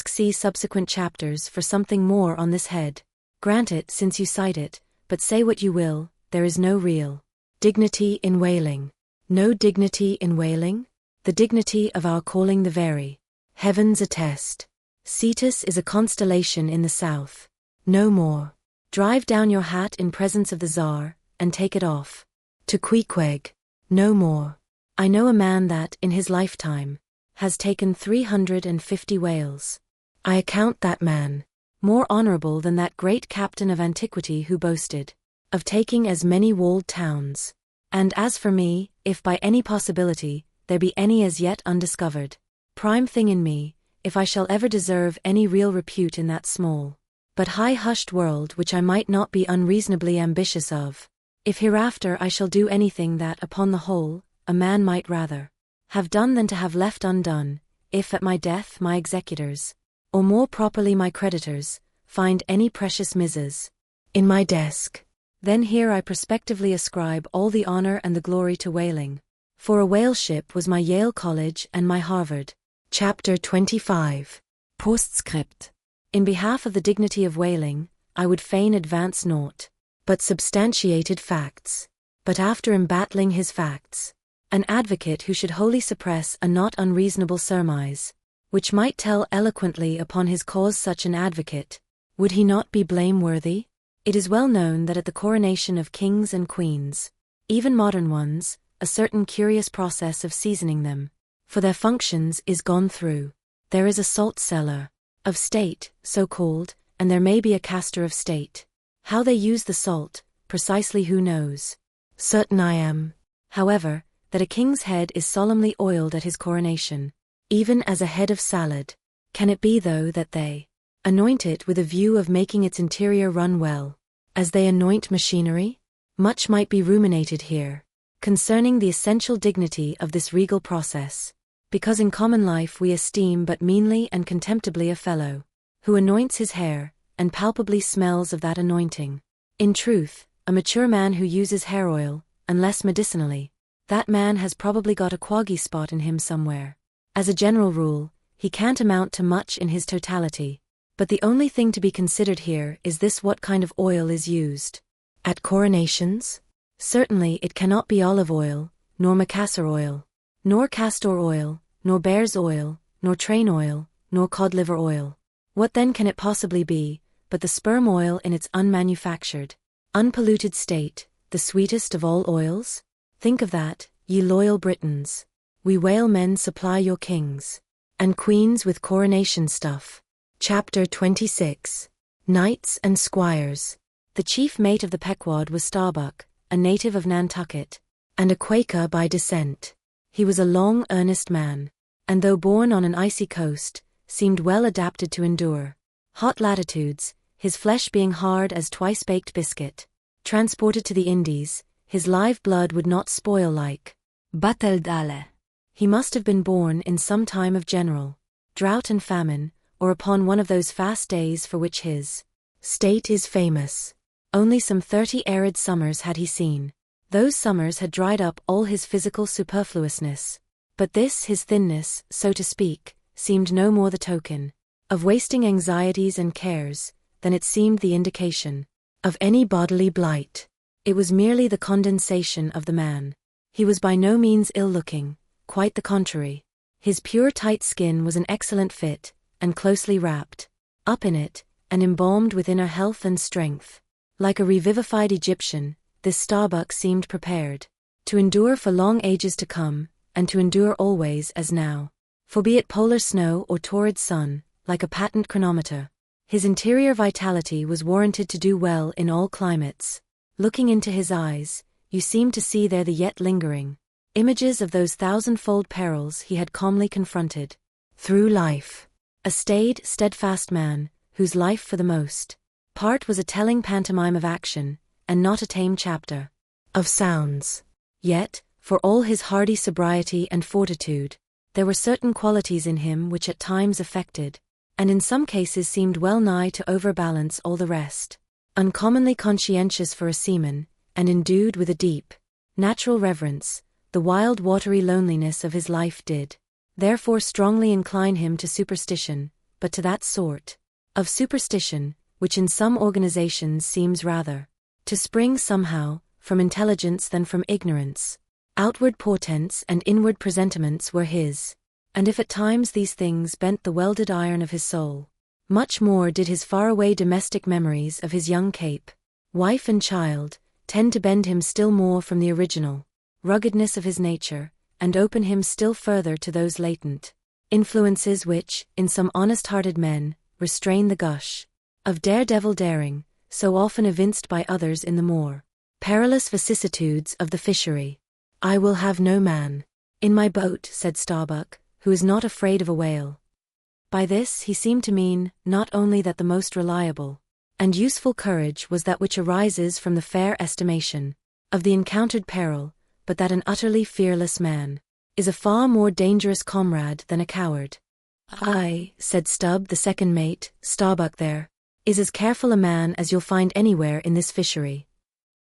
See subsequent chapters for something more on this head. Grant it since you cite it, but say what you will, there is no real dignity in whaling. No dignity in whaling? The dignity of our calling the very heavens attest. Cetus is a constellation in the south. No more. Drive down your hat in presence of the Tsar, and take it off. To Queequeg. No more. I know a man that, in his lifetime, has taken 350 whales. I account that man more honorable than that great captain of antiquity who boasted of taking as many walled towns. And as for me, if by any possibility there be any as yet undiscovered prime thing in me, if I shall ever deserve any real repute in that small but high-hushed world which I might not be unreasonably ambitious of, if hereafter I shall do anything that, upon the whole, a man might rather have done than to have left undone, if at my death my executors, or more properly my creditors, find any precious misses in my desk, then here I prospectively ascribe all the honor and the glory to whaling. For a whale ship was my Yale College and my Harvard. Chapter 25. Postscript. In behalf of the dignity of whaling, I would fain advance naught but substantiated facts. But after embattling his facts, an advocate who should wholly suppress a not unreasonable surmise, which might tell eloquently upon his cause, such an advocate, would he not be blameworthy? It is well known that at the coronation of kings and queens, even modern ones, a certain curious process of seasoning them for their functions is gone through. There is a salt cellar of state, so called, and there may be a castor of state. How they use the salt, precisely who knows? Certain I am, however, that a king's head is solemnly oiled at his coronation, even as a head of salad. Can it be, though, that they anoint it with a view of making its interior run well, as they anoint machinery? Much might be ruminated here concerning the essential dignity of this regal process, because in common life we esteem but meanly and contemptibly a fellow who anoints his hair, and palpably smells of that anointing. In truth, a mature man who uses hair oil, unless medicinally, that man has probably got a quaggy spot in him somewhere. As a general rule, he can't amount to much in his totality. But the only thing to be considered here is this: what kind of oil is used at coronations? Certainly it cannot be olive oil, nor macassar oil, nor castor oil, nor bear's oil, nor train oil, nor cod liver oil. What then can it possibly be, but the sperm oil in its unmanufactured, unpolluted state, the sweetest of all oils? Think of that, ye loyal Britons. We whalemen supply your kings and queens with coronation stuff. Chapter 26. Knights and Squires. The chief mate of the Pequod was Starbuck, a native of Nantucket, and a Quaker by descent. He was a long, earnest man, and though born on an icy coast, seemed well adapted to endure hot latitudes, his flesh being hard as twice-baked biscuit. Transported to the Indies, his live blood would not spoil like Battledale. He must have been born in some time of general drought and famine, or upon one of those fast days for which his state is famous. Only some 30 arid summers had he seen. Those summers had dried up all his physical superfluousness. But this, his thinness, so to speak, seemed no more the token of wasting anxieties and cares than it seemed the indication of any bodily blight. It was merely the condensation of the man. He was by no means ill-looking, quite the contrary. His pure tight skin was an excellent fit, and closely wrapped up in it, and embalmed with inner health and strength. Like a revivified Egyptian, this Starbuck seemed prepared to endure for long ages to come, and to endure always as now. For be it polar snow or torrid sun, like a patent chronometer, his interior vitality was warranted to do well in all climates. Looking into his eyes, you seemed to see there the yet lingering images of those thousand-fold perils he had calmly confronted through life. A staid, steadfast man, whose life for the most part was a telling pantomime of action, and not a tame chapter of sounds. Yet, for all his hardy sobriety and fortitude, there were certain qualities in him which at times affected, and in some cases seemed well nigh to overbalance all the rest. Uncommonly conscientious for a seaman, and endued with a deep, natural reverence, the wild watery loneliness of his life did therefore strongly incline him to superstition, but to that sort of superstition, which in some organizations seems rather to spring somehow from intelligence than from ignorance. Outward portents and inward presentiments were his, and if at times these things bent the welded iron of his soul, much more did his faraway domestic memories of his young Cape wife and child tend to bend him still more from the original ruggedness of his nature, and open him still further to those latent influences which, in some honest-hearted men, restrain the gush of daredevil daring, so often evinced by others in the more perilous vicissitudes of the fishery. "I will have no man in my boat," said Starbuck, "who is not afraid of a whale." By this he seemed to mean, not only that the most reliable and useful courage was that which arises from the fair estimation of the encountered peril, but that an utterly fearless man is a far more dangerous comrade than a coward. "Aye," said Stubb, the second mate, "Starbuck there is as careful a man as you'll find anywhere in this fishery."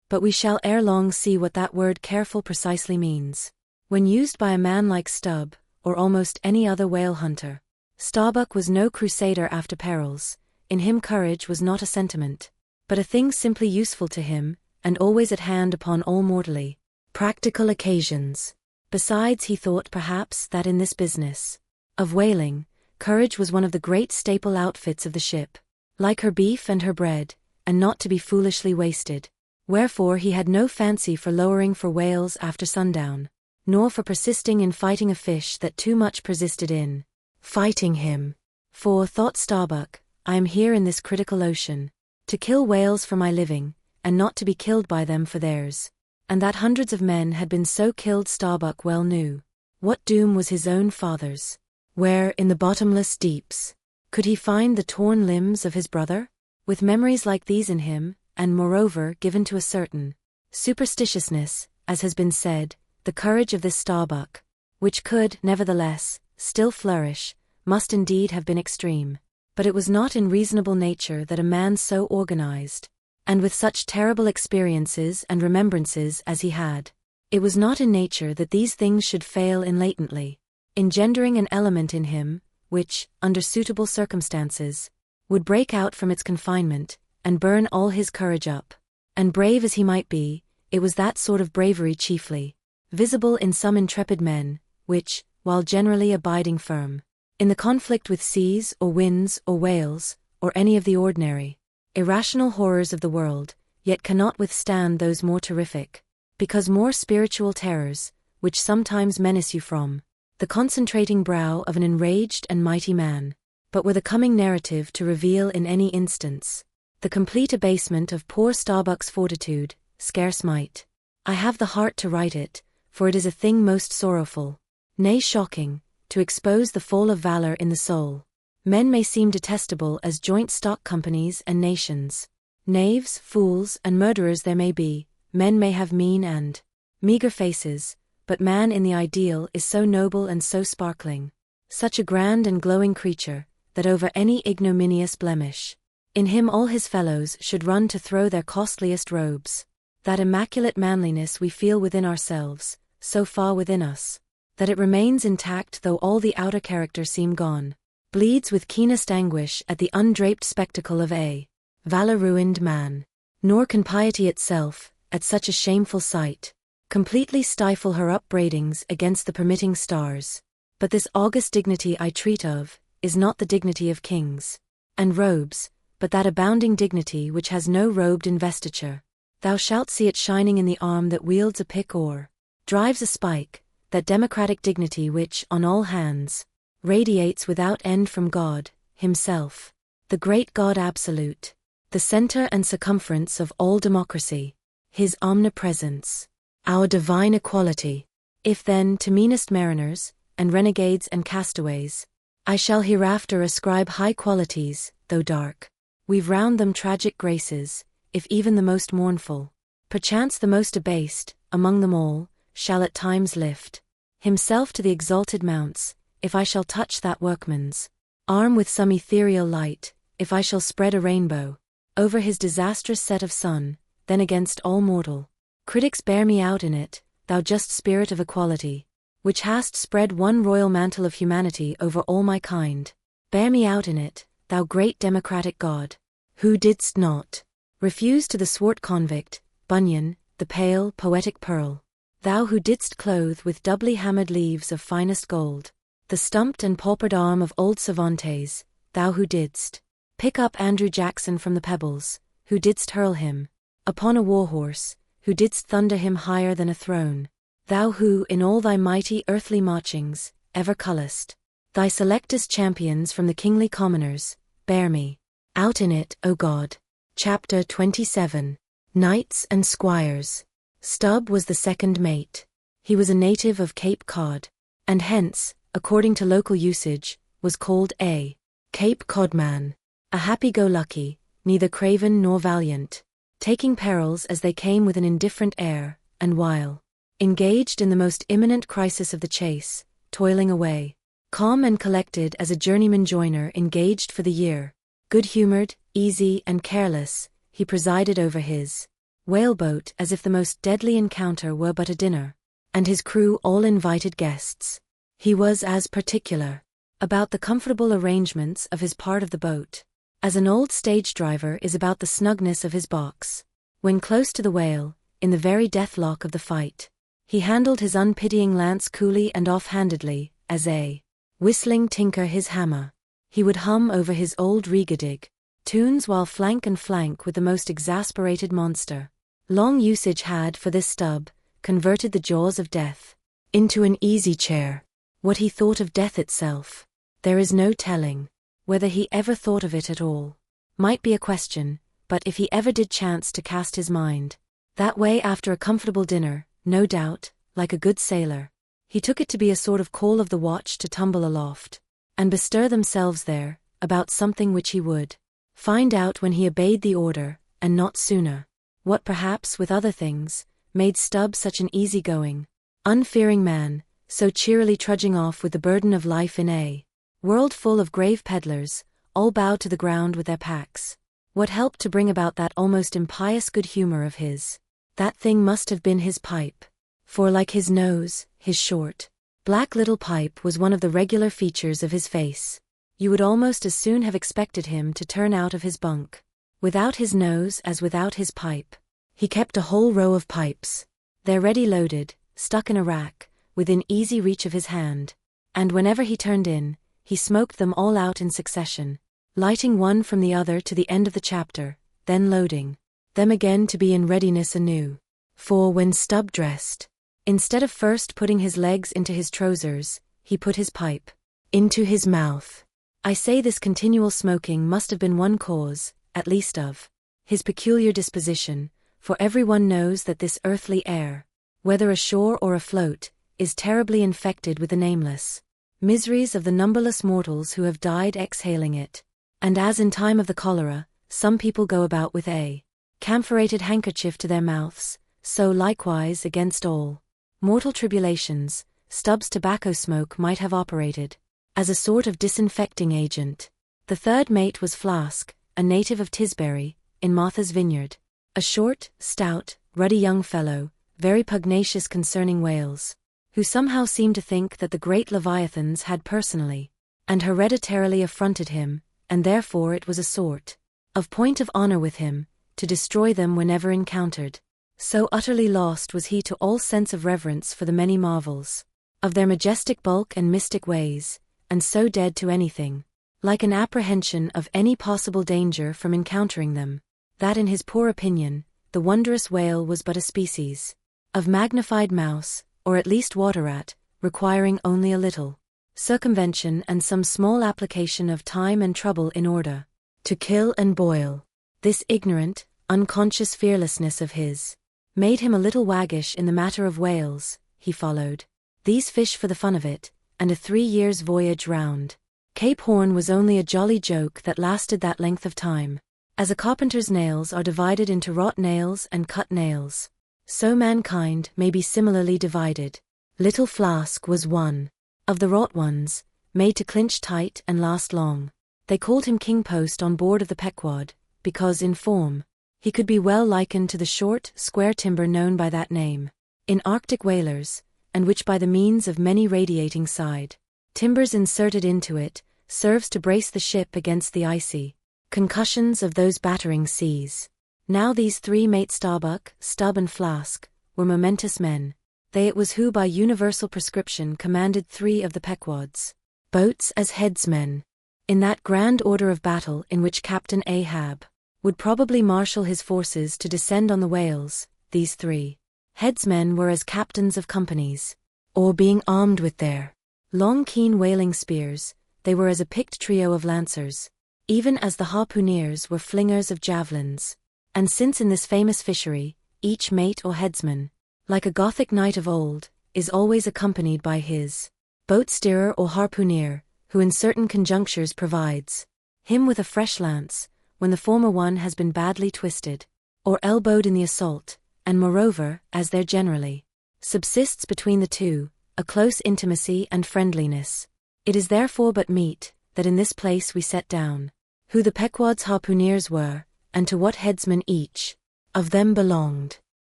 But we shall ere long see what that word careful precisely means, when used by a man like Stubb, or almost any other whale hunter. Starbuck was no crusader after perils. In him courage was not a sentiment, but a thing simply useful to him, and always at hand upon all mortally practical occasions. Besides, he thought perhaps that in this business of whaling, courage was one of the great staple outfits of the ship, like her beef and her bread, and not to be foolishly wasted. Wherefore he had no fancy for lowering for whales after sundown, nor for persisting in fighting a fish that too much persisted in fighting him. "For," thought Starbuck, "I am here in this critical ocean to kill whales for my living, and not to be killed by them for theirs." And that hundreds of men had been so killed Starbuck well knew. What doom was his own father's? Where, in the bottomless deeps, could he find the torn limbs of his brother? With memories like these in him, and moreover given to a certain superstitiousness, as has been said, the courage of this Starbuck, which could, nevertheless, still flourish, must indeed have been extreme. But it was not in reasonable nature that a man so organized, and with such terrible experiences and remembrances as he had, it was not in nature that these things should fail in latently engendering an element in him, which, under suitable circumstances, would break out from its confinement, and burn all his courage up. And brave as he might be, it was that sort of bravery chiefly visible in some intrepid men, which, while generally abiding firm in the conflict with seas or winds or whales, or any of the ordinary irrational horrors of the world, yet cannot withstand those more terrific, because more spiritual terrors, which sometimes menace you from the concentrating brow of an enraged and mighty man, but were the coming narrative to reveal in any instance the complete abasement of poor Starbuck's fortitude, scarce might I have the heart to write it, for it is a thing most sorrowful, nay shocking, to expose the fall of valor in the soul. Men may seem detestable as joint stock companies and nations. Knaves, fools, and murderers there may be, men may have mean and meager faces, but man in the ideal is so noble and so sparkling, such a grand and glowing creature, that over any ignominious blemish in him all his fellows should run to throw their costliest robes. That immaculate manliness we feel within ourselves, so far within us, that it remains intact though all the outer character seem gone, bleeds with keenest anguish at the undraped spectacle of a valor-ruined man. Nor can piety itself, at such a shameful sight, completely stifle her upbraidings against the permitting stars. But this august dignity I treat of, is not the dignity of kings and robes, but that abounding dignity which has no robed investiture. Thou shalt see it shining in the arm that wields a pick or drives a spike, that democratic dignity which, on all hands, radiates without end from God, Himself, the great God absolute, the center and circumference of all democracy, His omnipresence. our divine equality. If then, to meanest mariners, and renegades and castaways, I shall hereafter ascribe high qualities, though dark, weave round them tragic graces, if even the most mournful, perchance the most abased, among them all, shall at times lift himself to the exalted mounts, if I shall touch that workman's arm with some ethereal light, if I shall spread a rainbow over his disastrous set of sun, then against all mortal critics bear me out in it, thou just spirit of equality, which hast spread one royal mantle of humanity over all my kind, bear me out in it, thou great democratic God, who didst not refuse to the swart convict, Bunyan, the pale, poetic pearl, thou who didst clothe with doubly hammered leaves of finest gold the stumped and paupered arm of old Cervantes, thou who didst pick up Andrew Jackson from the pebbles, who didst hurl him upon a war-horse, who didst thunder him higher than a throne, thou who, in all thy mighty earthly marchings, ever cullest thy selectest champions from the kingly commoners, bear me out in it, O God. Chapter 27. Knights and Squires. Stubb was the second mate. He was a native of Cape Cod, and hence, according to local usage, was called a Cape Cod man, a happy-go-lucky, neither craven nor valiant, taking perils as they came with an indifferent air, and while engaged in the most imminent crisis of the chase, toiling away, calm and collected as a journeyman joiner engaged for the year, good-humored, easy and careless, he presided over his whaleboat as if the most deadly encounter were but a dinner, and his crew all invited guests. He was as particular about the comfortable arrangements of his part of the boat as an old stage driver is about the snugness of his box. When close to the whale, in the very deathlock of the fight, he handled his unpitying lance coolly and off-handedly, as a whistling tinker his hammer. He would hum over his old rigadig tunes while flank and flank with the most exasperated monster. Long usage had, for this Stubb, converted the jaws of death into an easy chair. What he thought of death itself, there is no telling. Whether he ever thought of it at all might be a question, but if he ever did chance to cast his mind that way after a comfortable dinner, no doubt, like a good sailor, he took it to be a sort of call of the watch to tumble aloft and bestir themselves there, about something which he would find out when he obeyed the order, and not sooner. What perhaps, with other things, made Stubb such an easy-going, unfearing man, so cheerily trudging off with the burden of life in a world full of grave peddlers, all bowed to the ground with their packs. What helped to bring about that almost impious good humor of his? That thing must have been his pipe. For like his nose, his short, black little pipe was one of the regular features of his face. You would almost as soon have expected him to turn out of his bunk without his nose as without his pipe. He kept a whole row of pipes. They're ready loaded, stuck in a rack, within easy reach of his hand, and whenever he turned in, he smoked them all out in succession, lighting one from the other to the end of the chapter, then loading them again to be in readiness anew. For when Stubb dressed, instead of first putting his legs into his trousers, he put his pipe into his mouth. I say this continual smoking must have been one cause, at least of his peculiar disposition, for everyone knows that this earthly air, whether ashore or afloat, is terribly infected with the nameless miseries of the numberless mortals who have died exhaling it, and as in time of the cholera, some people go about with a camphorated handkerchief to their mouths, so likewise against all mortal tribulations, Stubb's tobacco smoke might have operated as a sort of disinfecting agent. The third mate was Flask, a native of Tisbury, in Martha's Vineyard, a short, stout, ruddy young fellow, very pugnacious concerning whales, who somehow seemed to think that the great leviathans had personally and hereditarily affronted him, and therefore it was a sort of point of honor with him to destroy them whenever encountered. So utterly lost was he to all sense of reverence for the many marvels of their majestic bulk and mystic ways, and so dead to anything like an apprehension of any possible danger from encountering them, that in his poor opinion, the wondrous whale was but a species of magnified mouse, or at least water rat, requiring only a little circumvention and some small application of time and trouble in order to kill and boil. This ignorant, unconscious fearlessness of his made him a little waggish in the matter of whales. He followed these fish for the fun of it, and a 3 years' voyage round Cape Horn was only a jolly joke that lasted that length of time. As a carpenter's nails are divided into wrought nails and cut nails, so mankind may be similarly divided. Little Flask was one of the wrought ones, made to clinch tight and last long. They called him King Post on board of the Pequod, because in form he could be well likened to the short, square timber known by that name in Arctic whalers, and which by the means of many radiating side timbers inserted into it, serves to brace the ship against the icy concussions of those battering seas. Now these 3 mates Starbuck, Stubb and Flask were momentous men. They it was who by universal prescription commanded 3 of the Pequod's boats as headsmen, in that grand order of battle in which Captain Ahab would probably marshal his forces to descend on the whales. These 3 headsmen were as captains of companies, or being armed with their long keen whaling spears, they were as a picked trio of lancers, even as the harpooneers were flingers of javelins. And since in this famous fishery, each mate or headsman, like a Gothic knight of old, is always accompanied by his boat steerer or harpooneer, who in certain conjunctures provides him with a fresh lance, when the former one has been badly twisted or elbowed in the assault, and moreover, as there generally subsists between the two a close intimacy and friendliness, it is therefore but meet that in this place we set down who the Pequod's harpooneers were, and to what headsman each of them belonged.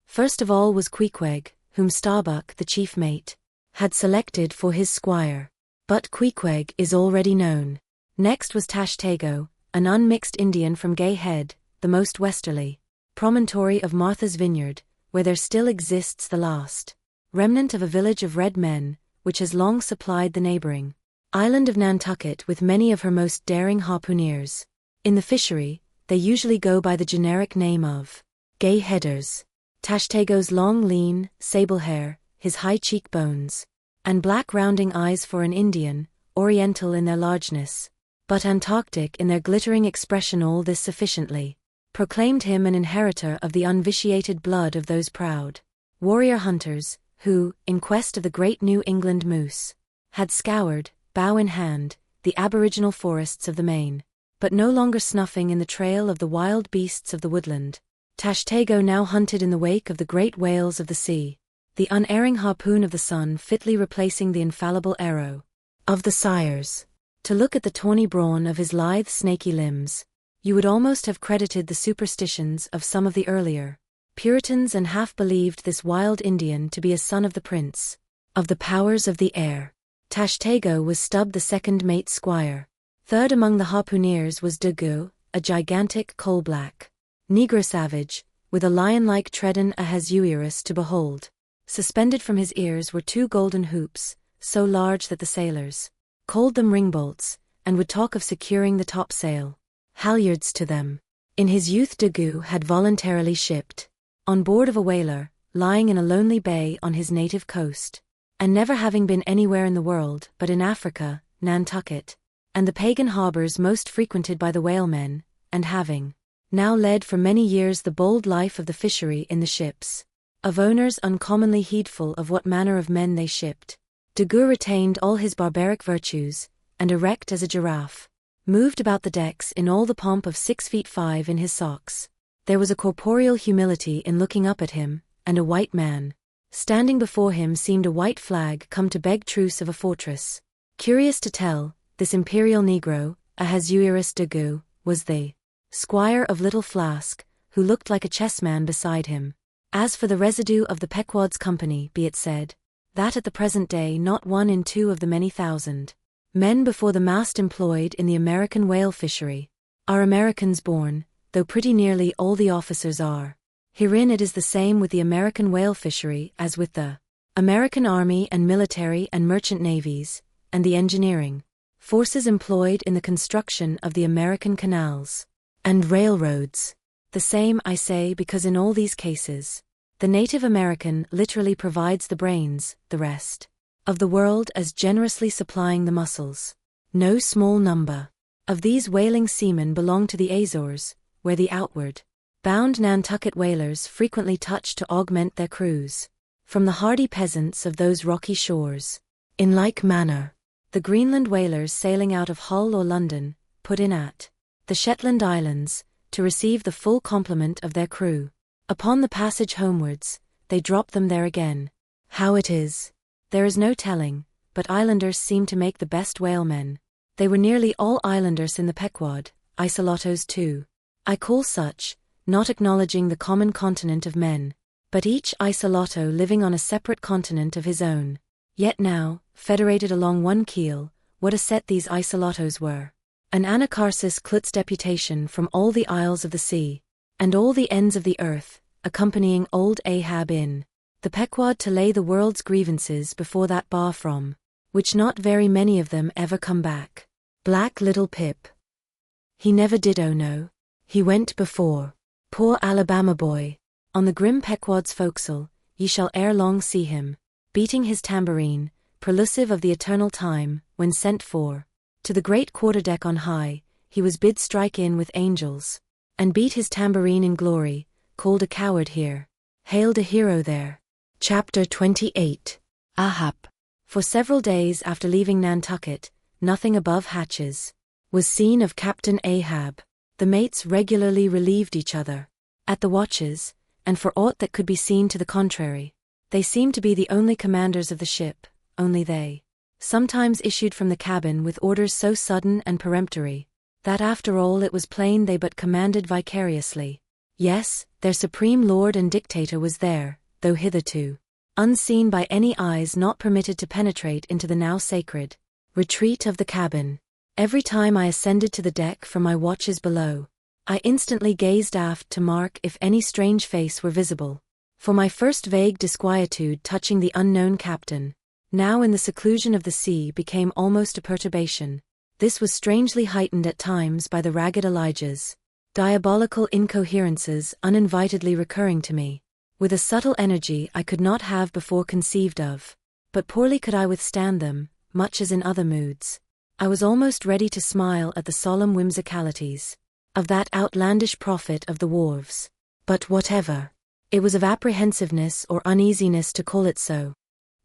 First of all was Queequeg, whom Starbuck, the chief mate, had selected for his squire. But Queequeg is already known. Next was Tashtego, an unmixed Indian from Gay Head, the most westerly promontory of Martha's Vineyard, where there still exists the last remnant of a village of red men, which has long supplied the neighboring island of Nantucket with many of her most daring harpooneers. In the fishery, they usually go by the generic name of Gay Headers. Tashtego's long lean, sable hair, his high cheekbones, and black rounding eyes for an Indian, oriental in their largeness, but Antarctic in their glittering expression, all this sufficiently proclaimed him an inheritor of the unvitiated blood of those proud warrior hunters, who, in quest of the great New England moose, had scoured, bow in hand, the aboriginal forests of the Maine, but no longer snuffing in the trail of the wild beasts of the woodland. Tashtego now hunted in the wake of the great whales of the sea, the unerring harpoon of the sun fitly replacing the infallible arrow of the sires. To look at the tawny brawn of his lithe snaky limbs, you would almost have credited the superstitions of some of the earlier Puritans and half believed this wild Indian to be a son of the prince of the powers of the air. Tashtego was Stubb the second mate's squire. Third among the harpooneers was Dagu, a gigantic coal-black negro savage, with a lion-like tread and Ahasuerus to behold. Suspended from his ears were 2 golden hoops, so large that the sailors called them ringbolts, and would talk of securing the topsail halyards to them. In his youth Dagu had voluntarily shipped on board of a whaler, lying in a lonely bay on his native coast, and never having been anywhere in the world but in Africa, Nantucket, and the pagan harbors most frequented by the whalemen, and having now led for many years the bold life of the fishery in the ships of owners uncommonly heedful of what manner of men they shipped, Dagu retained all his barbaric virtues, and erect as a giraffe, moved about the decks in all the pomp of 6'5" in his socks. There was a corporeal humility in looking up at him, and a white man standing before him seemed a white flag come to beg truce of a fortress. Curious to tell, this imperial negro, Ahasuerus Dagu, was the squire of Little Flask, who looked like a chessman beside him. As for the residue of the Pequod's company, be it said, that at the present day not 1 in 2 of the many thousand men before the mast employed in the American whale fishery are Americans born, though pretty nearly all the officers are. Herein it is the same with the American whale fishery as with the American Army and military and merchant navies, and the engineering forces employed in the construction of the American canals and railroads. The same, I say, because in all these cases, the native American literally provides the brains, the rest of the world as generously supplying the muscles. No small number of these whaling seamen belong to the Azores, where the outward bound Nantucket whalers frequently touched to augment their crews, from the hardy peasants of those rocky shores. In like manner, the Greenland whalers sailing out of Hull or London, put in at the Shetland Islands, to receive the full complement of their crew. Upon the passage homewards, they drop them there again. How it is, there is no telling, but islanders seem to make the best whalemen. They were nearly all islanders in the Pequod, isolottos too. I call such, not acknowledging the common continent of men, but each isolotto living on a separate continent of his own. Yet now, federated along one keel, what a set these isolottos were. An anacharsis klutz deputation from all the isles of the sea, and all the ends of the earth, accompanying old Ahab in the Pequod to lay the world's grievances before that bar from which not very many of them ever come back. Black little Pip. He never did, oh no. He went before. Poor Alabama boy. On the grim Pequod's forecastle, ye shall ere long see him, beating his tambourine, prelusive of the eternal time, when sent for to the great quarterdeck on high, he was bid strike in with angels, and beat his tambourine in glory, called a coward here, hailed a hero there. Chapter 28. Ahab. For several days after leaving Nantucket, nothing above hatches was seen of Captain Ahab. The mates regularly relieved each other at the watches, and for aught that could be seen to the contrary, they seemed to be the only commanders of the ship. Only they sometimes issued from the cabin with orders so sudden and peremptory, that after all it was plain they but commanded vicariously. Yes, their supreme lord and dictator was there, though hitherto unseen by any eyes not permitted to penetrate into the now sacred retreat of the cabin. Every time I ascended to the deck from my watches below, I instantly gazed aft to mark if any strange face were visible. For my first vague disquietude touching the unknown captain, now in the seclusion of the sea, became almost a perturbation. This was strangely heightened at times by the ragged Elijah's diabolical incoherences uninvitedly recurring to me, with a subtle energy I could not have before conceived of. But poorly could I withstand them, much as in other moods. I was almost ready to smile at the solemn whimsicalities of that outlandish prophet of the wharves. But whatever it was of apprehensiveness or uneasiness to call it so,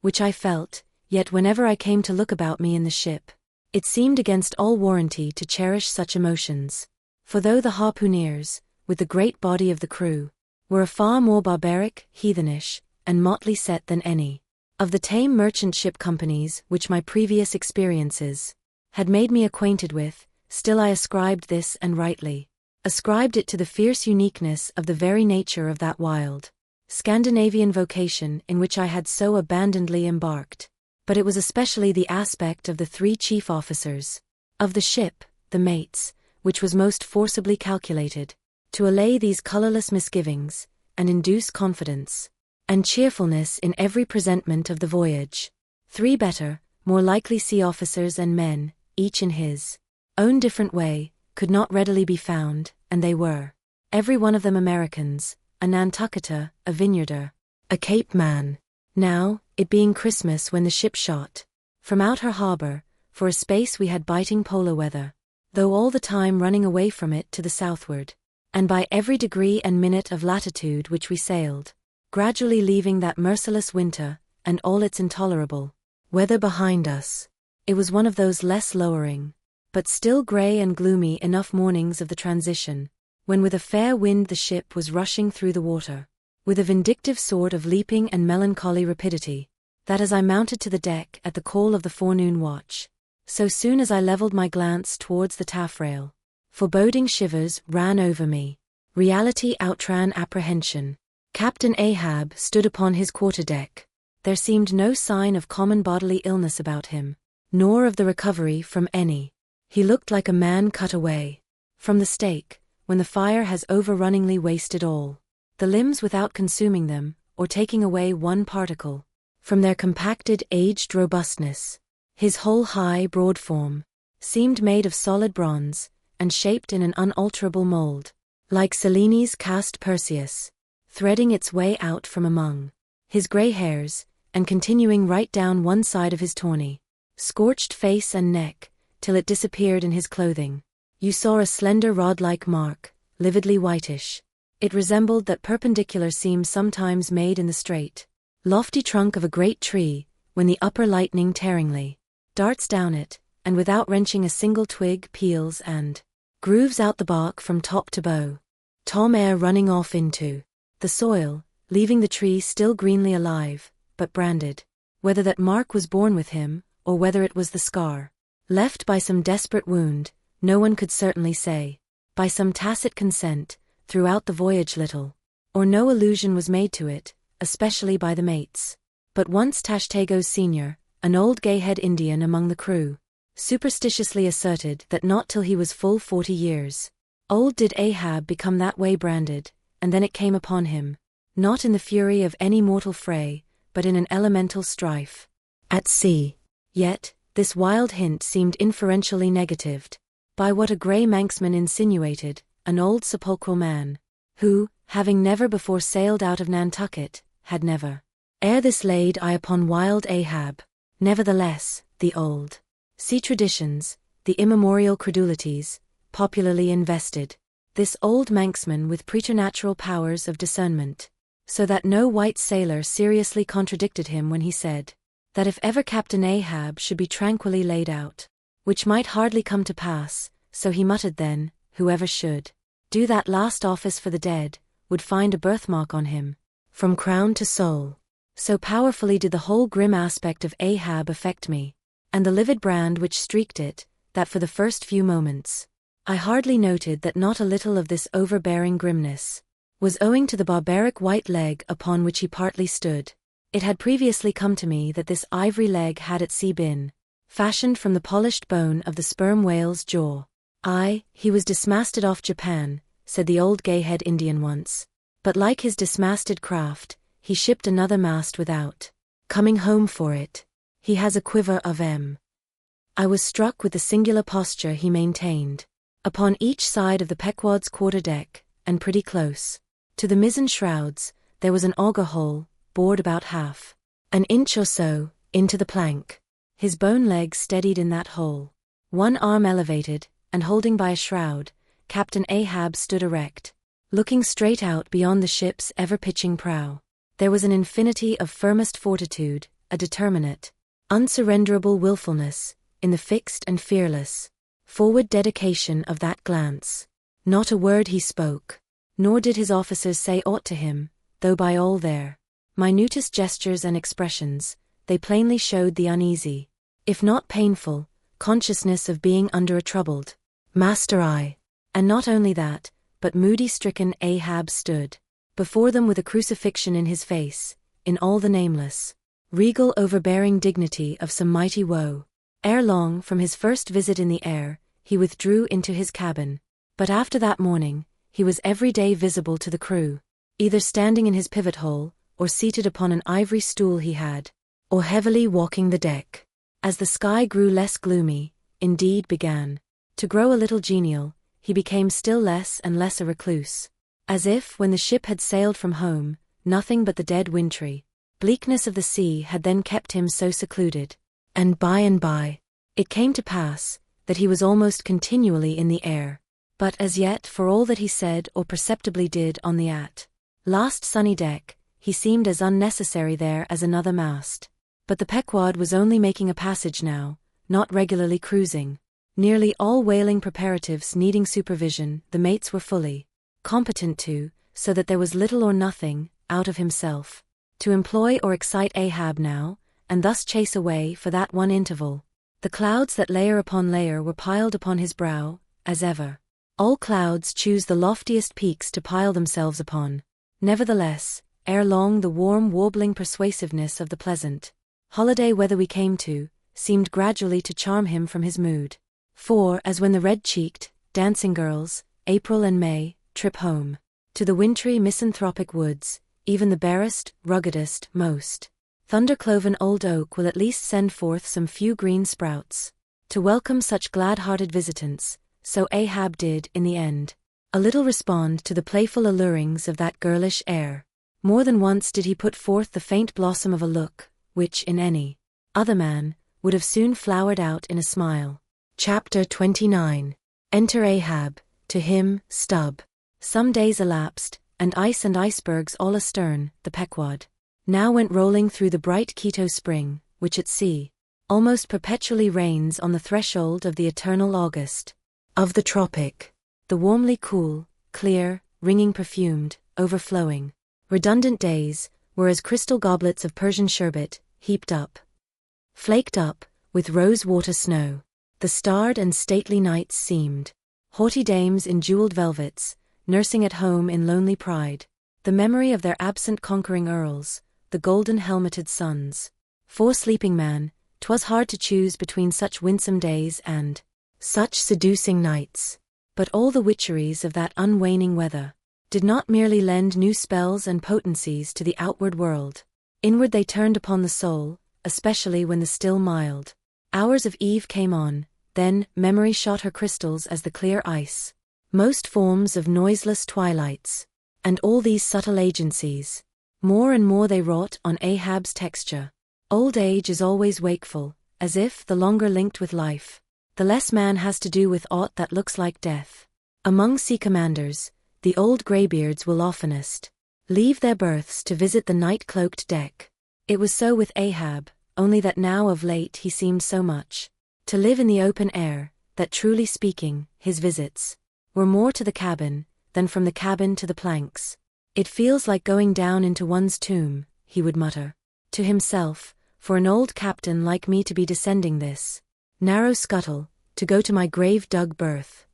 which I felt, yet whenever I came to look about me in the ship, it seemed against all warranty to cherish such emotions. For though the harpooneers, with the great body of the crew, were a far more barbaric, heathenish, and motley set than any of the tame merchant ship companies which my previous experiences had made me acquainted with, still I ascribed this, and rightly ascribed it, to the fierce uniqueness of the very nature of that wild Scandinavian vocation in which I had so abandonedly embarked. But it was especially the aspect of the three chief officers of the ship, the mates, which was most forcibly calculated to allay these colorless misgivings, and induce confidence and cheerfulness in every presentment of the voyage. Three better, more likely sea officers and men, each in his own different way, could not readily be found, and they were every one of them Americans, a Nantucketer, a Vineyarder, a Cape man. Now, it being Christmas when the ship shot from out her harbor, for a space we had biting polar weather, though all the time running away from it to the southward, and by every degree and minute of latitude which we sailed, gradually leaving that merciless winter, and all its intolerable weather behind us. It was one of those less lowering, but still grey and gloomy enough mornings of the transition, when with a fair wind the ship was rushing through the water, with a vindictive sort of leaping and melancholy rapidity, that as I mounted to the deck at the call of the forenoon watch, so soon as I levelled my glance towards the taffrail, foreboding shivers ran over me. Reality outran apprehension. Captain Ahab stood upon his quarterdeck. There seemed no sign of common bodily illness about him, nor of the recovery from any. He looked like a man cut away from the stake, when the fire has overrunningly wasted all the limbs without consuming them, or taking away one particle from their compacted aged robustness. His whole high, broad form seemed made of solid bronze, and shaped in an unalterable mold, like Cellini's cast Perseus, threading its way out from among his grey hairs, and continuing right down one side of his tawny, scorched face and neck, till it disappeared in his clothing. You saw a slender rod-like mark, lividly whitish. It resembled that perpendicular seam sometimes made in the straight, lofty trunk of a great tree, when the upper lightning tearingly darts down it, and without wrenching a single twig peels and grooves out the bark from top to bow. Tom air running off into the soil, leaving the tree still greenly alive, but branded. Whether that mark was born with him, or whether it was the scar left by some desperate wound, no one could certainly say. By some tacit consent, throughout the voyage little or no allusion was made to it, especially by the mates. But once Tashtego's senior, an old gay-head Indian among the crew, superstitiously asserted that not till he was full 40 years old did Ahab become that way branded, and then it came upon him, not in the fury of any mortal fray, but in an elemental strife at sea. Yet, this wild hint seemed inferentially negatived by what a grey Manxman insinuated, an old sepulchral man, who, having never before sailed out of Nantucket, had never ere this laid eye upon wild Ahab. Nevertheless, the old sea traditions, the immemorial credulities, popularly invested this old Manxman with preternatural powers of discernment, so that no white sailor seriously contradicted him when he said that if ever Captain Ahab should be tranquilly laid out, which might hardly come to pass, so he muttered then, whoever should do that last office for the dead, would find a birthmark on him, from crown to sole. So powerfully did the whole grim aspect of Ahab affect me, and the livid brand which streaked it, that for the first few moments I hardly noted that not a little of this overbearing grimness was owing to the barbaric white leg upon which he partly stood. It had previously come to me that this ivory leg had at sea been fashioned from the polished bone of the sperm whale's jaw. Aye, he was dismasted off Japan, said the old gay-head Indian once, but like his dismasted craft, he shipped another mast without coming home for it. He has a quiver of I was struck with the singular posture he maintained upon each side of the Pequod's quarter-deck, and pretty close to the mizzen shrouds, there was an auger hole, bored about half an inch or so into the plank. His bone legs steadied in that hole. One arm elevated, and holding by a shroud, Captain Ahab stood erect, looking straight out beyond the ship's ever-pitching prow. There was an infinity of firmest fortitude, a determinate, unsurrenderable willfulness, in the fixed and fearless forward dedication of that glance. Not a word he spoke, nor did his officers say aught to him, though by all their minutest gestures and expressions, they plainly showed the uneasy, if not painful, consciousness of being under a troubled master eye. And not only that, but moody-stricken Ahab stood before them with a crucifixion in his face, in all the nameless, regal overbearing dignity of some mighty woe. Ere long, from his first visit in the air, he withdrew into his cabin, but after that morning, he was every day visible to the crew, either standing in his pivot hole, or seated upon an ivory stool he had, or heavily walking the deck. As the sky grew less gloomy, indeed began to grow a little genial, he became still less and less a recluse, as if, when the ship had sailed from home, nothing but the dead wintry bleakness of the sea had then kept him so secluded. And by, it came to pass that he was almost continually in the air. But as yet, for all that he said or perceptibly did on the last sunny deck, he seemed as unnecessary there as another mast. But the Pequod was only making a passage now, not regularly cruising. Nearly all whaling preparatives needing supervision, the mates were fully competent to, so that there was little or nothing, out of himself, to employ or excite Ahab now, and thus chase away for that one interval. The clouds that layer upon layer were piled upon his brow, as ever. All clouds choose the loftiest peaks to pile themselves upon. Nevertheless, ere long the warm warbling persuasiveness of the pleasant holiday weather we came to, seemed gradually to charm him from his mood. For, as when the red-cheeked, dancing girls, April and May, trip home to the wintry misanthropic woods, even the barest, ruggedest, most thunder-cloven old oak will at least send forth some few green sprouts to welcome such glad-hearted visitants, so Ahab did, in the end, a little respond to the playful allurings of that girlish air. More than once did he put forth the faint blossom of a look, which in any other man would have soon flowered out in a smile. Chapter 29. Enter Ahab, to him, Stubb. Some days elapsed, and icebergs all astern, the Pequod now went rolling through the bright Quito spring, which at sea almost perpetually reigns on the threshold of the eternal August of the tropic. The warmly cool, clear, ringing perfumed, overflowing, redundant days were as crystal goblets of Persian sherbet, heaped up, flaked up, with rose-water snow. The starred and stately nights seemed haughty dames in jeweled velvets, nursing at home in lonely pride the memory of their absent conquering earls, the golden-helmeted sons. For sleeping man, 'twas hard to choose between such winsome days and such seducing nights. But all the witcheries of that unwaning weather did not merely lend new spells and potencies to the outward world. Inward they turned upon the soul, especially when the still mild hours of eve came on. Then memory shot her crystals as the clear ice, most forms of noiseless twilights, and all these subtle agencies, more and more they wrought on Ahab's texture. Old age is always wakeful, as if, the longer linked with life, the less man has to do with aught that looks like death. Among sea commanders, the old greybeards will oftenest leave their berths to visit the night-cloaked deck. It was so with Ahab, only that now of late he seemed so much to live in the open air, that truly speaking, his visits were more to the cabin, than from the cabin to the planks. It feels like going down into one's tomb, he would mutter to himself, for an old captain like me to be descending this narrow scuttle, to go to my grave-dug berth.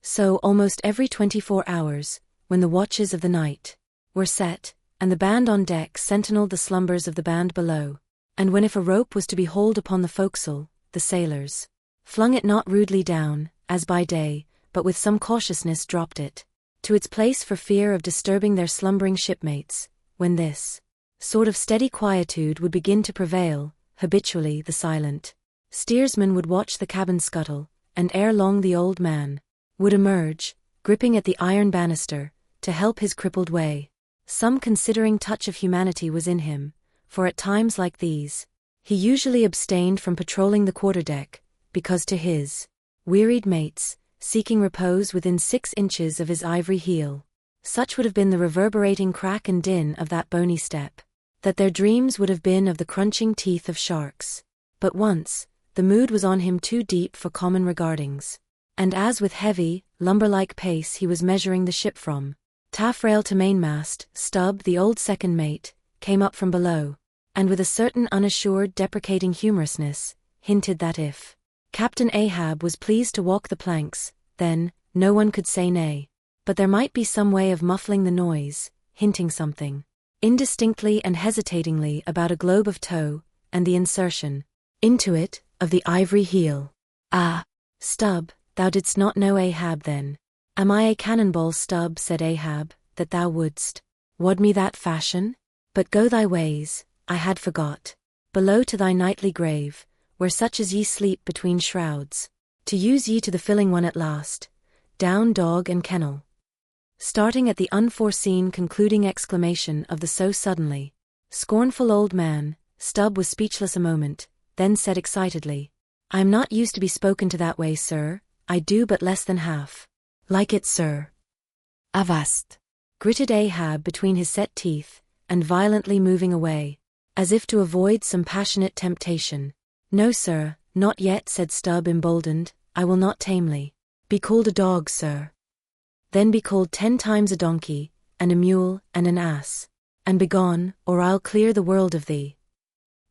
So almost every 24 hours, when the watches of the night were set, and the band on deck sentineled the slumbers of the band below, and when if a rope was to be hauled upon the forecastle, the sailors flung it not rudely down, as by day, but with some cautiousness dropped it to its place for fear of disturbing their slumbering shipmates. When this sort of steady quietude would begin to prevail, habitually the silent steersman would watch the cabin scuttle, and ere long the old man would emerge, gripping at the iron banister, to help his crippled way. Some considering touch of humanity was in him, for at times like these, he usually abstained from patrolling the quarterdeck, because to his wearied mates, seeking repose within 6 inches of his ivory heel, such would have been the reverberating crack and din of that bony step, that their dreams would have been of the crunching teeth of sharks. But once, the mood was on him too deep for common regardings, and as with heavy, lumber-like pace he was measuring the ship from taffrail to mainmast, Stubb, the old second mate, came up from below, and with a certain unassured deprecating humorousness, hinted that if Captain Ahab was pleased to walk the planks, then no one could say nay. But there might be some way of muffling the noise, hinting something indistinctly and hesitatingly about a globe of tow, and the insertion into it of the ivory heel. Ah, Stubb, thou didst not know Ahab then. Am I a cannonball, Stubb, said Ahab, that thou wouldst wad me that fashion? But go thy ways, I had forgot. Below to thy nightly grave, where such as ye sleep between shrouds, to use ye to the filling one at last, down dog and kennel. Starting at the unforeseen concluding exclamation of the so suddenly scornful old man, Stubb was speechless a moment, then said excitedly, I am not used to be spoken to that way, sir. I do but less than half like it, sir. Avast, Gritted Ahab between his set teeth, and violently moving away, as if to avoid some passionate temptation. No, sir, not yet, said Stubb emboldened. I will not tamely be called a dog, sir. Then be called 10 times a donkey, and a mule, and an ass, and begone, or I'll clear the world of thee.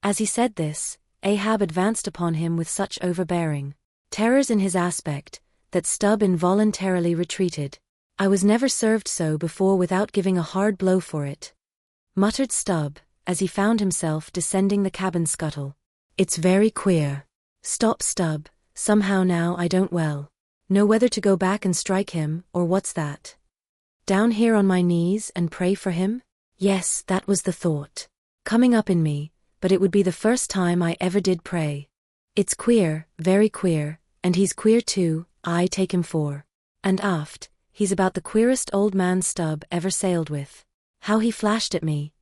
As he said this, Ahab advanced upon him with such overbearing terrors in his aspect, that Stubb involuntarily retreated. I was never served so before without giving a hard blow for it, muttered Stubb, as he found himself descending the cabin scuttle. It's very queer. Stop, Stubb, somehow now I don't well know whether to go back and strike him, or what's that. Down here on my knees and pray for him? Yes, that was the thought coming up in me, but it would be the first time I ever did pray. It's queer, very queer, and he's queer too, I take him for. And aft, he's about the queerest old man Stubb ever sailed with. How he flashed at me,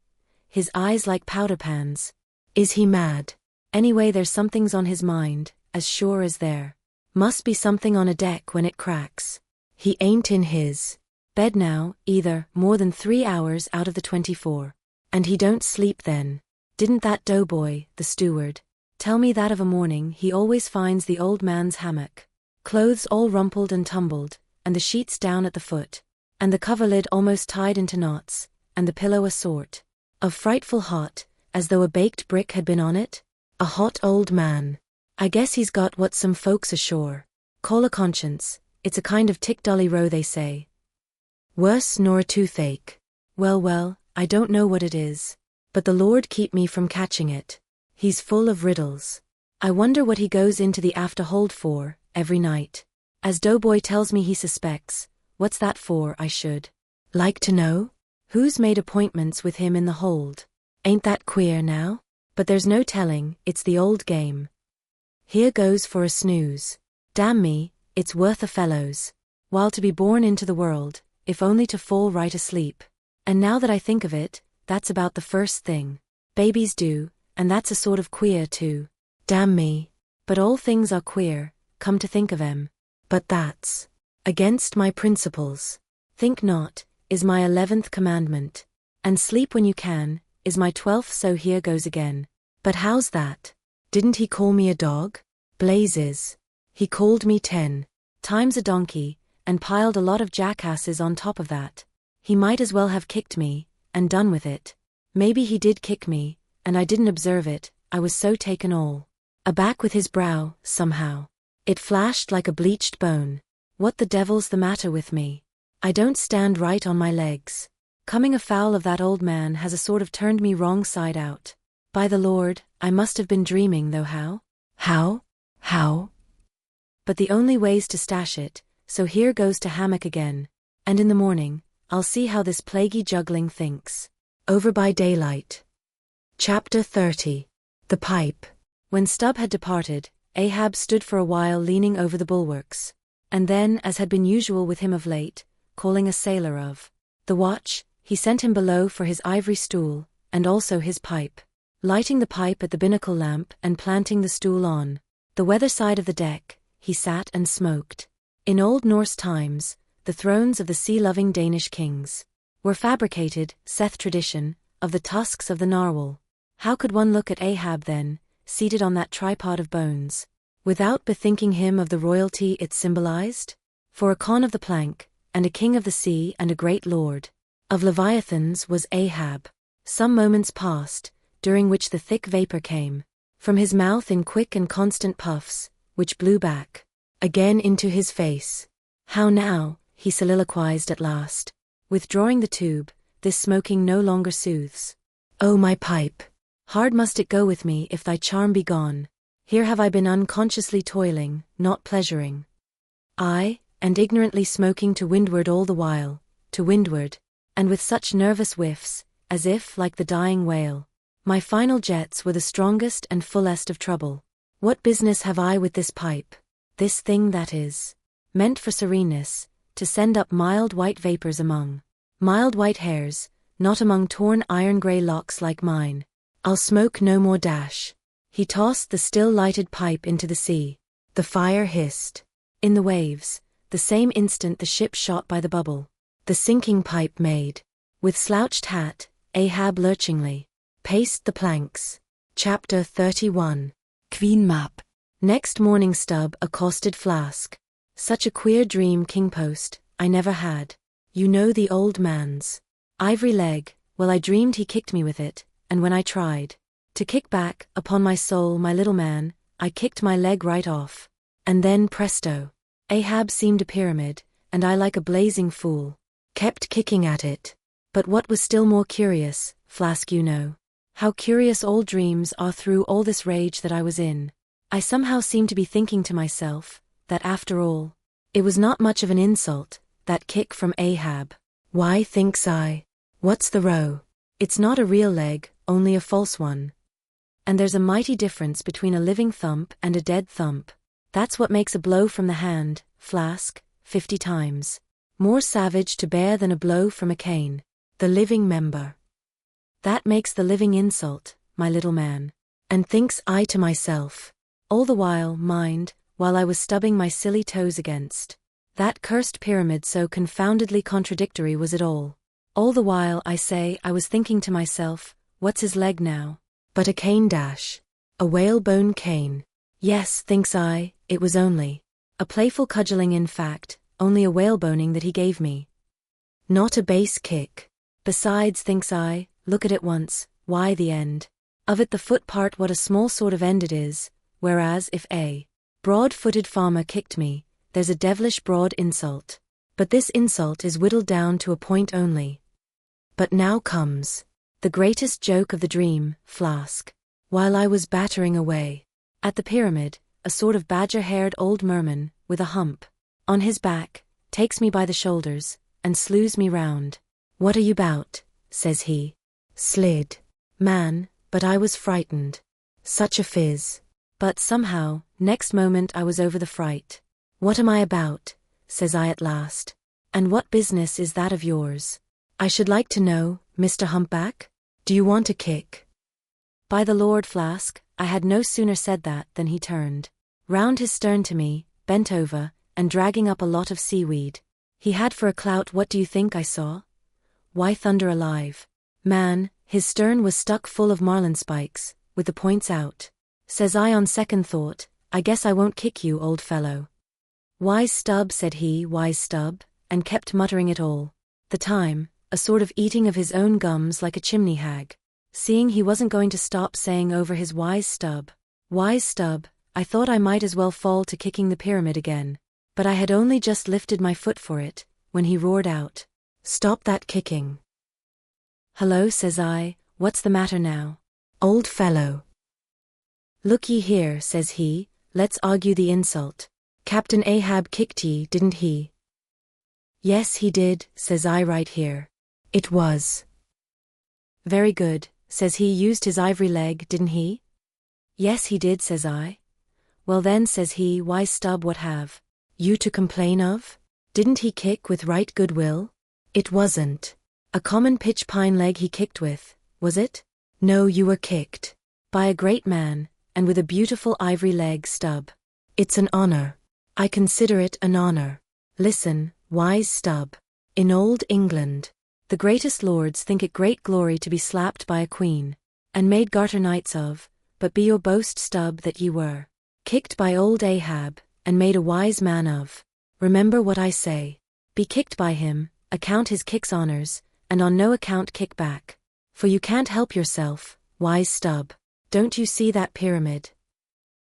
his eyes like powder pans. Is he mad? Anyway, there's something's on his mind, as sure as there must be something on a deck when it cracks. He ain't in his Bed now, either, more than 3 hours out of the 24. And he don't sleep then. Didn't that doughboy, the steward, tell me that of a morning he always finds the old man's hammock, clothes all rumpled and tumbled, and the sheets down at the foot, and the coverlid almost tied into knots, and the pillow a sort of frightful hot, as though a baked brick had been on it? A hot old man. I guess he's got what some folks ashore call a conscience. It's a kind of tick-dolly row, they say. Worse nor a toothache. Well, I don't know what it is, but the Lord keep me from catching it. He's full of riddles. I wonder what he goes into the after-hold for, every night. As Doughboy tells me he suspects, what's that for, I should like to know? Who's made appointments with him in the hold? Ain't that queer now? But there's no telling, it's the old game. Here goes for a snooze. Damn me, it's worth a fellow's while to be born into the world, if only to fall right asleep. And now that I think of it, that's about the first thing babies do, and that's a sort of queer too. Damn me. But all things are queer, come to think of 'em. But that's against my principles. Think not, is my 11th commandment. And sleep when you can, is my 12th, so here goes again. But how's that? Didn't he call me a dog? Blazes. He called me 10 times a donkey, and piled a lot of jackasses on top of that. He might as well have kicked me, and done with it. Maybe he did kick me, and I didn't observe it, I was so taken all aback with his brow, somehow. It flashed like a bleached bone. What the devil's the matter with me? I don't stand right on my legs. Coming afoul of that old man has a sort of turned me wrong side out. By the Lord, I must have been dreaming, though how? How? But the only way's to stash it, so here goes to hammock again. And in the morning, I'll see how this plaguey juggling thinks. Over by daylight. Chapter 30. The Pipe. When Stubb had departed, Ahab stood for a while leaning over the bulwarks, and then, as had been usual with him of late, calling a sailor of the watch, he sent him below for his ivory stool, and also his pipe. Lighting the pipe at the binnacle lamp and planting the stool on the weather side of the deck, he sat and smoked. In old Norse times, the thrones of the sea-loving Danish kings were fabricated, saith tradition, of the tusks of the narwhal. How could one look at Ahab then, seated on that tripod of bones, without bethinking him of the royalty it symbolized? For a con of the plank, and a king of the sea and a great lord of Leviathans was Ahab. Some moments passed, during which the thick vapor came from his mouth in quick and constant puffs, which blew back again into his face. How now, he soliloquized at last, withdrawing the tube, this smoking no longer soothes. Oh, my pipe! Hard must it go with me if thy charm be gone. Here have I been unconsciously toiling, not pleasuring. Aye, and ignorantly smoking to windward all the while, to windward, and with such nervous whiffs, as if, like the dying whale, my final jets were the strongest and fullest of trouble. What business have I with this pipe? This thing that is meant for sereneness, to send up mild white vapors among mild white hairs, not among torn iron-grey locks like mine. I'll smoke no more dash. He tossed the still-lighted pipe into the sea. The fire hissed in the waves, the same instant the ship shot by the bubble. The sinking pipe made. With slouched hat, Ahab lurchingly paced the planks. Chapter 31. Queen Mab. Next morning Stubb accosted Flask. Such a queer dream, King Post, I never had. You know the old man's ivory leg, well, I dreamed he kicked me with it, and when I tried to kick back, upon my soul, my little man, I kicked my leg right off. And then presto! Ahab seemed a pyramid, and I, like a blazing fool, kept kicking at it. But what was still more curious, Flask, you know how curious all dreams are through all this rage that I was in. I somehow seemed to be thinking to myself, that after all, it was not much of an insult, that kick from Ahab. Why, thinks I, what's the row? It's not a real leg, only a false one. And there's a mighty difference between a living thump and a dead thump. That's what makes a blow from the hand, Flask, 50 times more savage to bear than a blow from a cane. The living member. That makes the living insult, my little man. And thinks I to myself, all the while, mind, while I was stubbing my silly toes against That cursed pyramid, so confoundedly contradictory was it all. All the while, I say, I was thinking to myself, what's his leg now? But a cane dash. A whalebone cane. Yes, thinks I, it was only a playful cudgeling, in fact, only a whaleboning that he gave me. Not a base kick. Besides, thinks I, look at it once, why the end of it, the foot part, what a small sort of end it is, whereas if a broad-footed farmer kicked me, there's a devilish broad insult. But this insult is whittled down to a point only. But now comes the greatest joke of the dream, Flask. While I was battering away at the pyramid, a sort of badger-haired old merman, with a hump on his back, takes me by the shoulders, and slews me round. What are you bout? Says he. Slid. Man, but I was frightened. Such a fizz. But somehow, next moment I was over the fright. What am I about? Says I at last. And what business is that of yours? I should like to know, Mr. Humpback? Do you want a kick? By the Lord, Flask, I had no sooner said that than he turned round his stern to me, bent over, and dragging up a lot of seaweed. He had for a clout, what do you think I saw? Why, thunder alive, man, his stern was stuck full of marlin spikes, with the points out. Says I, on second thought, I guess I won't kick you, old fellow. Wise stub, said he, wise stub, and kept muttering it all the time, a sort of eating of his own gums like a chimney hag. Seeing he wasn't going to stop saying over his wise stub, I thought I might as well fall to kicking the pyramid again. But I had only just lifted my foot for it, when he roared out, "Stop that kicking." "Hello," says I, "what's the matter now, old fellow?" "Look ye here," says he, "let's argue the insult. Captain Ahab kicked ye, didn't he?" "Yes, he did," says I, "right here. It was." "Very good," says he, "used his ivory leg, didn't he?" "Yes, he did," says I. "Well then," says he, "why stub, what have you to complain of? Didn't he kick with right good will? It wasn't a common pitch pine leg he kicked with, was it? No, you were kicked by a great man, and with a beautiful ivory leg, Stub. It's an honor. I consider it an honor. Listen, wise Stub. In old England, the greatest lords think it great glory to be slapped by a queen, and made garter knights of, but be your boast, Stub, that ye were kicked by old Ahab, and made a wise man of. Remember what I say. Be kicked by him, account his kicks honors, and on no account kick back. For you can't help yourself, wise Stub. Don't you see that pyramid?"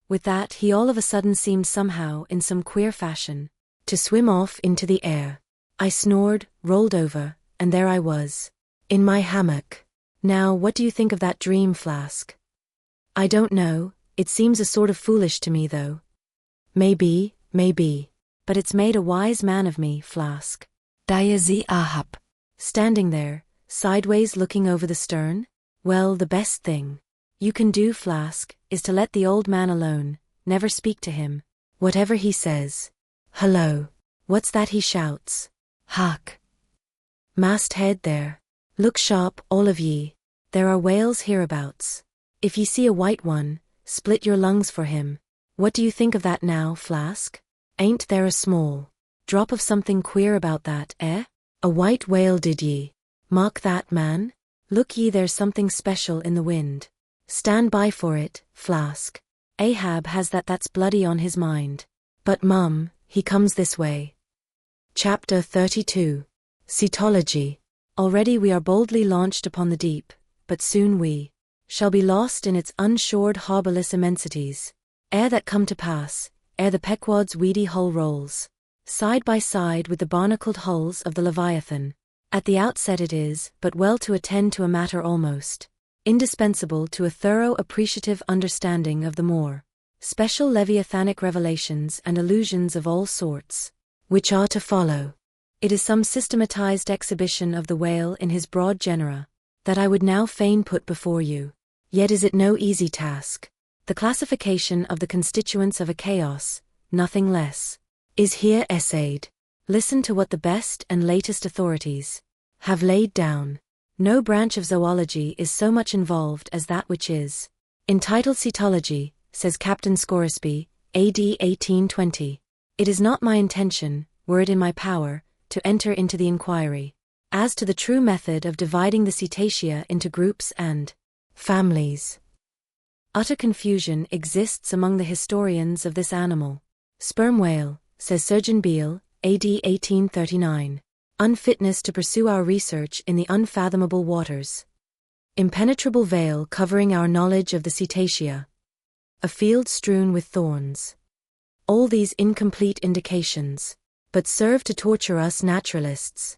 With that he all of a sudden seemed somehow, in some queer fashion, to swim off into the air. I snored, rolled over, and there I was, in my hammock. Now what do you think of that dream, Flask? I don't know, it seems a sort of foolish to me though. Maybe, but it's made a wise man of me, Flask. Daje see Ahab. Standing there, sideways looking over the stern? Well, the best thing you can do, Flask, is to let the old man alone, never speak to him, whatever he says. Hello. What's that he shouts? Hark. Masthead there. Look sharp, all of ye. There are whales hereabouts. If ye see a white one, split your lungs for him. What do you think of that now, Flask? Ain't there a small drop of something queer about that, eh? A white whale, did ye mark that, man? Look ye, there's something special in the wind. Stand by for it, Flask. Ahab has that's bloody on his mind. But mum, he comes this way. Chapter 32. Cetology. Already we are boldly launched upon the deep, but soon we shall be lost in its unshored harborless immensities. Ere that come to pass, ere the Pequod's weedy hull rolls side by side with the barnacled hulls of the Leviathan. At the outset it is but well to attend to a matter almost indispensable to a thorough appreciative understanding of the more special leviathanic revelations and allusions of all sorts, which are to follow. It is some systematized exhibition of the whale in his broad genera, that I would now fain put before you. Yet is it no easy task. The classification of the constituents of a chaos, nothing less, is here essayed. Listen to what the best and latest authorities have laid down. No branch of zoology is so much involved as that which is entitled cetology, says Captain Scoresby, AD 1820. It is not my intention, were it in my power, to enter into the inquiry. As to the true method of dividing the cetacea into groups and families, utter confusion exists among the historians of this animal. Sperm whale, says Surgeon Beale, AD 1839. Unfitness to pursue our research in the unfathomable waters. Impenetrable veil covering our knowledge of the cetacea. A field strewn with thorns. All these incomplete indications, but serve to torture us naturalists.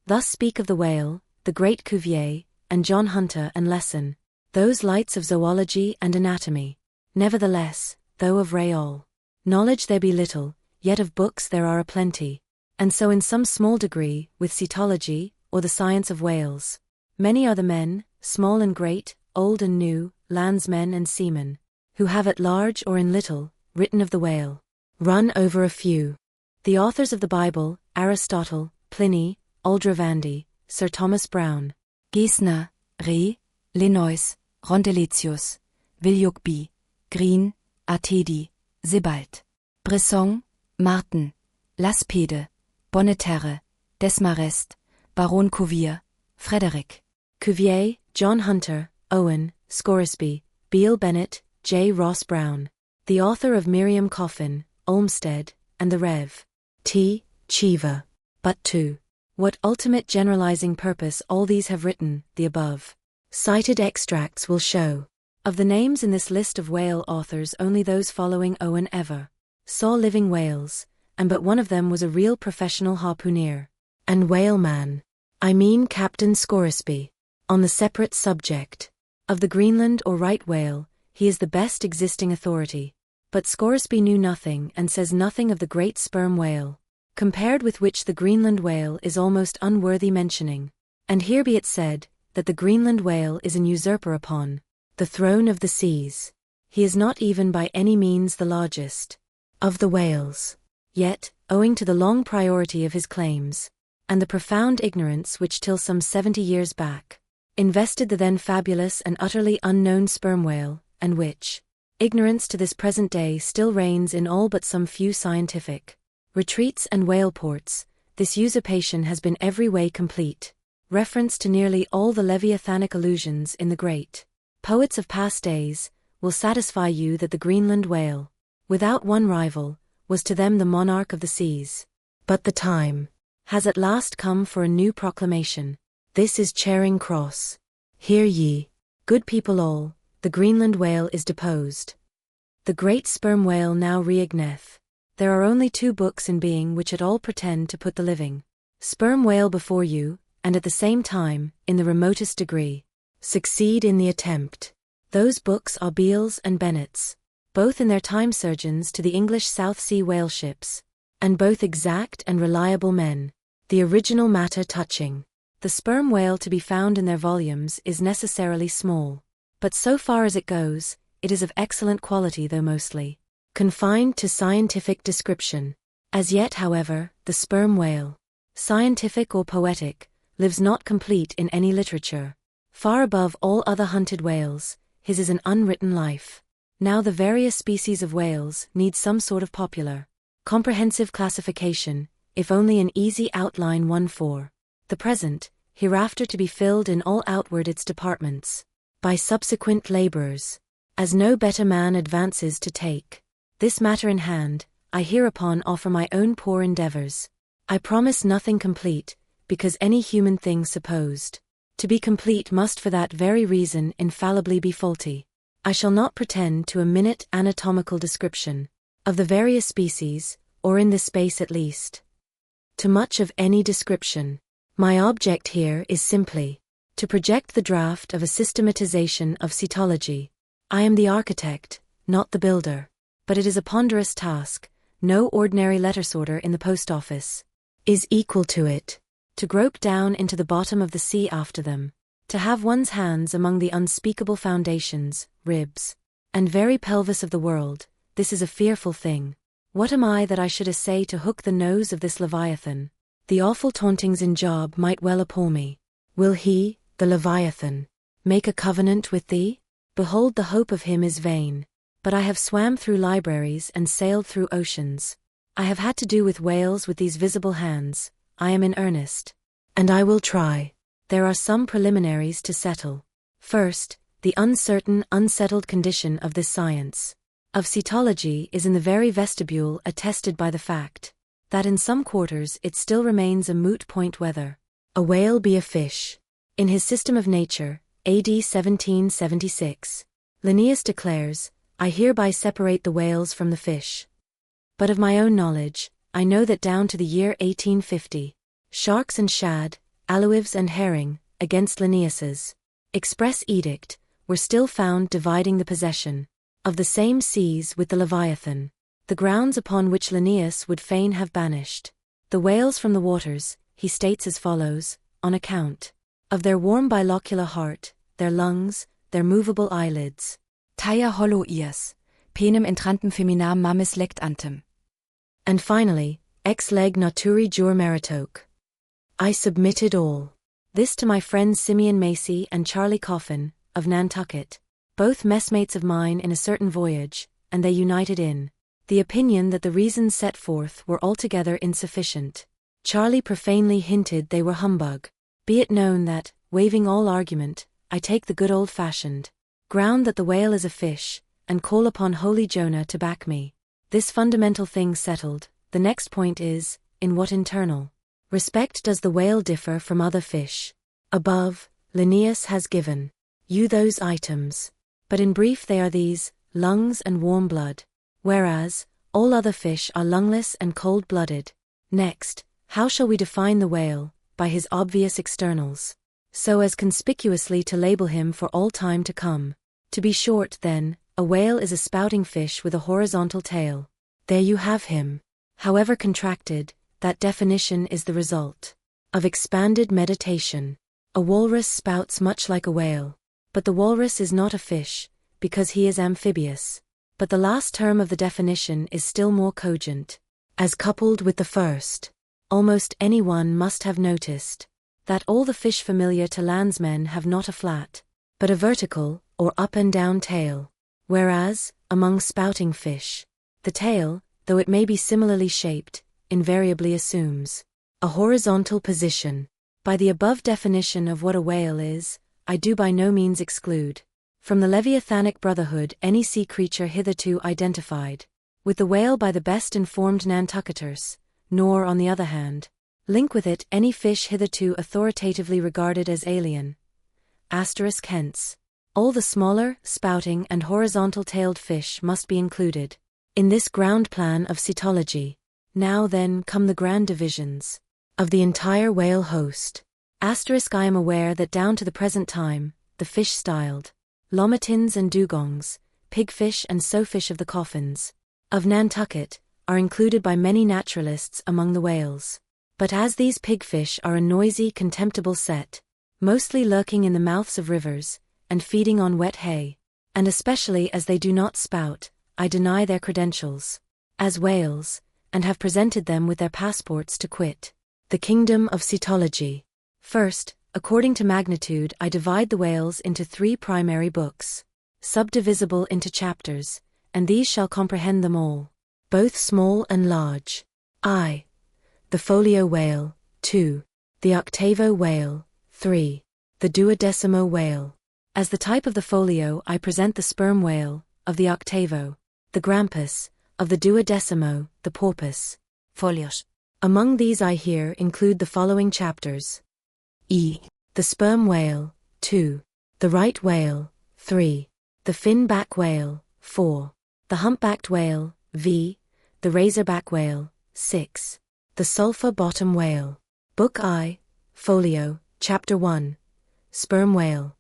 Thus speak of the whale, the great Cuvier, and John Hunter and Lesson, those lights of zoology and anatomy. Nevertheless, though of Rayol knowledge there be little, yet of books there are a plenty. And so in some small degree, with cetology, or the science of whales. Many are the men, small and great, old and new, landsmen and seamen, who have at large or in little, written of the whale. Run over a few. The authors of the Bible, Aristotle, Pliny, Aldrovandi, Sir Thomas Browne, Gesner, Rey, Lenois, Rondeletius, Willoughby, Green, Atedi, Sebald, Bresson, Martin, Laspede, Bonneterre, Desmarest, Baron Cuvier, Frederick, Cuvier, John Hunter, Owen, Scoresby, Beale Bennett, J. Ross Brown, the author of Miriam Coffin, Olmsted, and the Rev. T. Cheever. But to what ultimate generalizing purpose all these have written, the above cited extracts will show. Of the names in this list of whale authors, only those following Owen ever saw living whales, and but one of them was a real professional harpooner and whaleman. I mean Captain Scoresby. On the separate subject of the Greenland or right whale, he is the best existing authority. But Scoresby knew nothing and says nothing of the great sperm whale, compared with which the Greenland whale is almost unworthy mentioning. And here be it said, that the Greenland whale is an usurper upon the throne of the seas. He is not even by any means the largest of the whales. Yet, owing to the long priority of his claims, and the profound ignorance which till some 70 years back invested the then fabulous and utterly unknown sperm whale, and which ignorance to this present day still reigns in all but some few scientific retreats and whale ports, this usurpation has been every way complete. Reference to nearly all the Leviathanic allusions in the great poets of past days will satisfy you that the Greenland whale, without one rival, was to them the monarch of the seas. But the time has at last come for a new proclamation. This is Charing Cross. Hear ye, good people all, the Greenland whale is deposed. The great sperm whale now reigneth. There are only 2 books in being which at all pretend to put the living sperm whale before you, and at the same time, in the remotest degree, succeed in the attempt. Those books are Beale's and Bennett's, both in their time surgeons to the English South Sea whale ships, and both exact and reliable men. The original matter touching the sperm whale to be found in their volumes is necessarily small, but so far as it goes, it is of excellent quality, though mostly confined to scientific description. As yet, however, the sperm whale, scientific or poetic, lives not complete in any literature. Far above all other hunted whales, his is an unwritten life. Now the various species of whales need some sort of popular, comprehensive classification, if only an easy outline one for the present, hereafter to be filled in all outward its departments by subsequent laborers. As no better man advances to take this matter in hand, I hereupon offer my own poor endeavors. I promise nothing complete, because any human thing supposed to be complete must for that very reason infallibly be faulty. I shall not pretend to a minute anatomical description of the various species, or in this space at least, to much of any description. My object here is simply to project the draft of a systematization of cetology. I am the architect, not the builder, but it is a ponderous task. No ordinary letter sorter in the post office is equal to it. To grope down into the bottom of the sea after them, to have one's hands among the unspeakable foundations, ribs, and very pelvis of the world, this is a fearful thing. What am I that I should essay to hook the nose of this Leviathan? The awful tauntings in Job might well appall me. Will he, the Leviathan, make a covenant with thee? Behold, the hope of him is vain. But I have swam through libraries and sailed through oceans. I have had to do with whales with these visible hands. I am in earnest. And I will try. There are some preliminaries to settle. First, the uncertain, unsettled condition of this science of cetology is in the very vestibule attested by the fact that in some quarters it still remains a moot point whether a whale be a fish. In his System of Nature, AD 1776, Linnaeus declares, I hereby separate the whales from the fish. But of my own knowledge, I know that down to the year 1850, sharks and shad, aloes and herring, against Linnaeus's express edict, were still found dividing the possession of the same seas with the Leviathan, the grounds upon which Linnaeus would fain have banished the whales from the waters. He states as follows, on account of their warm bilocular heart, their lungs, their movable eyelids. Taia hollow ears, penem entrantem feminam mammis lect antem. And finally, ex leg naturi jur meritoque. I submitted all this to my friends Simeon Macy and Charlie Coffin, of Nantucket, both messmates of mine in a certain voyage, and they united in the opinion that the reasons set forth were altogether insufficient. Charlie profanely hinted they were humbug. Be it known that, waiving all argument, I take the good old-fashioned ground that the whale is a fish, and call upon holy Jonah to back me. This fundamental thing settled, the next point is, in what internal respect does the whale differ from other fish? Above, Linnaeus has given you those items. But in brief they are these, lungs and warm blood. Whereas, all other fish are lungless and cold-blooded. Next, how shall we define the whale? By his obvious externals, so as conspicuously to label him for all time to come. To be short, then, a whale is a spouting fish with a horizontal tail. There you have him. However contracted, that definition is the result of expanded meditation. A walrus spouts much like a whale. But the walrus is not a fish, because he is amphibious. But the last term of the definition is still more cogent. As coupled with the first, almost anyone must have noticed that all the fish familiar to landsmen have not a flat, but a vertical, or up and down tail. Whereas, among spouting fish, the tail, though it may be similarly shaped, invariably assumes a horizontal position. By the above definition of what a whale is, I do by no means exclude from the Leviathanic brotherhood any sea creature hitherto identified with the whale by the best informed Nantucketers, nor, on the other hand, link with it any fish hitherto authoritatively regarded as alien. Hence, all the smaller, spouting and horizontal-tailed fish must be included in this ground plan of cetology. Now then come the grand divisions of the entire whale host. I am aware that down to the present time, the fish styled lomatins and dugongs, pigfish and sowfish of the coffins of Nantucket, are included by many naturalists among the whales. But as these pigfish are a noisy, contemptible set, mostly lurking in the mouths of rivers, and feeding on wet hay, and especially as they do not spout, I deny their credentials as whales, and have presented them with their passports to quit the kingdom of cetology. First, according to magnitude, I divide the whales into 3 primary books, subdivisible into chapters, and these shall comprehend them all, both small and large. I. The folio whale. 2. The octavo whale. 3. The duodecimo whale. As the type of the folio, I present the sperm whale, of the octavo, the grampus, of the duodecimo, the porpoise. Folios. Among these I here include the following chapters. E. The sperm whale. 2. The right whale. 3. The fin-back whale. 4. The humpbacked whale. V. The razorback whale. 6. The sulphur-bottom whale. Book I. Folio, Chapter 1. Sperm whale.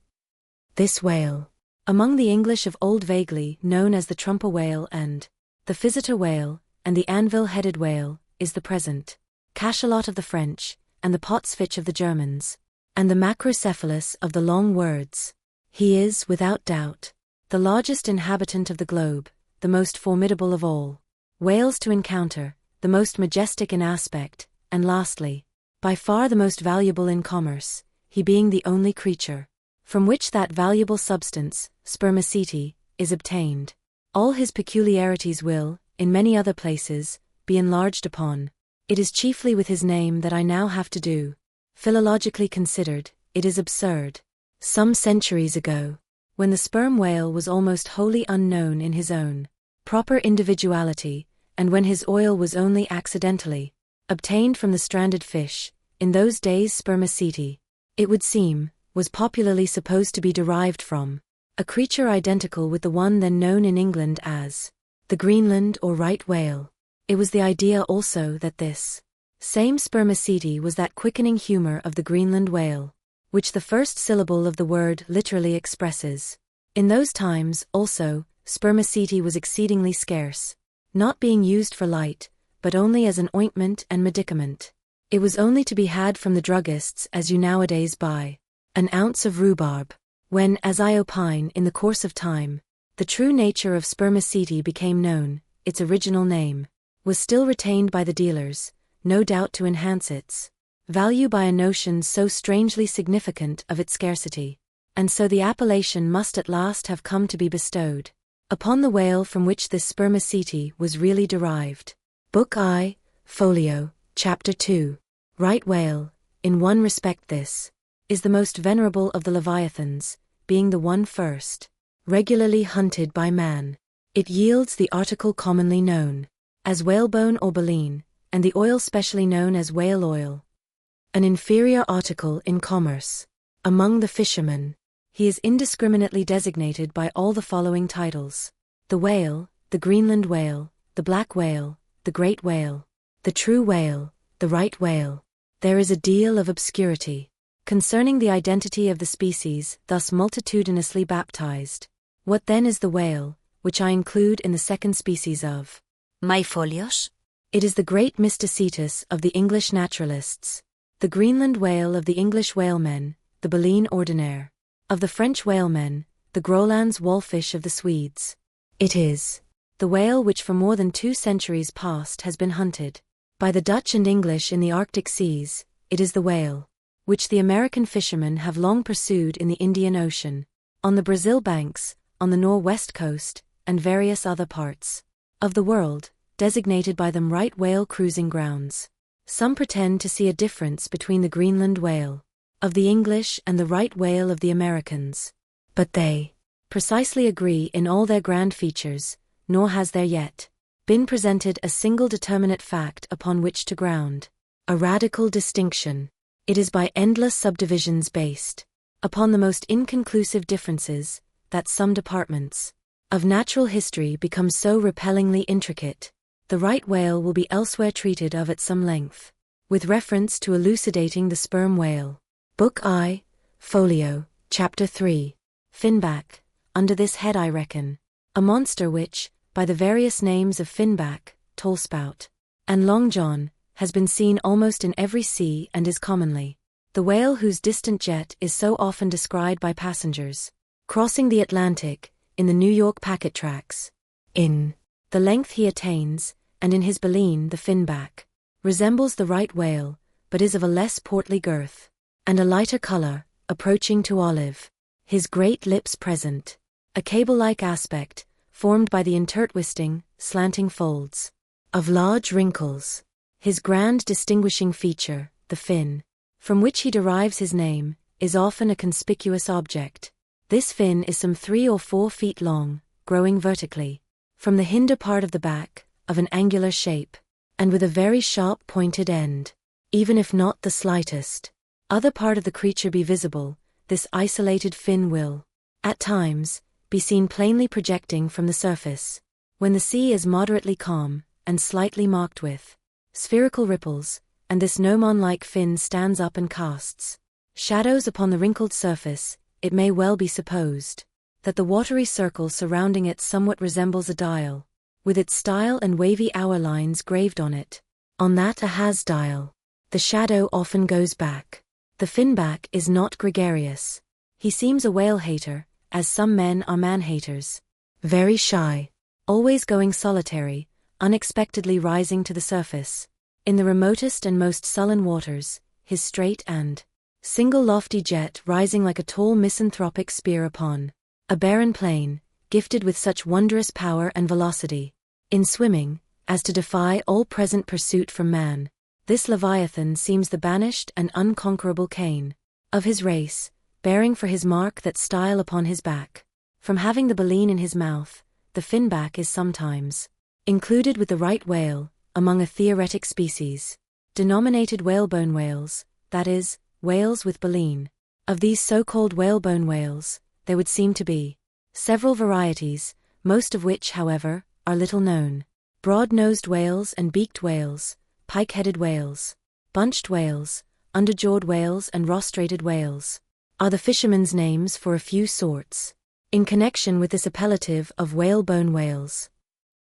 This whale, among the English of old vaguely known as the trumper whale and the physeter whale, and the anvil-headed whale, is the present cachalot of the French, and the potsfich of the Germans, and the macrocephalus of the long words. He is, without doubt, the largest inhabitant of the globe, the most formidable of all whales to encounter, the most majestic in aspect, and lastly, by far the most valuable in commerce, he being the only creature from which that valuable substance, spermaceti, is obtained. All his peculiarities will, in many other places, be enlarged upon. It is chiefly with his name that I now have to do. Philologically considered, it is absurd. Some centuries ago, when the sperm whale was almost wholly unknown in his own proper individuality, and when his oil was only accidentally obtained from the stranded fish, in those days spermaceti, it would seem, was popularly supposed to be derived from a creature identical with the one then known in England as the Greenland or right whale. It was the idea also that this same spermaceti was that quickening humor of the Greenland whale, which the first syllable of the word literally expresses. In those times, also, spermaceti was exceedingly scarce, not being used for light, but only as an ointment and medicament. It was only to be had from the druggists as you nowadays buy an ounce of rhubarb. When, as I opine, in the course of time, the true nature of spermaceti became known, its original name was still retained by the dealers, no doubt to enhance its value by a notion so strangely significant of its scarcity, and so the appellation must at last have come to be bestowed upon the whale from which this spermaceti was really derived. Book I, Folio, Chapter 2. Right whale, in one respect this is the most venerable of the leviathans, being the one first regularly hunted by man. It yields the article commonly known as whalebone or baleen, and the oil specially known as whale oil, an inferior article in commerce. Among the fishermen, he is indiscriminately designated by all the following titles: the whale, the Greenland whale, the black whale, the great whale, the true whale, the right whale. There is a deal of obscurity concerning the identity of the species thus multitudinously baptized. What then is the whale, which I include in the second species of my folios? It is the great mysticetus of the English naturalists, the Greenland whale of the English whalemen, the baleen ordinaire of the French whalemen, the Groland's wallfish of the Swedes. It is the whale which for more than 2 centuries past has been hunted by the Dutch and English in the Arctic seas. It is the whale which the American fishermen have long pursued in the Indian Ocean, on the Brazil banks, on the northwest coast, and various other parts of the world, designated by them right whale cruising grounds. Some pretend to see a difference between the Greenland whale of the English and the right whale of the Americans, but they precisely agree in all their grand features, nor has there yet been presented a single determinate fact upon which to ground a radical distinction. It is by endless subdivisions based upon the most inconclusive differences that some departments of natural history become so repellingly intricate. The right whale will be elsewhere treated of at some length, with reference to elucidating the sperm whale. Book I, Folio, Chapter 3. Finback, under this head I reckon, a monster which, by the various names of finback, tollspout, and long john, has been seen almost in every sea and is commonly the whale whose distant jet is so often descried by passengers crossing the Atlantic in the New York packet tracks. In the length he attains, and in his baleen the finback resembles the right whale, but is of a less portly girth, and a lighter color, approaching to olive. His great lips present a cable-like aspect, formed by the intertwisting, slanting folds of large wrinkles. His grand distinguishing feature, the fin, from which he derives his name, is often a conspicuous object. This fin is some 3 or 4 feet long, growing vertically from the hinder part of the back, of an angular shape, and with a very sharp pointed end. Even if not the slightest other part of the creature be visible, this isolated fin will, at times, be seen plainly projecting from the surface, when the sea is moderately calm, and slightly marked with spherical ripples, and this gnomon-like fin stands up and casts shadows upon the wrinkled surface. It may well be supposed that the watery circle surrounding it somewhat resembles a dial, with its style and wavy hour lines graved on it. On that Ahaz dial, the shadow often goes back. The finback is not gregarious. He seems a whale-hater, as some men are man-haters. Very shy, always going solitary, unexpectedly rising to the surface. In the remotest and most sullen waters, his straight and single lofty jet rising like a tall misanthropic spear upon a barren plain, gifted with such wondrous power and velocity. In swimming, as to defy all present pursuit from man. This Leviathan seems the banished and unconquerable Cain of his race, bearing for his mark that style upon his back. From having the baleen in his mouth, the finback is sometimes included with the right whale, among a theoretic species, denominated whalebone whales, that is, whales with baleen. Of these so-called whalebone whales, there would seem to be several varieties, most of which, however, are little known. Broad-nosed whales and beaked whales, pike-headed whales, bunched whales, underjawed whales and rostrated whales are the fishermen's names for a few sorts. In connection with this appellative of whalebone whales,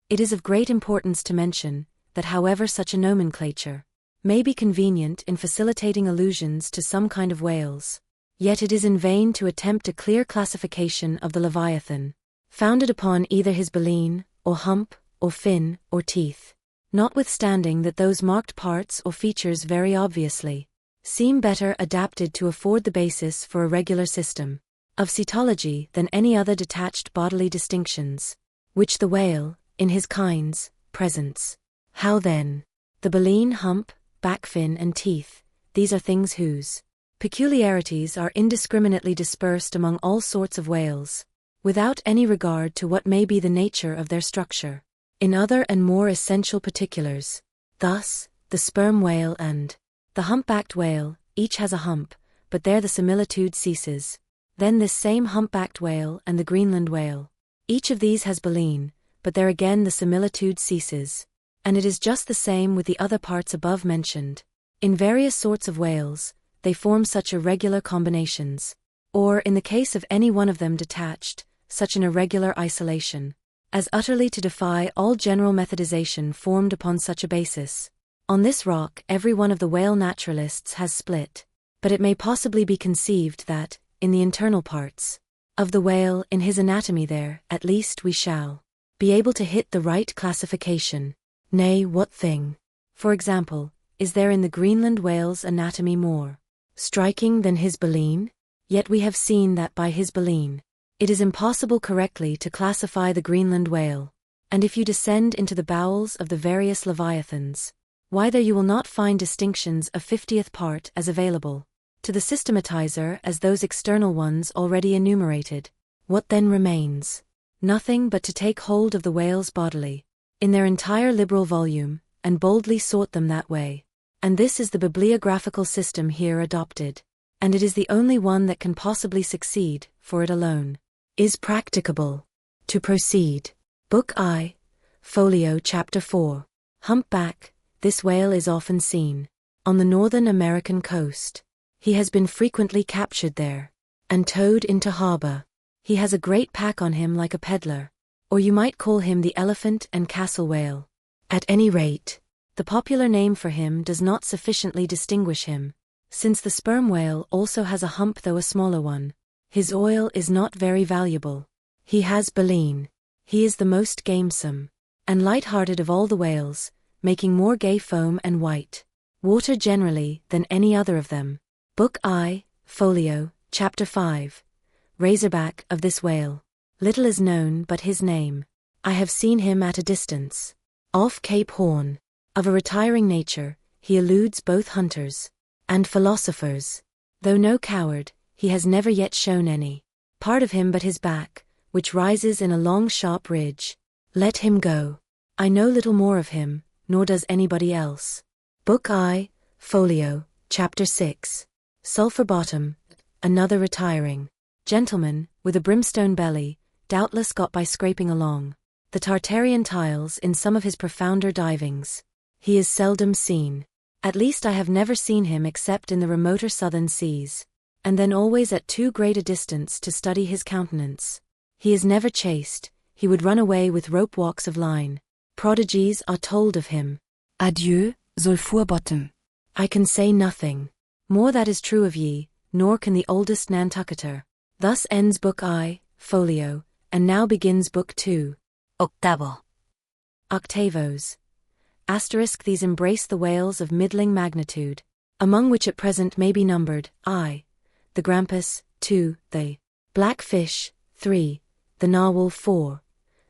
it is of great importance to mention that however such a nomenclature may be convenient in facilitating allusions to some kind of whales, yet it is in vain to attempt a clear classification of the Leviathan, founded upon either his baleen, or hump, or fin, or teeth, notwithstanding that those marked parts or features very obviously seem better adapted to afford the basis for a regular system of cetology than any other detached bodily distinctions, which the whale, in his kinds, presents. How then? The baleen, hump, back fin and teeth, these are things whose peculiarities are indiscriminately dispersed among all sorts of whales, without any regard to what may be the nature of their structure, in other and more essential particulars. Thus, the sperm whale and the humpbacked whale, each has a hump, but there the similitude ceases. Then this same humpbacked whale and the Greenland whale, each of these has baleen, but there again the similitude ceases. And it is just the same with the other parts above mentioned. In various sorts of whales, they form such irregular combinations, or in the case of any one of them detached, such an irregular isolation, as utterly to defy all general methodization formed upon such a basis. On this rock every one of the whale naturalists has split, but it may possibly be conceived that, in the internal parts of the whale, in his anatomy there, at least we shall be able to hit the right classification. Nay, what thing, for example, is there in the Greenland whale's anatomy more striking than his baleen? Yet we have seen that by his baleen, it is impossible correctly to classify the Greenland whale, and if you descend into the bowels of the various leviathans, why there you will not find distinctions a 50th part as available to the systematizer as those external ones already enumerated. What then remains? Nothing but to take hold of the whales bodily, in their entire liberal volume, and boldly sort them that way. And this is the bibliographical system here adopted, and it is the only one that can possibly succeed, for it alone is practicable. To proceed. Book I, Folio Chapter 4. Humpback. This whale is often seen on the northern American coast. He has been frequently captured there and towed into harbor. He has a great pack on him like a peddler, or you might call him the elephant and castle whale. At any rate, the popular name for him does not sufficiently distinguish him, since the sperm whale also has a hump though a smaller one. His oil is not very valuable. He has baleen. He is the most gamesome and light-hearted of all the whales, making more gay foam and white water generally than any other of them. Book I, Folio, Chapter 5. Razorback of this whale. Little is known but his name. I have seen him at a distance, off Cape Horn. Of a retiring nature, he eludes both hunters and philosophers. Though no coward, he has never yet shown any part of him but his back, which rises in a long sharp ridge. Let him go. I know little more of him, nor does anybody else. Book I, Folio, Chapter 6. Sulphur Bottom. Another retiring gentleman, with a brimstone belly, doubtless got by scraping along the Tartarian tiles in some of his profounder divings. He is seldom seen. At least I have never seen him except in the remoter southern seas, and then always at too great a distance to study his countenance. He is never chased. He would run away with rope walks of line. Prodigies are told of him. Adieu, Sulphur Bottom. I can say nothing more that is true of ye, nor can the oldest Nantucketer. Thus ends Book I, Folio, and now begins Book II. Octavo. Octavos. Asterisk. These embrace the whales of middling magnitude, among which at present may be numbered I, the grampus, 2, the blackfish, 3, the narwhal, 4,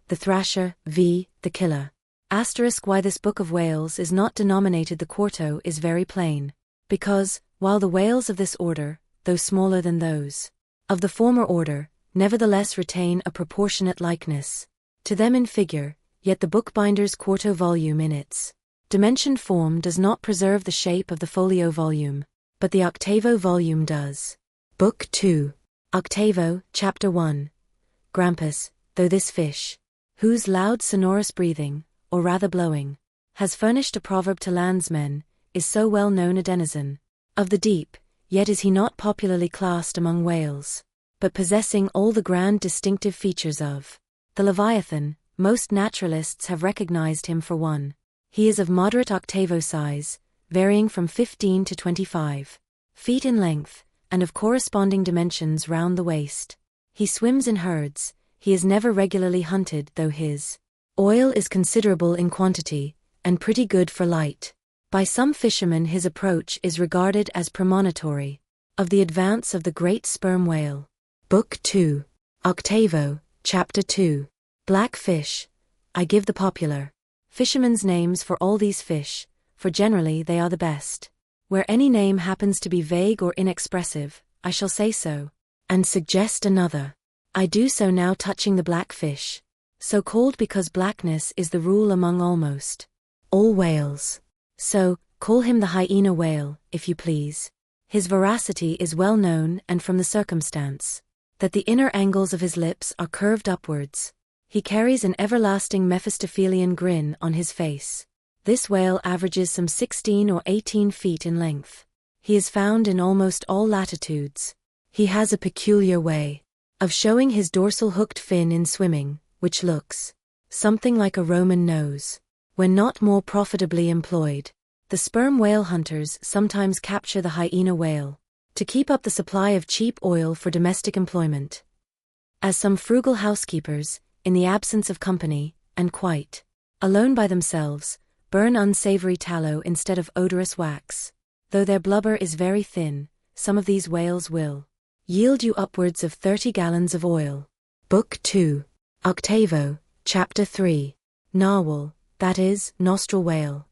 the thrasher, v, the killer, Why this book of whales is not denominated the quarto is very plain. Because, while the whales of this order, though smaller than those of the former order, nevertheless retain a proportionate likeness to them in figure, yet the bookbinder's quarto volume in its dimensioned form does not preserve the shape of the folio volume, but the octavo volume does. Book 2. Octavo, Chapter 1. Grampus, though this fish, whose loud sonorous breathing, or rather blowing, has furnished a proverb to landsmen, is so well known a denizen of the deep, yet is he not popularly classed among whales, but possessing all the grand distinctive features of the Leviathan. Most naturalists have recognized him for one. He is of moderate octavo size, varying from 15 to 25 feet in length, and of corresponding dimensions round the waist. He swims in herds. He is never regularly hunted, though his oil is considerable in quantity, and pretty good for light. By some fishermen his approach is regarded as premonitory of the advance of the great sperm whale. Book 2. Octavo, Chapter 2. Black fish. I give the popular fishermen's names for all these fish, for generally they are the best. Where any name happens to be vague or inexpressive, I shall say so, and suggest another. I do so now touching the black fish, so called because blackness is the rule among almost all whales. So, call him the hyena whale, if you please. His voracity is well known, and from the circumstance that the inner angles of his lips are curved upwards, he carries an everlasting Mephistophelian grin on his face. This whale averages some 16 or 18 feet in length. He is found in almost all latitudes. He has a peculiar way of showing his dorsal hooked fin in swimming, which looks something like a Roman nose. When not more profitably employed, the sperm whale hunters sometimes capture the hyena whale to keep up the supply of cheap oil for domestic employment. As some frugal housekeepers, in the absence of company, and quite alone by themselves, burn unsavory tallow instead of odorous wax. Though their blubber is very thin, some of these whales will yield you upwards of 30 gallons of oil. Book 2. Octavo, Chapter 3. Narwhal, that is, nostril whale.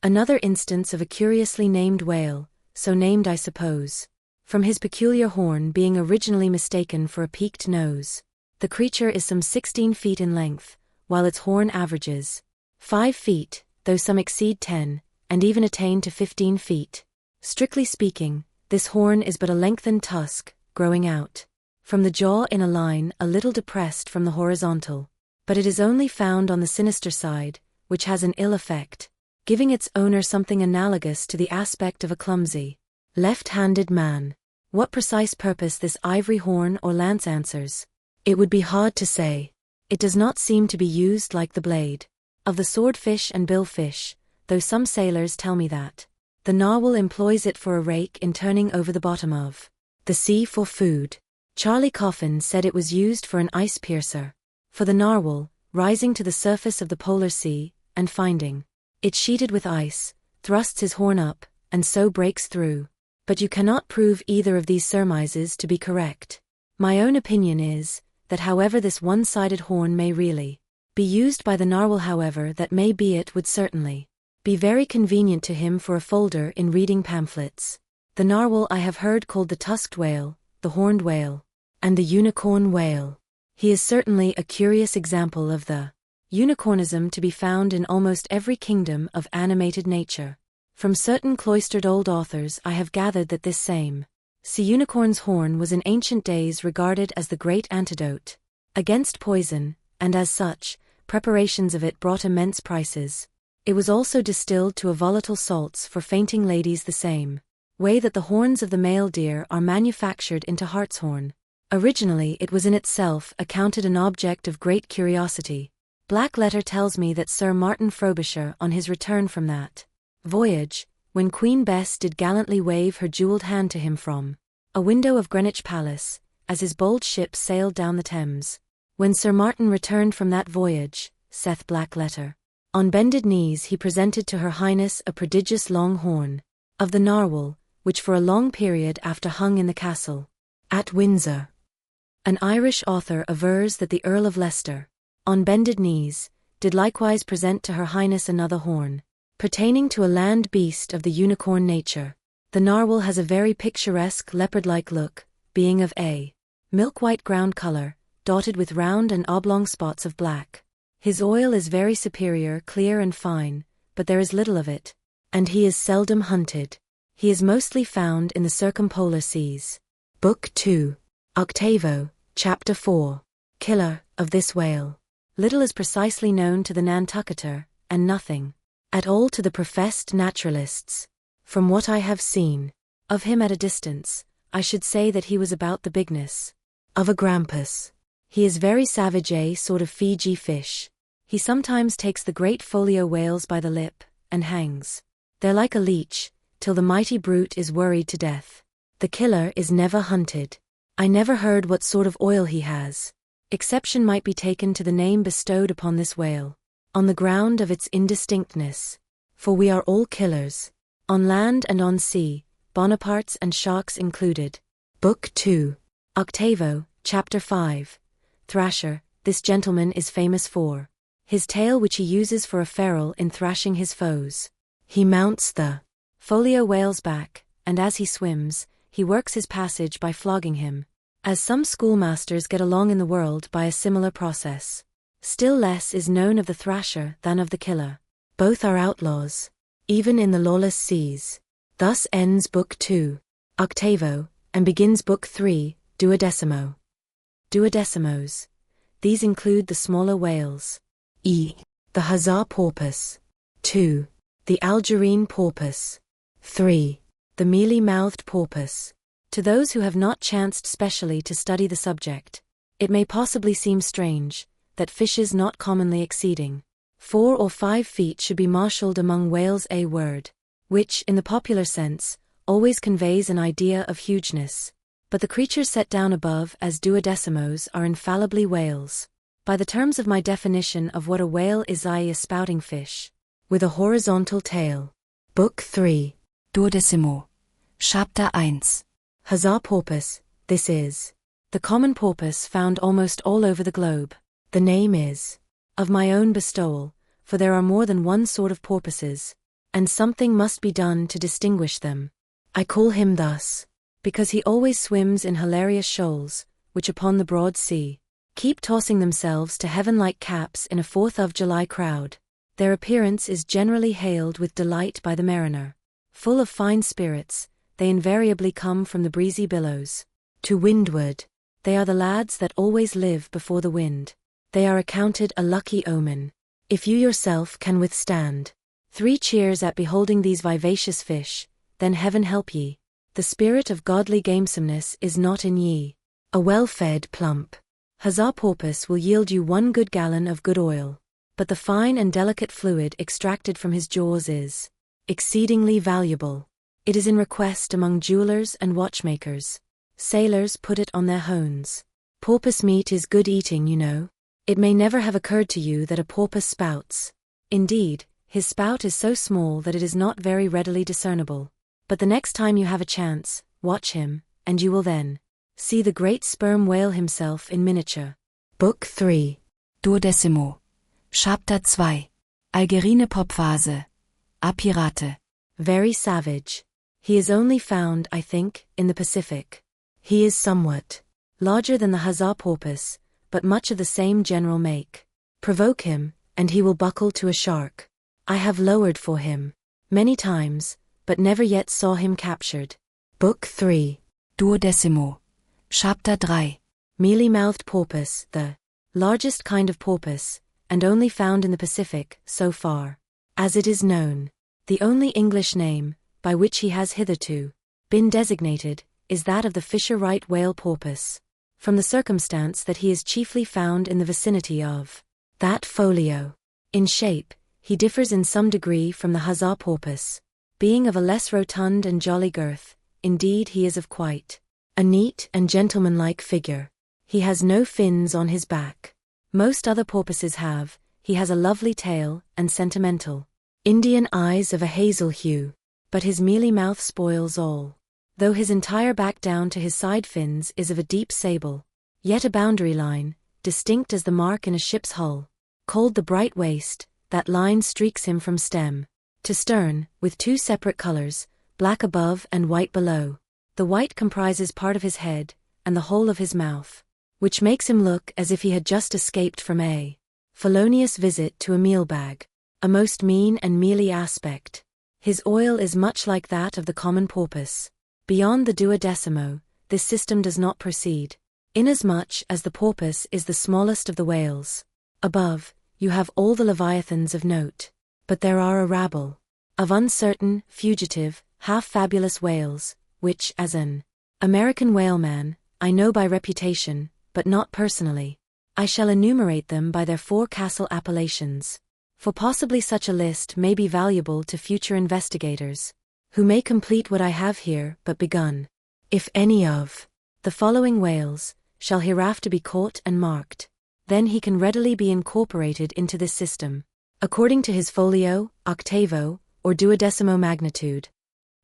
Another instance of a curiously named whale, so named I suppose, from his peculiar horn being originally mistaken for a peaked nose. The creature is some 16 feet in length, while its horn averages 5 feet, though some exceed 10, and even attain to 15 feet. Strictly speaking, this horn is but a lengthened tusk, growing out from the jaw in a line a little depressed from the horizontal. But it is only found on the sinister side, which has an ill effect, giving its owner something analogous to the aspect of a clumsy, left-handed man. What precise purpose this ivory horn or lance answers, it would be hard to say. It does not seem to be used like the blade of the swordfish and billfish, though some sailors tell me that the narwhal employs it for a rake in turning over the bottom of the sea for food. Charlie Coffin said it was used for an ice piercer. For the narwhal, rising to the surface of the polar sea, and finding it sheeted with ice, thrusts his horn up, and so breaks through. But you cannot prove either of these surmises to be correct. My own opinion is, that however this one-sided horn may really be used by the narwhal, however that may be, it would certainly be very convenient to him for a folder in reading pamphlets. The narwhal I have heard called the tusked whale, the horned whale, and the unicorn whale. He is certainly a curious example of the unicornism to be found in almost every kingdom of animated nature. From certain cloistered old authors I have gathered that this same sea unicorn's horn was in ancient days regarded as the great antidote against poison, and as such, preparations of it brought immense prices. It was also distilled to a volatile salts for fainting ladies, the same way that the horns of the male deer are manufactured into hartshorn. Originally it was in itself accounted an object of great curiosity. Black letter tells me that Sir Martin Frobisher, on his return from that voyage, when Queen Bess did gallantly wave her jewelled hand to him from a window of Greenwich Palace, as his bold ship sailed down the Thames. When Sir Martin returned from that voyage, saith Black letter, on bended knees he presented to Her Highness a prodigious long horn of the narwhal, which for a long period after hung in the castle at Windsor. An Irish author avers that the Earl of Leicester, on bended knees, did likewise present to her highness another horn, pertaining to a land beast of the unicorn nature. The narwhal has a very picturesque leopard-like look, being of a milk-white ground color, dotted with round and oblong spots of black. His oil is very superior, clear and fine, but there is little of it, and he is seldom hunted. He is mostly found in the circumpolar seas. Book 2. Octavo, Chapter 4. Killer of this whale. Little is precisely known to the Nantucketer, and nothing at all to the professed naturalists. From what I have seen of him at a distance, I should say that he was about the bigness of a grampus. He is very savage, a sort of Fiji fish. He sometimes takes the great folio whales by the lip, and hangs there like a leech, till the mighty brute is worried to death. The killer is never hunted. I never heard what sort of oil he has. Exception might be taken to the name bestowed upon this whale, on the ground of its indistinctness. For we are all killers, on land and on sea, Bonapartes and sharks included. Book 2. Octavo, Chapter 5. Thrasher. This gentleman is famous for his tail, which he uses for a ferule in thrashing his foes. He mounts the folio whale's back, and as he swims, he works his passage by flogging him. As some schoolmasters get along in the world by a similar process. Still less is known of the thrasher than of the killer. Both are outlaws, even in the lawless seas. Thus ends Book 2, Octavo, and begins Book 3, Duodecimo. Duodecimos. These include the smaller whales. E. The huzzar porpoise. 2. The Algerine porpoise. 3. The mealy-mouthed porpoise. To those who have not chanced specially to study the subject, it may possibly seem strange that fishes not commonly exceeding 4 or 5 feet should be marshalled among whales, a word which, in the popular sense, always conveys an idea of hugeness. But the creatures set down above as duodecimos are infallibly whales. By the terms of my definition of what a whale is, i.e. a spouting fish, with a horizontal tail. Book 3. Duodecimo. Chapter 1. Huzzar porpoise. This is the common porpoise found almost all over the globe. The name is of my own bestowal, for there are more than one sort of porpoises, and something must be done to distinguish them. I call him thus because he always swims in hilarious shoals, which upon the broad sea keep tossing themselves to heaven like caps in a 4th of July crowd. Their appearance is generally hailed with delight by the mariner. Full of fine spirits, they invariably come from the breezy billows. To windward. They are the lads that always live before the wind. They are accounted a lucky omen, if you yourself can withstand 3 cheers at beholding these vivacious fish, then heaven help ye. The spirit of godly gamesomeness is not in ye. A well-fed, plump huzzar porpoise will yield you 1 good gallon of good oil, but the fine and delicate fluid extracted from his jaws is exceedingly valuable. It is in request among jewelers and watchmakers. Sailors put it on their hones. Porpoise meat is good eating, you know. It may never have occurred to you that a porpoise spouts. Indeed, his spout is so small that it is not very readily discernible. But the next time you have a chance, watch him, and you will then see the great sperm whale himself in miniature. Book 3. Duodecimo. Chapter 2. Algerine Popphase. Apirate. Very savage. He is only found, I think, in the Pacific. He is somewhat larger than the huzzar porpoise, but much of the same general make. Provoke him, and he will buckle to a shark. I have lowered for him many times, but never yet saw him captured. Book 3. Duodecimo. Chapter 3. Mealy-mouthed porpoise, the largest kind of porpoise, and only found in the Pacific, so far as it is known. The only English name, by which he has hitherto been designated, is that of the Fisher right whale porpoise, from the circumstance that he is chiefly found in the vicinity of that folio. In shape, he differs in some degree from the huzzar porpoise, being of a less rotund and jolly girth. Indeed, he is of quite a neat and gentlemanlike figure. He has no fins on his back. Most other porpoises have. He has a lovely tail, and sentimental Indian eyes of a hazel hue, but his mealy mouth spoils all. Though his entire back down to his side fins is of a deep sable, yet a boundary line, distinct as the mark in a ship's hull, called the bright waist, that line streaks him from stem to stern, with two separate colors, black above and white below. The white comprises part of his head, and the whole of his mouth, which makes him look as if he had just escaped from a felonious visit to a meal bag, a most mean and mealy aspect. His oil is much like that of the common porpoise. Beyond the duodecimo, this system does not proceed, inasmuch as the porpoise is the smallest of the whales. Above, you have all the leviathans of note, but there are a rabble of uncertain, fugitive, half-fabulous whales, which, as an American whaleman, I know by reputation, but not personally. I shall enumerate them by their forecastle appellations, for possibly such a list may be valuable to future investigators, who may complete what I have here but begun. If any of the following whales shall hereafter be caught and marked, then he can readily be incorporated into this system, according to his folio, octavo, or duodecimo magnitude: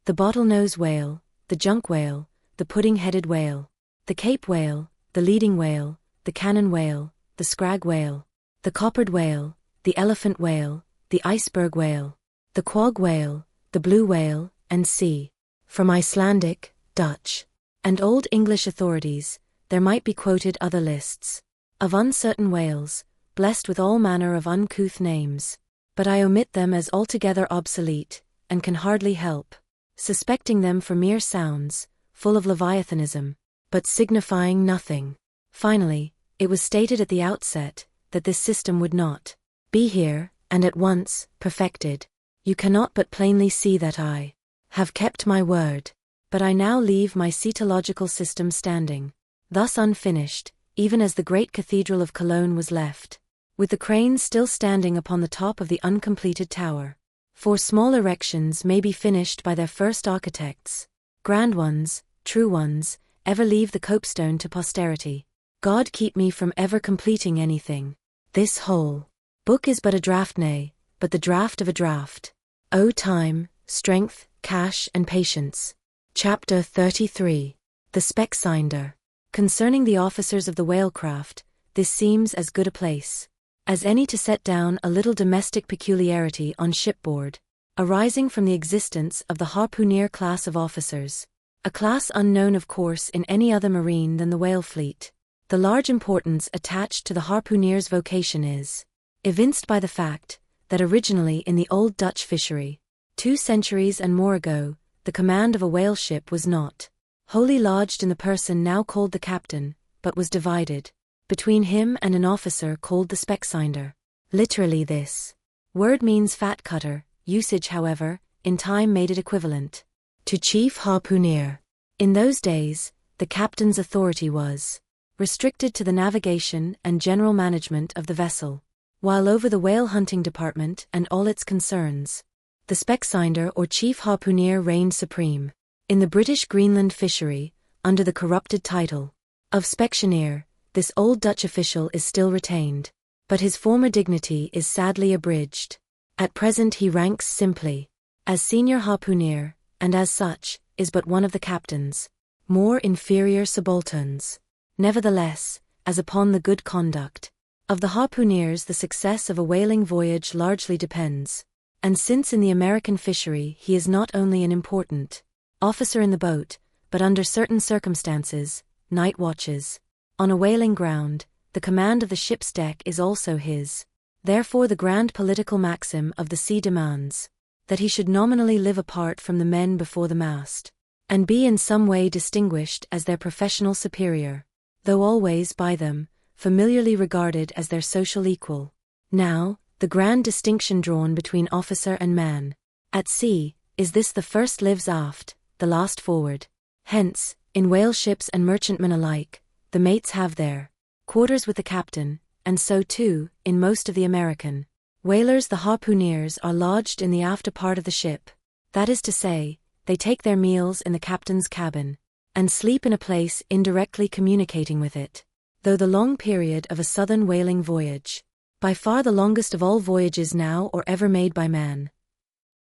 the bottlenose whale, the junk whale, the pudding-headed whale, the cape whale, the leading whale, the cannon whale, the scrag whale, the coppered whale, the elephant whale, the iceberg whale, the quag whale, the blue whale, and c. From Icelandic, Dutch, and Old English authorities, there might be quoted other lists of uncertain whales, blessed with all manner of uncouth names, but I omit them as altogether obsolete, and can hardly help suspecting them for mere sounds, full of leviathanism, but signifying nothing. Finally, it was stated at the outset that this system would not be here, and at once, perfected. You cannot but plainly see that I have kept my word, but I now leave my cetological system standing, thus unfinished, even as the great cathedral of Cologne was left, with the cranes still standing upon the top of the uncompleted tower. For small erections may be finished by their first architects. Grand ones, true ones, ever leave the copestone to posterity. God keep me from ever completing anything. This whole book is but a draft, nay, but the draft of a draft. O time, strength, cash, and patience. Chapter 33. The Speckseinder. Concerning the officers of the whalecraft, this seems as good a place as any to set down a little domestic peculiarity on shipboard, arising from the existence of the harpooneer class of officers, a class unknown of course in any other marine than the whale fleet. The large importance attached to the harpooneer's vocation is evinced by the fact that originally in the old Dutch fishery, 2 centuries and more ago, the command of a whale ship was not wholly lodged in the person now called the captain, but was divided between him and an officer called the Speckseinder. Literally this word means fat cutter, usage however, in time made it equivalent to chief harpooneer. In those days, the captain's authority was restricted to the navigation and general management of the vessel, while over the whale hunting department and all its concerns, the Speckseinder or chief harpooneer reigned supreme. In the British Greenland fishery, under the corrupted title of Specksioneer, this old Dutch official is still retained, but his former dignity is sadly abridged. At present he ranks simply as senior harpooneer, and as such, is but one of the captain's more inferior subalterns. Nevertheless, as upon the good conduct of the harpooneers the success of a whaling voyage largely depends, and since in the American fishery he is not only an important officer in the boat, but under certain circumstances, night watches on a whaling ground, the command of the ship's deck is also his. Therefore the grand political maxim of the sea demands that he should nominally live apart from the men before the mast, and be in some way distinguished as their professional superior, though always by them familiarly regarded as their social equal. Now, the grand distinction drawn between officer and man at sea is this: the first lives aft, the last forward. Hence, in whale ships and merchantmen alike, the mates have their quarters with the captain, and so too, in most of the American whalers the harpooneers are lodged in the after part of the ship. That is to say, they take their meals in the captain's cabin, and sleep in a place indirectly communicating with it. Though the long period of a southern whaling voyage, by far the longest of all voyages now or ever made by man,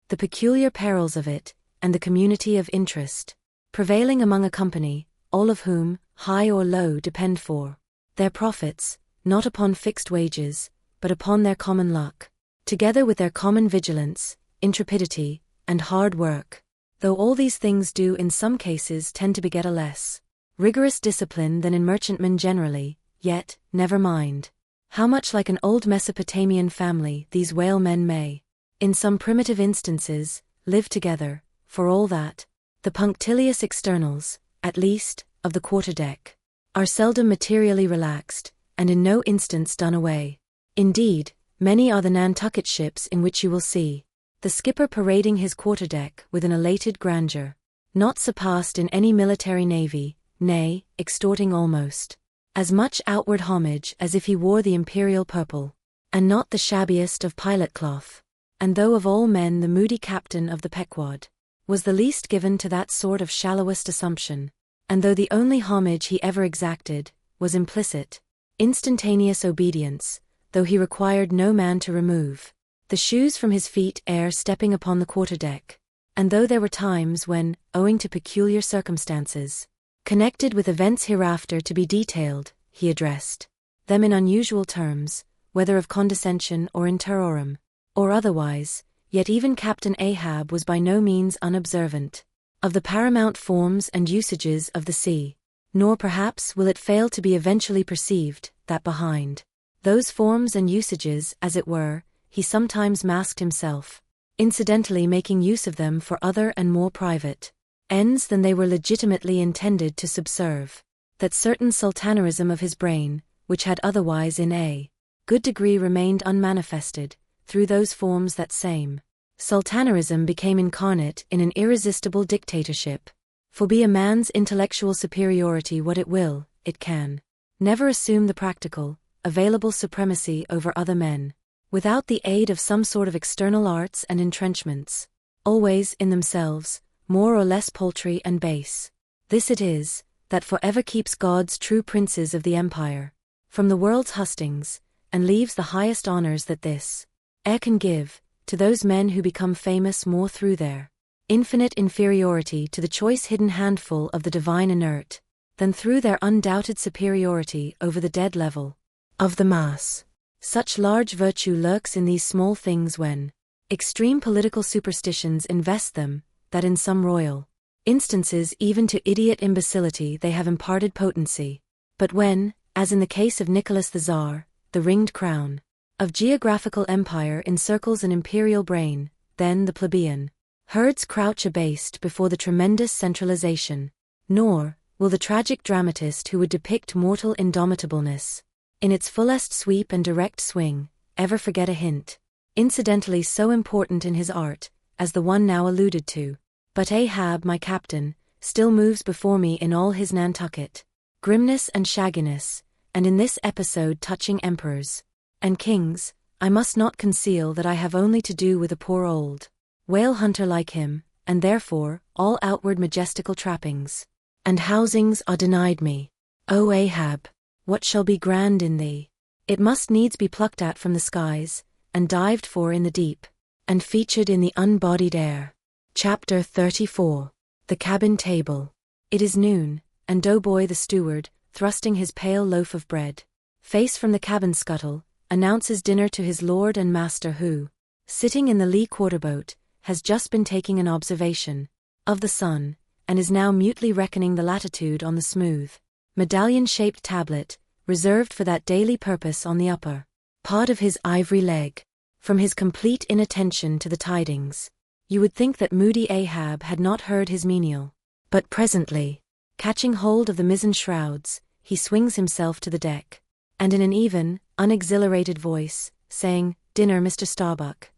the peculiar perils of it, and the community of interest prevailing among a company, all of whom, high or low, depend for their profits, not upon fixed wages, but upon their common luck, together with their common vigilance, intrepidity, and hard work. Though all these things do in some cases tend to beget a less rigorous discipline than in merchantmen generally, yet, never mind how much like an old Mesopotamian family these whalemen may, in some primitive instances, live together, for all that, the punctilious externals, at least, of the quarterdeck, are seldom materially relaxed, and in no instance done away. Indeed, many are the Nantucket ships in which you will see the skipper parading his quarterdeck with an elated grandeur, not surpassed in any military navy, nay, extorting almost as much outward homage as if he wore the imperial purple, and not the shabbiest of pilot cloth. And though of all men the moody captain of the Pequod was the least given to that sort of shallowest assumption, and though the only homage he ever exacted was implicit, instantaneous obedience, though he required no man to remove the shoes from his feet ere stepping upon the quarterdeck, and though there were times when, owing to peculiar circumstances connected with events hereafter to be detailed, he addressed them in unusual terms, whether of condescension or in terrorem, or otherwise, yet even Captain Ahab was by no means unobservant of the paramount forms and usages of the sea, nor perhaps will it fail to be eventually perceived that behind those forms and usages, as it were, he sometimes masked himself, incidentally making use of them for other and more private ends than they were legitimately intended to subserve, that certain sultanerism of his brain, which had otherwise in a good degree remained unmanifested, through those forms that same sultanerism became incarnate in an irresistible dictatorship. For be a man's intellectual superiority what it will, it can never assume the practical, available supremacy over other men, without the aid of some sort of external arts and entrenchments, always, in themselves, more or less paltry and base. This it is, that forever keeps God's true princes of the empire from the world's hustings, and leaves the highest honors that this air can give, to those men who become famous more through their infinite inferiority to the choice hidden handful of the divine inert, than through their undoubted superiority over the dead level of the mass. Such large virtue lurks in these small things when extreme political superstitions invest them, that in some royal instances even to idiot imbecility they have imparted potency. But when, as in the case of Nicholas the Tsar, the ringed crown of geographical empire encircles an imperial brain, then the plebeian herds crouch abased before the tremendous centralization. Nor will the tragic dramatist who would depict mortal indomitableness in its fullest sweep and direct swing ever forget a hint, incidentally so important in his art, as the one now alluded to. But Ahab, my captain, still moves before me in all his Nantucket grimness and shagginess, and in this episode touching emperors and kings, I must not conceal that I have only to do with a poor old whale hunter like him, and therefore all outward majestical trappings and housings are denied me. O Ahab, what shall be grand in thee? It must needs be plucked at from the skies, and dived for in the deep, and featured in the unbodied air. Chapter 34. The Cabin Table. It is noon, and Doughboy the steward, thrusting his pale loaf of bread face from the cabin scuttle, announces dinner to his lord and master who, sitting in the lee quarterboat, has just been taking an observation of the sun, and is now mutely reckoning the latitude on the smooth, medallion-shaped tablet, reserved for that daily purpose on the upper part of his ivory leg. From his complete inattention to the tidings, you would think that moody Ahab had not heard his menial. But presently, catching hold of the mizzen shrouds, he swings himself to the deck, and in an even, unexhilarated voice, saying, "Dinner, Mr. Starbuck,"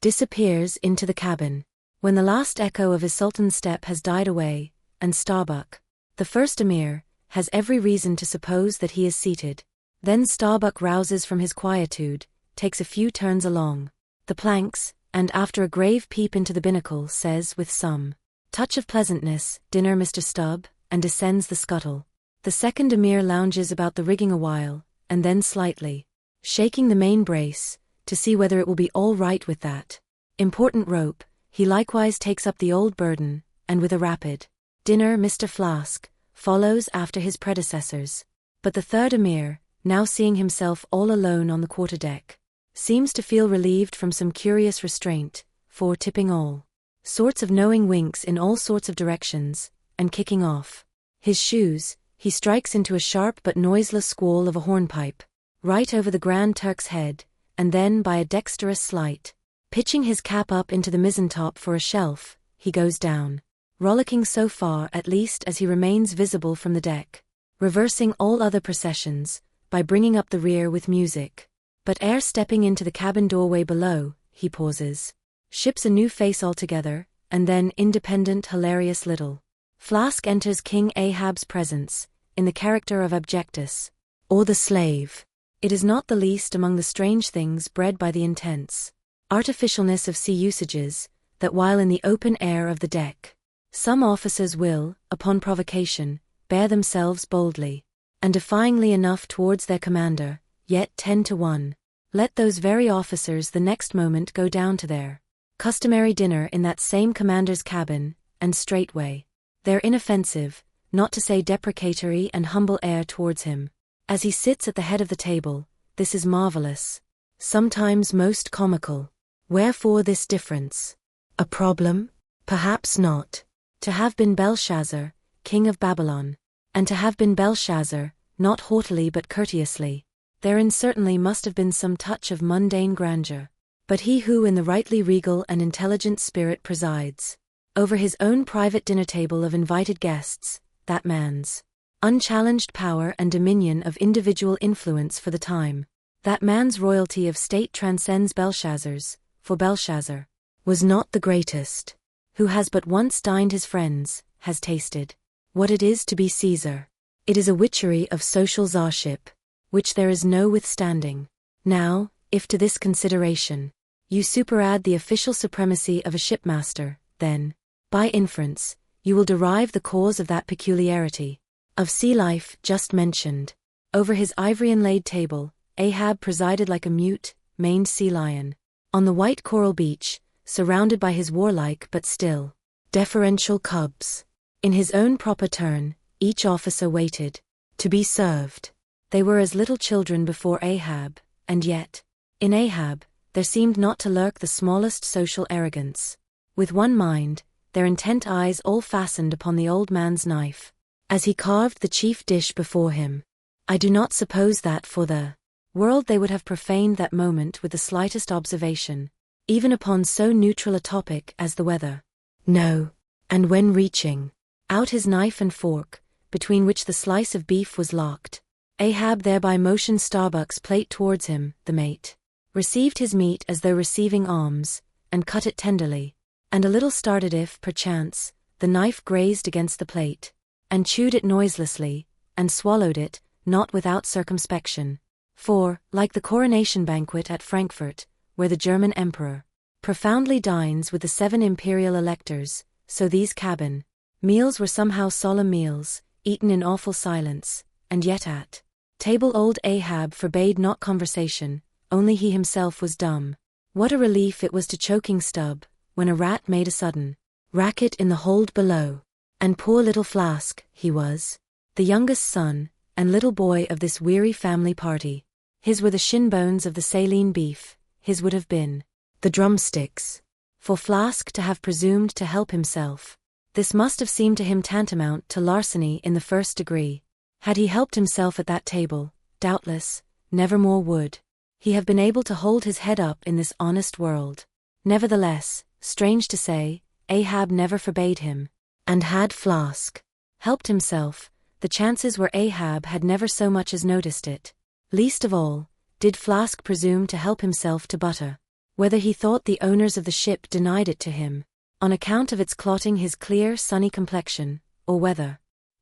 disappears into the cabin. When the last echo of his sultan's step has died away, and Starbuck, the first emir, has every reason to suppose that he is seated, then Starbuck rouses from his quietude, takes a few turns along the planks, and after a grave peep into the binnacle says with some touch of pleasantness, "Dinner, Mr. Stubb," and descends the scuttle. The second emir lounges about the rigging a while, and then slightly shaking the main brace, to see whether it will be all right with that important rope, he likewise takes up the old burden, and with a rapid "Dinner, Mr. Flask," follows after his predecessors. But the third emir, now seeing himself all alone on the quarterdeck, seems to feel relieved from some curious restraint, for tipping all sorts of knowing winks in all sorts of directions, and kicking off his shoes, he strikes into a sharp but noiseless squall of a hornpipe, right over the Grand Turk's head, and then by a dexterous sleight, pitching his cap up into the mizentop for a shelf, he goes down, rollicking so far at least as he remains visible from the deck, reversing all other processions, by bringing up the rear with music. But ere stepping into the cabin doorway below, he pauses, ships a new face altogether, and then independent hilarious little Flask enters King Ahab's presence, in the character of abjectus, or the slave. It is not the least among the strange things bred by the intense artificialness of sea usages, that while in the open air of the deck, some officers will, upon provocation, bear themselves boldly and defyingly enough towards their commander, yet 10 to 1, let those very officers the next moment go down to their customary dinner in that same commander's cabin, and straightway their inoffensive, not to say deprecatory and humble air towards him, as he sits at the head of the table, this is marvelous, sometimes most comical. Wherefore this difference? A problem? Perhaps not. To have been Belshazzar, king of Babylon, and to have been Belshazzar, not haughtily but courteously, therein certainly must have been some touch of mundane grandeur. But he who in the rightly regal and intelligent spirit presides over his own private dinner table of invited guests, that man's unchallenged power and dominion of individual influence for the time, that man's royalty of state transcends Belshazzar's, for Belshazzar was not the greatest, who has but once dined his friends, has tasted what it is to be Caesar. It is a witchery of social czarship, which there is no withstanding. Now, if to this consideration you superadd the official supremacy of a shipmaster, then, by inference, you will derive the cause of that peculiarity of sea life just mentioned. Over his ivory-inlaid table, Ahab presided like a mute, maned sea lion, on the white coral beach, surrounded by his warlike but still deferential cubs. In his own proper turn, each officer waited to be served. They were as little children before Ahab, and yet, in Ahab, there seemed not to lurk the smallest social arrogance. With one mind, their intent eyes all fastened upon the old man's knife, as he carved the chief dish before him. I do not suppose that for the world they would have profaned that moment with the slightest observation, even upon so neutral a topic as the weather. No, and when reaching out his knife and fork, between which the slice of beef was locked, Ahab thereby motioned Starbuck's plate towards him, the mate received his meat as though receiving alms, and cut it tenderly, and a little started if, perchance, the knife grazed against the plate, and chewed it noiselessly, and swallowed it, not without circumspection. For, like the coronation banquet at Frankfurt, where the German emperor profoundly dines with the 7 imperial electors, so these cabin meals were somehow solemn meals, eaten in awful silence, and yet at table old Ahab forbade not conversation, only he himself was dumb. What a relief it was to choking Stubb, when a rat made a sudden racket in the hold below. And poor little Flask, he was the youngest son and little boy of this weary family party. His were the shin bones of the saline beef, his would have been the drumsticks. For Flask to have presumed to help himself, this must have seemed to him tantamount to larceny in the first degree. Had he helped himself at that table, doubtless, nevermore would he have been able to hold his head up in this honest world. Nevertheless, strange to say, Ahab never forbade him, and had Flask helped himself, the chances were Ahab had never so much as noticed it. Least of all, did Flask presume to help himself to butter, whether he thought the owners of the ship denied it to him, on account of its clotting his clear sunny complexion, or whether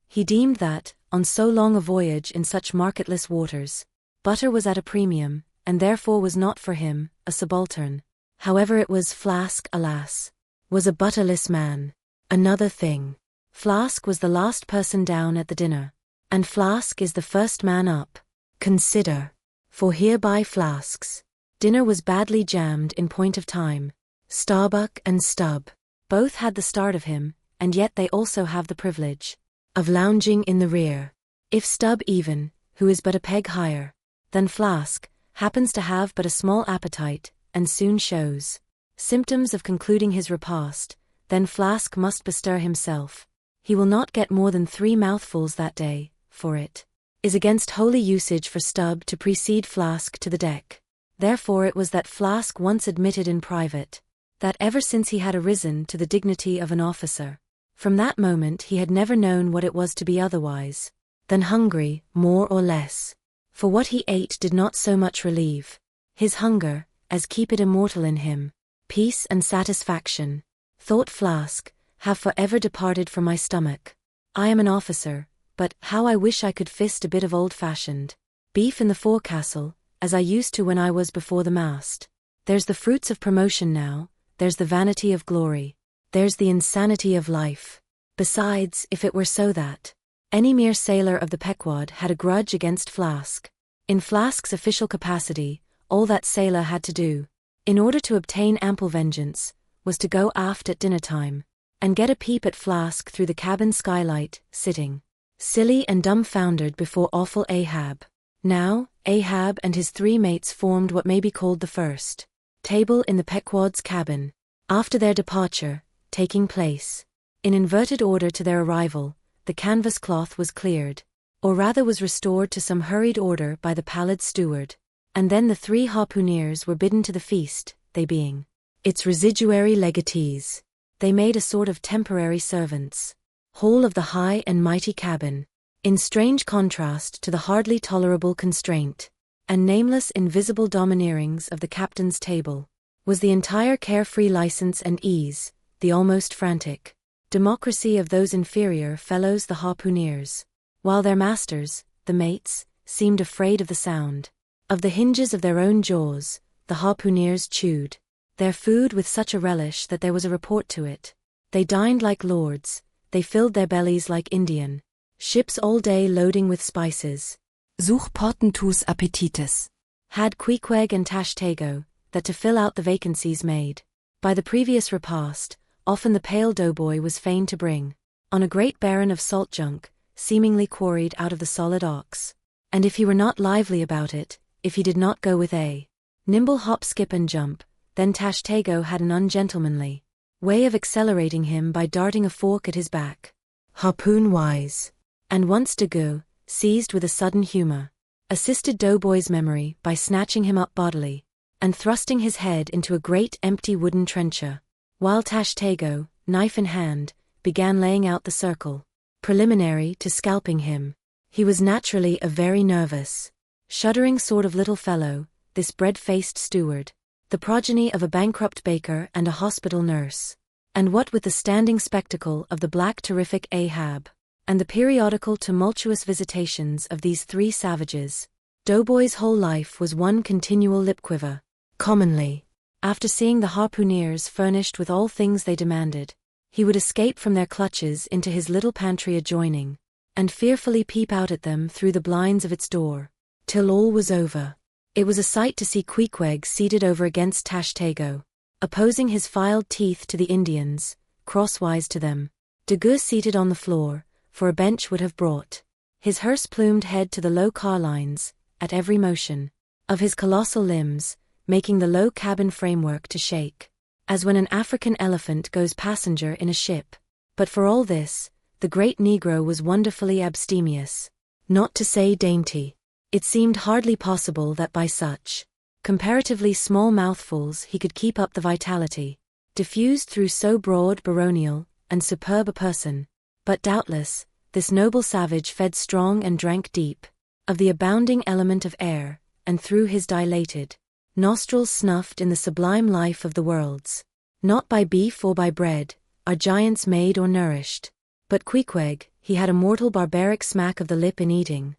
he deemed that, on so long a voyage in such marketless waters, butter was at a premium, and therefore was not for him, a subaltern. However it was, Flask, alas, was a butterless man. Another thing. Flask was the last person down at the dinner, and Flask is the first man up. Consider. For hereby Flask's dinner was badly jammed in point of time. Starbuck and Stubb both had the start of him, and yet they also have the privilege of lounging in the rear. If Stubb even, who is but a peg higher, Then Flask happens to have but a small appetite, and soon shows symptoms of concluding his repast. Then Flask must bestir himself. He will not get more than 3 mouthfuls that day, for it is against holy usage for Stubb to precede Flask to the deck. Therefore it was that Flask once admitted in private that ever since he had arisen to the dignity of an officer, from that moment he had never known what it was to be otherwise than hungry, more or less. For what he ate did not so much relieve his hunger as keep it immortal in him. Peace and satisfaction, thought Flask, have forever departed from my stomach. I am an officer, but how I wish I could fist a bit of old-fashioned beef in the forecastle, as I used to when I was before the mast. There's the fruits of promotion now, there's the vanity of glory, there's the insanity of life. Besides, if it were so that any mere sailor of the Pequod had a grudge against Flask, in Flask's official capacity, all that sailor had to do, in order to obtain ample vengeance, was to go aft at dinner-time, and get a peep at Flask through the cabin skylight, sitting silly and dumbfoundered before awful Ahab. Now, Ahab and his 3 mates formed what may be called the first table in the Pequod's cabin. After their departure, taking place in inverted order to their arrival, the canvas cloth was cleared, or rather was restored to some hurried order by the pallid steward, and then the 3 harpooneers were bidden to the feast, they being its residuary legatees. They made a sort of temporary servants' hall of the high and mighty cabin, in strange contrast to the hardly tolerable constraint and nameless invisible domineerings of the captain's table, was the entire carefree license and ease, the almost frantic democracy of those inferior fellows the harpooneers, while their masters, the mates, seemed afraid of the sound of the hinges of their own jaws. The harpooneers chewed their food with such a relish that there was a report to it. They dined like lords, they filled their bellies like Indian ships all day loading with spices. Such portentus appetites. Had Queequeg and Tashtego, that to fill out the vacancies made by the previous repast, often the pale doughboy was fain to bring on a great baron of salt junk, seemingly quarried out of the solid ox. And if he were not lively about it, if he did not go with a nimble hop, skip and jump, then Tashtego had an ungentlemanly way of accelerating him by darting a fork at his back, harpoon-wise. And once Dagu, seized with a sudden humor, assisted doughboy's memory by snatching him up bodily and thrusting his head into a great empty wooden trencher, while Tashtego, knife in hand, began laying out the circle preliminary to scalping him. He was naturally a very nervous, shuddering sort of little fellow, this bread-faced steward, the progeny of a bankrupt baker and a hospital nurse. And what with the standing spectacle of the black terrific Ahab, and the periodical tumultuous visitations of these 3 savages, Doughboy's whole life was one continual lip-quiver. Commonly, after seeing the harpooneers furnished with all things they demanded, he would escape from their clutches into his little pantry adjoining, and fearfully peep out at them through the blinds of its door, till all was over. It was a sight to see Queequeg seated over against Tashtego, opposing his filed teeth to the Indians, crosswise to them. Dagu seated on the floor, for a bench would have brought his hearse-plumed head to the low carlines, at every motion of his colossal limbs, making the low cabin framework to shake, as when an African elephant goes passenger in a ship. But for all this, the great Negro was wonderfully abstemious, not to say dainty. It seemed hardly possible that by such comparatively small mouthfuls he could keep up the vitality diffused through so broad, baronial, and superb a person. But doubtless, this noble savage fed strong and drank deep of the abounding element of air, and through his dilated nostrils snuffed in the sublime life of the worlds. Not by beef or by bread are giants made or nourished, but Queequeg, he had a mortal barbaric smack of the lip in eating.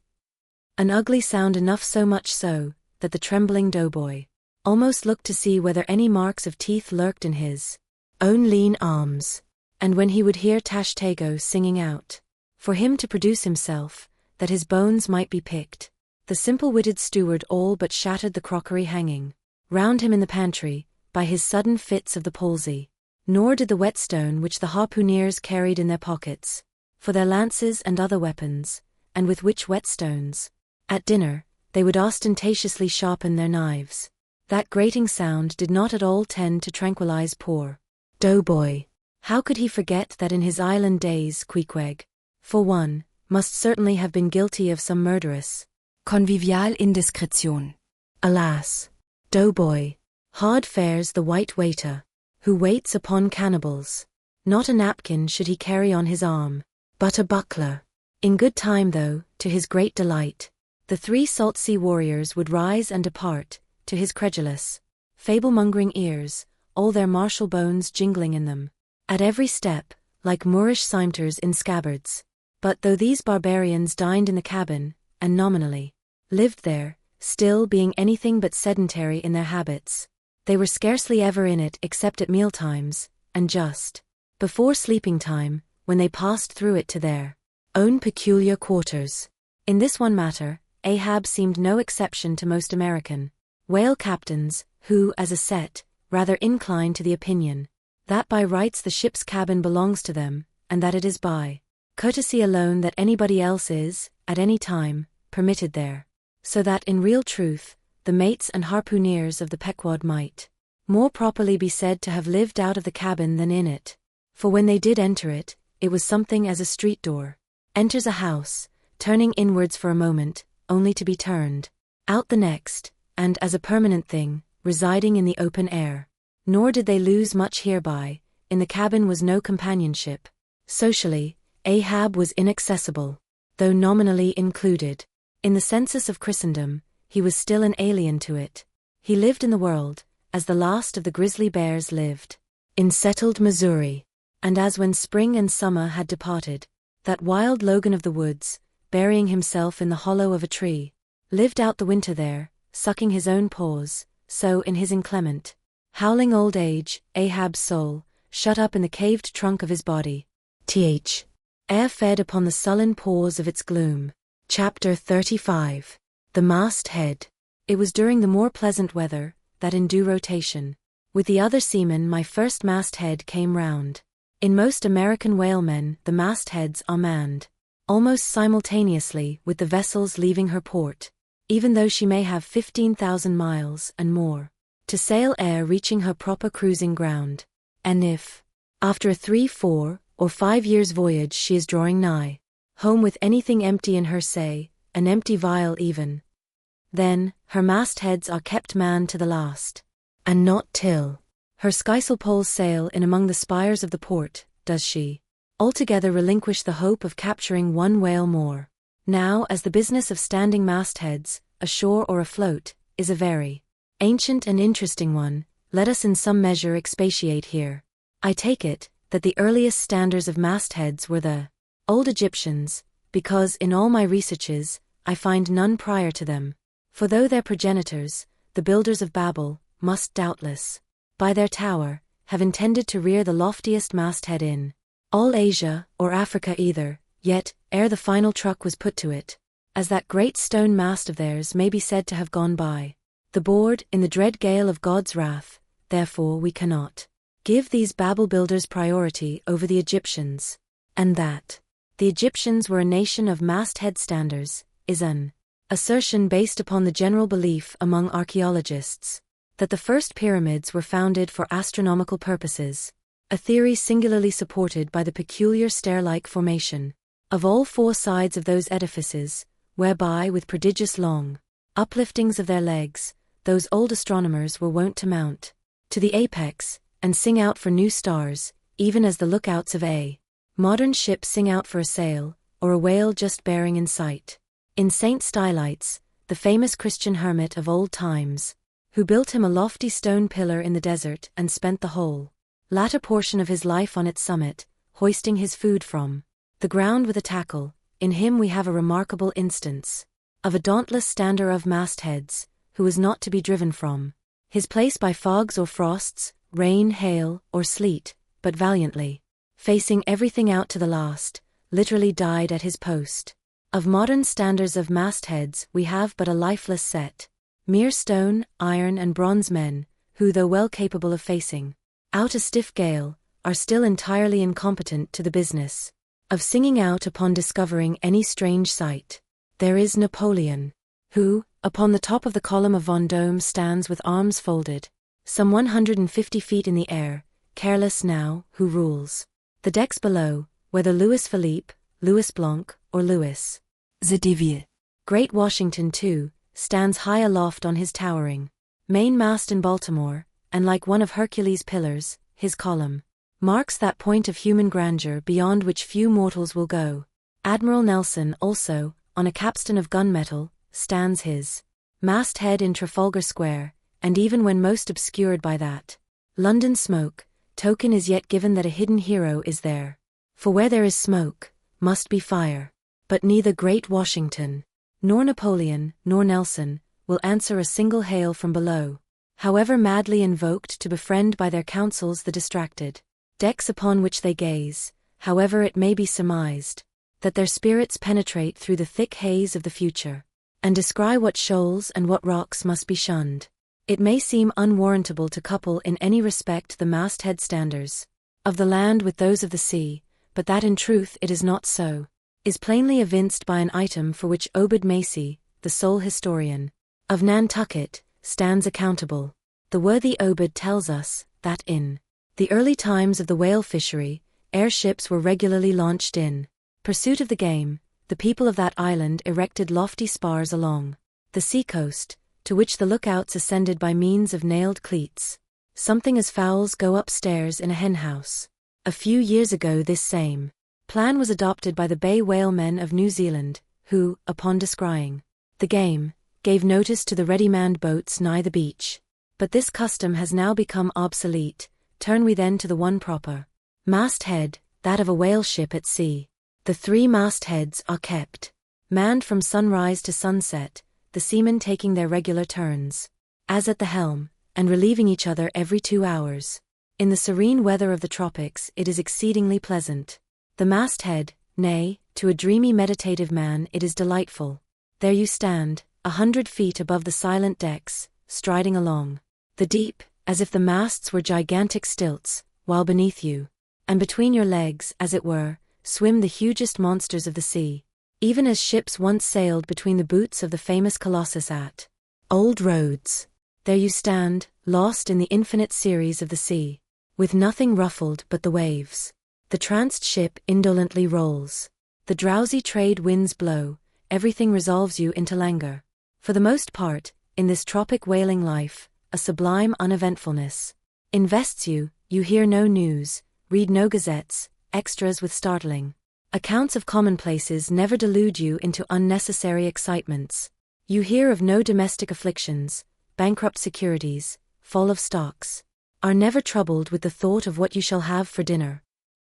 An ugly sound enough, so much so, that the trembling doughboy almost looked to see whether any marks of teeth lurked in his own lean arms. And when he would hear Tashtego singing out for him to produce himself, that his bones might be picked, the simple-witted steward all but shattered the crockery hanging round him in the pantry by his sudden fits of the palsy. Nor did the whetstone which the harpooneers carried in their pockets for their lances and other weapons, and with which whetstones, at dinner, they would ostentatiously sharpen their knives. That grating sound did not at all tend to tranquilize poor Doughboy. How could he forget that in his island days Queequeg, for one, must certainly have been guilty of some murderous convivial indiscretion. Alas, Doughboy, hard fares the white waiter, who waits upon cannibals. Not a napkin should he carry on his arm, but a buckler. In good time though, to his great delight, the 3 salt sea warriors would rise and depart, to his credulous, fable-mongering ears, all their martial bones jingling in them, at every step, like Moorish cimeters in scabbards. But though these barbarians dined in the cabin, and nominally lived there, still being anything but sedentary in their habits, they were scarcely ever in it except at mealtimes, and just before sleeping time, when they passed through it to their own peculiar quarters. In this one matter, Ahab seemed no exception to most American whale captains, who, as a set, rather incline to the opinion that by rights the ship's cabin belongs to them, and that it is by courtesy alone that anybody else is, at any time, permitted there. So that in real truth, the mates and harpooneers of the Pequod might more properly be said to have lived out of the cabin than in it. For when they did enter it, it was something as a street door enters a house, turning inwards for a moment, only to be turned out the next, and as a permanent thing, residing in the open air. Nor did they lose much hereby. In the cabin was no companionship. Socially, Ahab was inaccessible, though nominally included. In the census of Christendom, he was still an alien to it. He lived in the world, as the last of the grizzly bears lived, in settled Missouri. And as when spring and summer had departed, that wild Logan of the woods, burying himself in the hollow of a tree, lived out the winter there, sucking his own paws, so in his inclement, howling old age, Ahab's soul, shut up in the caved trunk of his body, air fed upon the sullen pores of its gloom. Chapter 35. The Masthead. It was during the more pleasant weather, that in due rotation, with the other seamen my first masthead came round. In most American whalemen the mastheads are manned, almost simultaneously with the vessel's leaving her port, even though she may have 15,000 miles and more to sail ere reaching her proper cruising ground. And if, after a 3, 4, or 5 years' voyage she is drawing nigh home with anything empty in her, say, an empty vial even, then her mastheads are kept manned to the last, and not till her skysail poles sail in among the spires of the port, does she altogether relinquish the hope of capturing one whale more. Now as the business of standing mastheads, ashore or afloat, is a very ancient and interesting one, let us in some measure expatiate here. I take it, that the earliest standers of mastheads were the old Egyptians, because in all my researches, I find none prior to them. For though their progenitors, the builders of Babel, must doubtless, by their tower, have intended to rear the loftiest masthead in all Asia, or Africa either, yet, ere the final truck was put to it, as that great stone mast of theirs may be said to have gone by the board in the dread gale of God's wrath, therefore we cannot give these Babel builders priority over the Egyptians. And that the Egyptians were a nation of masthead standers, is an assertion based upon the general belief among archaeologists that the first pyramids were founded for astronomical purposes, a theory singularly supported by the peculiar stair-like formation of all 4 sides of those edifices, whereby with prodigious long upliftings of their legs, those old astronomers were wont to mount to the apex, and sing out for new stars, even as the lookouts of a modern ship sing out for a sail, or a whale just bearing in sight. In Saint Stylites, the famous Christian hermit of old times, who built him a lofty stone pillar in the desert and spent the whole latter portion of his life on its summit, hoisting his food from the ground with a tackle, in him we have a remarkable instance of a dauntless stander of mastheads, who was not to be driven from his place by fogs or frosts, rain, hail, or sleet, but valiantly, facing everything out to the last, literally died at his post. Of modern standers of mastheads we have but a lifeless set, mere stone, iron and bronze men, who though well capable of facing out a stiff gale, are still entirely incompetent to the business of singing out upon discovering any strange sight. There is Napoleon, who, Upon the top of the column of Vendôme stands with arms folded, some 150 feet in the air, careless now, who rules. The decks below, whether Louis Philippe, Louis Blanc, or Louis the Devil. Great Washington, too, stands high aloft on his towering mainmast in Baltimore, and like one of Hercules' pillars, his column marks that point of human grandeur beyond which few mortals will go. Admiral Nelson also, on a capstan of gunmetal, stands his masthead in Trafalgar Square, and even when most obscured by that London smoke, token is yet given that a hidden hero is there. For where there is smoke, must be fire. But neither great Washington, nor Napoleon, nor Nelson, will answer a single hail from below, however madly invoked to befriend by their counsels the distracted decks upon which they gaze, however it may be surmised that their spirits penetrate through the thick haze of the future, and descry what shoals and what rocks must be shunned. It may seem unwarrantable to couple in any respect the masthead standards of the land with those of the sea, but that in truth it is not so, is plainly evinced by an item for which Obed Macy, the sole historian of Nantucket, stands accountable. The worthy Obed tells us that in the early times of the whale fishery, airships were regularly launched in pursuit of the game. The people of that island erected lofty spars along the seacoast, to which the lookouts ascended by means of nailed cleats, something as fowls go upstairs in a henhouse. A few years ago this same plan was adopted by the bay whalemen of New Zealand, who, upon descrying the game, gave notice to the ready-manned boats nigh the beach. But this custom has now become obsolete. Turn we then to the one proper masthead, that of a whale ship at sea. The 3 mastheads are kept manned from sunrise to sunset, the seamen taking their regular turns, as at the helm, and relieving each other every 2 hours. In the serene weather of the tropics it is exceedingly pleasant. The masthead, nay, to a dreamy meditative man it is delightful. There you stand, 100 feet above the silent decks, striding along the deep, as if the masts were gigantic stilts, while beneath you, and between your legs, as it were, swim the hugest monsters of the sea, even as ships once sailed between the boots of the famous Colossus at Old Rhodes. There you stand, lost in the infinite series of the sea, with nothing ruffled but the waves. The tranced ship indolently rolls. The drowsy trade winds blow, everything resolves you into languor. For the most part, in this tropic whaling life, a sublime uneventfulness invests you. You hear no news, read no gazettes, extras with startling accounts of commonplaces never delude you into unnecessary excitements. You hear of no domestic afflictions, bankrupt securities, fall of stocks, are never troubled with the thought of what you shall have for dinner.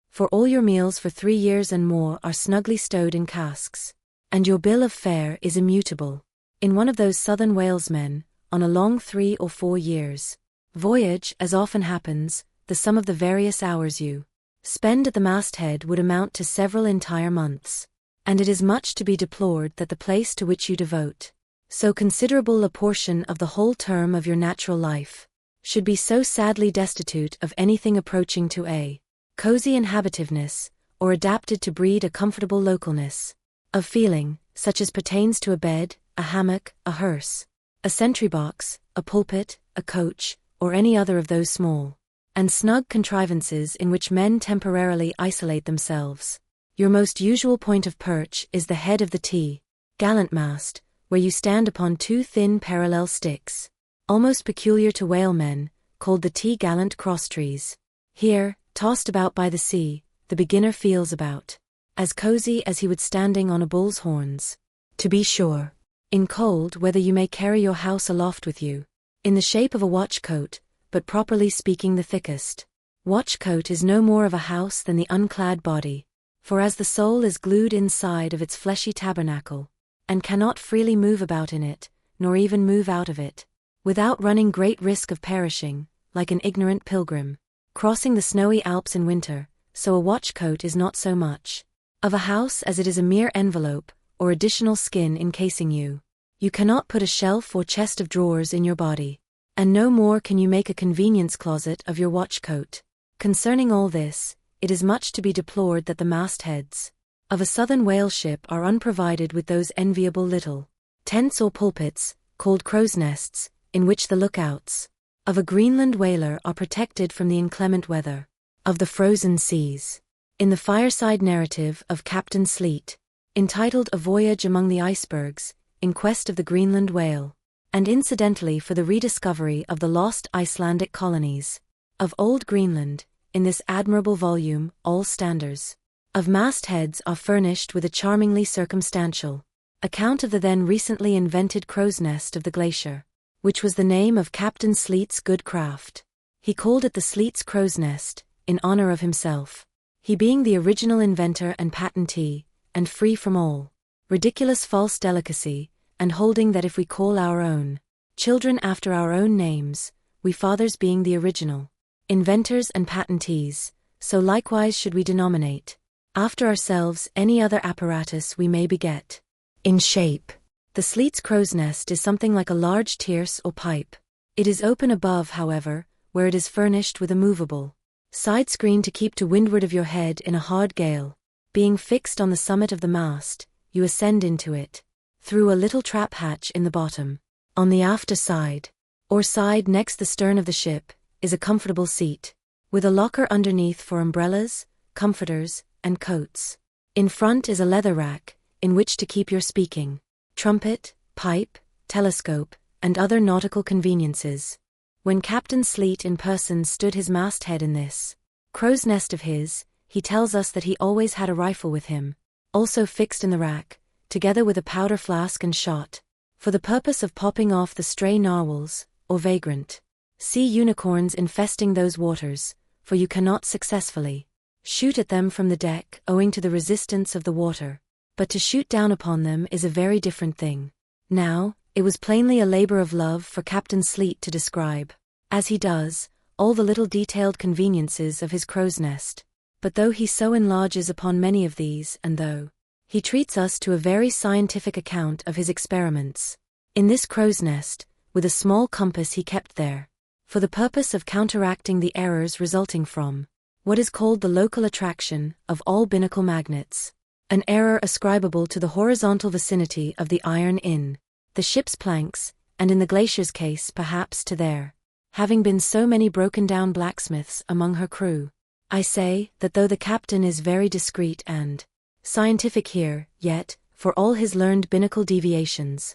For all your meals for 3 years and more are snugly stowed in casks, and your bill of fare is immutable. In one of those southern whalesmen, on a long 3 or 4 years voyage, as often happens, the sum of the various hours you spend at the masthead would amount to several entire months, and it is much to be deplored that the place to which you devote so considerable a portion of the whole term of your natural life should be so sadly destitute of anything approaching to a cozy inhabitiveness, or adapted to breed a comfortable localness of feeling, such as pertains to a bed, a hammock, a hearse, a sentry-box, a pulpit, a coach, or any other of those small and snug contrivances in which men temporarily isolate themselves. Your most usual point of perch is the head of the gallant mast, where you stand upon 2 thin parallel sticks, almost peculiar to whalemen, called the gallant crosstrees. Here, tossed about by the sea, the beginner feels about as cozy as he would standing on a bull's horns. To be sure, in cold weather you may carry your house aloft with you, in the shape of a watch-coat, but properly speaking the thickest watch-coat is no more of a house than the unclad body, for as the soul is glued inside of its fleshy tabernacle, and cannot freely move about in it, nor even move out of it, without running great risk of perishing, like an ignorant pilgrim crossing the snowy Alps in winter, so a watch-coat is not so much of a house as it is a mere envelope, or additional skin encasing you. You cannot put a shelf or chest of drawers in your body, and no more can you make a convenience closet of your watch-coat. Concerning all this, it is much to be deplored that the mastheads of a southern whale ship are unprovided with those enviable little tents or pulpits, called crow's nests, in which the lookouts of a Greenland whaler are protected from the inclement weather of the frozen seas. In the fireside narrative of Captain Sleet, entitled A Voyage Among the Icebergs, in quest of the Greenland whale, and incidentally for the rediscovery of the lost Icelandic colonies of Old Greenland, in this admirable volume, all standers of mastheads are furnished with a charmingly circumstantial account of the then recently invented crow's nest of the glacier, which was the name of Captain Sleet's good craft. He called it the Sleet's crow's nest, in honor of himself, he being the original inventor and patentee, and free from all ridiculous false delicacy, and holding that if we call our own children after our own names, we fathers being the original inventors and patentees, so likewise should we denominate after ourselves any other apparatus we may beget. In shape, the Sleet's crow's nest is something like a large tierce or pipe. It is open above, however, where it is furnished with a movable side screen to keep to windward of your head in a hard gale. Being fixed on the summit of the mast, you ascend into it through a little trap hatch in the bottom. On the after side, or side next the stern of the ship, is a comfortable seat, with a locker underneath for umbrellas, comforters, and coats. In front is a leather rack, in which to keep your speaking trumpet, pipe, telescope, and other nautical conveniences. When Captain Sleet in person stood his masthead in this crow's nest of his, he tells us that he always had a rifle with him, also fixed in the rack, together with a powder flask and shot, for the purpose of popping off the stray narwhals, or vagrant sea unicorns infesting those waters, for you cannot successfully shoot at them from the deck owing to the resistance of the water. But to shoot down upon them is a very different thing. Now, it was plainly a labor of love for Captain Sleet to describe, as he does, all the little detailed conveniences of his crow's nest. But though he so enlarges upon many of these, and though he treats us to a very scientific account of his experiments in this crow's nest, with a small compass he kept there, for the purpose of counteracting the errors resulting from what is called the local attraction of all binnacle magnets, an error ascribable to the horizontal vicinity of the iron in the ship's planks, and in the glacier's case perhaps to there having been so many broken-down blacksmiths among her crew. I say that though the captain is very discreet and scientific here, yet, for all his learned binnacle deviations,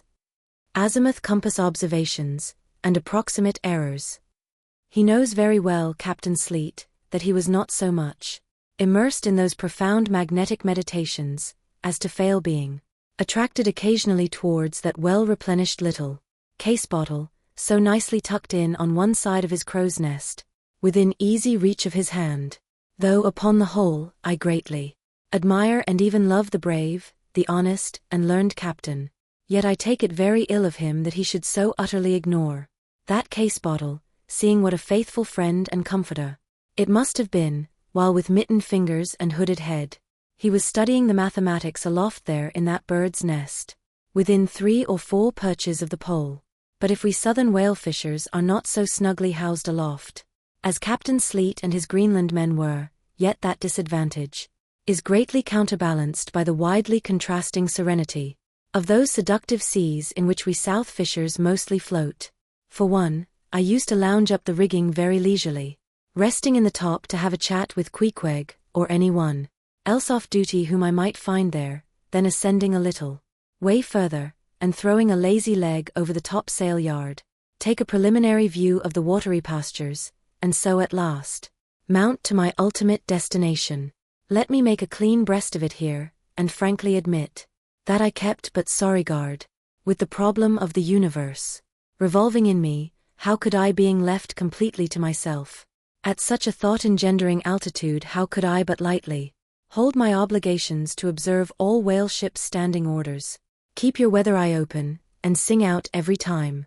azimuth compass observations, and approximate errors, he knows very well, Captain Sleet, that he was not so much immersed in those profound magnetic meditations as to fail being attracted occasionally towards that well-replenished little case bottle, so nicely tucked in on one side of his crow's nest, within easy reach of his hand. Though upon the whole, I greatly admire and even love the brave, the honest, and learned captain, yet I take it very ill of him that he should so utterly ignore that case bottle, seeing what a faithful friend and comforter it must have been, while with mittened fingers and hooded head, he was studying the mathematics aloft there in that bird's nest, within 3 or 4 perches of the pole. But if we southern whale fishers are not so snugly housed aloft as Captain Sleet and his Greenland men were, yet that disadvantage is greatly counterbalanced by the widely contrasting serenity of those seductive seas in which we south fishers mostly float. For one, I used to lounge up the rigging very leisurely, resting in the top to have a chat with Pequod, or any one else off duty whom I might find there, then ascending a little way further, and throwing a lazy leg over the topsail yard, take a preliminary view of the watery pastures, and so at last mount to my ultimate destination. Let me make a clean breast of it here, and frankly admit that I kept but sorry guard with the problem of the universe revolving in me. How could I, being left completely to myself at such a thought-engendering altitude, how could I but lightly hold my obligations to observe all whale ships' standing orders, keep your weather eye open, and sing out every time?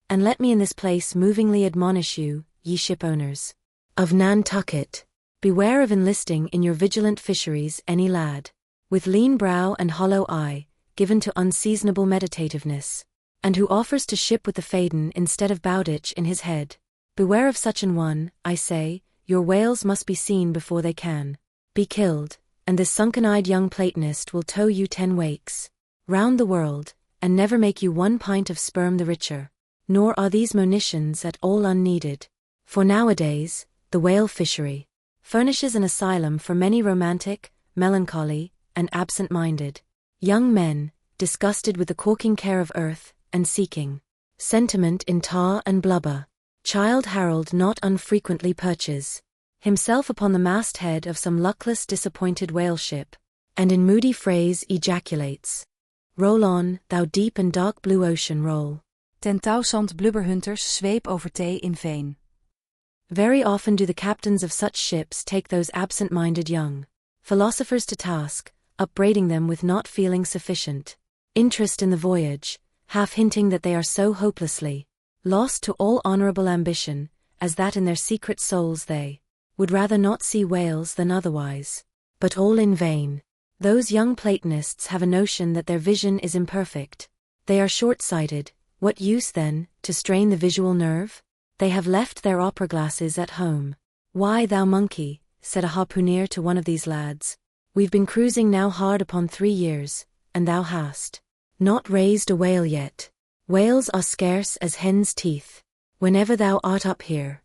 And let me in this place movingly admonish you, ye ship owners of Nantucket, beware of enlisting in your vigilant fisheries any lad with lean brow and hollow eye, given to unseasonable meditativeness, and who offers to ship with the Faden instead of Bowditch in his head. Beware of such an one, I say. Your whales must be seen before they can be killed, and this sunken-eyed young Platonist will tow you 10 wakes round the world, and never make you 1 pint of sperm the richer. Nor are these monitions at all unneeded. For nowadays, the whale fishery furnishes an asylum for many romantic, melancholy, and absent-minded young men, disgusted with the corking care of earth, and seeking sentiment in tar and blubber. Childe Harold not unfrequently perches himself upon the masthead of some luckless disappointed whale ship, and in moody phrase ejaculates, "Roll on, thou deep and dark blue ocean, roll." Ten touw zand blubberhunters zweep over thee in vain. Very often do the captains of such ships take those absent-minded young philosophers to task, upbraiding them with not feeling sufficient interest in the voyage, half hinting that they are so hopelessly lost to all honorable ambition, as that in their secret souls they would rather not see whales than otherwise. But all in vain. Those young Platonists have a notion that their vision is imperfect. They are short-sighted. What use, then, to strain the visual nerve? They have left their opera-glasses at home. "Why, thou monkey," said a harpooner to one of these lads, "we've been cruising now hard upon 3 years, and thou hast not raised a whale yet. Whales are scarce as hen's teeth, whenever thou art up here."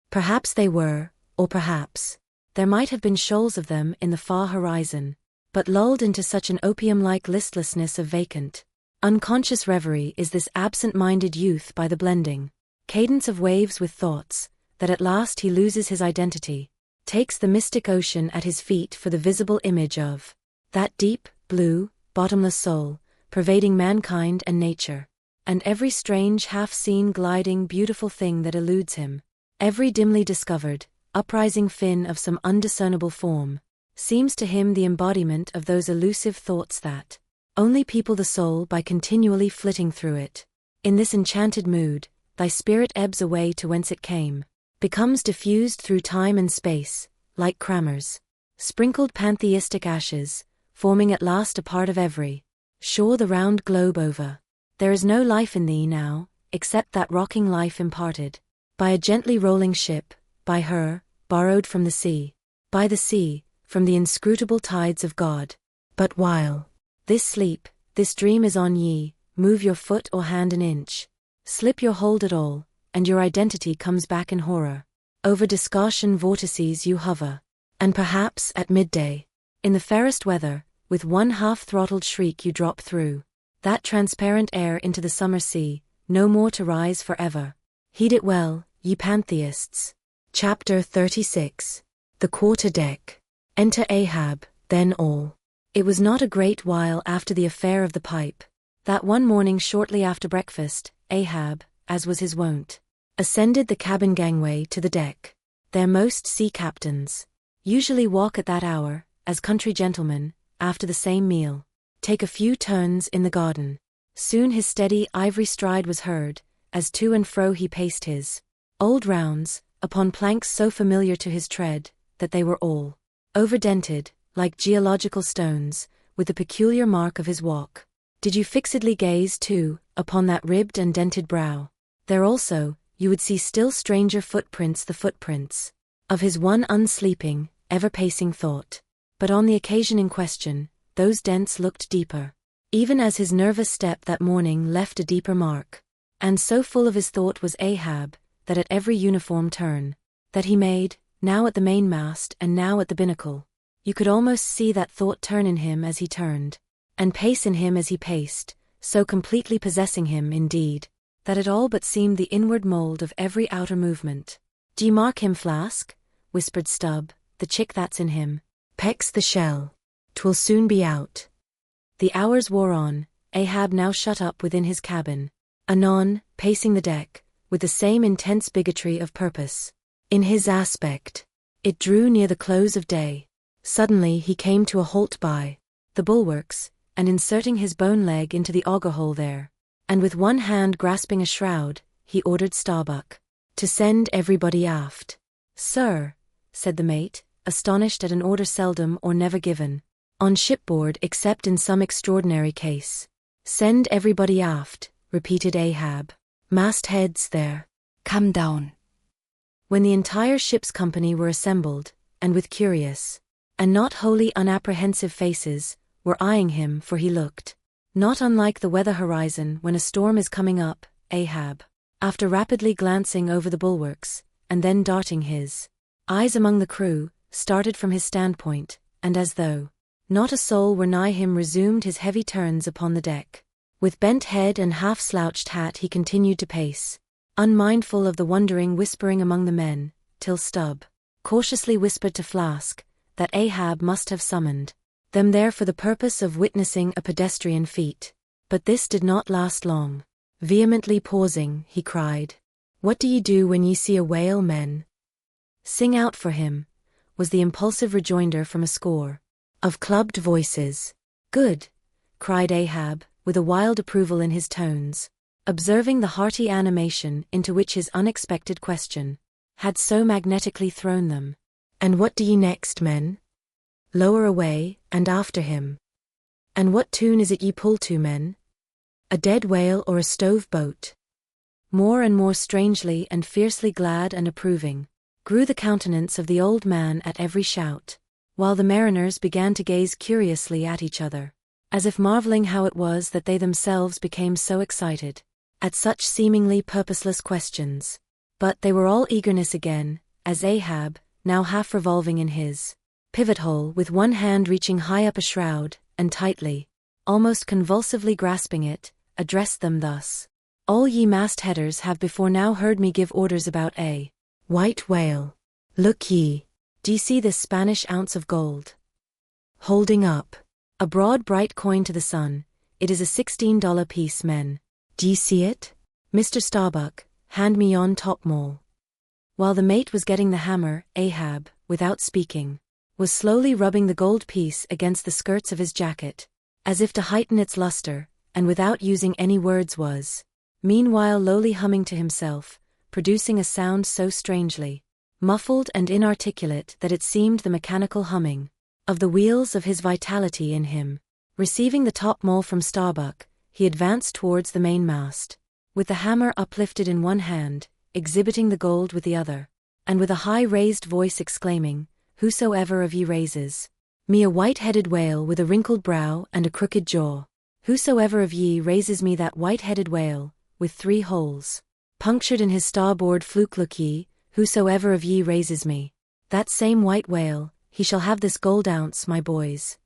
Perhaps they were, or perhaps there might have been shoals of them in the far horizon, but lulled into such an opium-like listlessness of vacant, unconscious reverie is this absent-minded youth by the blending cadence of waves with thoughts, that at last he loses his identity, takes the mystic ocean at his feet for the visible image of that deep, blue, bottomless soul, pervading mankind and nature, and every strange half-seen gliding beautiful thing that eludes him, every dimly discovered, uprising fin of some undiscernible form, seems to him the embodiment of those elusive thoughts that only people the soul by continually flitting through it. In this enchanted mood, thy spirit ebbs away to whence it came, becomes diffused through time and space, like Cramer's sprinkled pantheistic ashes, forming at last a part of every shore the round globe over. There is no life in thee now, except that rocking life imparted by a gently rolling ship, by her, borrowed from the sea, by the sea, from the inscrutable tides of God. But while this sleep, this dream is on ye, move your foot or hand an inch, slip your hold at all, and your identity comes back in horror. Over Discartian vortices you hover, and perhaps at midday, in the fairest weather, with one half-throttled shriek you drop through that transparent air into the summer sea, no more to rise forever. Heed it well, ye pantheists. Chapter 36. The Quarter-Deck. Enter Ahab, then all. It was not a great while after the affair of the pipe, that one morning shortly after breakfast, Ahab, as was his wont, ascended the cabin gangway to the deck. There most sea captains usually walk at that hour, as country gentlemen, after the same meal, take a few turns in the garden. Soon his steady ivory stride was heard, as to and fro he paced his old rounds, upon planks so familiar to his tread, that they were all overdented, like geological stones, with the peculiar mark of his walk. Did you fixedly gaze, too, upon that ribbed and dented brow, there also, you would see still stranger footprints, the footprints of his one unsleeping, ever-pacing thought. But on the occasion in question, those dents looked deeper, even as his nervous step that morning left a deeper mark. And so full of his thought was Ahab, that at every uniform turn that he made, now at the mainmast and now at the binnacle, you could almost see that thought turn in him as he turned, and pace in him as he paced, so completely possessing him, indeed, that it all but seemed the inward mold of every outer movement. "D'ye mark him, Flask?" whispered Stubb, "the chick that's in him. Peck's the shell. 'Twill soon be out." The hours wore on, Ahab now shut up within his cabin, anon, pacing the deck, with the same intense bigotry of purpose in his aspect. It drew near the close of day. Suddenly he came to a halt by the bulwarks, and inserting his bone leg into the auger hole there, and with one hand grasping a shroud, he ordered Starbuck to send everybody aft. "Sir," said the mate, astonished at an order seldom or never given on shipboard except in some extraordinary case. "Send everybody aft," repeated Ahab. "Mastheads there. Come down." When the entire ship's company were assembled, and with curious, and not wholly unapprehensive faces, were eyeing him, for he looked Not unlike the weather horizon when a storm is coming up, Ahab, after rapidly glancing over the bulwarks, and then darting his eyes among the crew, started from his standpoint, and as though not a soul were nigh him resumed his heavy turns upon the deck. With bent head and half-slouched hat he continued to pace, unmindful of the wondering whispering among the men, till Stubb cautiously whispered to Flask that Ahab must have summoned them there for the purpose of witnessing a pedestrian feat. But this did not last long. Vehemently pausing, he cried, "What do ye do when ye see a whale, men?" "Sing out for him," was the impulsive rejoinder from a score of clubbed voices. "Good," cried Ahab, with a wild approval in his tones, observing the hearty animation into which his unexpected question had so magnetically thrown them. "And what do ye next, men?" "Lower away, and after him." "And what tune is it ye pull to, men? A dead whale or a stove boat?" More and more strangely and fiercely glad and approving grew the countenance of the old man at every shout, while the mariners began to gaze curiously at each other, as if marveling how it was that they themselves became so excited at such seemingly purposeless questions. But they were all eagerness again, as Ahab, now half revolving in his pivot hole with one hand reaching high up a shroud, and tightly, almost convulsively grasping it, addressed them thus: "All ye mast-headers have before now heard me give orders about a white whale. Look ye, d'ye see this Spanish ounce of gold? Holding up a broad bright coin to the sun, it is a $16 piece, men. D'ye see it? Mr. Starbuck, hand me yon topmaul." While the mate was getting the hammer, Ahab, without speaking, was slowly rubbing the gold piece against the skirts of his jacket, as if to heighten its luster, and without using any words was, meanwhile lowly humming to himself, producing a sound so strangely muffled and inarticulate that it seemed the mechanical humming of the wheels of his vitality in him. Receiving the topmaul from Starbuck, he advanced towards the mainmast, with the hammer uplifted in one hand, exhibiting the gold with the other, and with a high raised voice exclaiming, "Whosoever of ye raises me a white-headed whale with a wrinkled brow and a crooked jaw, whosoever of ye raises me that white-headed whale, with 3 holes punctured in his starboard fluke, look ye, whosoever of ye raises me that same white whale, he shall have this gold ounce, my boys."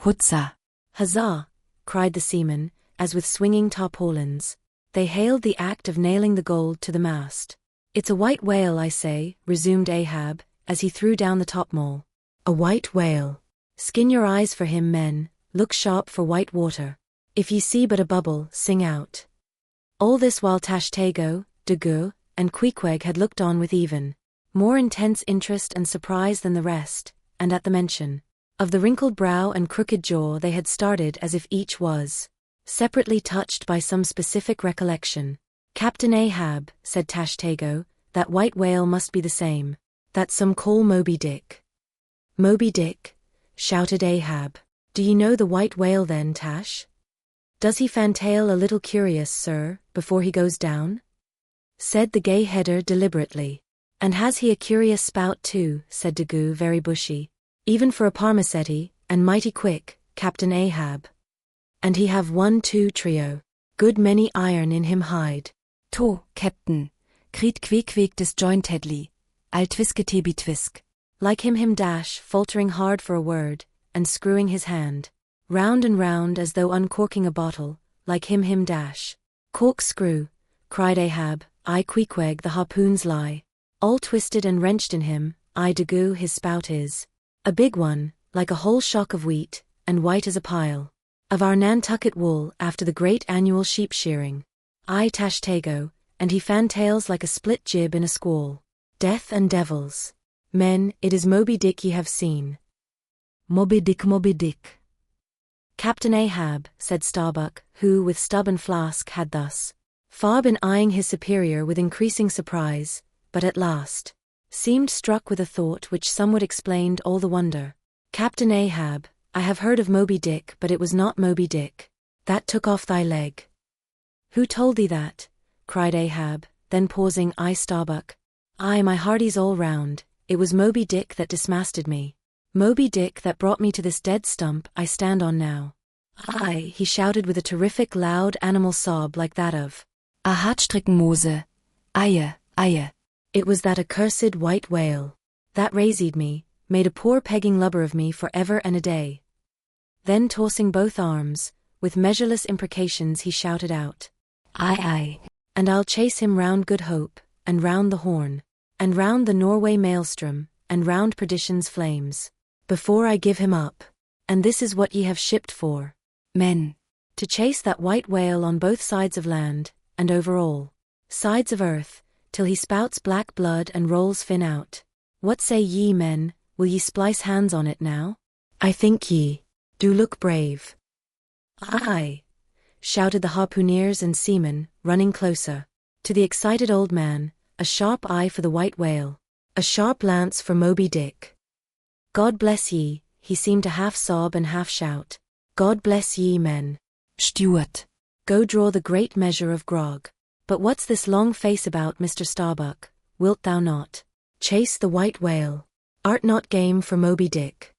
Hutza! "Huzzah!" cried the seamen, as with swinging tarpaulins they hailed the act of nailing the gold to the mast. "It's a white whale, I say," resumed Ahab, as he threw down the topmaul. "A white whale. Skin your eyes for him, men, look sharp for white water. If ye see but a bubble, sing out." All this while Tashtego, Dagu, and Queequeg had looked on with even more intense interest and surprise than the rest, and at the mention of the wrinkled brow and crooked jaw they had started as if each was separately touched by some specific recollection. "Captain Ahab," said Tashtego, "that white whale must be the same that some call Moby Dick." "Moby Dick?" shouted Ahab. "Do ye know the white whale then, Tash? Does he fantail a little curious, sir, before he goes down?" said the gay header deliberately. "And has he a curious spout too?" said Dagu very bushy. "Even for a parmacetti, and mighty quick, Captain Ahab. And he have 1-2 trio. Good many iron in him hide." "To, Captain, kriet Queequeg disjointedly, altwiske bitwisk." Like him dash, faltering hard for a word, and screwing his hand round and round as though uncorking a bottle, like him dash. "Corkscrew," cried Ahab, "I Queequeg the harpoons lie all twisted and wrenched in him, I Dagu his spout is a big one, like a whole shock of wheat, and white as a pile of our Nantucket wool after the great annual sheep shearing. I Tashtego, and he fantails like a split jib in a squall. Death and devils. Men, it is Moby Dick ye have seen." "Moby Dick, Moby Dick." "Captain Ahab," said Starbuck, who with Stubb and Flask had thus far been eyeing his superior with increasing surprise, but at last seemed struck with a thought which somewhat explained all the wonder. "Captain Ahab, I have heard of Moby Dick, but it was not Moby Dick that took off thy leg." "Who told thee that?" cried Ahab, then pausing, "I Starbuck. Aye, my hearties all round, it was Moby Dick that dismasted me. Moby Dick that brought me to this dead stump I stand on now. Aye, he shouted with a terrific loud animal sob like that of a Hartstrickenmose, Eie, Eie. It was that accursed white whale. That raised me, made a poor pegging lubber of me for ever and a day. Then tossing both arms, with measureless imprecations he shouted out, Aye, aye. And I'll chase him round Good Hope, and round the Horn, and round the Norway maelstrom, and round perdition's flames, before I give him up. And this is what ye have shipped for, men, to chase that white whale on both sides of land, and over all sides of earth, till he spouts black blood and rolls fin out. What say ye, men, will ye splice hands on it now? I think ye do look brave. Aye, shouted the harpooneers and seamen, running closer. To the excited old man, a sharp eye for the white whale, a sharp lance for Moby Dick. God bless ye, he seemed to half sob and half shout. God bless ye, men. Steward. Go draw the great measure of grog. But what's this long face about, Mr. Starbuck? Wilt thou not chase the white whale? Art not game for Moby Dick?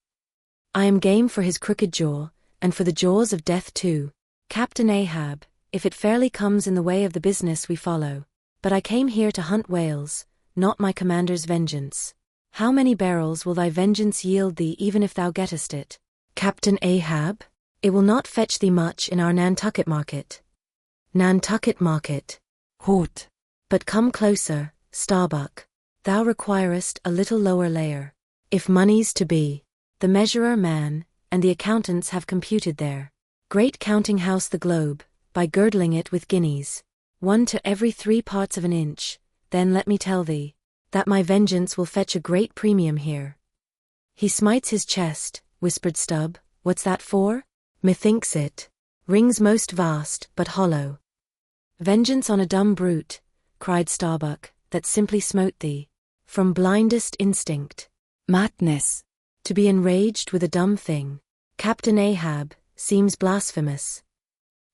I am game for his crooked jaw, and for the jaws of death too, Captain Ahab, if it fairly comes in the way of the business we follow. But I came here to hunt whales, not my commander's vengeance. How many barrels will thy vengeance yield thee even if thou gettest it, Captain Ahab? It will not fetch thee much in our Nantucket market. Nantucket market. Hot. But come closer, Starbuck. Thou requirest a little lower layer. If money's to be, the measurer man, and the accountants have computed their great counting house the globe, by girdling it with guineas, 1 to every 3 parts of an inch, then let me tell thee, that my vengeance will fetch a great premium here. He smites his chest, whispered Stubb, what's that for? Methinks it rings most vast, but hollow. Vengeance on a dumb brute, cried Starbuck, that simply smote thee, from blindest instinct. Madness. To be enraged with a dumb thing, Captain Ahab, seems blasphemous.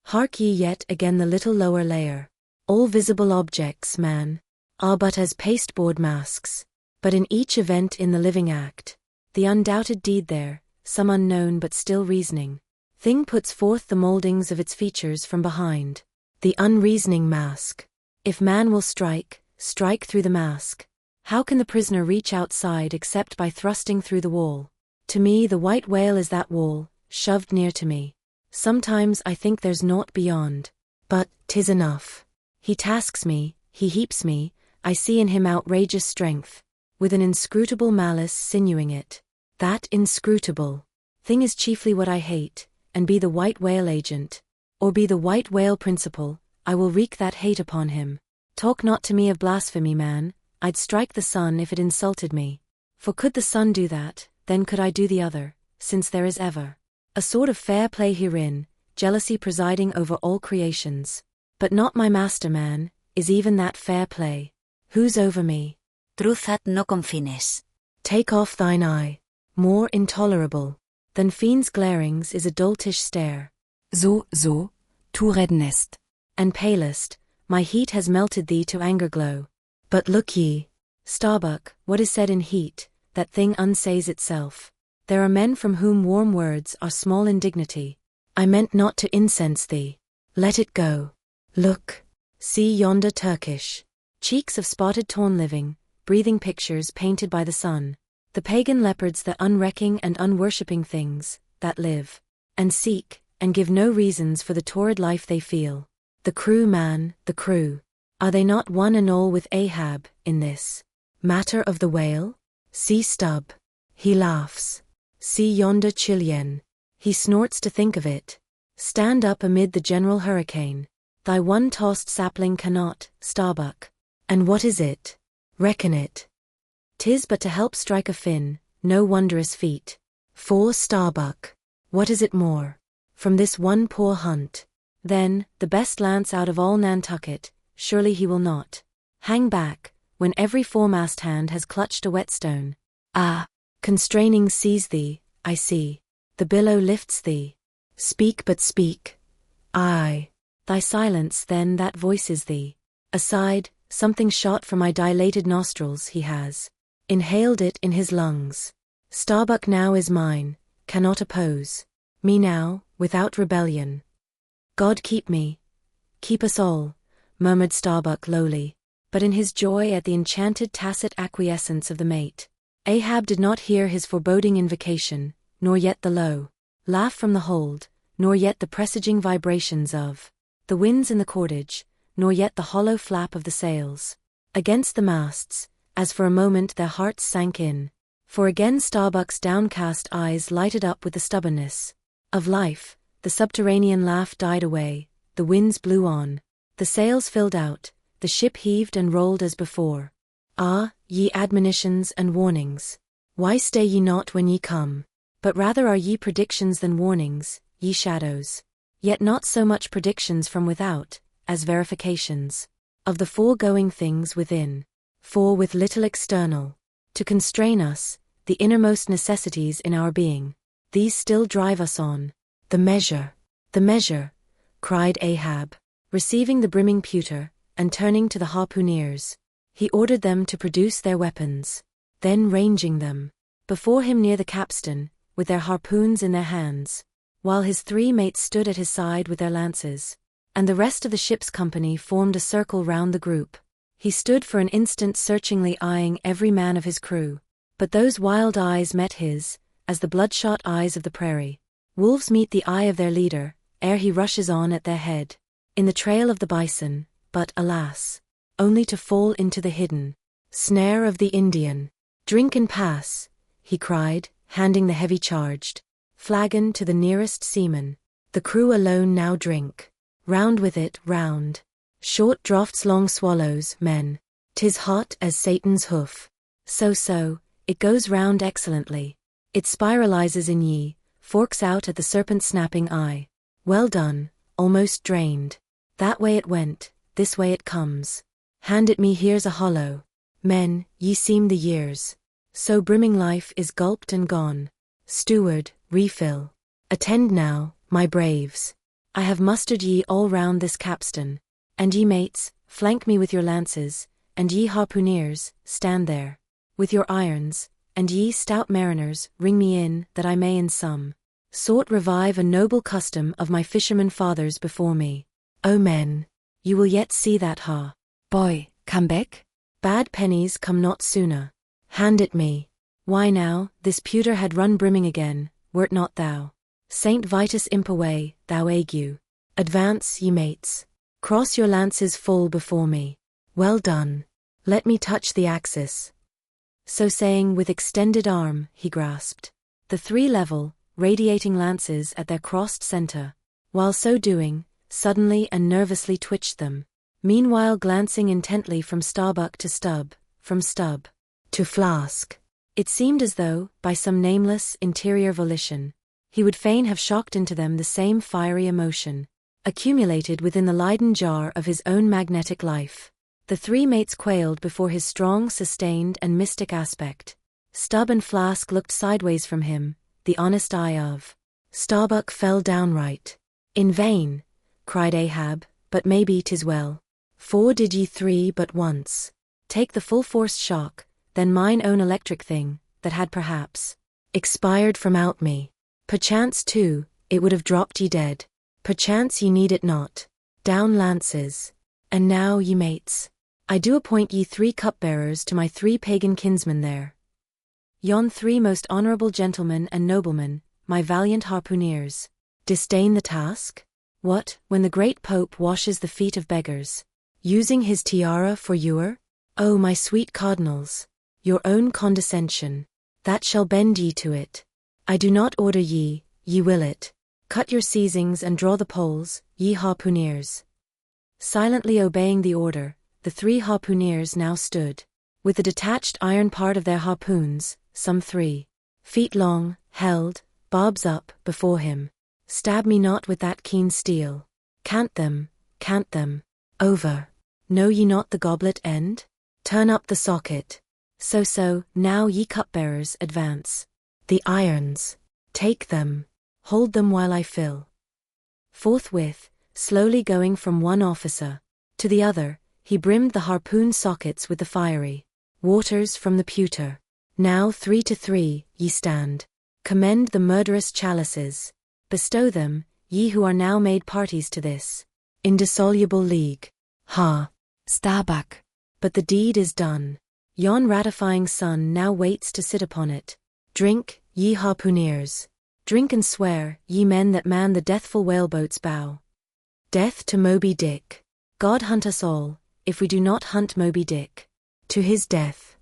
Hark ye yet again the little lower layer. All visible objects, man, are but as pasteboard masks, but in each event in the living act, the undoubted deed there, some unknown but still reasoning thing puts forth the mouldings of its features from behind, the unreasoning mask. If man will strike through the mask, how can the prisoner reach outside except by thrusting through the wall? To me the white whale is that wall, shoved near to me. Sometimes I think there's naught beyond. But 'tis enough. He tasks me, he heaps me, I see in him outrageous strength, with an inscrutable malice sinewing it. That inscrutable thing is chiefly what I hate, and be the white whale agent, or be the white whale principal, I will wreak that hate upon him. Talk not to me of blasphemy, man, I'd strike the sun if it insulted me. For could the sun do that, then could I do the other, since there is ever a sort of fair play herein, jealousy presiding over all creations. But not my master, man, is even that fair play. Who's over me? Truzat no confines. Take off thine eye. More intolerable than fiends' glarings is a doltish stare. So, tu reddenest. And palest, my heat has melted thee to anger glow. But look ye, Starbuck, what is said in heat, that thing unsays itself. There are men from whom warm words are small indignity. I meant not to incense thee. Let it go. Look, see yonder Turkish cheeks of spotted torn living, breathing pictures painted by the sun. The pagan leopards, the unrecking and unworshipping things, that live, and seek, and give no reasons for the torrid life they feel. The crew, man, the crew. Are they not one and all with Ahab, in this matter of the whale? See Stubb. He laughs. See yonder Chilean. He snorts to think of it. Stand up amid the general hurricane. Thy one-tossed sapling cannot, Starbuck. And what is it? Reckon it. 'Tis but to help strike a fin, no wondrous feat. For Starbuck. What is it more? From this one poor hunt. Then, the best lance out of all Nantucket, surely he will not hang back, when every foremast hand has clutched a whetstone. Ah! Constraining seize thee, I see. The billow lifts thee. Speak, but speak. Aye. Thy silence then that voices thee. Aside, something shot from my dilated nostrils he has inhaled it in his lungs. Starbuck now is mine, cannot oppose me now, without rebellion. God keep me, keep us all, murmured Starbuck lowly, but in his joy at the enchanted tacit acquiescence of the mate, Ahab did not hear his foreboding invocation, nor yet the low laugh from the hold, nor yet the presaging vibrations of the winds in the cordage, nor yet the hollow flap of the sails against the masts, as for a moment their hearts sank in. For again Starbuck's downcast eyes lighted up with the stubbornness of life, the subterranean laugh died away, the winds blew on, the sails filled out, the ship heaved and rolled as before. Ah, ye admonitions and warnings! Why stay ye not when ye come? But rather are ye predictions than warnings, ye shadows. Yet not so much predictions from without, as verifications of the foregoing things within. For with little external to constrain us, the innermost necessities in our being, these still drive us on. The measure, cried Ahab, receiving the brimming pewter, and turning to the harpooneers. He ordered them to produce their weapons. Then ranging them before him near the capstan, with their harpoons in their hands, while his 3 mates stood at his side with their lances, and the rest of the ship's company formed a circle round the group, he stood for an instant searchingly eyeing every man of his crew. But those wild eyes met his, as the bloodshot eyes of the prairie wolves meet the eye of their leader, ere he rushes on at their head, in the trail of the bison, but alas, only to fall into the hidden snare of the Indian. Drink and pass, he cried, handing the heavy charged flagon to the nearest seaman. The crew alone now drink. Round with it, round. Short draughts, long swallows, men. 'Tis hot as Satan's hoof. So, it goes round excellently. It spiralizes in ye, forks out at the serpent snapping eye. Well done, almost drained. That way it went, this way it comes. Hand it me, here's a hollow. Men, ye seem the years. So brimming life is gulped and gone. Steward, refill. Attend now, my braves. I have mustered ye all round this capstan. And ye mates, flank me with your lances, and ye harpooneers, stand there with your irons, and ye stout mariners, ring me in, that I may in some sort revive a noble custom of my fisherman fathers before me. O men, you will yet see that boy, come back? Bad pennies come not sooner. Hand it me. Why now, this pewter had run brimming again, wert not thou Saint Vitus imp away, thou ague. Advance, ye mates. Cross your lances full before me. Well done. Let me touch the axis. So saying, with extended arm, he grasped the 3 level, radiating lances at their crossed center, while so doing, suddenly and nervously twitched them, meanwhile glancing intently from Starbuck to Stub, from Stub to Flask. It seemed as though, by some nameless, interior volition, he would fain have shocked into them the same fiery emotion, accumulated within the Leyden jar of his own magnetic life. The 3 mates quailed before his strong, sustained and mystic aspect. Stub and Flask looked sideways from him, the honest eye of Starbuck fell downright. In vain, cried Ahab, but maybe 'tis well. For did ye 3 but once take the full forced shock, then mine own electric thing, that had perhaps expired from out me. Perchance too, it would have dropped ye dead. Perchance ye need it not. Down lances. And now, ye mates, I do appoint ye 3 cupbearers to my 3 pagan kinsmen there. Yon 3 most honorable gentlemen and noblemen, my valiant harpooneers. Disdain the task? What, when the great Pope washes the feet of beggars, using his tiara for ewer? O my sweet cardinals, your own condescension, that shall bend ye to it. I do not order ye, ye will it. Cut your seizings and draw the poles, ye harpooneers. Silently obeying the order, the 3 harpooneers now stood, with the detached iron part of their harpoons, some 3 feet long, held, barbs up, before him. Stab me not with that keen steel. Cant them, over. Know ye not the goblet end? Turn up the socket. So, now ye cupbearers, advance. The irons. Take them. Hold them while I fill. Forthwith, slowly going from one officer to the other, he brimmed the harpoon sockets with the fiery waters from the pewter. Now 3 to 3, ye stand. Commend the murderous chalices. Bestow them, ye who are now made parties to this indissoluble league. Ha! Starbuck. But the deed is done. Yon ratifying sun now waits to sit upon it. Drink, ye harpooneers. Drink and swear, ye men that man the deathful whaleboat's bow. Death to Moby Dick. God hunt us all, if we do not hunt Moby Dick. To his death.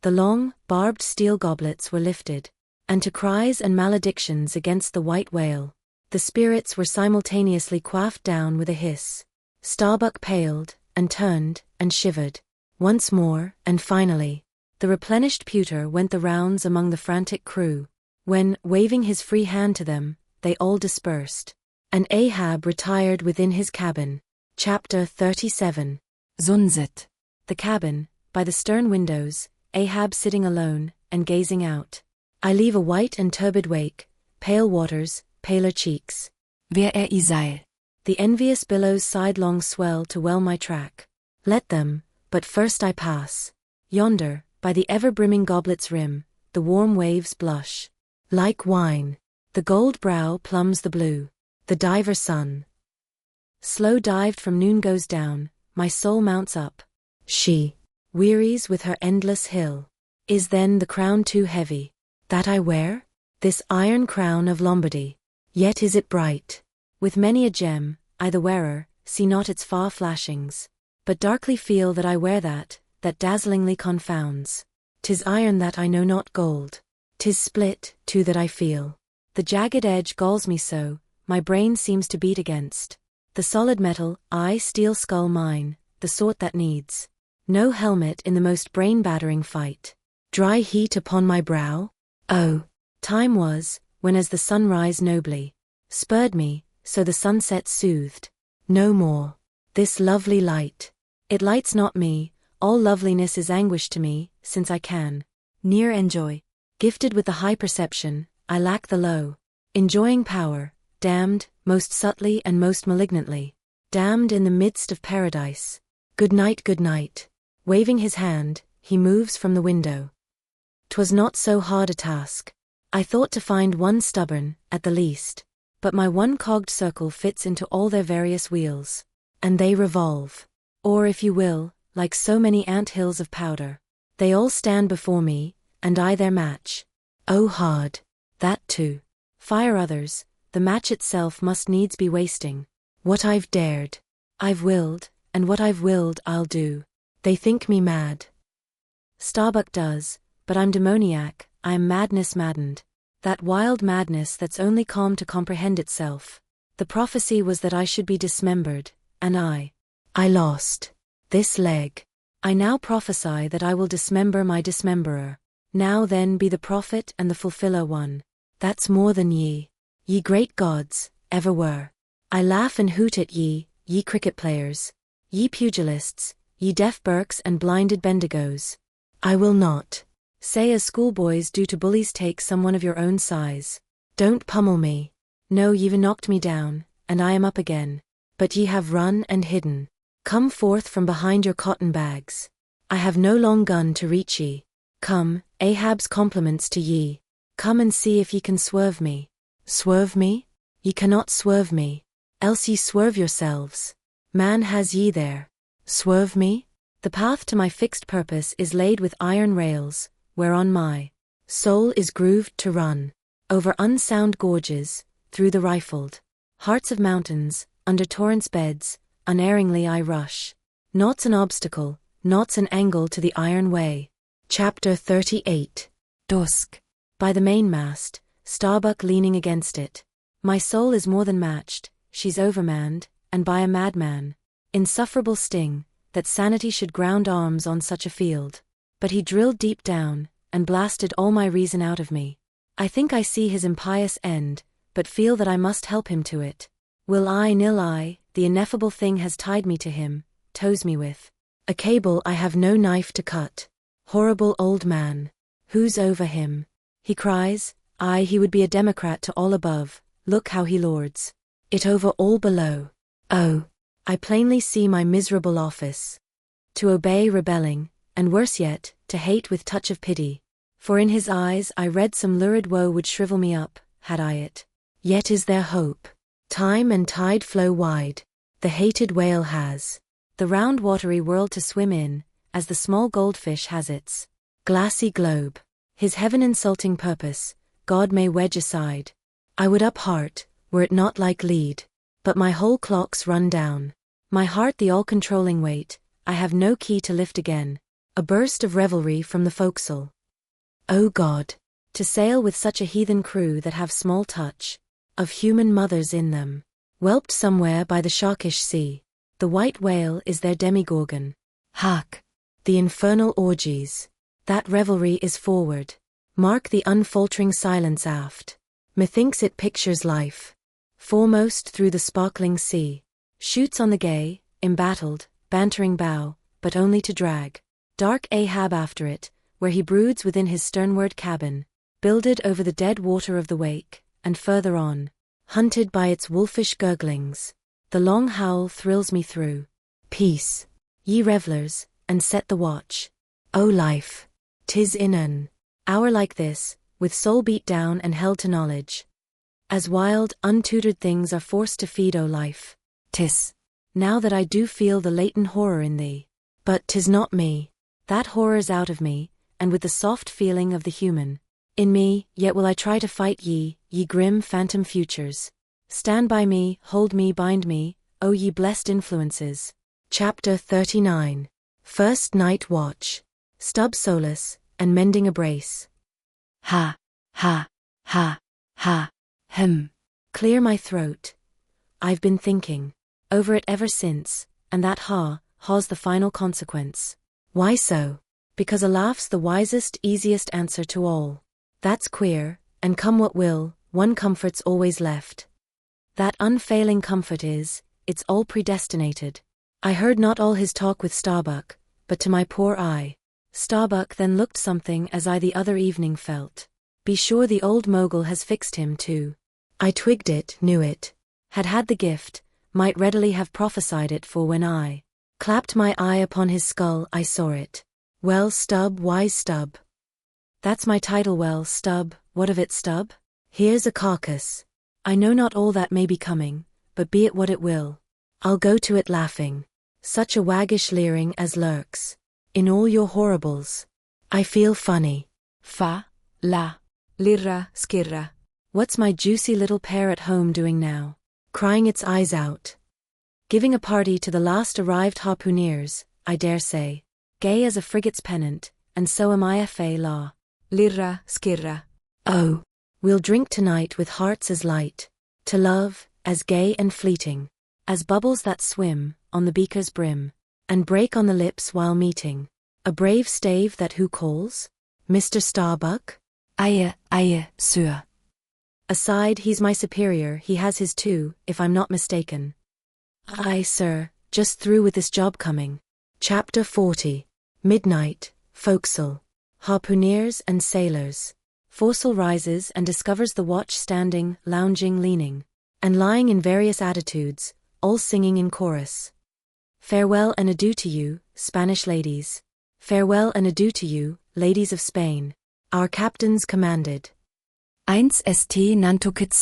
The long, barbed steel goblets were lifted, and to cries and maledictions against the white whale, the spirits were simultaneously quaffed down with a hiss. Starbuck paled, and turned, and shivered. Once more, and finally, the replenished pewter went the rounds among the frantic crew, when, waving his free hand to them, they all dispersed, and Ahab retired within his cabin. Chapter 37. Sunset. The cabin, by the stern windows, Ahab sitting alone, and gazing out. I leave a white and turbid wake, pale waters, paler cheeks. Wer Seil. The envious billows sidelong swell to well my track. Let them, but first I pass. Yonder, by the ever-brimming goblet's rim, the warm waves blush. Like wine. The gold brow plumbs the blue. The diver sun. Slow dived from noon goes down, my soul mounts up. She wearies with her endless hill. Is then the crown too heavy, that I wear? This iron crown of Lombardy. Yet is it bright. With many a gem, I the wearer, see not its far flashings, but darkly feel that I wear that dazzlingly confounds. 'Tis iron that I know not gold. 'Tis split, too, that I feel. The jagged edge galls me so, my brain seems to beat against. The solid metal, steel skull mine, the sort that needs no helmet in the most brain-battering fight. Dry heat upon my brow? Oh, time was, when as the sunrise nobly spurred me, so the sunset soothed. No more. This lovely light. It lights not me, all loveliness is anguish to me, since I can near enjoy. Gifted with the high perception, I lack the low. Enjoying power, damned, most subtly and most malignantly. Damned in the midst of paradise. Good night, good night. Waving his hand, he moves from the window. 'Twas not so hard a task. I thought to find one stubborn, at the least. But my one-cogged circle fits into all their various wheels. And they revolve. Or if you will, like so many ant-hills of powder. They all stand before me, and I their match. Oh hard. That too. Fire others, the match itself must needs be wasting. What I've dared, I've willed, and what I've willed I'll do. They think me mad. Starbuck does, but I'm demoniac, I am madness maddened. That wild madness that's only calm to comprehend itself. The prophecy was that I should be dismembered, and I lost this leg. I now prophesy that I will dismember my dismemberer. Now then be the prophet and the fulfiller one. That's more than ye great gods, ever were. I laugh and hoot at ye cricket players, ye pugilists, ye deaf Burkes and blinded Bendigos. I will not say as schoolboys do to bullies, take some one of your own size. Don't pummel me. No, ye've knocked me down, and I am up again. But ye have run and hidden. Come forth from behind your cotton bags. I have no long gun to reach ye. Come, Ahab's compliments to ye. Come and see if ye can swerve me. Swerve me? Ye cannot swerve me. Else ye swerve yourselves. Man has ye there. Swerve me? The path to my fixed purpose is laid with iron rails, whereon my soul is grooved to run. Over unsound gorges, through the rifled hearts of mountains, under torrents' beds, unerringly I rush. Naught's an obstacle, naught's an angle to the iron way. Chapter 38. Dusk. By the mainmast, Starbuck leaning against it. My soul is more than matched, she's overmanned, and by a madman. Insufferable sting, that sanity should ground arms on such a field. But he drilled deep down, and blasted all my reason out of me. I think I see his impious end, but feel that I must help him to it. Will I nil I, the ineffable thing has tied me to him, tows me with a cable I have no knife to cut. Horrible old man. Who's over him? He cries, he would be a democrat to all above, look how he lords it over all below. Oh, I plainly see my miserable office. To obey rebelling, and worse yet, to hate with touch of pity. For in his eyes I read some lurid woe would shrivel me up, had I it. Yet is there hope. Time and tide flow wide. The hated whale has the round watery world to swim in, as the small goldfish has its glassy globe. His heaven-insulting purpose, God may wedge aside. I would up heart, were it not like lead. But my whole clock's run down. My heart the all-controlling weight, I have no key to lift again. A burst of revelry from the forecastle. O God, to sail with such a heathen crew that have small touch of human mothers in them, whelped somewhere by the sharkish sea. The white whale is their demigorgon. Hark! The infernal orgies. That revelry is forward. Mark the unfaltering silence aft. Methinks it pictures life. Foremost through the sparkling sea. Shoots on the gay, embattled, bantering bow, but only to drag dark Ahab after it, where he broods within his sternward cabin, builded over the dead water of the wake, and further on, hunted by its wolfish gurglings. The long howl thrills me through. Peace, ye revellers, and set the watch. O life, 'tis in an hour like this, with soul beat down and held to knowledge, as wild, untutored things are forced to feed, O life. 'Tis now that I do feel the latent horror in thee. But 'tis not me. That horror's out of me, and with the soft feeling of the human in me, yet will I try to fight ye grim phantom futures. Stand by me, hold me, bind me, O ye blessed influences. Chapter 39. First Night Watch. Stub solace, and mending a brace. Ha, ha, ha, ha, Clear my throat. I've been thinking over it ever since, and that ha's the final consequence. Why so? Because a laugh's the wisest, easiest answer to all. That's queer, and come what will, one comfort's always left. That unfailing comfort is, it's all predestinated. I heard not all his talk with Starbuck, but to my poor eye, Starbuck then looked something as I the other evening felt. Be sure the old mogul has fixed him too. I twigged it, knew it, had the gift, might readily have prophesied it, for when I clapped my eye upon his skull I saw it. Well, Stub, wise Stub. That's my title. Well, Stub, what of it, Stub? Here's a carcass. I know not all that may be coming, but be it what it will, I'll go to it laughing. Such a waggish leering as lurks in all your horribles. I feel funny. fa, la, lirra, skirra. What's my juicy little pair at home doing now? Crying its eyes out. Giving a party to the last arrived harpooneers, I dare say. Gay as a frigate's pennant, and so am I. Fa la, lirra, skirra. Oh, we'll drink tonight with hearts as light to love, as gay and fleeting as bubbles that swim on the beaker's brim, and break on the lips while meeting a brave stave that who calls? Mr. Starbuck? Aye, sir. Aside, he's my superior, he has his too, if I'm not mistaken. Aye, sir, just through with this job coming. Chapter 40. Midnight, forecastle. Harpooneers and sailors. Foresail rises and discovers the watch standing, lounging, leaning, and lying in various attitudes, all singing in chorus. Farewell and adieu to you, Spanish ladies. Farewell and adieu to you, ladies of Spain. Our captains commanded. 1 St. Nantucket.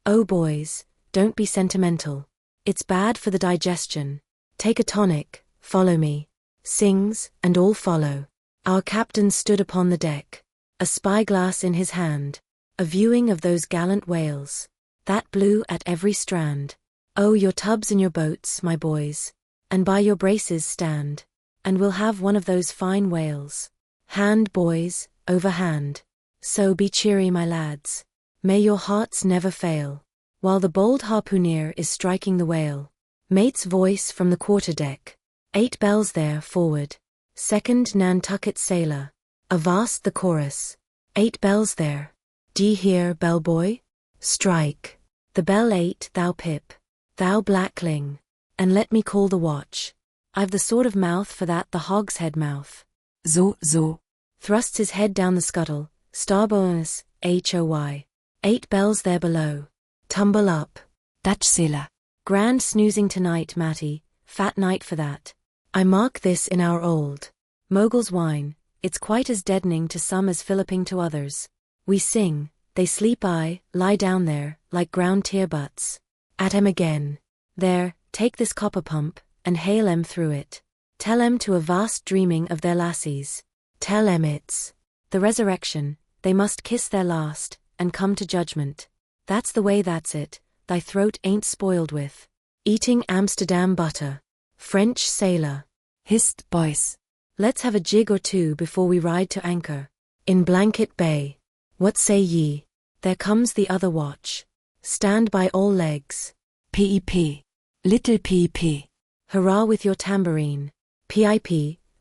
Oh boys, don't be sentimental. It's bad for the digestion. Take a tonic, follow me. Sings, and all follow. Our captain stood upon the deck, a spyglass in his hand, a viewing of those gallant whales that blew at every strand. Oh, your tubs and your boats, my boys, and by your braces stand, and we'll have one of those fine whales. Hand, boys, over hand. So be cheery, my lads. May your hearts never fail. While the bold harpooneer is striking the whale. Mate's voice from the quarterdeck. 8 bells there, forward. Second Nantucket sailor. Avast the chorus. 8 bells there. D'ye hear, bellboy? Strike. The bell 8, thou pip. Thou blackling. And let me call the watch. I've the sort of mouth for that, the hogshead mouth. So. Thrusts his head down the scuttle. Starbonus, HOY. 8 bells there below. Tumble up. Dutch sailor. Grand snoozing tonight, Matty. Fat night for that. I mark this in our old mogul's wine. It's quite as deadening to some as filliping to others. We sing, They sleep lie down there, like ground tear butts. At 'em again. There, take this copper pump, and hail 'em through it. Tell 'em to a vast dreaming of their lassies. Tell 'em it's the resurrection, they must kiss their last, and come to judgment. That's the way, that's it, thy throat ain't spoiled with eating Amsterdam butter. French sailor. Hist, boys. Let's have a jig or two before we ride to anchor. In Blanket Bay. What say ye? There comes the other watch. Stand by all legs. Pip. Little Pip. Hurrah with your tambourine. Pip,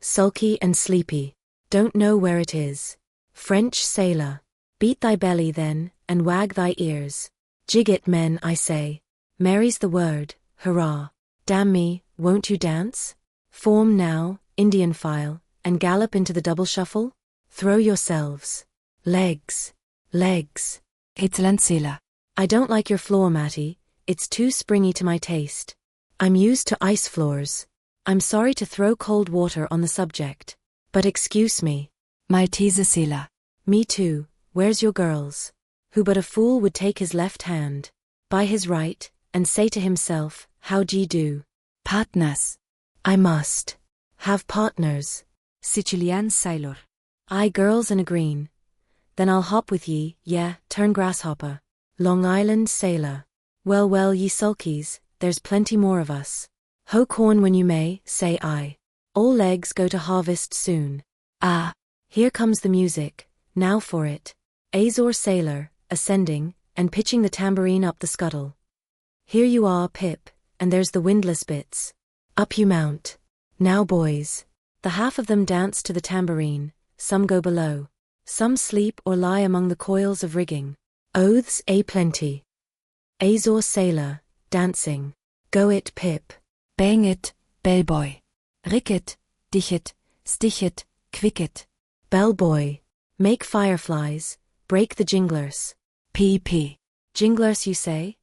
sulky and sleepy. Don't know where it is. French sailor. Beat thy belly then, and wag thy ears. Jig it, men, I say. Mary's the word, hurrah. Damn me, won't you dance? Form now, Indian file, and gallop into the double shuffle? Throw yourselves. Legs. Legs. Excellent sailor. I don't like your floor, Matty, it's too springy to my taste. I'm used to ice floors. I'm sorry to throw cold water on the subject. But excuse me. Maltese sailor. Me too, where's your girls? Who but a fool would take his left hand by his right, and say to himself, how d'ye do? Partners. I must have partners. Sicilian sailor. Aye, girls in a green. Then I'll hop with ye, yeah, turn grasshopper. Long Island sailor. Well, well, ye sulkies, there's plenty more of us. Hoe corn when you may, say I. All legs go to harvest soon. Ah, here comes the music, now for it. Azor sailor, ascending, and pitching the tambourine up the scuttle. Here you are, Pip, and there's the windlass bits. Up you mount. Now, boys. The half of them dance to the tambourine, some go below. Some sleep or lie among the coils of rigging. Oaths a plenty. Azor sailor, dancing. Go it, Pip. Bang it, bellboy. Rick it, dich it, stich it, quick it. Bellboy. Make fireflies, break the jinglers. Pip. Jinglers, you say?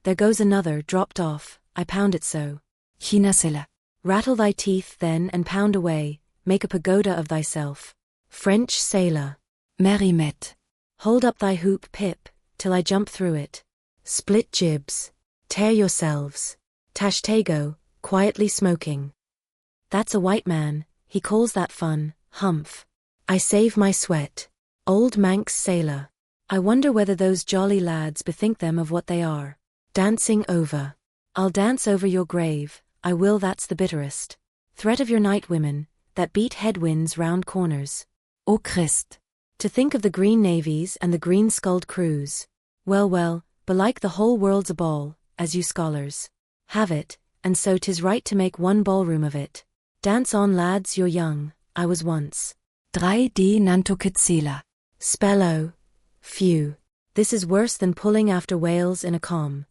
There goes another, dropped off, I pound it so. China sailor. Rattle thy teeth then and pound away, make a pagoda of thyself. French sailor. Merrimet. Hold up thy hoop, Pip, till I jump through it. Split jibs. Tear yourselves. Tashtego, quietly smoking. That's a white man, he calls that fun, humph. I save my sweat. Old Manx sailor. I wonder whether those jolly lads bethink them of what they are. Dancing over. I'll dance over your grave, I will, that's the bitterest. Threat of your night women, that beat headwinds round corners. O Christ. To think of the green navies and the green-skulled crews. Well, well, belike the whole world's a ball, as you scholars have it, and so 'tis right to make one ballroom of it. Dance on, lads, you're young, I was once. 3D Nantucket sailor. Spello. Phew. This is worse than pulling after whales in a calm.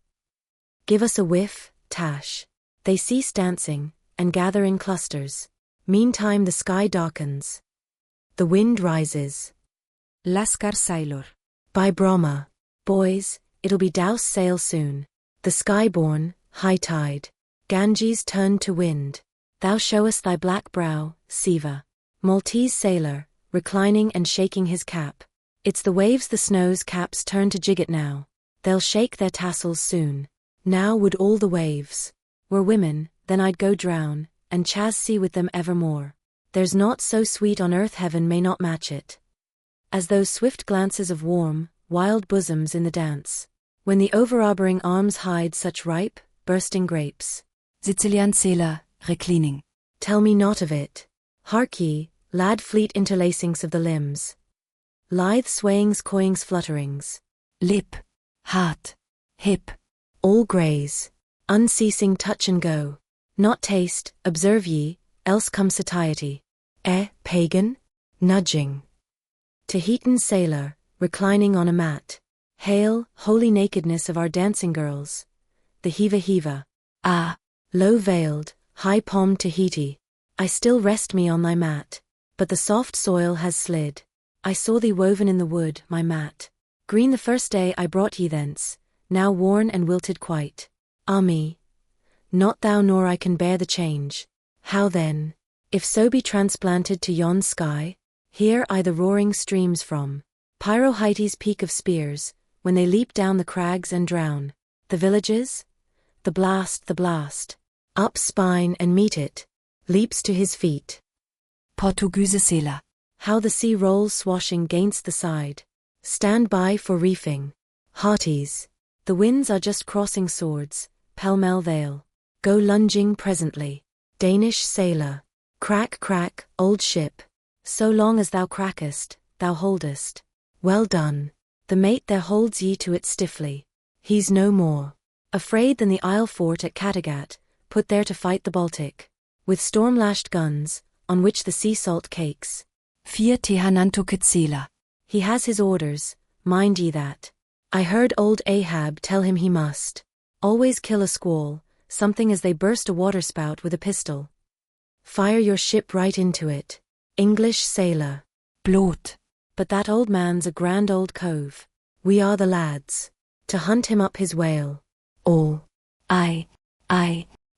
Give us a whiff, Tash. They cease dancing, and gather in clusters. Meantime the sky darkens. The wind rises. Lascar sailor. By Brahma. Boys, it'll be douse sail soon. The sky-born, high tide. Ganges turned to wind. Thou showest thy black brow, Siva. Maltese sailor, reclining and shaking his cap. It's the waves, the snow's caps turn to jigget now. They'll shake their tassels soon. Now would all the waves were women, then I'd go drown, and chas sea with them evermore. There's naught so sweet on earth, heaven may not match it. As those swift glances of warm, wild bosoms in the dance. When the overarbouring arms hide such ripe, bursting grapes. Sicilian sailor, reclining. Tell me not of it. Hark ye, lad, fleet interlacings of the limbs. Lithe swayings, coyings, flutterings. Lip. Heart. Hip. All graze. Unceasing touch and go. Not taste, observe ye, else come satiety. Pagan? Nudging. Tahitian sailor, reclining on a mat. Hail, holy nakedness of our dancing girls. The heava. Ah, low-veiled, high-palmed Tahiti. I still rest me on thy mat. But the soft soil has slid. I saw thee woven in the wood, my mat. Green the first day I brought ye thence, now worn and wilted quite. Ah me! Not thou nor I can bear the change. How then? If so be transplanted to yon sky? Hear I the roaring streams from Pyrohites' peak of spears, when they leap down the crags and drown the villages? The blast, up spine and meet it, leaps to his feet. Portugiesisela. How the sea rolls swashing gainst the side. Stand by for reefing. Hearties. The winds are just crossing swords, pell-mell they'll go lunging presently. Danish sailor. Crack, crack, old ship. So long as thou crackest, thou holdest. Well done. The mate there holds ye to it stiffly. He's no more afraid than the Isle fort at Kattegat, put there to fight the Baltic, with storm-lashed guns, on which the sea salt cakes. 4 Tehanantuketzela. He has his orders, mind ye that. I heard old Ahab tell him he must always kill a squall, something as they burst a waterspout with a pistol. Fire your ship right into it. English sailor. Blot. But that old man's a grand old cove. We are the lads to hunt him up his whale. All. I.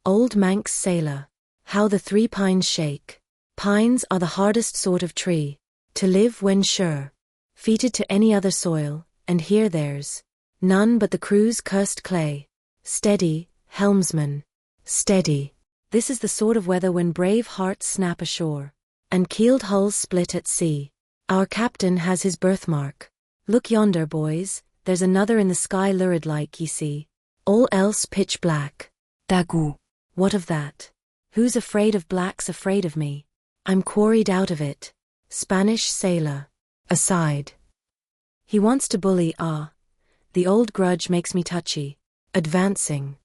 Old Manx sailor. How the 3 pines shake. Pines are the hardest sort of tree to live when sure feated to any other soil, and here there's none but the crew's cursed clay. Steady, helmsman. Steady. This is the sort of weather when brave hearts snap ashore, and keeled hulls split at sea. Our captain has his birthmark. Look yonder, boys, there's another in the sky lurid like ye see. All else pitch black. Dagu. What of that? Who's afraid of black's afraid of me. I'm quarried out of it. Spanish sailor. Aside. He wants to bully, the old grudge makes me touchy. Advancing.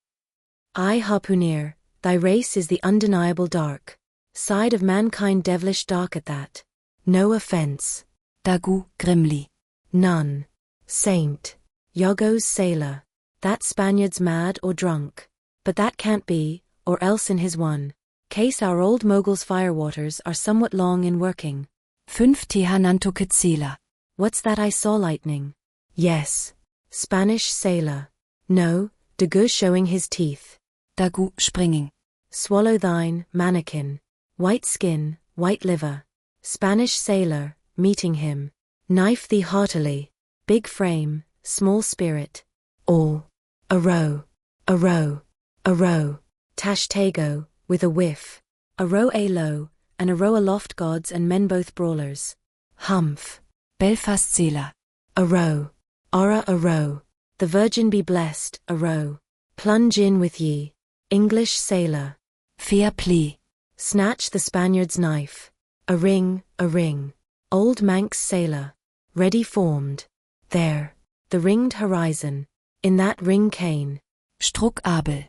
I, harpooneer, thy race is the undeniable dark side of mankind, devilish dark at that. No offense. Dagu, grimly. None. Saint. Yago's sailor. That Spaniard's mad or drunk. But that can't be, or else in his one case our old mogul's firewaters are somewhat long in working. 5 Tehanantuketzela. What's that I saw lightning? Yes. Spanish sailor. No, Dagu showing his teeth. Dagu, springing. Swallow thine, mannequin. White skin, white liver. Spanish sailor, meeting him. Knife thee heartily. Big frame, small spirit. All. A row. A row. A row. Tashtego, with a whiff. A row low, and a row aloft, gods and men both brawlers. Humph. Belfastsela. A row. Ora a row. The Virgin be blessed, a row. Plunge in with ye. English sailor. Fair play. Snatch the Spaniard's knife. A ring, a ring. Old Manx sailor. Ready formed. There. The ringed horizon. In that ring cane. Struck Abel.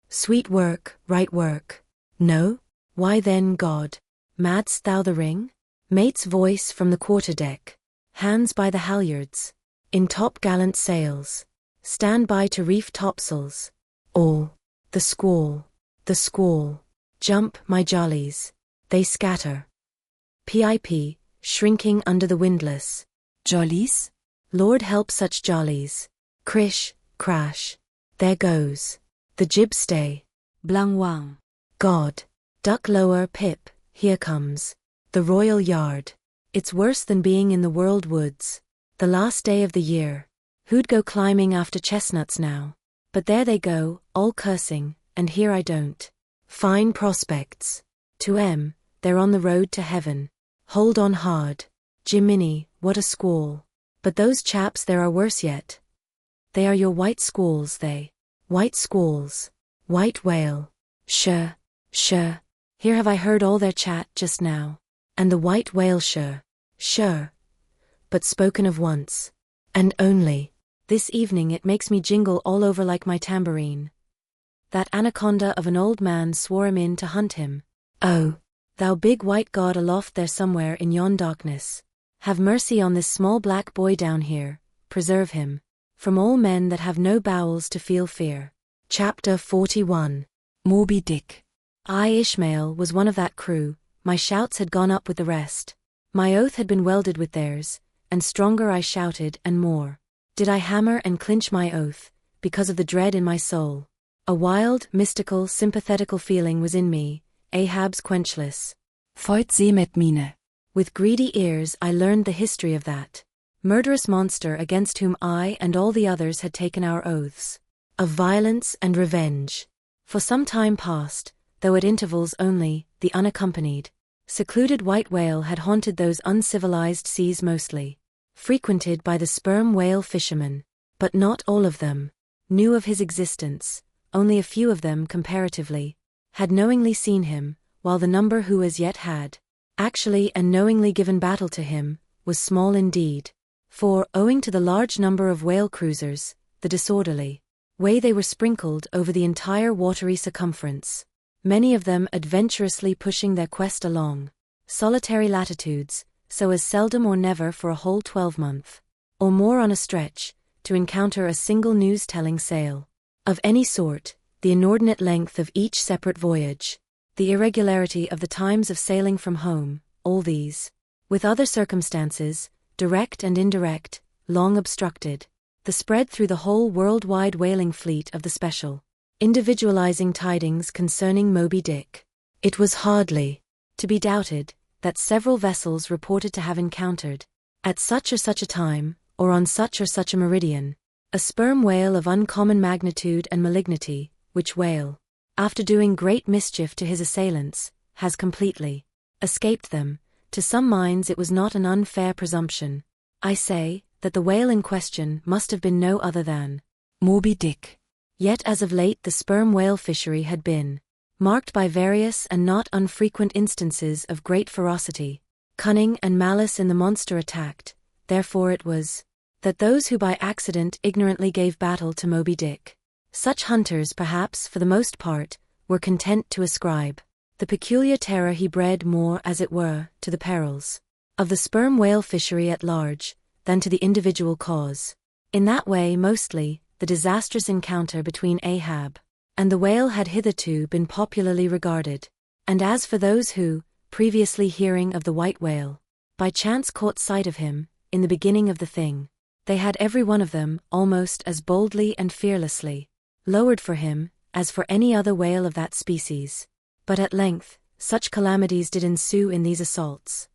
Sweet work, right work. No? Why then, God? Madst thou the ring? Mate's voice from the quarterdeck. Hands by the halyards. In top-gallant sails. Stand by to reef topsails. All. The squall. The squall. Jump, my jollies. They scatter. Pip, shrinking under the windlass. Jollies? Lord help such jollies. Crish, crash. There goes. The jibstay. Blangwang. God. Duck lower, Pip, here comes. The royal yard. It's worse than being in the world woods. The last day of the year. Who'd go climbing after chestnuts now? But there they go, all cursing, and here I don't. Fine prospects. They're on the road to heaven. Hold on hard. Jiminy, what a squall. But those chaps there are worse yet. They are your white squalls, they. White squalls. White whale. Sure. Here have I heard all their chat just now. And the white whale sure. But spoken of once. And only. This evening it makes me jingle all over like my tambourine. That anaconda of an old man swore him in to hunt him. Oh, thou big white god aloft there somewhere in yon darkness. Have mercy on this small black boy down here, preserve him. From all men that have no bowels to feel fear. Chapter 41. Moby Dick. I, Ishmael, was one of that crew. My shouts had gone up with the rest. My oath had been welded with theirs, and stronger I shouted, and more did I hammer and clinch my oath, because of the dread in my soul. A wild, mystical, sympathetical feeling was in me, Ahab's quenchless. Feut See met Mine. With greedy ears I learned the history of that murderous monster against whom I and all the others had taken our oaths of violence and revenge. For some time past, though at intervals only, the unaccompanied, secluded white whale had haunted those uncivilized seas mostly frequented by the sperm whale fishermen. But not all of them knew of his existence, only a few of them comparatively had knowingly seen him, while the number who as yet had actually and knowingly given battle to him was small indeed. For, owing to the large number of whale cruisers, the disorderly way they were sprinkled over the entire watery circumference, many of them adventurously pushing their quest along solitary latitudes, so as seldom or never for a whole 12-month, or more on a stretch, to encounter a single news-telling sail of any sort, the inordinate length of each separate voyage, the irregularity of the times of sailing from home, all these, with other circumstances, direct and indirect, long obstructed the spread through the whole worldwide whaling fleet of the special, individualizing tidings concerning Moby Dick. It was hardly to be doubted that several vessels reported to have encountered, at such or such a time, or on such or such a meridian, a sperm whale of uncommon magnitude and malignity, which whale, after doing great mischief to his assailants, has completely escaped them. To some minds it was not an unfair presumption, I say, that the whale in question must have been no other than Moby Dick. Yet as of late the sperm whale fishery had been marked by various and not unfrequent instances of great ferocity, cunning and malice in the monster attacked. Therefore it was that those who by accident ignorantly gave battle to Moby Dick, such hunters perhaps for the most part, were content to ascribe the peculiar terror he bred more, as it were, to the perils of the sperm whale fishery at large, than to the individual cause. In that way mostly, the disastrous encounter between Ahab and the whale had hitherto been popularly regarded. And as for those who, previously hearing of the white whale, by chance caught sight of him, in the beginning of the thing, they had every one of them, almost as boldly and fearlessly, lowered for him, as for any other whale of that species. But at length, such calamities did ensue in these assaults,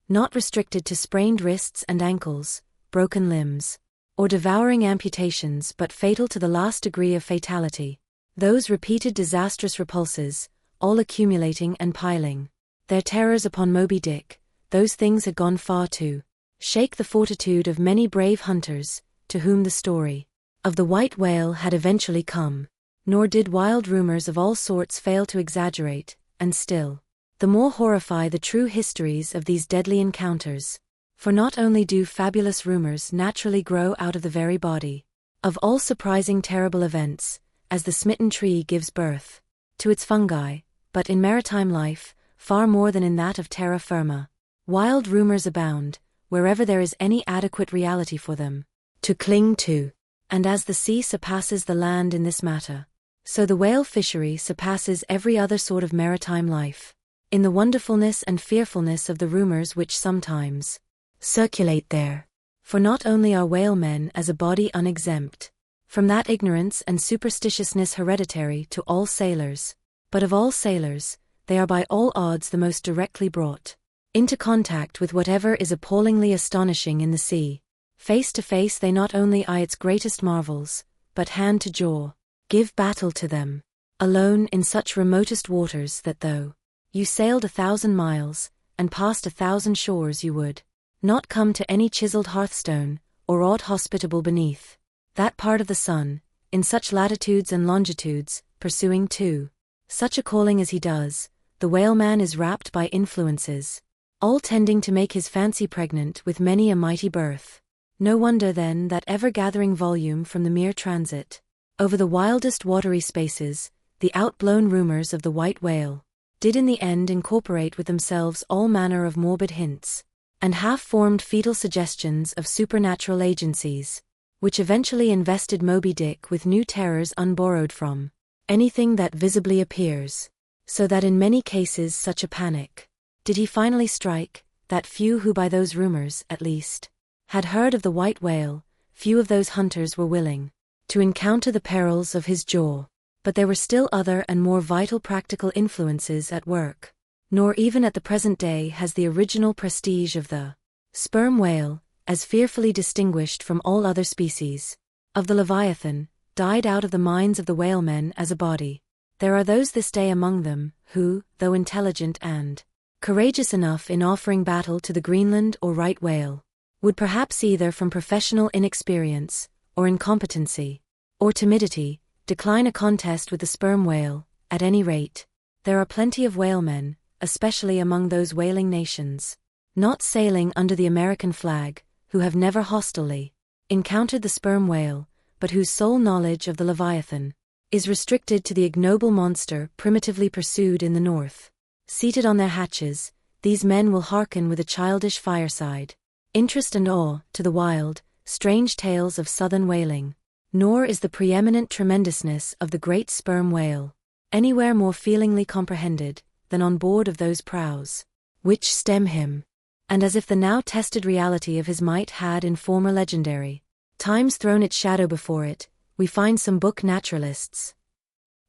not restricted to sprained wrists and ankles, broken limbs, or devouring amputations, but fatal to the last degree of fatality. Those repeated disastrous repulses, all accumulating and piling their terrors upon Moby Dick, those things had gone far to shake the fortitude of many brave hunters, to whom the story of the white whale had eventually come. Nor did wild rumors of all sorts fail to exaggerate, and still the more horrify the true histories of these deadly encounters. For not only do fabulous rumors naturally grow out of the very body of all surprising terrible events, as the smitten tree gives birth to its fungi, but in maritime life, far more than in that of terra firma, wild rumors abound, wherever there is any adequate reality for them to cling to. And as the sea surpasses the land in this matter, so the whale fishery surpasses every other sort of maritime life, in the wonderfulness and fearfulness of the rumors which sometimes circulate there. For not only are whalemen as a body unexempt from that ignorance and superstitiousness hereditary to all sailors, but of all sailors, they are by all odds the most directly brought into contact with whatever is appallingly astonishing in the sea. Face to face they not only eye its greatest marvels, but hand to jaw, give battle to them, alone in such remotest waters that though you sailed 1,000 miles, and passed 1,000 shores you would not come to any chiseled hearthstone, or aught hospitable beneath that part of the sun, in such latitudes and longitudes, pursuing too such a calling as he does. The whaleman is wrapped by influences, all tending to make his fancy pregnant with many a mighty birth. No wonder then that ever-gathering volume from the mere transit over the wildest watery spaces, the outblown rumors of the white whale, did in the end incorporate with themselves all manner of morbid hints, and half-formed fetal suggestions of supernatural agencies, which eventually invested Moby Dick with new terrors unborrowed from anything that visibly appears, so that in many cases such a panic did he finally strike, that few who by those rumors, at least, had heard of the white whale, few of those hunters were willing to encounter the perils of his jaw. But there were still other and more vital practical influences at work. Nor even at the present day has the original prestige of the sperm whale, as fearfully distinguished from all other species, of the Leviathan, died out of the minds of the whalemen as a body. There are those this day among them, who, though intelligent and courageous enough in offering battle to the Greenland or right whale, would perhaps either from professional inexperience, or incompetency, or timidity, decline a contest with the sperm whale. At any rate, there are plenty of whalemen, especially among those whaling nations, not sailing under the American flag, who have never hostilely encountered the sperm whale, but whose sole knowledge of the Leviathan is restricted to the ignoble monster primitively pursued in the north. Seated on their hatches, these men will hearken with a childish fireside interest and awe to the wild, strange tales of southern whaling. Nor is the preeminent tremendousness of the great sperm whale anywhere more feelingly comprehended than on board of those prows which stem him, and as if the now tested reality of his might had in former legendary times thrown its shadow before it, we find some book naturalists,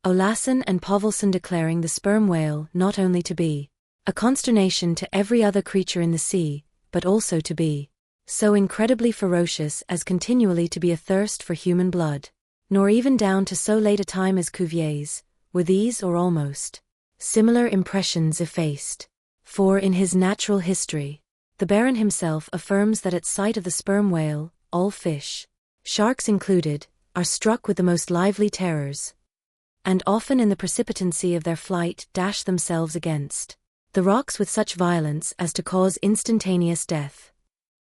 Olason and Povelson, declaring the sperm whale not only to be a consternation to every other creature in the sea, but also to be so incredibly ferocious as continually to be athirst for human blood. Nor even down to so late a time as Cuvier's were these or almost similar impressions effaced. For in his Natural History, the Baron himself affirms that at sight of the sperm whale, all fish, sharks included, are struck with the most lively terrors, and often in the precipitancy of their flight dash themselves against the rocks with such violence as to cause instantaneous death.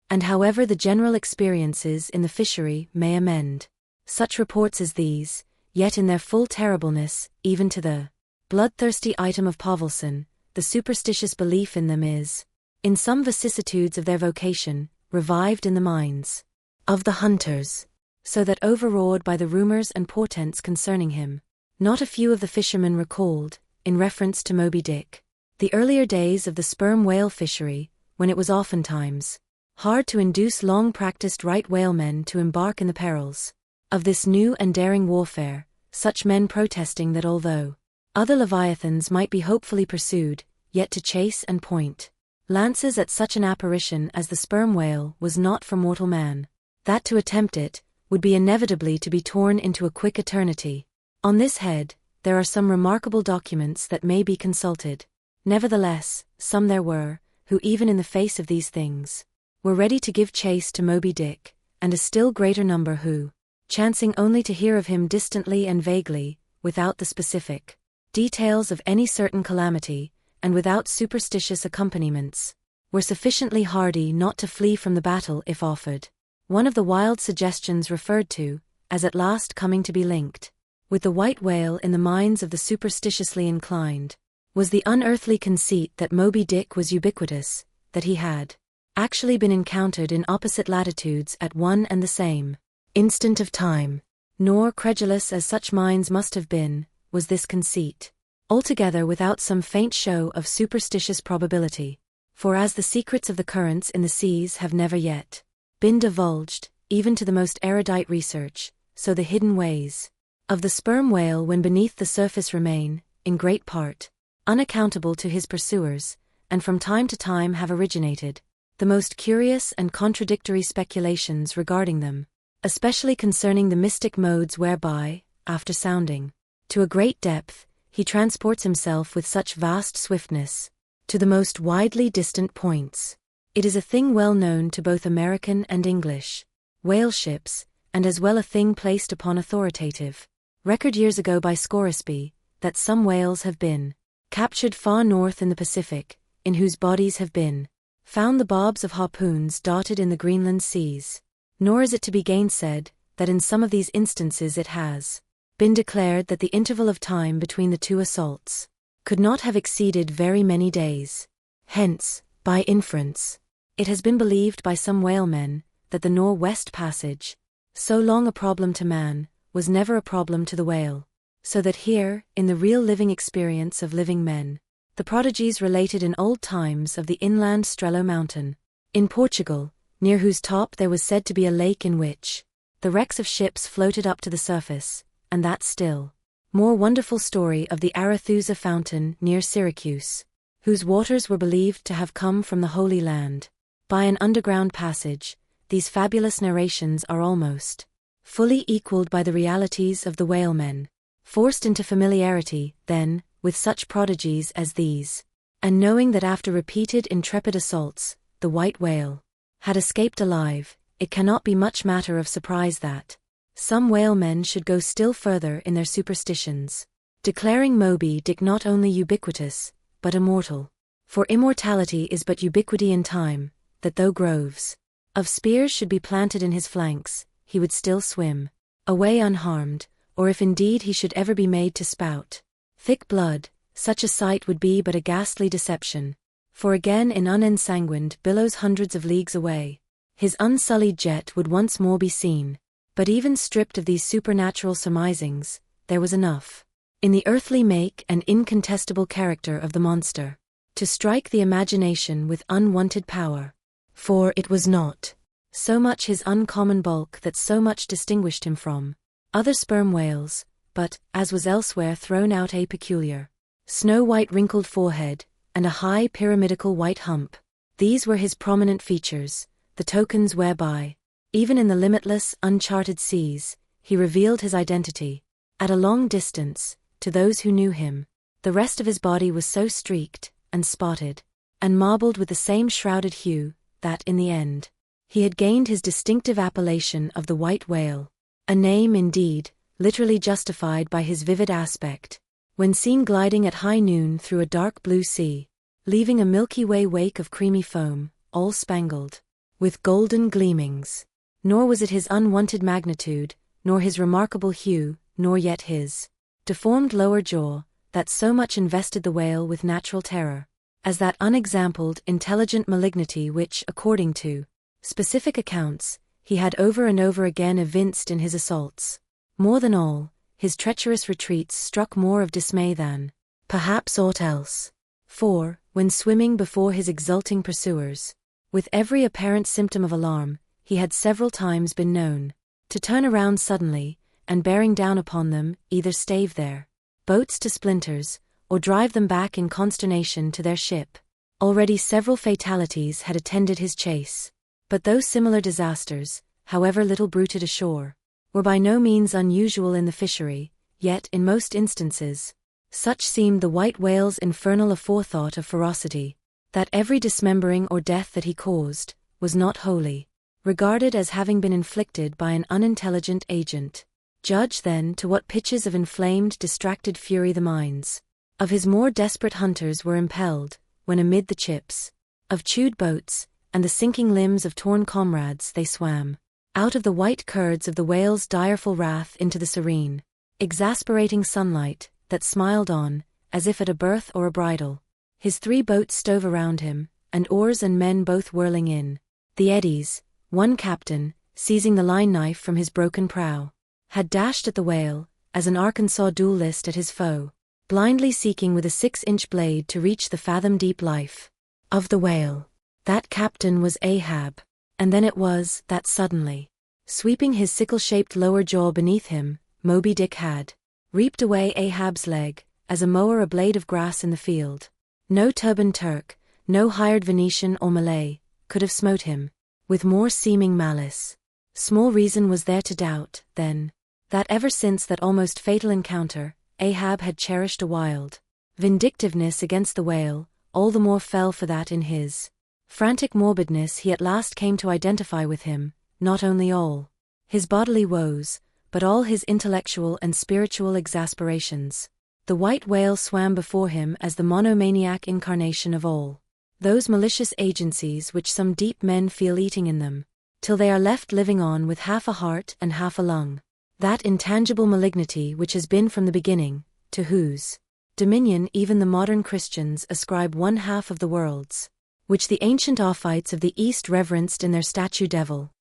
And however the general experiences in the fishery may amend such reports as these, yet in their full terribleness, even to the bloodthirsty item of Povelson, the superstitious belief in them is, in some vicissitudes of their vocation, revived in the minds of the hunters, so that overawed by the rumors and portents concerning him, not a few of the fishermen recalled, in reference to Moby Dick, the earlier days of the sperm whale fishery, when it was oftentimes hard to induce long-practiced right whalemen to embark in the perils of this new and daring warfare, such men protesting that although other leviathans might be hopefully pursued, yet to chase and point lances at such an apparition as the sperm whale was not for mortal man, that to attempt it would be inevitably to be torn into a quick eternity. On this head, there are some remarkable documents that may be consulted. Nevertheless, some there were, who even in the face of these things, were ready to give chase to Moby Dick, and a still greater number who, chancing only to hear of him distantly and vaguely, without the specific details of any certain calamity, and without superstitious accompaniments, were sufficiently hardy not to flee from the battle if offered. One of the wild suggestions referred to, as at last coming to be linked with the white whale in the minds of the superstitiously inclined, was the unearthly conceit that Moby Dick was ubiquitous, that he had actually been encountered in opposite latitudes at one and the same instant of time. Nor, credulous as such minds must have been, was this conceit altogether without some faint show of superstitious probability, for as the secrets of the currents in the seas have never yet been divulged, even to the most erudite research, so the hidden ways of the sperm whale when beneath the surface remain, in great part, unaccountable to his pursuers, and from time to time have originated the most curious and contradictory speculations regarding them, especially concerning the mystic modes whereby, after sounding to a great depth, he transports himself with such vast swiftness to the most widely distant points. It is a thing well known to both American and English whale ships, and as well a thing placed upon authoritative record years ago by Scoresby, that some whales have been captured far north in the Pacific, in whose bodies have been found the barbs of harpoons darted in the Greenland seas. Nor is it to be gainsaid that in some of these instances it has been declared that the interval of time between the two assaults could not have exceeded very many days. Hence, by inference, it has been believed by some whalemen that the Northwest Passage, so long a problem to man, was never a problem to the whale, so that here, in the real living experience of living men, the prodigies related in old times of the inland Strelo mountain, in Portugal, near whose top there was said to be a lake in which the wrecks of ships floated up to the surface, and that still more wonderful story of the Arethusa fountain near Syracuse, whose waters were believed to have come from the Holy Land by an underground passage, these fabulous narrations are almost fully equaled by the realities of the whalemen. Forced into familiarity, then, with such prodigies as these, and knowing that after repeated intrepid assaults, the white whale had escaped alive, it cannot be much matter of surprise that some whalemen should go still further in their superstitions, declaring Moby Dick not only ubiquitous, but immortal. For immortality is but ubiquity in time, that though groves of spears should be planted in his flanks, he would still swim away unharmed, or if indeed he should ever be made to spout thick blood, such a sight would be but a ghastly deception. For again in unensanguined billows hundreds of leagues away, his unsullied jet would once more be seen. But even stripped of these supernatural surmisings, there was enough in the earthly make and incontestable character of the monster to strike the imagination with unwonted power. For it was not so much his uncommon bulk that so much distinguished him from other sperm whales, but, as was elsewhere thrown out, a peculiar snow-white wrinkled forehead, and a high pyramidical white hump. These were his prominent features, the tokens whereby, even in the limitless, uncharted seas, he revealed his identity, at a long distance, to those who knew him. The rest of his body was so streaked, and spotted, and marbled with the same shrouded hue, that in the end, he had gained his distinctive appellation of the white whale, a name indeed, literally justified by his vivid aspect, when seen gliding at high noon through a dark blue sea, leaving a Milky Way wake of creamy foam, all spangled with golden gleamings. Nor was it his unwonted magnitude, nor his remarkable hue, nor yet his deformed lower jaw, that so much invested the whale with natural terror, as that unexampled intelligent malignity which, according to specific accounts, he had over and over again evinced in his assaults. More than all, his treacherous retreats struck more of dismay than, perhaps, aught else. For, when swimming before his exulting pursuers, with every apparent symptom of alarm, he had several times been known to turn around suddenly, and bearing down upon them, either stave their boats to splinters, or drive them back in consternation to their ship. Already several fatalities had attended his chase. But those similar disasters, however little bruited ashore, were by no means unusual in the fishery, yet in most instances, such seemed the white whale's infernal aforethought of ferocity, that every dismembering or death that he caused, was not wholly regarded as having been inflicted by an unintelligent agent. Judge then to what pitches of inflamed, distracted fury the minds of his more desperate hunters were impelled, when amid the chips of chewed boats, and the sinking limbs of torn comrades they swam out of the white curds of the whale's direful wrath into the serene, exasperating sunlight, that smiled on, as if at a birth or a bridal. His 3 boats stove around him, and oars and men both whirling in the eddies. One captain, seizing the line-knife from his broken prow, had dashed at the whale, as an Arkansas duelist at his foe, blindly seeking with a 6-inch blade to reach the fathom-deep life of the whale. That captain was Ahab, and then it was that suddenly, sweeping his sickle-shaped lower jaw beneath him, Moby Dick had reaped away Ahab's leg, as a mower a blade of grass in the field. No turbaned Turk, no hired Venetian or Malay, could have smote him with more seeming malice. Small reason was there to doubt, then, that ever since that almost fatal encounter, Ahab had cherished a wild vindictiveness against the whale, all the more fell for that in his frantic morbidness he at last came to identify with him, not only all his bodily woes, but all his intellectual and spiritual exasperations. The white whale swam before him as the monomaniac incarnation of all those malicious agencies which some deep men feel eating in them, till they are left living on with half a heart and half a lung. That intangible malignity which has been from the beginning, to whose dominion even the modern Christians ascribe one half of the worlds, which the ancient Ophites of the East reverenced in their statue devil.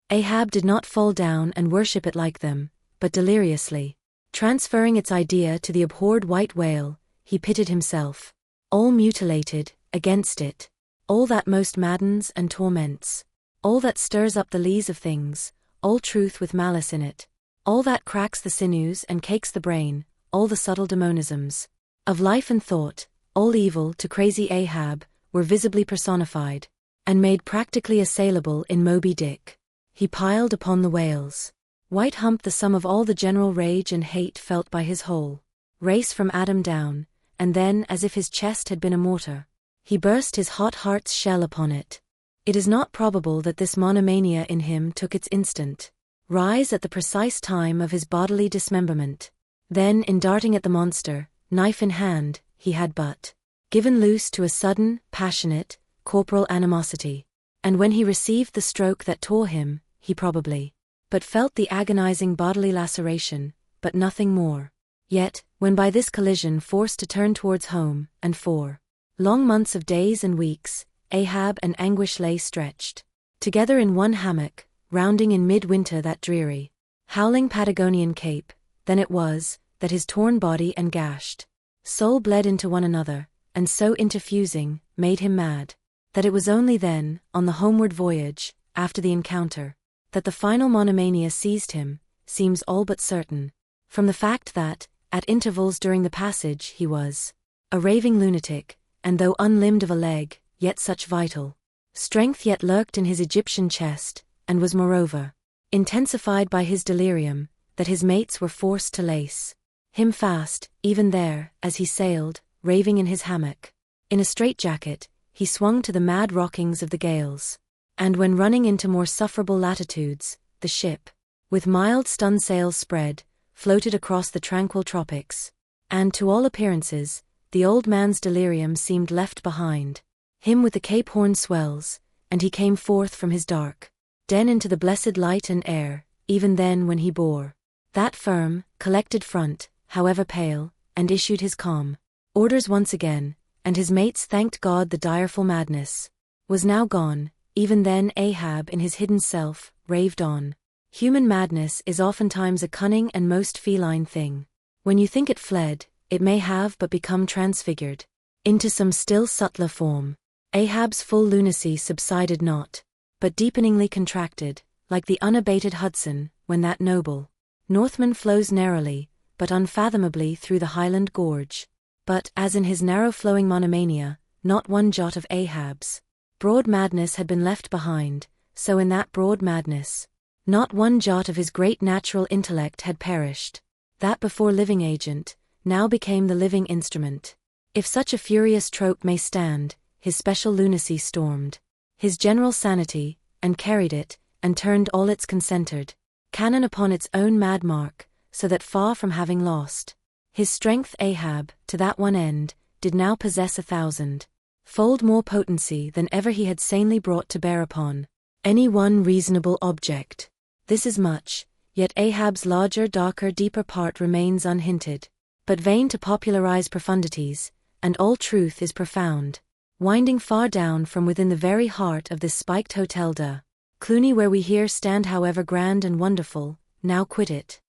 Ahab did not fall down and worship it like them, but deliriously, transferring its idea to the abhorred white whale, he pitted himself, all mutilated, against it. All that most maddens and torments, all that stirs up the lees of things, all truth with malice in it, all that cracks the sinews and cakes the brain, all the subtle demonisms of life and thought, all evil to crazy Ahab, were visibly personified. and made practically assailable in Moby Dick. He piled upon the whales. White Hump the sum of all the general rage and hate felt by his whole race from Adam down, and then, as if his chest had been a mortar, he burst his hot heart's shell upon it. It is not probable that this monomania in him took its instant rise at the precise time of his bodily dismemberment. Then, in darting at the monster, knife in hand, he had but given loose to a sudden, passionate, corporal animosity. And when he received the stroke that tore him, he probably but felt the agonizing bodily laceration, but nothing more. Yet, when by this collision forced to turn towards home, and for long months of days and weeks, Ahab and Anguish lay stretched together in one hammock, rounding in mid-winter that dreary, howling Patagonian cape, then it was that his torn body and gashed soul bled into one another, and so interfusing, made him mad, that it was only then, on the homeward voyage, after the encounter, that the final monomania seized him, seems all but certain, from the fact that, at intervals during the passage he was a raving lunatic, and though unlimbed of a leg, yet such vital strength yet lurked in his Egyptian chest, and was moreover intensified by his delirium, that his mates were forced to lace him fast, even there, as he sailed, raving in his hammock. In a straitjacket, he swung to the mad rockings of the gales. And when running into more sufferable latitudes, the ship, with mild stun sails spread, floated across the tranquil tropics. And to all appearances, the old man's delirium seemed left behind him with the Cape Horn swells, and he came forth from his dark den into the blessed light and air, even then when he bore that firm, collected front, however pale, and issued his calm orders once again, and his mates thanked God the direful madness was now gone. Even then Ahab in his hidden self raved on. Human madness is oftentimes a cunning and most feline thing. When you think it fled, it may have but become transfigured into some still subtler form. Ahab's full lunacy subsided not, but deepeningly contracted, like the unabated Hudson, when that noble Northman flows narrowly, but unfathomably through the Highland gorge. But, as in his narrow-flowing monomania, not one jot of Ahab's broad madness had been left behind, so in that broad madness, not one jot of his great natural intellect had perished. That before living agent, now became the living instrument. If such a furious trope may stand, his special lunacy stormed his general sanity, and carried it, and turned all its concentered cannon upon its own mad mark, so that far from having lost his strength Ahab, to that one end, did now possess 1,000-fold more potency than ever he had sanely brought to bear upon any one reasonable object. This is much, yet Ahab's larger, darker, deeper part remains unhinted, but vain to popularize profundities, and all truth is profound, winding far down from within the very heart of this spiked Hotel de Cluny where we here stand however grand and wonderful. Now quit it,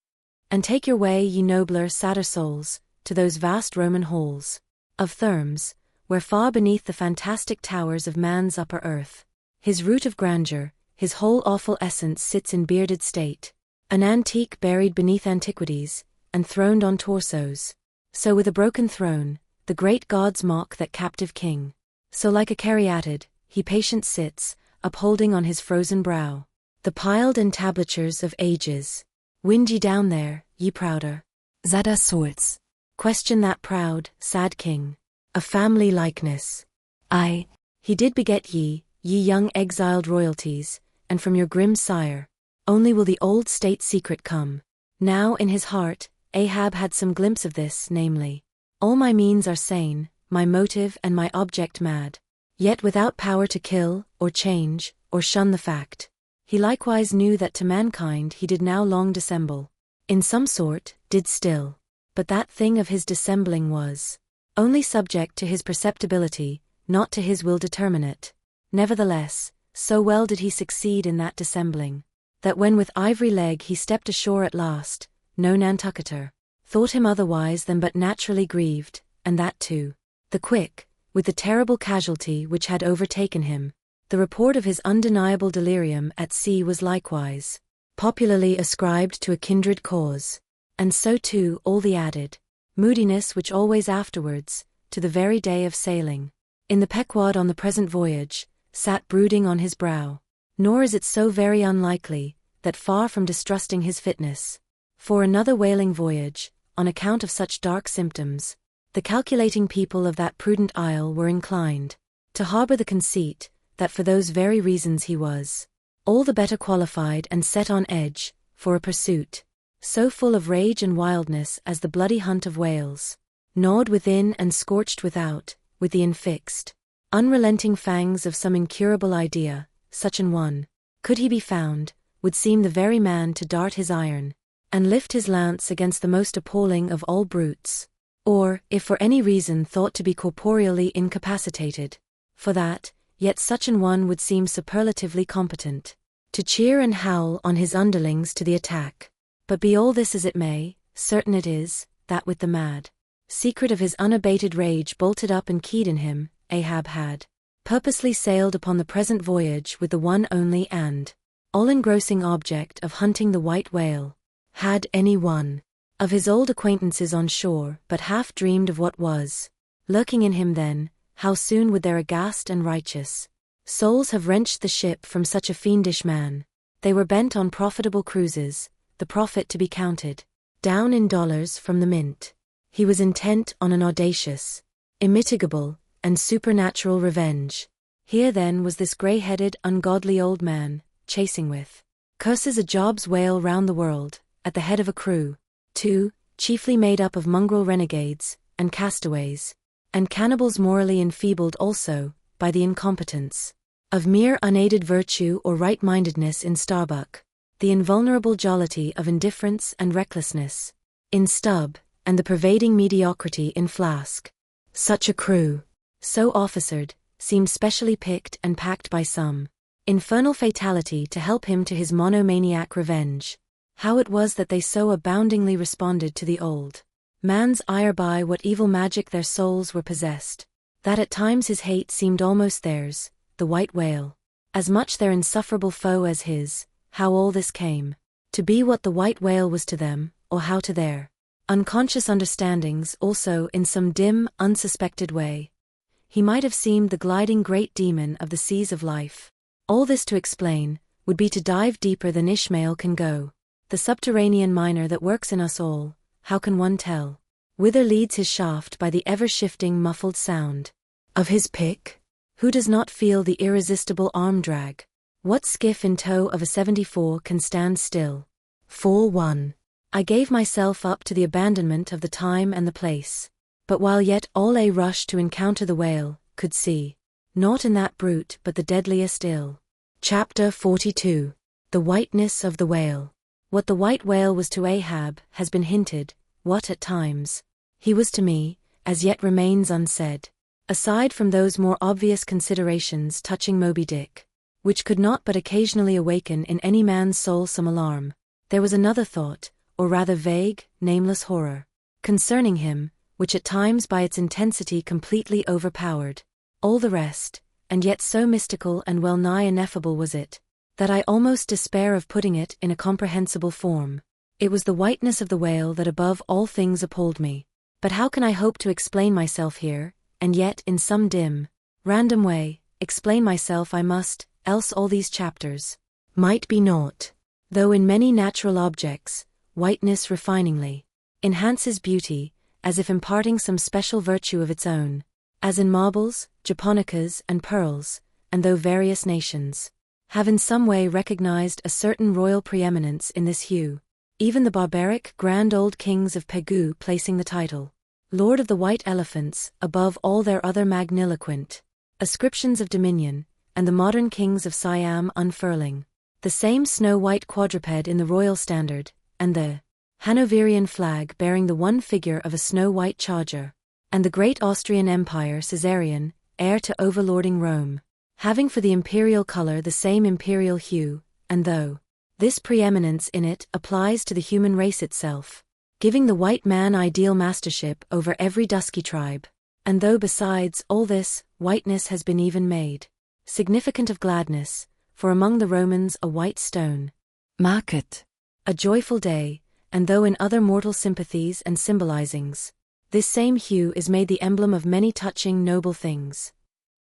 and take your way, ye nobler, sadder souls, to those vast Roman halls of Thermes, where far beneath the fantastic towers of man's upper earth, his root of grandeur, his whole awful essence sits in bearded state, an antique buried beneath antiquities, and throned on torsos. So with a broken throne, the great gods mock that captive king. So like a caryatid, he patient sits, upholding on his frozen brow the piled entablatures of ages. Wind ye down there, ye prouder Sadder souls. Question that proud, sad king. A family likeness. Aye, He did beget ye, ye young exiled royalties, and from your grim sire only will the old state secret come. Now in his heart, Ahab had some glimpse of this, namely, all my means are sane, my motive and my object mad, yet without power to kill, or change, or shun the fact. He likewise knew that to mankind he did now long dissemble. In some sort, did still. But that thing of his dissembling was only subject to his perceptibility, not to his will determinate. Nevertheless, so well did he succeed in that dissembling, that when with ivory leg he stepped ashore at last, no Nantucketer thought him otherwise than but naturally grieved, and that too, the quick, with the terrible casualty which had overtaken him. The report of his undeniable delirium at sea was likewise popularly ascribed to a kindred cause, and so too all the added moodiness which always afterwards, to the very day of sailing, in the Pequod on the present voyage, sat brooding on his brow. Nor is it so very unlikely, that far from distrusting his fitness for another whaling voyage, on account of such dark symptoms, the calculating people of that prudent isle were inclined to harbor the conceit, that for those very reasons he was all the better qualified and set on edge for a pursuit so full of rage and wildness as the bloody hunt of whales, gnawed within and scorched without, with the infixed, unrelenting fangs of some incurable idea. Such an one, could he be found, would seem the very man to dart his iron and lift his lance against the most appalling of all brutes, or, if for any reason thought to be corporeally incapacitated for that, yet such an one would seem superlatively competent to cheer and howl on his underlings to the attack. But be all this as it may, certain it is, that with the mad secret of his unabated rage bolted up and keyed in him, Ahab had purposely sailed upon the present voyage with the one only and all-engrossing object of hunting the white whale. Had any one of his old acquaintances on shore but half dreamed of what was lurking in him then, how soon would their aghast and righteous souls have wrenched the ship from such a fiendish man. They were bent on profitable cruises, the profit to be counted down in dollars from the mint. He was intent on an audacious, immitigable, and supernatural revenge. Here then was this grey-headed, ungodly old man, chasing with curses a Job's whale round the world, at the head of a crew, too, chiefly made up of mongrel renegades, and castaways, and cannibals morally enfeebled also, by the incompetence of mere unaided virtue or right-mindedness in Starbuck, the invulnerable jollity of indifference and recklessness in Stubb, and the pervading mediocrity in Flask. Such a crew, so officered, seemed specially picked and packed by some infernal fatality to help him to his monomaniac revenge. How it was that they so aboundingly responded to the old man's ire by what evil magic their souls were possessed, that at times his hate seemed almost theirs, the white whale, as much their insufferable foe as his. How all this came to be what the white whale was to them, or how to their unconscious understandings also in some dim, unsuspected way he might have seemed the gliding great demon of the seas of life. All this to explain would be to dive deeper than Ishmael can go. The subterranean miner that works in us all, how can one tell whither leads his shaft by the ever-shifting muffled sound of his pick? Who does not feel the irresistible arm drag? What skiff in tow of a 74 can stand still? 4-1. I gave myself up to the abandonment of the time and the place. But while yet all a rush to encounter the whale, could see naught in that brute but the deadliest ill. Chapter 42. The whiteness of the whale. What the white whale was to Ahab has been hinted, what at times he was to me, as yet remains unsaid. Aside from those more obvious considerations touching Moby Dick, which could not but occasionally awaken in any man's soul some alarm, there was another thought, or rather vague, nameless horror, concerning him, which at times by its intensity completely overpowered all the rest, and yet so mystical and well-nigh ineffable was it, that I almost despair of putting it in a comprehensible form. It was the whiteness of the whale that above all things appalled me. But how can I hope to explain myself here, and yet in some dim, random way, explain myself I must, else all these chapters might be naught. Though in many natural objects, whiteness refiningly enhances beauty, as if imparting some special virtue of its own, as in marbles, japonicas, and pearls, and though various nations have in some way recognized a certain royal preeminence in this hue, even the barbaric grand old kings of Pequod placing the title, Lord of the White Elephants, above all their other magniloquent ascriptions of dominion, and the modern kings of Siam unfurling the same snow-white quadruped in the royal standard, and the Hanoverian flag bearing the one figure of a snow-white charger, and the great Austrian Empire Caesarian, heir to overlording Rome, having for the imperial color the same imperial hue, and though this preeminence in it applies to the human race itself, giving the white man ideal mastership over every dusky tribe, and though besides all this, whiteness has been even made significant of gladness, for among the Romans a white stone market, a joyful day, and though in other mortal sympathies and symbolizings, this same hue is made the emblem of many touching noble things.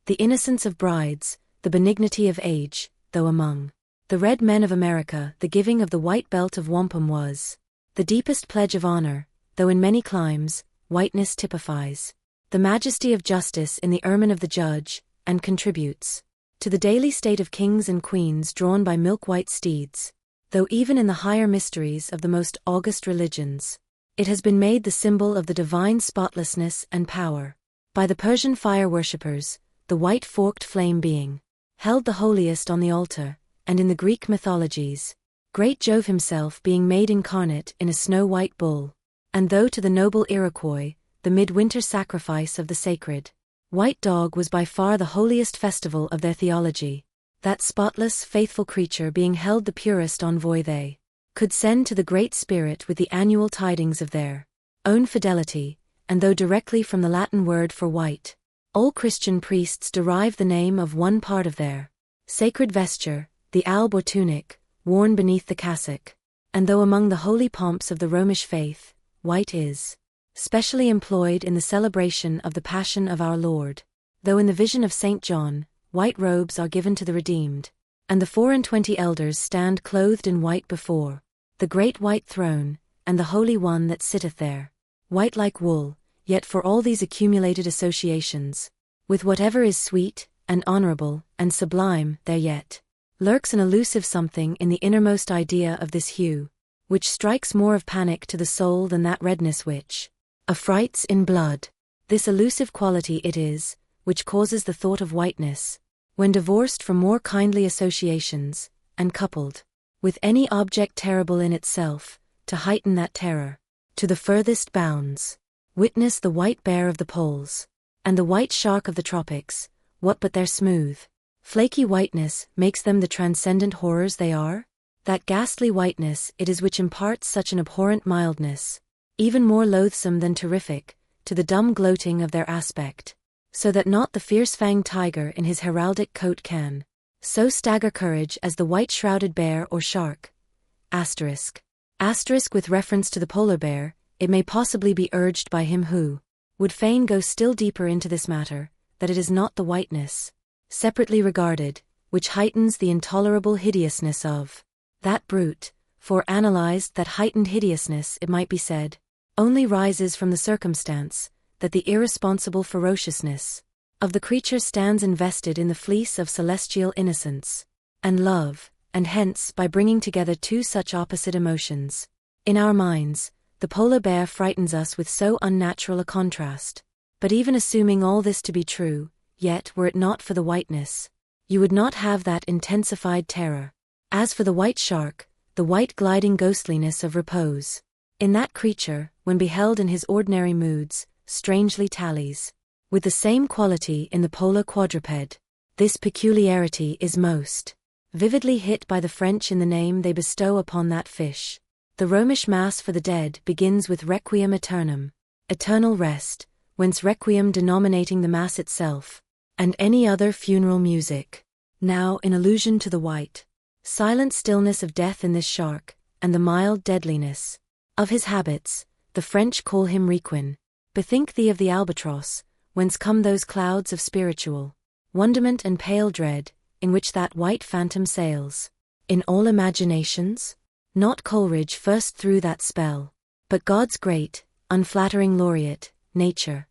The innocence of brides, the benignity of age, though among the red men of America the giving of the white belt of wampum was the deepest pledge of honor, though in many climes, whiteness typifies the majesty of justice in the ermine of the judge, and contributes to the daily state of kings and queens drawn by milk-white steeds, though even in the higher mysteries of the most august religions, it has been made the symbol of the divine spotlessness and power. By the Persian fire worshippers, the white forked flame being held the holiest on the altar, and in the Greek mythologies, great Jove himself being made incarnate in a snow-white bull, and though to the noble Iroquois, the midwinter sacrifice of the sacred white dog was by far the holiest festival of their theology, that spotless, faithful creature being held the purest envoy they could send to the Great Spirit with the annual tidings of their own fidelity, and though directly from the Latin word for white, all Christian priests derive the name of one part of their sacred vesture, the alb or tunic, worn beneath the cassock, and though among the holy pomps of the Romish faith, white is specially employed in the celebration of the Passion of our Lord, though in the vision of St. John, white robes are given to the redeemed, and the 24 elders stand clothed in white before the great white throne, and the Holy One that sitteth there, white like wool. Yet for all these accumulated associations, with whatever is sweet, and honorable, and sublime, there yet lurks an elusive something in the innermost idea of this hue, which strikes more of panic to the soul than that redness which affrights in blood. This elusive quality it is, which causes the thought of whiteness, when divorced from more kindly associations, and coupled with any object terrible in itself, to heighten that terror to the furthest bounds. Witness the white bear of the poles, and the white shark of the tropics, what but their smooth, flaky whiteness makes them the transcendent horrors they are? That ghastly whiteness it is which imparts such an abhorrent mildness, even more loathsome than terrific, to the dumb gloating of their aspect, so that not the fierce-fanged tiger in his heraldic coat can so stagger courage as the white-shrouded bear or shark. Asterisk with reference to the polar bear, it may possibly be urged by him who would fain go still deeper into this matter, that it is not the whiteness, separately regarded, which heightens the intolerable hideousness of that brute, for analyzed that heightened hideousness, it might be said, only rises from the circumstance that the irresponsible ferociousness of the creature stands invested in the fleece of celestial innocence and love, and hence, by bringing together two such opposite emotions in our minds, the polar bear frightens us with so unnatural a contrast. But even assuming all this to be true, yet were it not for the whiteness, you would not have that intensified terror. As for the white shark, the white gliding ghostliness of repose in that creature, when beheld in his ordinary moods, strangely tallies with the same quality in the polar quadruped. This peculiarity is most vividly hit by the French in the name they bestow upon that fish. The Romish Mass for the dead begins with Requiem Aeternam, eternal rest, whence Requiem denominating the Mass itself, and any other funeral music. Now, in allusion to the white, silent stillness of death in this shark, and the mild deadliness of his habits, the French call him Requin. Bethink thee of the albatross, whence come those clouds of spiritual wonderment and pale dread, in which that white phantom sails. In all imaginations? Not Coleridge first threw that spell, but God's great, unflattering laureate, nature.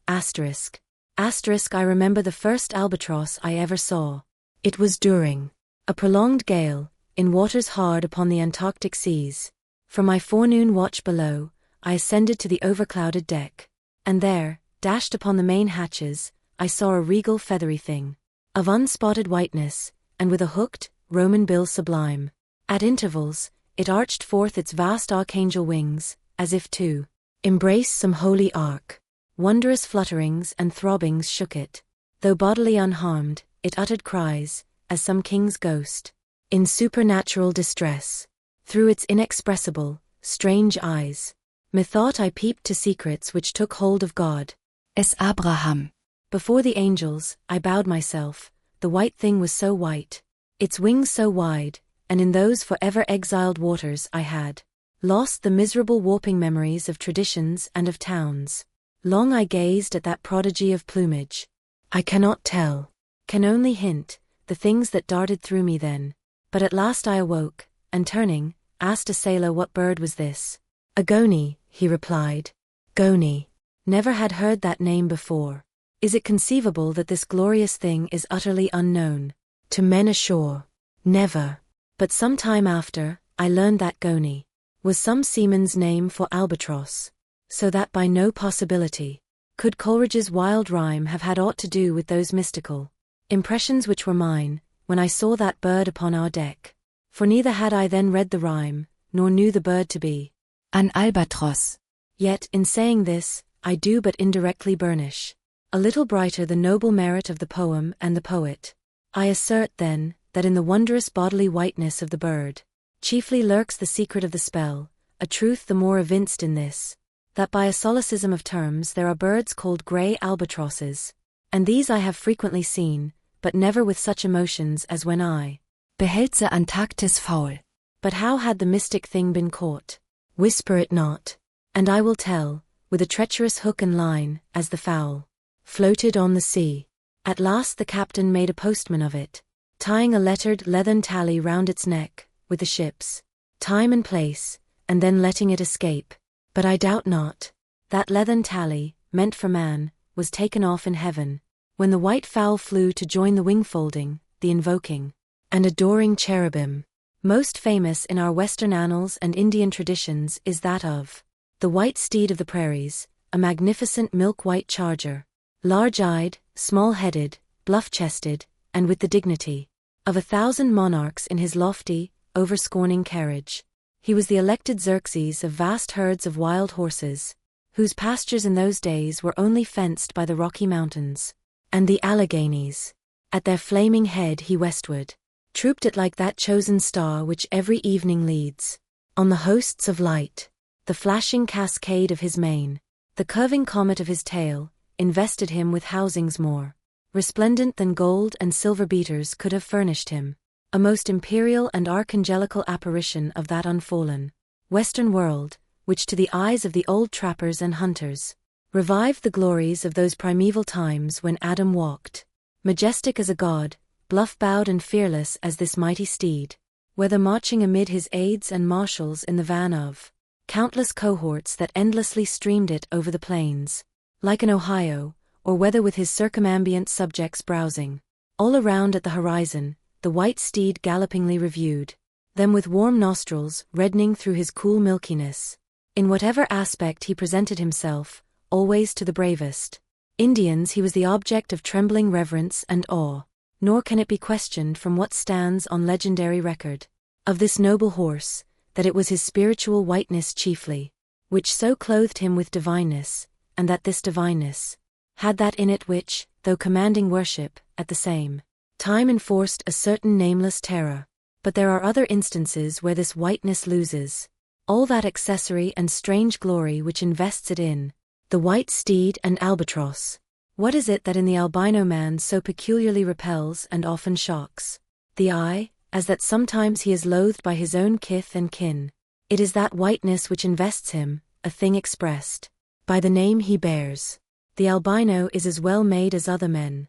Asterisk. I remember the first albatross I ever saw. It was during a prolonged gale, in waters hard upon the Antarctic seas. From my forenoon watch below, I ascended to the overclouded deck, and there, dashed upon the main hatches, I saw a regal feathery thing, of unspotted whiteness, and with a hooked, Roman bill sublime. At intervals, it arched forth its vast archangel wings, as if to embrace some holy ark. Wondrous flutterings and throbbings shook it. Though bodily unharmed, it uttered cries, as some king's ghost, in supernatural distress. Through its inexpressible, strange eyes, methought I peeped to secrets which took hold of God. Es Abraham. Before the angels, I bowed myself. The white thing was so white, its wings so wide, and in those forever exiled waters I had lost the miserable warping memories of traditions and of towns. Long I gazed at that prodigy of plumage. I cannot tell, can only hint, the things that darted through me then. But at last I awoke, and turning, asked a sailor what bird was this. A goni, he replied. Goni. Never had heard that name before. Is it conceivable that this glorious thing is utterly unknown to men ashore? Never. But some time after, I learned that goni was some seaman's name for albatross, so that by no possibility could Coleridge's wild rhyme have had aught to do with those mystical impressions which were mine, when I saw that bird upon our deck. For neither had I then read the rhyme, nor knew the bird to be an albatross. Yet, in saying this, I do but indirectly burnish a little brighter the noble merit of the poem and the poet. I assert, then, that in the wondrous bodily whiteness of the bird chiefly lurks the secret of the spell, a truth the more evinced in this, that by a solecism of terms there are birds called grey albatrosses, and these I have frequently seen, but never with such emotions as when I beheld the Antarktis faul. But how had the mystic thing been caught? Whisper it not, and I will tell, with a treacherous hook and line, as the fowl floated on the sea. At last the captain made a postman of it, tying a lettered leathern tally round its neck, with the ship's time and place, and then letting it escape. But I doubt not that leathern tally, meant for man, was taken off in heaven, when the white fowl flew to join the wing-folding, the invoking, and adoring cherubim. Most famous in our Western annals and Indian traditions is that of the white steed of the prairies, a magnificent milk-white charger, large-eyed, small-headed, bluff-chested, and with the dignity of 1,000 monarchs in his lofty, over-scorning carriage. He was the elected Xerxes of vast herds of wild horses, whose pastures in those days were only fenced by the Rocky Mountains and the Alleghanies. At their flaming head he westward trooped it like that chosen star which every evening leads on the hosts of light. The flashing cascade of his mane, the curving comet of his tail, invested him with housings more resplendent than gold and silver beaters could have furnished him, a most imperial and archangelical apparition of that unfallen Western world, which to the eyes of the old trappers and hunters revived the glories of those primeval times when Adam walked, majestic as a god, bluff-bowed and fearless as this mighty steed, whether marching amid his aides and marshals in the van of countless cohorts that endlessly streamed it over the plains, like an Ohio, or whether with his circumambient subjects browsing all around at the horizon, the white steed gallopingly reviewed them with warm nostrils reddening through his cool milkiness. In whatever aspect he presented himself, always to the bravest Indians he was the object of trembling reverence and awe, nor can it be questioned from what stands on legendary record of this noble horse, that it was his spiritual whiteness chiefly which so clothed him with divineness, and that this divineness had that in it which, though commanding worship, at the same time enforced a certain nameless terror. But there are other instances where this whiteness loses all that accessory and strange glory which invests it in the white steed and albatross. What is it that in the albino man so peculiarly repels and often shocks the eye, as that sometimes he is loathed by his own kith and kin? It is that whiteness which invests him, a thing expressed by the name he bears. The albino is as well made as other men,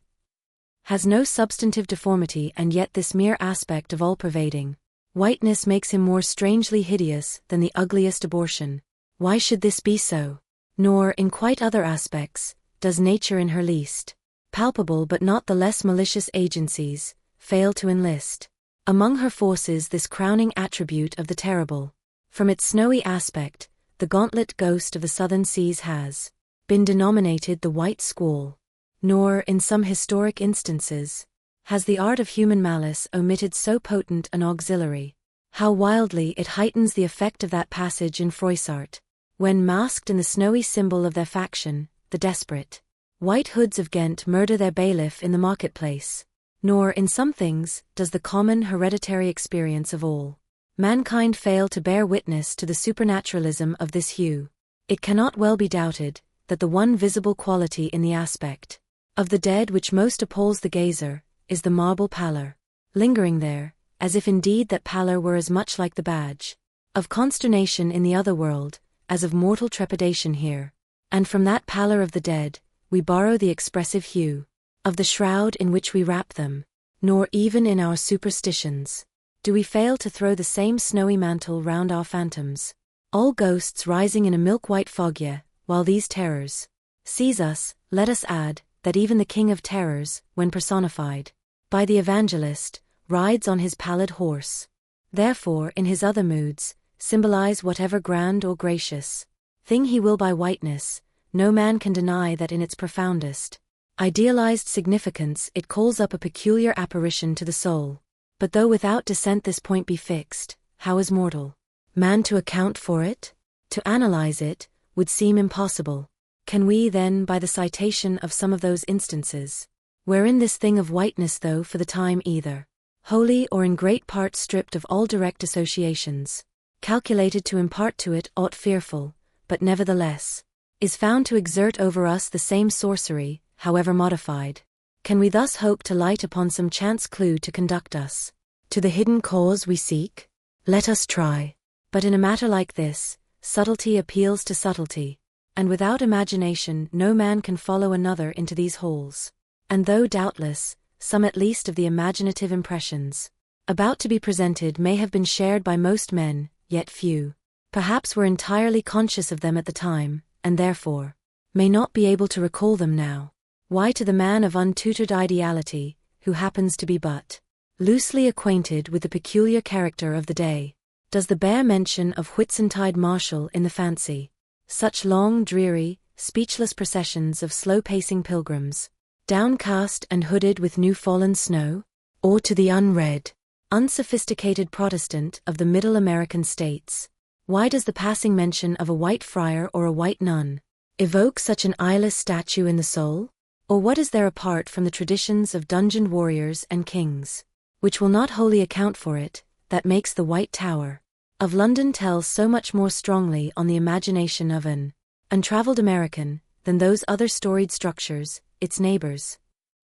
has no substantive deformity, and yet this mere aspect of all-pervading whiteness makes him more strangely hideous than the ugliest abortion. Why should this be so? Nor, in quite other aspects, does nature in her least palpable but not the less malicious agencies fail to enlist among her forces this crowning attribute of the terrible. From its snowy aspect, the gauntlet ghost of the southern seas has been denominated the white squall. Nor, in some historic instances, has the art of human malice omitted so potent an auxiliary. How wildly it heightens the effect of that passage in Froissart, when masked in the snowy symbol of their faction, the desperate White Hoods of Ghent murder their bailiff in the marketplace. Nor, in some things, does the common hereditary experience of all mankind fail to bear witness to the supernaturalism of this hue. It cannot well be doubted that the one visible quality in the aspect of the dead which most appalls the gazer is the marble pallor, lingering there, as if indeed that pallor were as much like the badge of consternation in the other world, as of mortal trepidation here. And from that pallor of the dead, we borrow the expressive hue of the shroud in which we wrap them. nor even in our superstitions do we fail to throw the same snowy mantle round our phantoms. All ghosts rising in a milk-white fog, while these terrors seize us. Let us add that even the King of Terrors, when personified by the evangelist, rides on his pallid horse. Therefore, in his other moods, symbolize whatever grand or gracious thing he will by whiteness, no man can deny that in its profoundest idealized significance it calls up a peculiar apparition to the soul. But though without dissent this point be fixed, how is mortal man to account for it? To analyze it would seem impossible. Can we then, by the citation of some of those instances, wherein this thing of whiteness, though for the time either wholly or in great part stripped of all direct associations, calculated to impart to it aught fearful, but nevertheless is found to exert over us the same sorcery, however modified, can we thus hope to light upon some chance clue to conduct us to the hidden cause we seek? Let us try. But in a matter like this, subtlety appeals to subtlety, and without imagination no man can follow another into these holes. And though doubtless, some at least of the imaginative impressions about to be presented may have been shared by most men, yet few, perhaps, were entirely conscious of them at the time, and therefore may not be able to recall them now. Why, to the man of untutored ideality, who happens to be but loosely acquainted with the peculiar character of the day, does the bare mention of Whitsuntide marshal in the fancy such long, dreary, speechless processions of slow-pacing pilgrims, downcast and hooded with new-fallen snow? Or to the unread, unsophisticated Protestant of the Middle American states, why does the passing mention of a white friar or a white nun evoke such an eyeless statue in the soul? Or what is there apart from the traditions of dungeoned warriors and kings, which will not wholly account for it, that makes the White Tower of London tell so much more strongly on the imagination of an untraveled American than those other storied structures, its neighbors?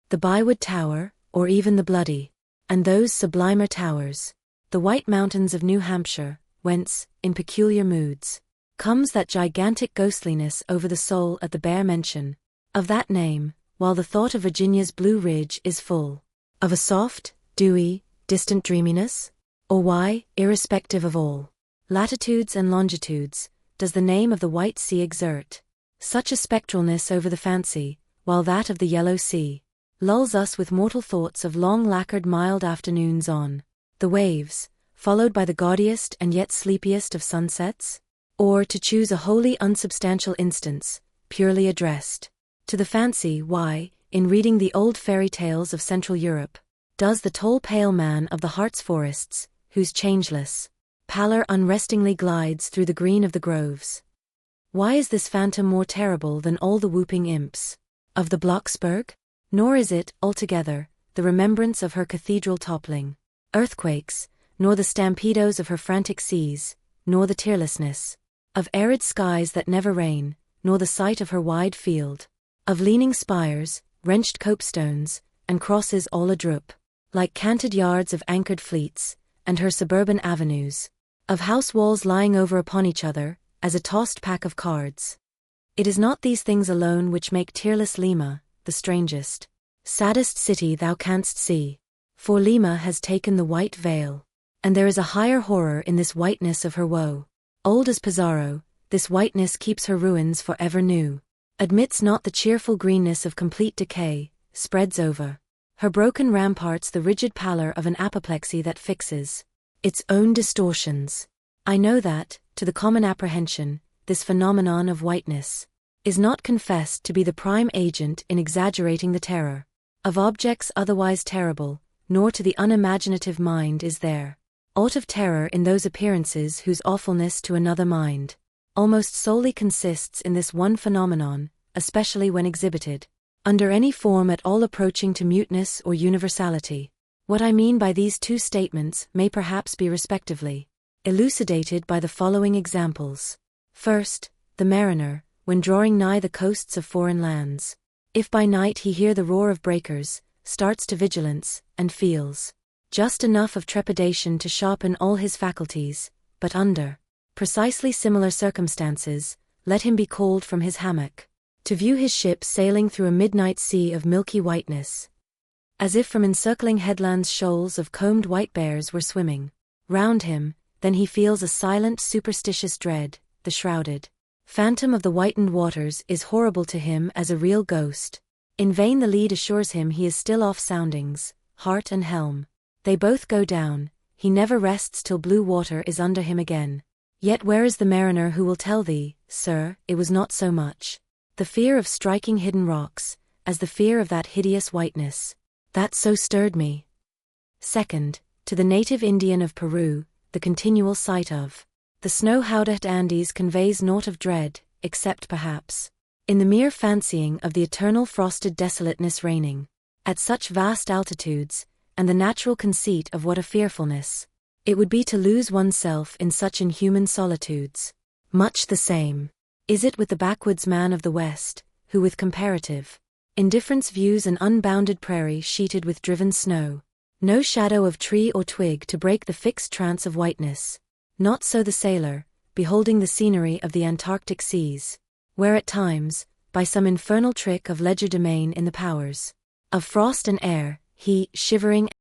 The Bywood Tower, or even the Bloody, and those sublimer towers, the White Mountains of New Hampshire, whence, in peculiar moods, comes that gigantic ghostliness over the soul at the bare mention of that name, while the thought of Virginia's Blue Ridge is full of a soft, dewy, distant dreaminess? Or why, irrespective of all latitudes and longitudes, does the name of the White Sea exert such a spectralness over the fancy, while that of the Yellow Sea lulls us with mortal thoughts of long lacquered mild afternoons on the waves, followed by the gaudiest and yet sleepiest of sunsets? Or, to choose a wholly unsubstantial instance, purely addressed to the fancy, why, in reading the old fairy tales of Central Europe, does the tall pale man of the Hartz forests, whose changeless pallor unrestingly glides through the green of the groves, why is this phantom more terrible than all the whooping imps of the Blocksberg? Nor is it, altogether, the remembrance of her cathedral toppling earthquakes, nor the stampedos of her frantic seas, nor the tearlessness of arid skies that never rain, nor the sight of her wide field of leaning spires, wrenched copestones, and crosses all adroop, like canted yards of anchored fleets, and her suburban avenues of house walls lying over upon each other, as a tossed pack of cards. It is not these things alone which make tearless Lima the strangest, saddest city thou canst see. For Lima has taken the white veil, and there is a higher horror in this whiteness of her woe. Old as Pizarro, this whiteness keeps her ruins for ever new, admits not the cheerful greenness of complete decay, spreads over her broken ramparts the rigid pallor of an apoplexy that fixes its own distortions. I know that, to the common apprehension, this phenomenon of whiteness is not confessed to be the prime agent in exaggerating the terror of objects otherwise terrible, nor to the unimaginative mind is there aught of terror in those appearances whose awfulness to another mind almost solely consists in this one phenomenon, especially when exhibited under any form at all approaching to muteness or universality. What I mean by these two statements may perhaps be respectively elucidated by the following examples. First, the mariner, when drawing nigh the coasts of foreign lands, if by night he hear the roar of breakers, starts to vigilance, and feels just enough of trepidation to sharpen all his faculties, but under precisely similar circumstances, let him be called from his hammock to view his ship sailing through a midnight sea of milky whiteness. As if from encircling headlands shoals of combed white bears were swimming round him, then he feels a silent superstitious dread. The shrouded phantom of the whitened waters is horrible to him as a real ghost. In vain the lead assures him he is still off soundings, heart and helm. They both go down, he never rests till blue water is under him again. Yet where is the mariner who will tell thee, sir, it was not so much the fear of striking hidden rocks, as the fear of that hideous whiteness, that so stirred me. Second, to the native Indian of Peru, the continual sight of the snow-howded Andes conveys naught of dread, except perhaps in the mere fancying of the eternal frosted desolateness reigning at such vast altitudes, and the natural conceit of what a fearfulness it would be to lose oneself in such inhuman solitudes. Much the same is it with the backwoods man of the West, who with comparative indifference views an unbounded prairie sheeted with driven snow. No shadow of tree or twig to break the fixed trance of whiteness. Not so the sailor, beholding the scenery of the Antarctic seas, where at times, by some infernal trick of legerdemain in the powers of frost and air, he, shivering